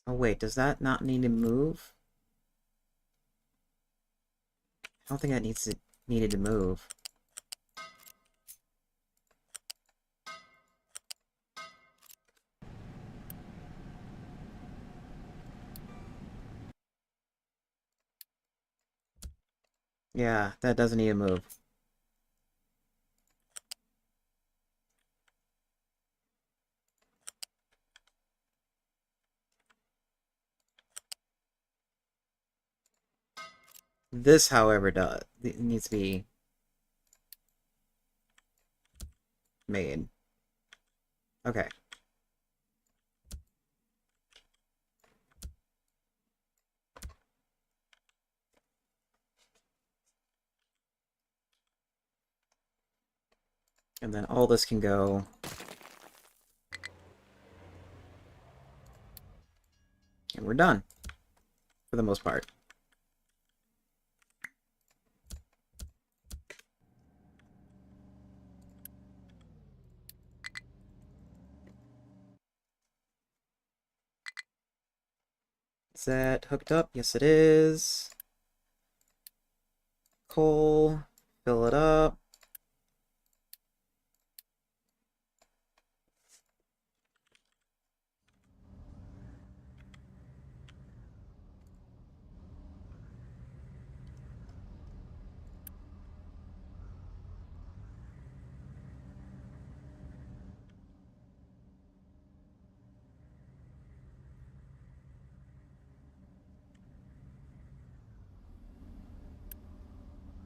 Oh wait, does that not need to move? I don't think that needed to move. Yeah, that doesn't need to move. This, however, does it needs to be made. Okay. And then all this can go. And we're done. For the most part. Is that hooked up? Yes, it is. Coal. Fill it up.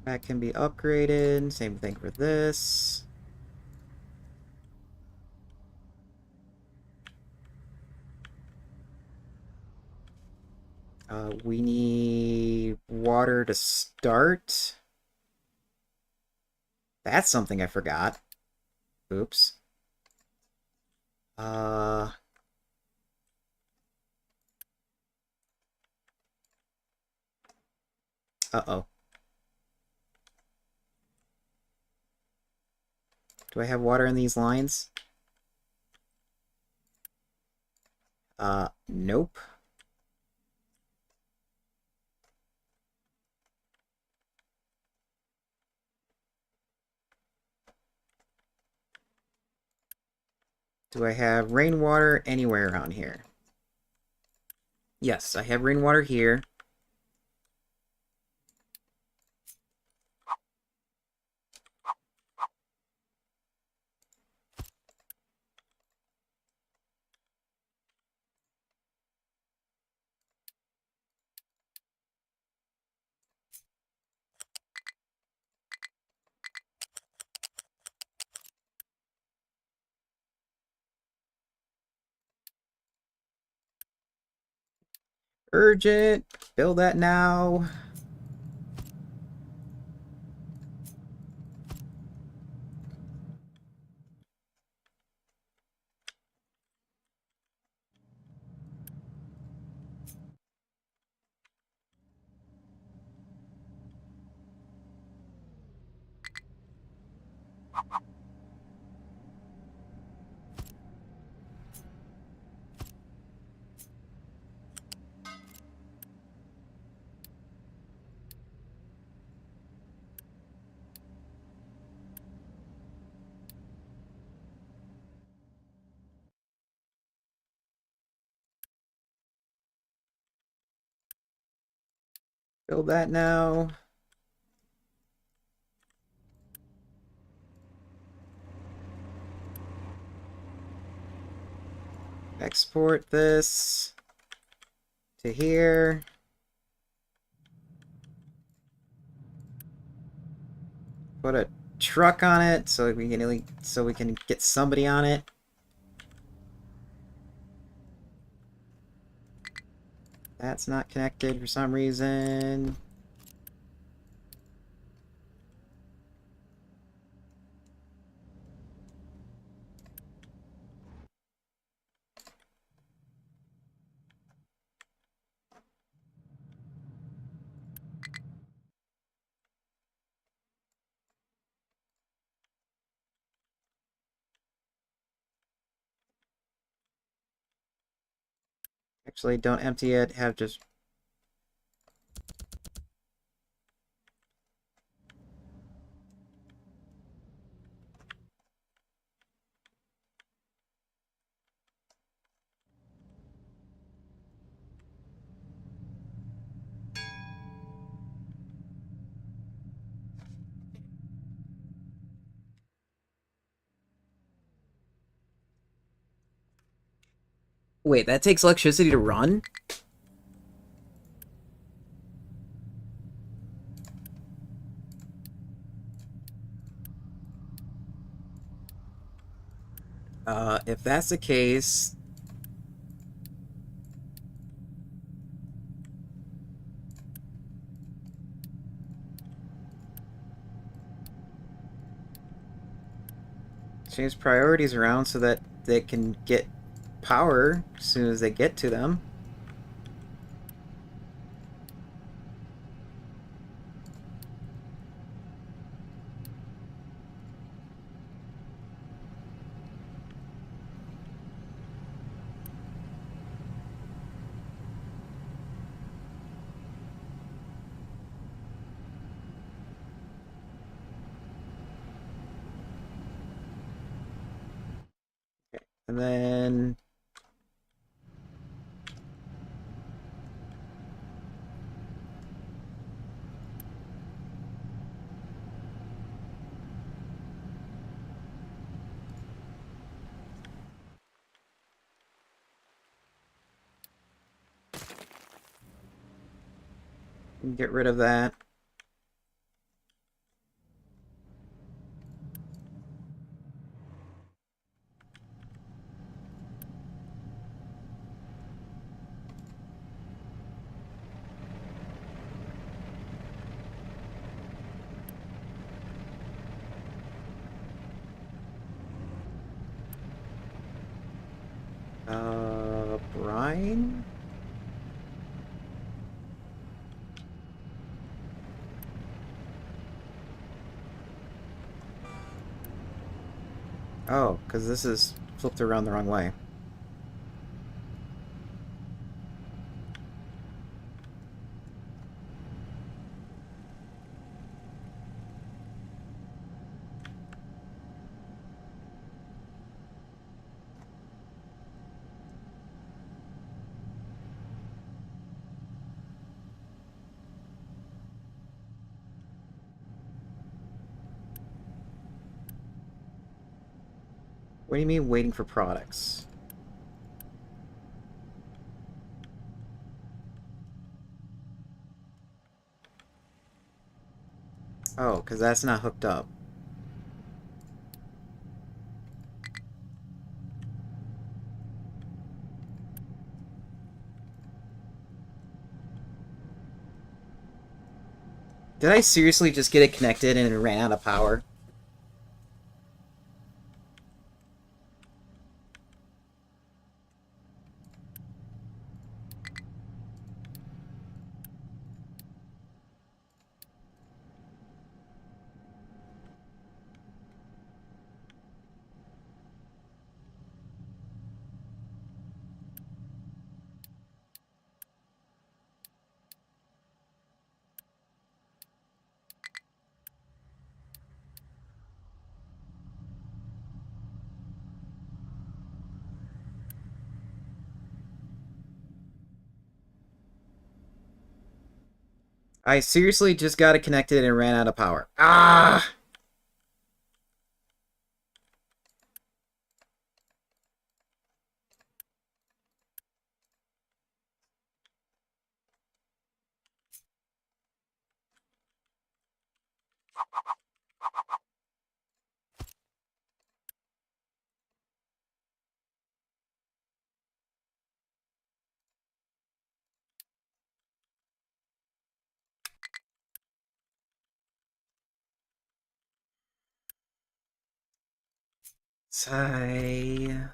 That can be upgraded. Same thing for this. We need water to start. That's something I forgot. Oops. Uh, uh-oh. Do I have water in these lines? Nope. Do I have rainwater anywhere around here? Yes, I have rainwater here. Urgent. Build that now. Build that now. Export this to here. Put a truck on it so we can get somebody on it. That's not connected for some reason. Actually, don't empty it. Have just... Wait, that takes electricity to run? If that's the case, change priorities around so that they can get power as soon as they get to them. And then... get rid of that. Brine? Oh, because this is flipped around the wrong way. What do you mean waiting for products? Oh, because that's not hooked up. Did I seriously just get it connected and it ran out of power? I seriously just got it connected and ran out of power. Ah! Sigh.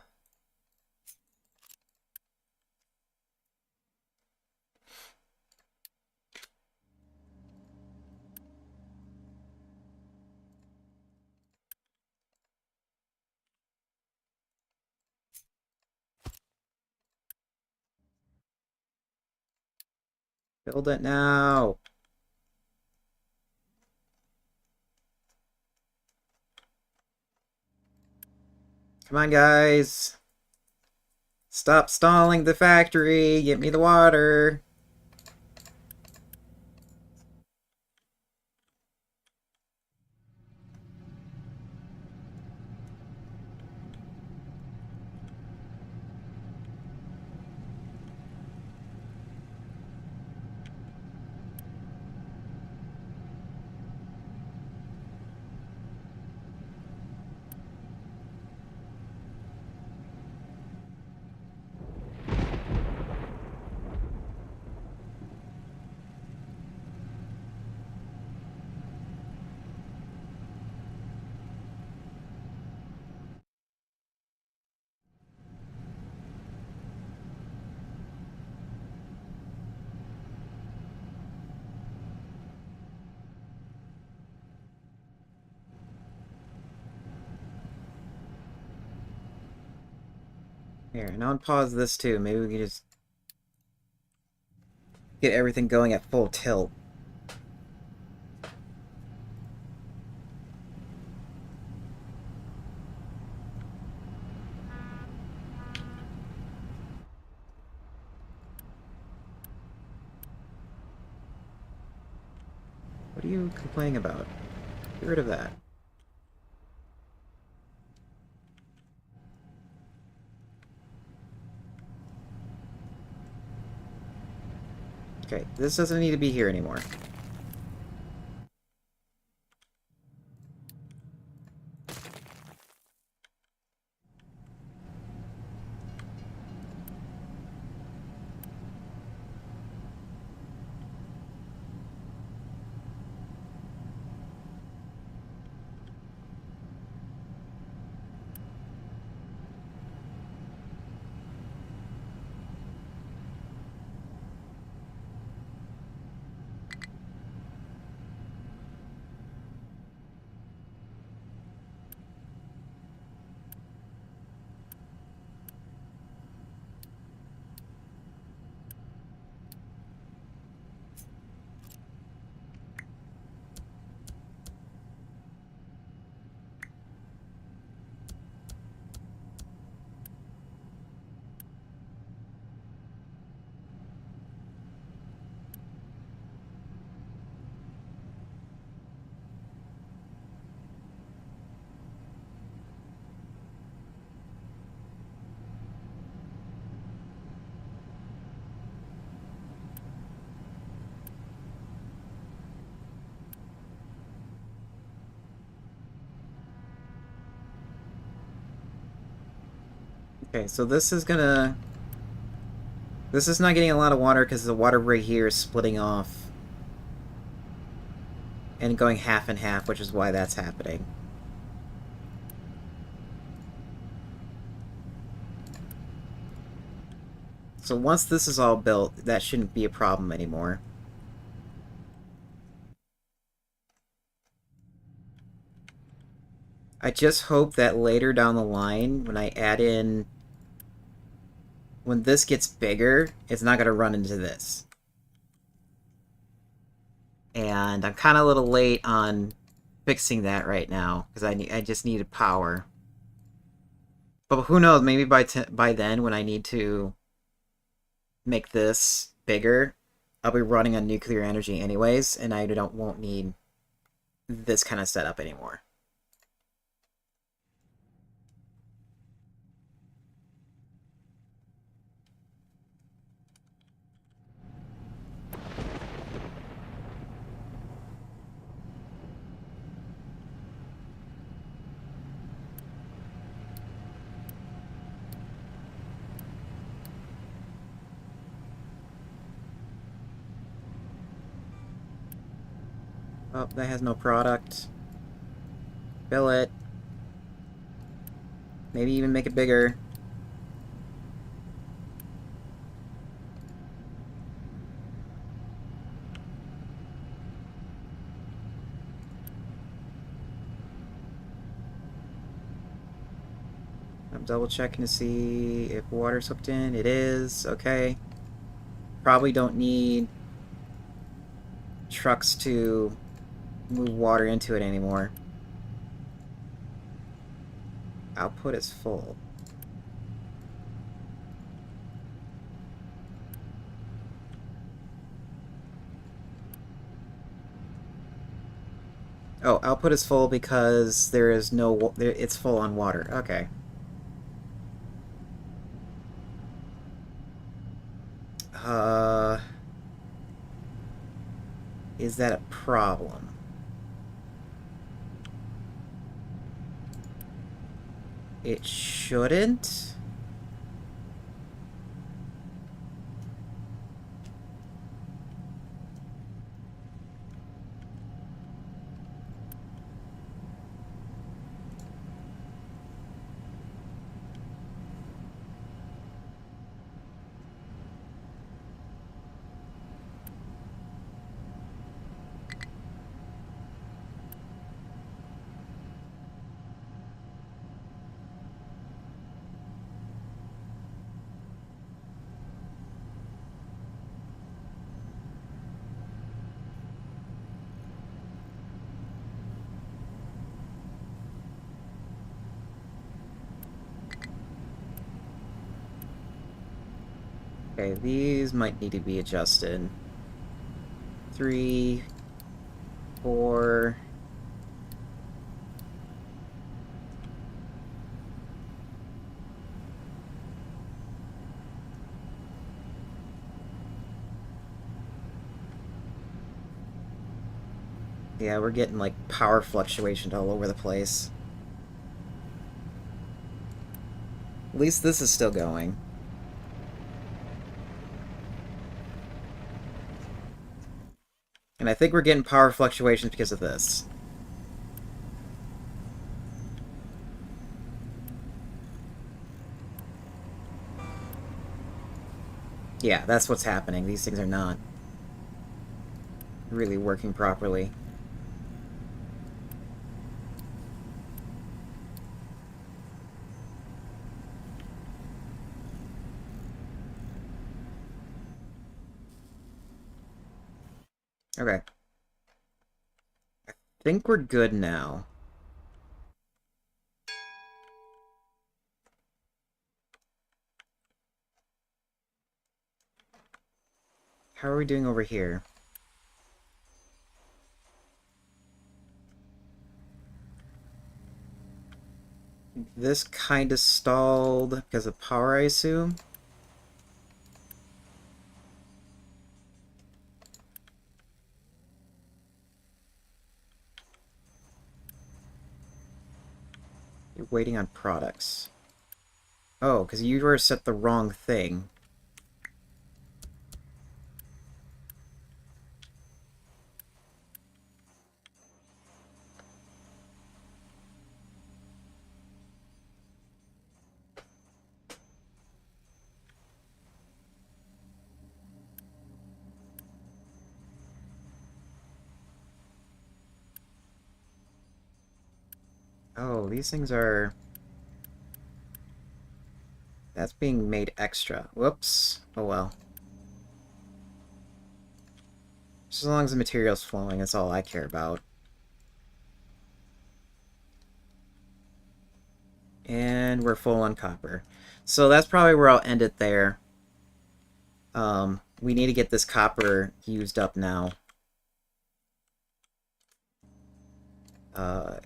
Build it now! Come on, guys! Stop stalling the factory! Get me the water! Here, and I'll pause this too. Maybe we can just get everything going at full tilt. What are you complaining about? Get rid of that. Okay, this doesn't need to be here anymore. Okay, so this is gonna... This is not getting a lot of water because the water right here is splitting off and going half and half, which is why that's happening. So once this is all built, that shouldn't be a problem anymore. I just hope that later down the line, when I add in... When this gets bigger, it's not going to run into this. And I'm kind of a little late on fixing that right now, because I just needed power. But who knows, maybe by then, when I need to make this bigger, I'll be running on nuclear energy anyways, and I won't need this kind of setup anymore. Oh, that has no product. Fill it. Maybe even make it bigger. I'm double checking to see if water's hooked in. It is. Okay. Probably don't need trucks to move water into it anymore. Output is full. Oh, output is full because there is no... It's full on water. Okay. Uh... Is that a problem? It shouldn't. Okay, these might need to be adjusted. 3, 4... Yeah, we're getting, like, power fluctuations all over the place. At least this is still going. And I think we're getting power fluctuations because of this. Yeah, that's what's happening. These things are not really working properly. Okay. I think we're good now. How are we doing over here? This kind of stalled because of power, I assume? You're waiting on products. Oh, because you were set the wrong thing. Oh, these things are... That's being made extra. Whoops. Oh well. Just as long as the material's flowing, that's all I care about. And we're full on copper. So that's probably where I'll end it there. We need to get this copper used up now.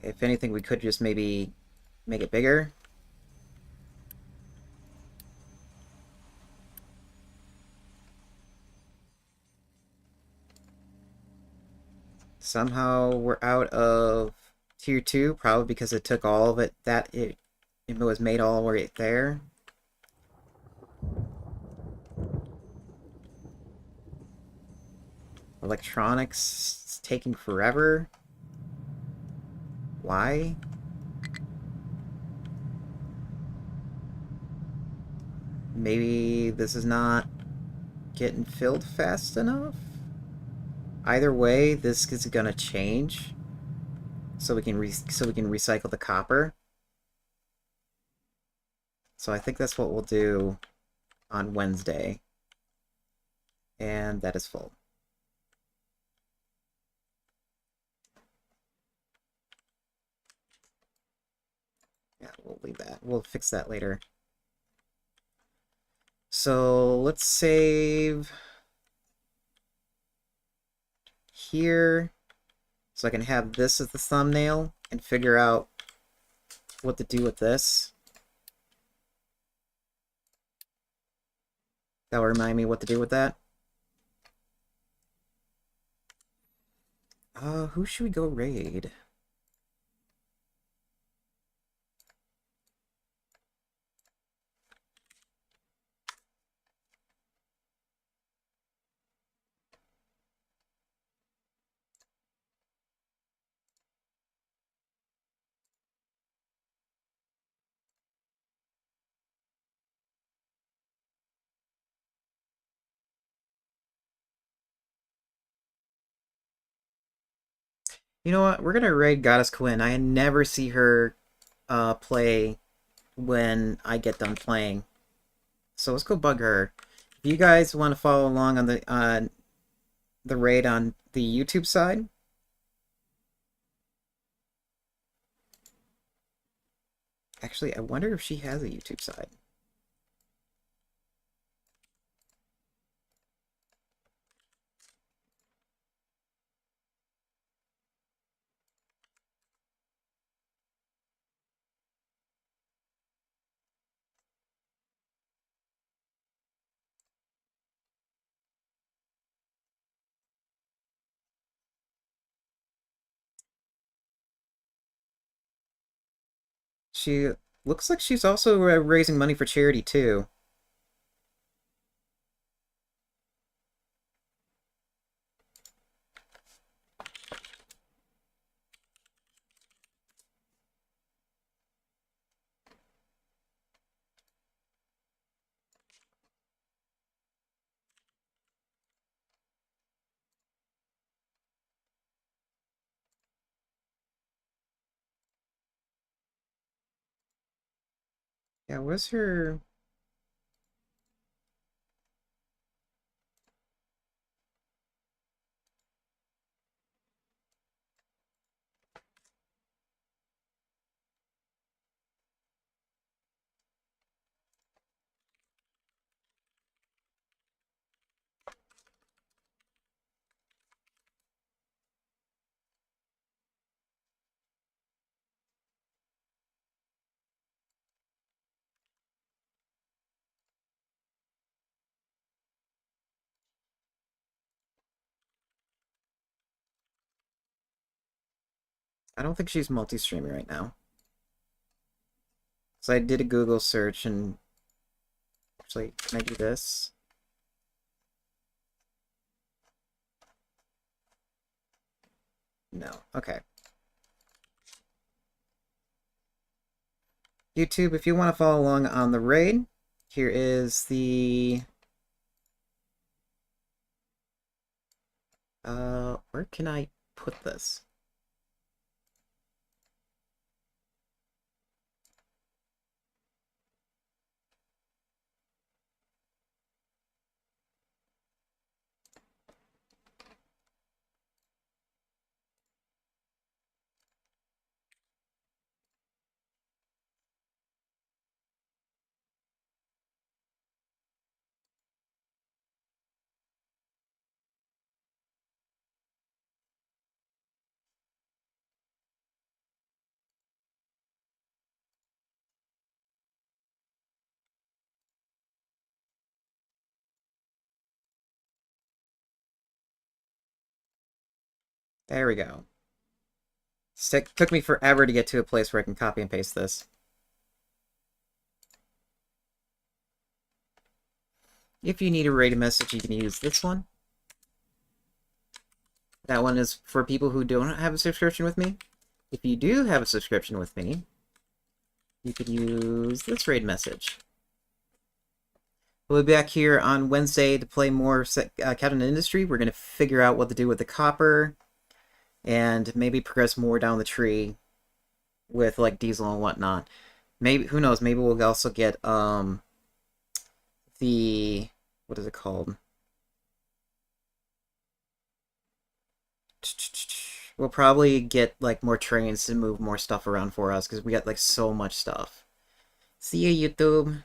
If anything, we could just maybe make it bigger. Somehow we're out of tier 2, probably because it took all of it, it was made all right there. Electronics is taking forever. Why? Maybe this is not getting filled fast enough? Either way, this is gonna change. So we can recycle the copper. So I think that's what we'll do on Wednesday. And that is full. leave that. We'll fix that later. So let's save here so I can have this as the thumbnail and figure out what to do with this. That'll remind me what to do with that. Who should we go raid? You know what? We're gonna raid Goddess Quinn. I never see her play when I get done playing. So let's go bug her. If you guys want to follow along on the raid on the YouTube side, actually, I wonder if she has a YouTube side. She looks like she's also raising money for charity too. Yeah, what's her? I don't think she's multi-streaming right now. So I did a Google search and actually, can I do this? No. Okay. YouTube, if you want to follow along on the raid, here is the where can I put this? There we go. Took me forever to get to a place where I can copy and paste this. If you need a rated message, you can use this one. That one is for people who don't have a subscription with me. If you do have a subscription with me, you could use this raid message. We'll be back here on Wednesday to play more Captain Industry. We're going to figure out what to do with the copper and maybe progress more down the tree with like diesel and whatnot. Maybe, who knows, maybe we'll also get the, what is it called? We'll probably get like more trains to move more stuff around for us because we got like so much stuff. See you, YouTube.